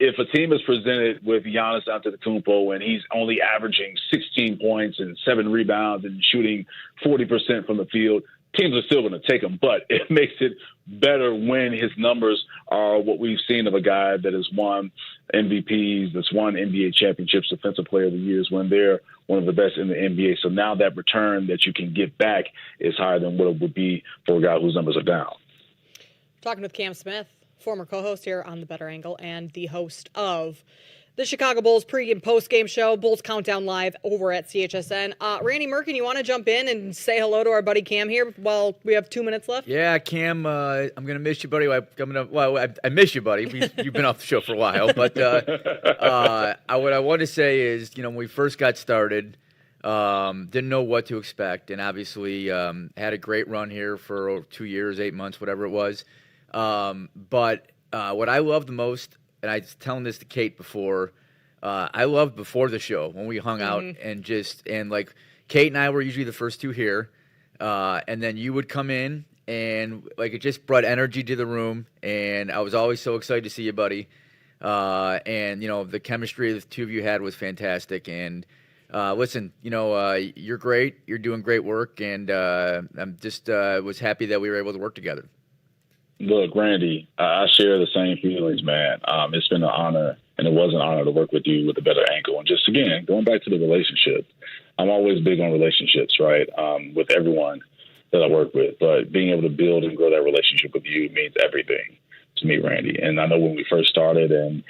If a team is presented with Giannis Antetokounmpo and he's only averaging 16 points and 7 rebounds and shooting 40% from the field, teams are still going to take him. But it makes it better when his numbers are what we've seen of a guy that has won MVPs, that's won NBA championships, Defensive Player of the Year, when they're one of the best in the NBA. So now that return that you can get back is higher than what it would be for a guy whose numbers are down. Talking with Cam Smith, former co-host here on The Better Angle and the host of the Chicago Bulls pre- and post-game show, Bulls Countdown Live over at CHSN. Randy Merkin, you want to jump in and say hello to our buddy Cam here while we have 2 minutes left? Yeah, Cam, I'm going to miss you, buddy. I miss you, buddy. You've been off the show for a while. But what I want to say is, when we first got started, didn't know what to expect. And obviously had a great run here for 2 years, 8 months, whatever it was. But what I loved the most, and I was telling this to Kate before, I loved before the show when we hung out and Kate and I were usually the first two here. And then you would come in and it just brought energy to the room. And I was always so excited to see you, buddy. And the chemistry the two of you had was fantastic. And listen, you're great. You're doing great work. And I'm just was happy that we were able to work together. Look, Randy, I share the same feelings, man. It's been an honor, and it was an honor to work with you with a better angle. And just, again, going back to the relationship, I'm always big on relationships, right, with everyone that I work with. But being able to build and grow that relationship with you means everything to me, Randy. And I know when we first started, and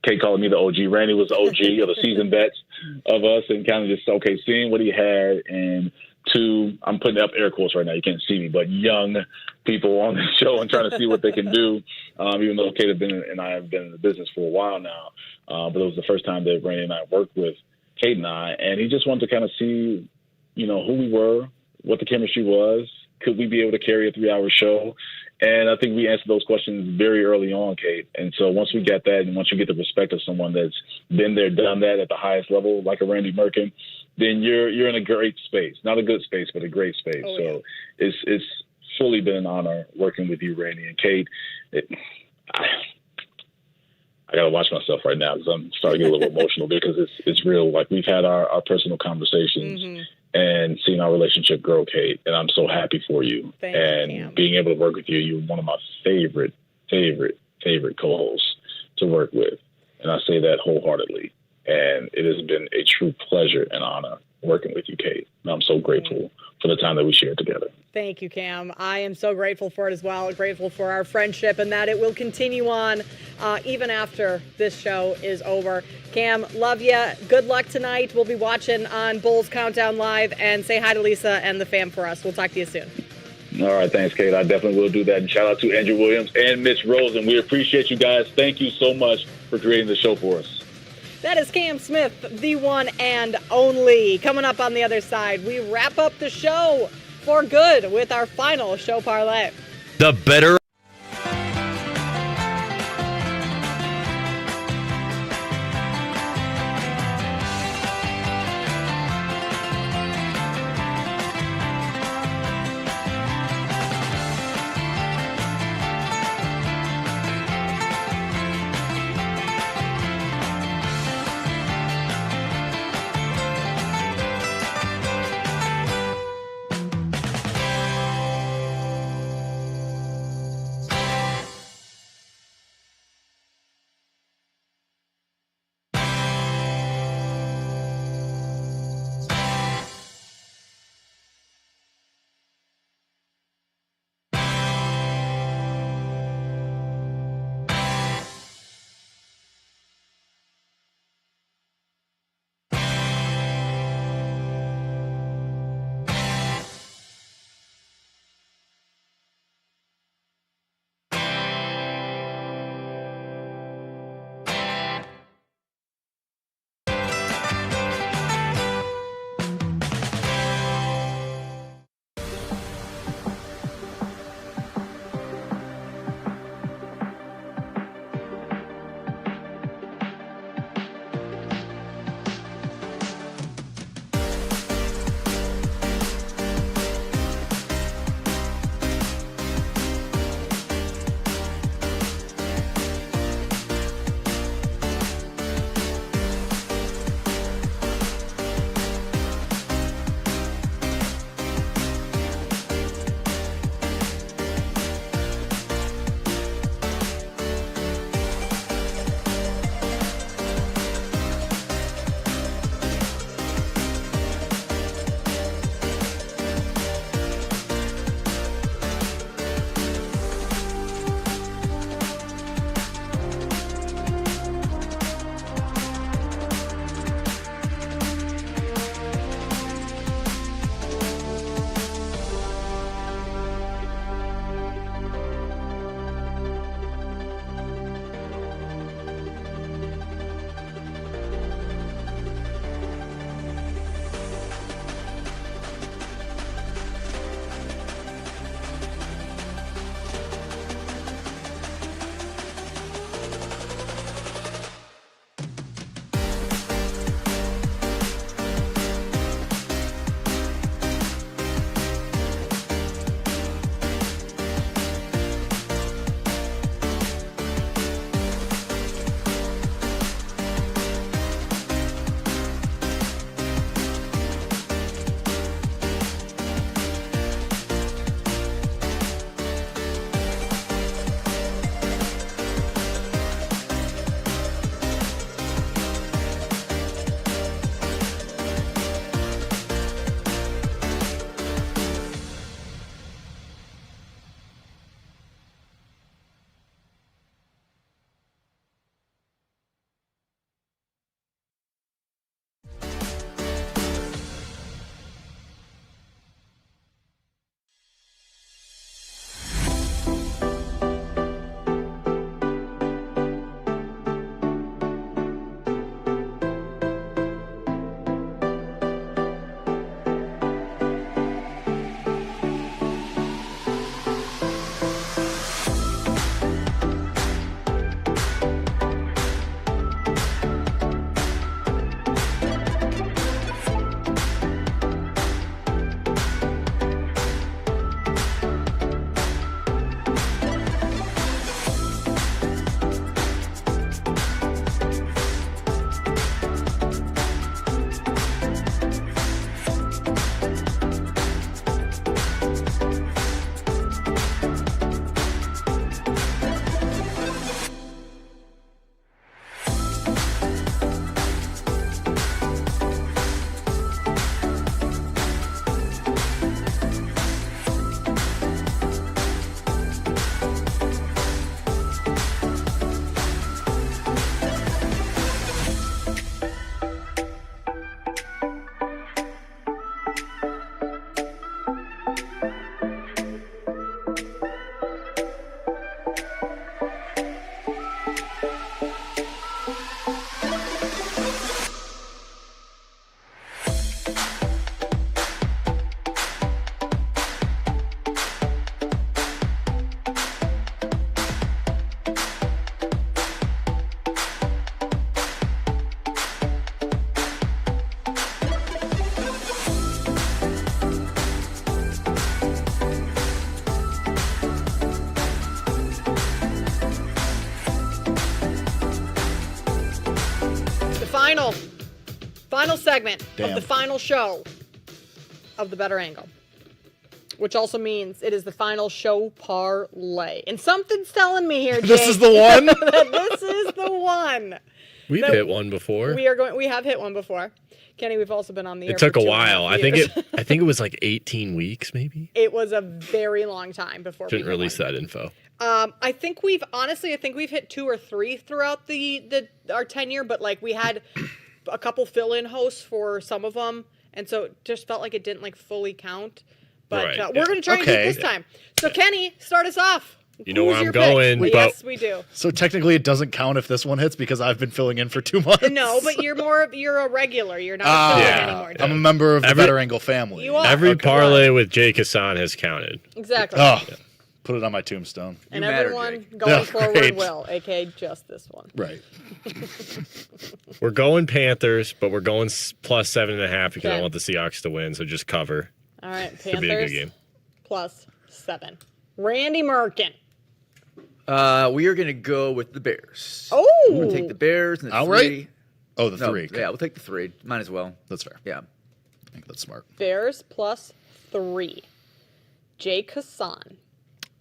Kate calling me the OG. Randy was the OG of the seasoned vets of us, and kind of just, okay, seeing what he had and to, I'm putting up air quotes right now, you can't see me, but young people on the show and trying to see what they can do, even though Kate and I have been in the business for a while now. But it was the first time that Randy and I worked with Kate and I, and he just wanted to kind of see, who we were, what the chemistry was, could we be able to carry a 3-hour show? And I think we answered those questions very early on, Kate. And so once we get that, and once you get the respect of someone that's been there, done that at the highest level, like a Randy Merkin, then you're in a great space. Not a good space, but a great space. Oh, so yeah. It's fully been an honor working with you, Randy and Kate. I got to watch myself right now because I'm starting to get a little emotional because it's real. Like, we've had our personal conversations and seeing our relationship grow, Kate, and I'm so happy for you. And being able to work with you, you're one of my favorite co-hosts to work with. And I say that wholeheartedly. And it has been a true pleasure and honor working with you, Kate. And I'm so grateful for the time that we shared together. Thank you, Cam. I am so grateful for it as well. Grateful for our friendship and that it will continue on even after this show is over. Cam, love you. Good luck tonight. We'll be watching on Bulls Countdown Live, and say hi to Lisa and the fam for us. We'll talk to you soon. All right, thanks, Kate. I definitely will do that. And shout out to Andrew Williams and Mitch Rosen. We appreciate you guys. Thank you so much for creating the show for us. That is Cam Smith, the one and only. Coming up on the other side, we wrap up the show for good with our final show parlay. The better. Final segment Damn. of the final show of the Better Angle, which also means it is the final show parlay. And something's telling me here, Jake, This is the one? that this is the one. We've hit one before. We have hit one before. Kenny, we've also been on the air. It took for a 2.5 while. I years. think it was like 18 weeks, maybe. It was a very long time before Shouldn't we hit release one. that info. I think we've hit 2 or 3 throughout our tenure, but like we had a couple fill-in hosts for some of them, and so it just felt like it didn't like fully count. But Right. we're gonna try and do it this time. So Kenny, start us off. You know where Who's I'm your going, pick? but Yes, we do. So technically, it doesn't count if this one hits because I've been filling in for 2 months. No, but you're a regular. You're not a fill-in anymore. I'm a member of the Better Angle family. You are. Every parlay with Jake Hassan has counted. Exactly. Oh, put it on my tombstone. And everyone going forward great. will, aka just this one. Right. We're going Panthers, but we're going plus 7.5 because Okay. I want the Seahawks to win. So just cover. All right, Should be a good Panthers game. plus 7. Randy Merkin. We are going to go with the Bears. Oh! We're going to take the Bears and the Outright? 3. Oh, the No, 3. Yeah, we'll take the 3. Might as well. That's fair. Yeah. I think that's smart. Bears plus 3. Jake Hassan.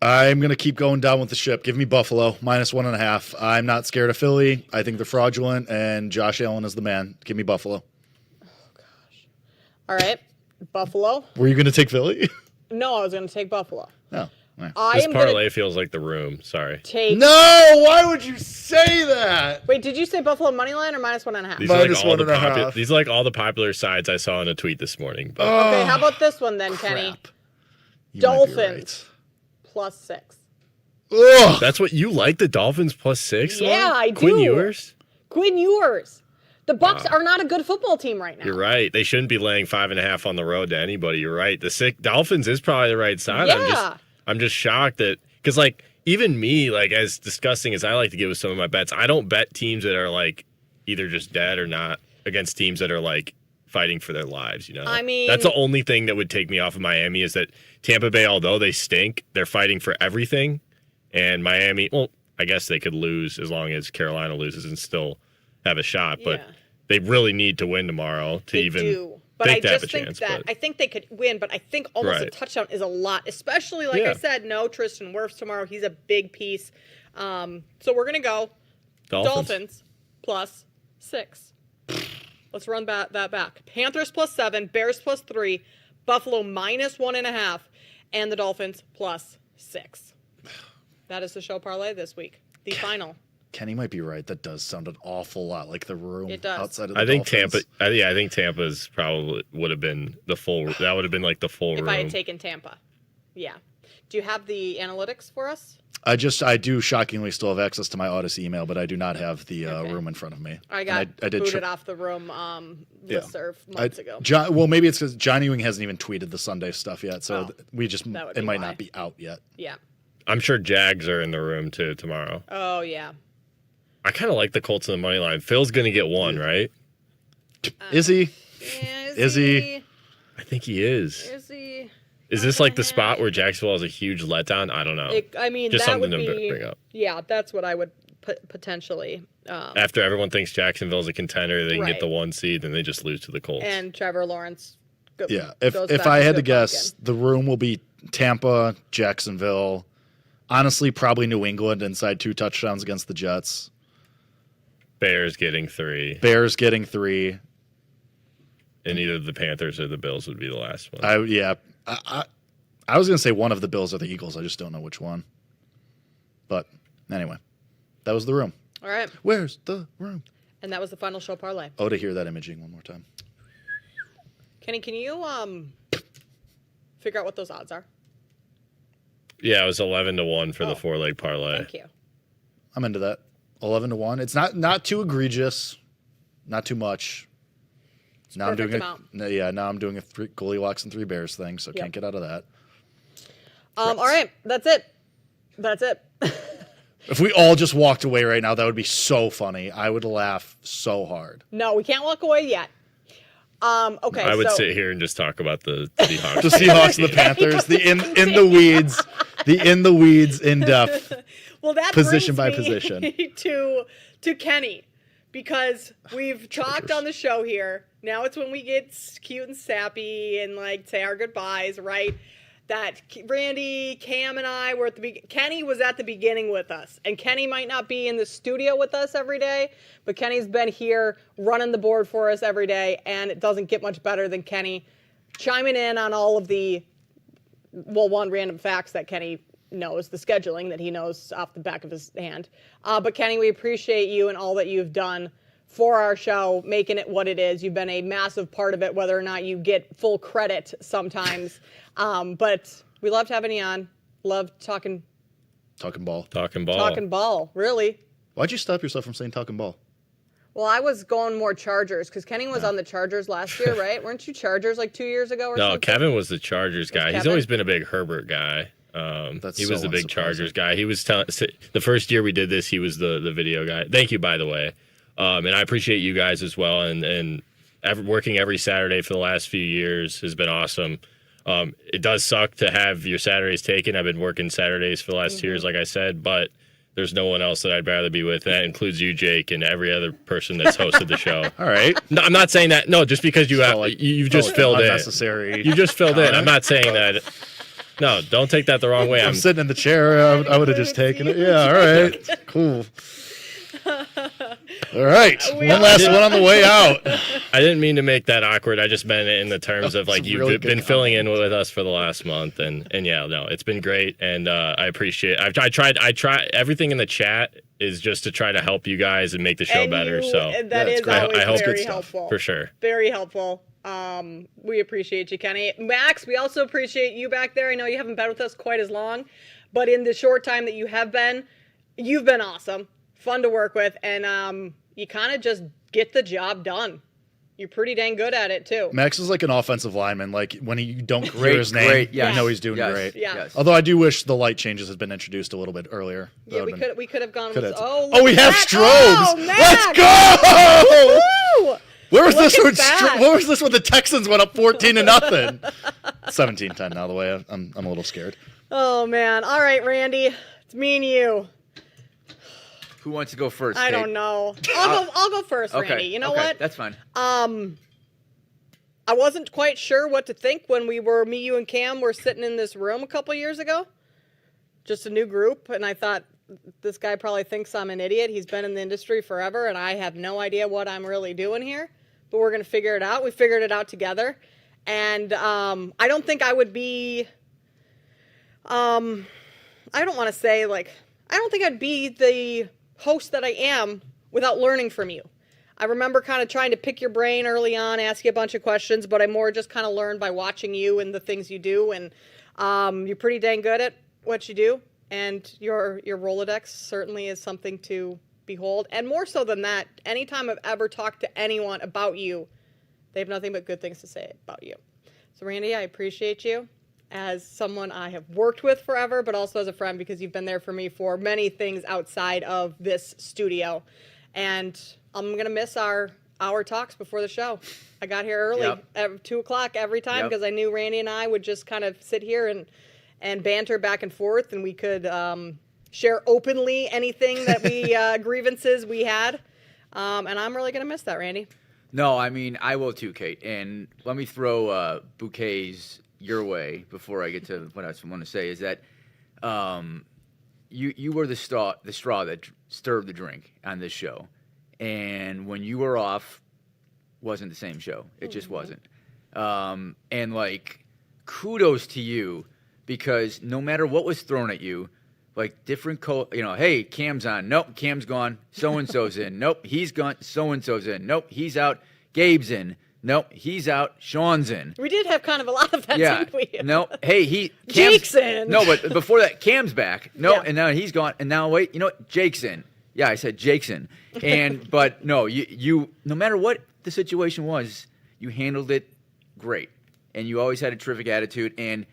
I'm going to keep going down with the ship. Give me Buffalo, minus 1.5. I'm not scared of Philly. I think they're fraudulent, and Josh Allen is the man. Give me Buffalo. All right, Buffalo. Were you going to take Philly? No, I was going to take Buffalo. No. Yeah. This parlay feels like the room. Sorry. Take. No! Why would you say that? Wait, did you say Buffalo money line or minus 1.5? These are like all the popular sides I saw in a tweet this morning. But Okay, how about this one then, Kenny? Dolphins plus 6. That's what you like, the Dolphins plus 6? Yeah, I do. Quinn Ewers? Quinn Ewers. The Bucs are not a good football team right now. You're right. They shouldn't be laying 5.5 on the road to anybody. You're right. The Dolphins is probably the right side. Yeah. I'm just shocked that because like even me, like as disgusting as I like to get with some of my bets, I don't bet teams that are like either just dead or not against teams that are like fighting for their lives. You know, I mean, that's the only thing that would take me off of Miami is that Tampa Bay, although they stink, they're fighting for everything, and Miami, well, I guess they could lose as long as Carolina loses and still have a shot, but they really need to win tomorrow to even. But I think they have just a think chance, that but- I think they could win, but I think almost a Right. touchdown is a lot, especially like I Yeah. said, no Tristan Wirfs tomorrow. He's a big piece. So we're gonna go Dolphins. plus 6. Let's run that back. Panthers plus 7, Bears plus 3, Buffalo minus 1.5, and the Dolphins plus 6. That is the show parlay this week. The final. Kenny might be right. That does sound an awful lot like the room It does. outside of the I think Dolphins. Tampa. I think Tampa's probably would have been the full. That would have been like the full If room. I had taken Tampa. Yeah. Do you have the analytics for us? I do shockingly still have access to my Odyssey email, but I do not have the room in front of me. I And got I did booted tr- off the room Yeah. listserv months ago. Well, maybe it's because Johnny Ewing hasn't even tweeted the Sunday stuff yet, so we just that would it be might why. not be out yet. Yeah. I'm sure Jags are in the room too tomorrow. Oh, yeah. I kind of like the Colts in the money line. Phil's going to get one, right? Is he? Is he? I think he is. Is he? Is this like the spot where Jacksonville has a huge letdown? I don't know. I mean, just that something would to be, bring up. Yeah, that's what I would potentially. After everyone thinks Jacksonville's a contender, they can Right. get the 1 seed, and they just lose to the Colts. And Trevor Lawrence. Yeah, goes if back I had into to a guess, the room will be Tampa, Jacksonville, honestly, probably New England inside 2 touchdowns against the Jets. Bears getting 3. Bears getting 3. And either the Panthers or the Bills would be the last one. I was going to say one of the Bills or the Eagles. I just don't know which one. But anyway, that was the room. All right. Where's the room? And that was the final show parlay. Oh, to hear that imaging one more time. Kenny, can you figure out what those odds are? Yeah, it was 11-1 for the 4-leg parlay. Thank you. I'm into that. 11-1. It's not too egregious, not too much. Now I'm perfect doing amount. now I'm doing a 3 Goldilocks and 3 Bears thing, so can't get out of that. All right. That's it. That's it. If we all just walked away right now, that would be so funny. I would laugh so hard. No, we can't walk away yet. Okay. I would so, sit here and just talk about the Seahawks. The Seahawks and the Panthers, the in the weeds, in depth. Well, that position brings by me position. to Kenny, because we've talked on the show here. Now it's when we get cute and sappy and like say our goodbyes, right? That Randy, Cam, and I were at the Kenny was at the beginning with us, and Kenny might not be in the studio with us every day, but Kenny's been here running the board for us every day, and it doesn't get much better than Kenny chiming in on all of the random facts that Kenny knows, the scheduling that he knows off the back of his hand. But Kenny, we appreciate you and all that you've done for our show, making it what it is. You've been a massive part of it, whether or not you get full credit sometimes. But we loved having you on. Loved talking ball. Talking ball. Talking ball, really. Why'd you stop yourself from saying talking ball? Well, I was going more Chargers because Kenny was on the Chargers last year, right? Weren't you Chargers like 2 years ago or something? No, Kevin was the Chargers guy. He's always been a big Herbert guy. He was the big Chargers guy. He was telling the first year we did this, he was the video guy. Thank you, by the way. And I appreciate you guys as well. And working every Saturday for the last few years has been awesome. It does suck to have your Saturdays taken. I've been working Saturdays for the last 2 years, like I said, but there's no one else that I'd rather be with. That includes you, Jake, and every other person that's hosted the show. All right. No, I'm not saying that. No, just because you've just filled in. Unnecessary. You just filled in. I'm not saying that. No, don't take that the wrong way. I'm sitting in the chair. I would have just taken it. Yeah, all right. Cool. All right. One last one on the way out. I didn't mean to make that awkward. I just meant it in the terms of like you've really been filling in with us for the last month, and yeah, no, it's been great, and I appreciate it. I tried everything in the chat is just to try to help you guys and make the show better. So that is always very helpful. For sure. Very helpful. We appreciate you, Kenny. Max, we also appreciate you back there. I know you haven't been with us quite as long, but in the short time that you have been, you've been awesome. Fun to work with, and you kind of just get the job done. You're pretty dang good at it, too. Max is like an offensive lineman. Like, when you don't hear his name, you know he's doing great. Yeah. Although I do wish the light changes had been introduced a little bit earlier. Yeah, we could have gone with... we have strobes! Oh, let's go! Woo! Where was this when the Texans wwent up 14-0? 17-10 now, the way I'm a little scared. Oh, man. All right, Randy. It's me and you. Who wants to go first? I Kate? don't know. I'll go first, Randy. You know what? That's fine. I wasn't quite sure what to think when me, you, and Cam were sitting in this room a couple years ago. Just a new group, and I thought, this guy probably thinks I'm an idiot. He's been in the industry forever, and I have no idea what I'm really doing here. But we're going to figure it out. We figured it out together. And I don't think I would be... I don't want to say, I don't think I'd be the host that I am without learning from you. I remember kind of trying to pick your brain early on, ask you a bunch of questions, but I more just kind of learned by watching you and the things you do. And you're pretty dang good at what you do. And your Rolodex certainly is something to behold. And more so than that, anytime I've ever talked to anyone about you, they have nothing but good things to say about you. So, Randy, I appreciate you as someone I have worked with forever, but also as a friend because you've been there for me for many things outside of this studio. And I'm going to miss our talks before the show. I got here early at 2 o'clock every time because I knew Randy and I would just kind of sit here and banter back and forth, and we could share openly anything that we grievances we had. And I'm really going to miss that, Randy. No, I mean, I will too, Kate. And let me throw bouquets your way before I get to what I want to say is that you were the straw that stirred the drink on this show. And when you were off, wasn't the same show. It just wasn't. And kudos to you because no matter what was thrown at you, different hey, Cam's on. Nope, Cam's gone. So-and-so's in. Nope, he's gone. So-and-so's in. Nope, he's out. Gabe's in. Nope, he's out. Sean's in. We did have kind of a lot of that, didn't we? No, hey, Jake's in. No, but before that, Cam's back. No, and now he's gone. And now, wait, you know what? Jake's in. Yeah, I said Jake's in. But no, you no matter what the situation was, you handled it great. And you always had a terrific attitude. And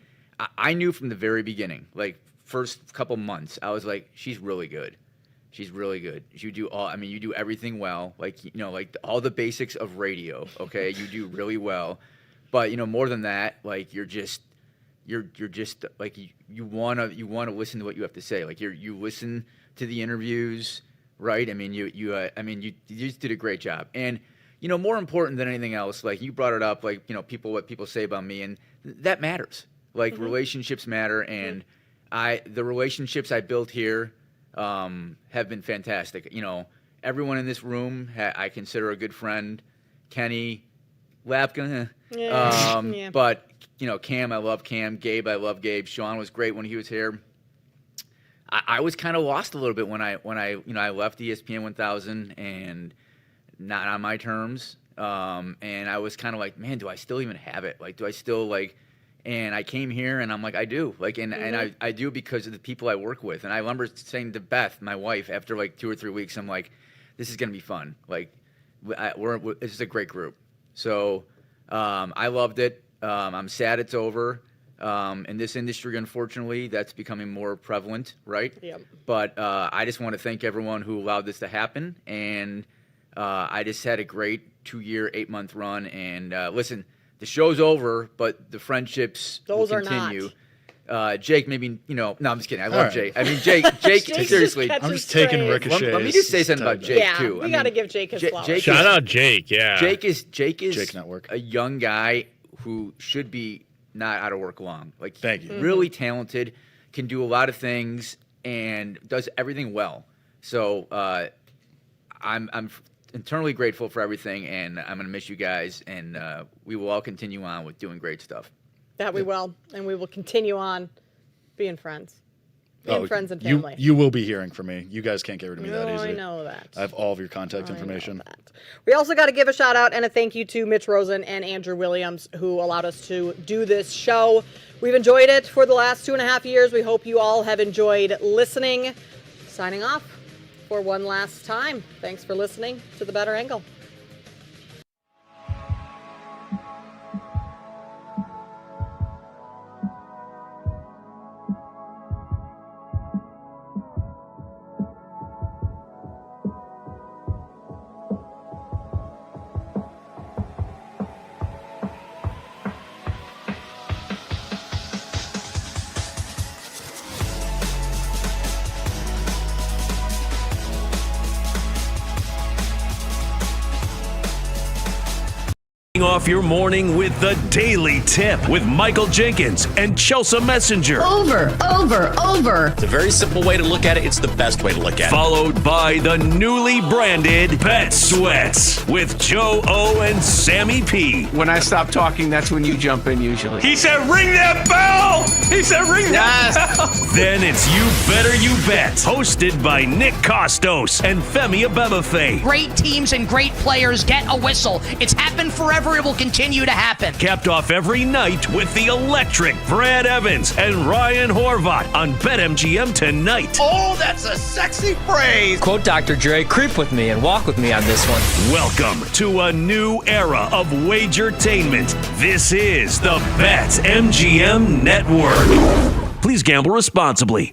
I knew from the very beginning, first couple months, I was like, she's really good. She's really good. You do everything well. All the basics of radio, okay? You do really well. But, more than that, you're just you want to listen to what you have to say. You listen to the interviews. right? I mean, you just did a great job. And, more important than anything else, like you brought it up, like, what people say about me, and that matters. Like relationships matter. And the relationships I built here have been fantastic. Everyone in this room I consider a good friend. Kenny, Lapka, but Cam, I love Cam. Gabe, I love Gabe. Sean was great when he was here. I was kind of lost a little bit when I left ESPN 1000 and not on my terms. And I was kind of like, man, do I still even have it? Like, do I still like? And I came here and I'm like, I do. Like, and I do because of the people I work with. And I remember saying to Beth, my wife, after like 2 or 3 weeks, I'm like, this is gonna be fun. Like, this is a great group. So I loved it. I'm sad it's over. In this industry, unfortunately, that's becoming more prevalent, right? Yep. But I just want to thank everyone who allowed this to happen. And I just had a great 2-year, 8-month run. And listen, the show's over, but the friendships will continue. Jake, maybe, no, I'm just kidding. I love Jake. I mean, Jake, seriously. I'm just taking ricochets. Let me just say something about Jake, too. We got to give Jake his flowers. Shout out Jake, yeah. Jake is Jake Network. A young guy who should be not out of work long. Like, thank you. Really talented, can do a lot of things, and does everything well. So I'm eternally grateful for everything, and I'm going to miss you guys, and we will all continue on with doing great stuff. That we will, and we will continue on being friends. Being friends and family. You will be hearing from me. You guys can't get rid of me that easy. I know that. I have all of your contact information. We also got to give a shout out and a thank you to Mitch Rosen and Andrew Williams, who allowed us to do this show. We've enjoyed it for the last 2.5 years. We hope you all have enjoyed listening. Signing off for one last time. Thanks for listening to The Better Angle. Off your morning with the Daily Tip with Michael Jenkins and Chelsea Messenger. Over. It's a very simple way to look at it. It's the best way to look at it. Followed by the newly branded Bet Sweats with Joe O and Sammy P. When I stop talking, that's when you jump in usually. He said, ring that bell! He said, ring that bell! Then it's You Better You Bet, hosted by Nick Costos and Femi Abebefe. Great teams and great players get a whistle. It's happened forever. It will continue to happen. Capped off every night with the electric Brad Evans and Ryan Horvat on BetMGM tonight. Oh, that's a sexy phrase. Quote Dr. Dre, creep with me and walk with me on this one. Welcome to a new era of Wagertainment. This is the BetMGM Network. Please gamble responsibly.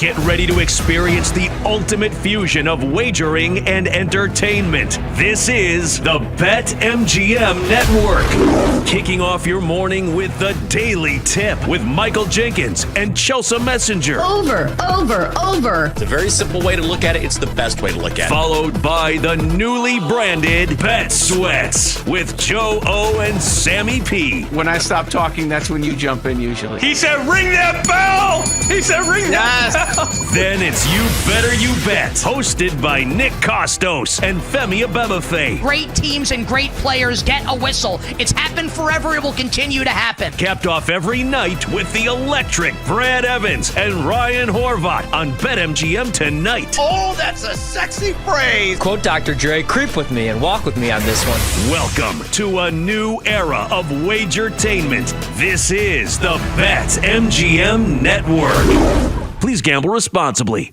Get ready to experience the ultimate fusion of wagering and entertainment. This is the BetMGM Network. Kicking off your morning with the Daily Tip with Michael Jenkins and Chelsea Messenger. Over. It's a very simple way to look at it. It's the best way to look at it. Followed by the newly branded Bet Sweats with Joe O and Sammy P. When I stop talking, that's when you jump in usually. He said, ring that bell! He said, ring that bell! Then it's You Better You Bet, hosted by Nick Costos and Femi Abebefe. Great teams and great players get a whistle. It's happened forever. It will continue to happen. Capped off every night with the electric Brad Evans and Ryan Horvat on BetMGM tonight. Oh, that's a sexy phrase. Quote Dr. Dre, creep with me and walk with me on this one. Welcome to a new era of Wagertainment. This is the BetMGM Network. Please gamble responsibly.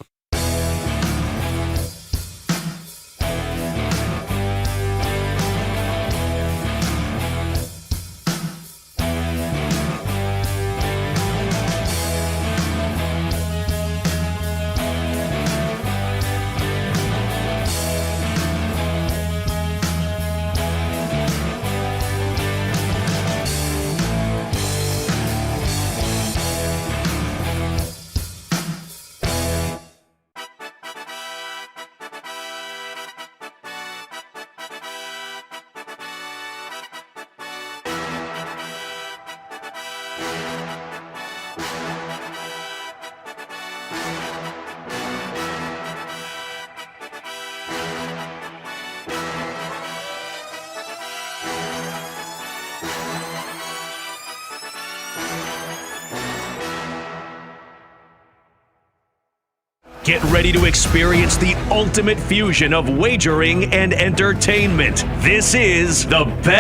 Get ready to experience the ultimate fusion of wagering and entertainment. This is the Bet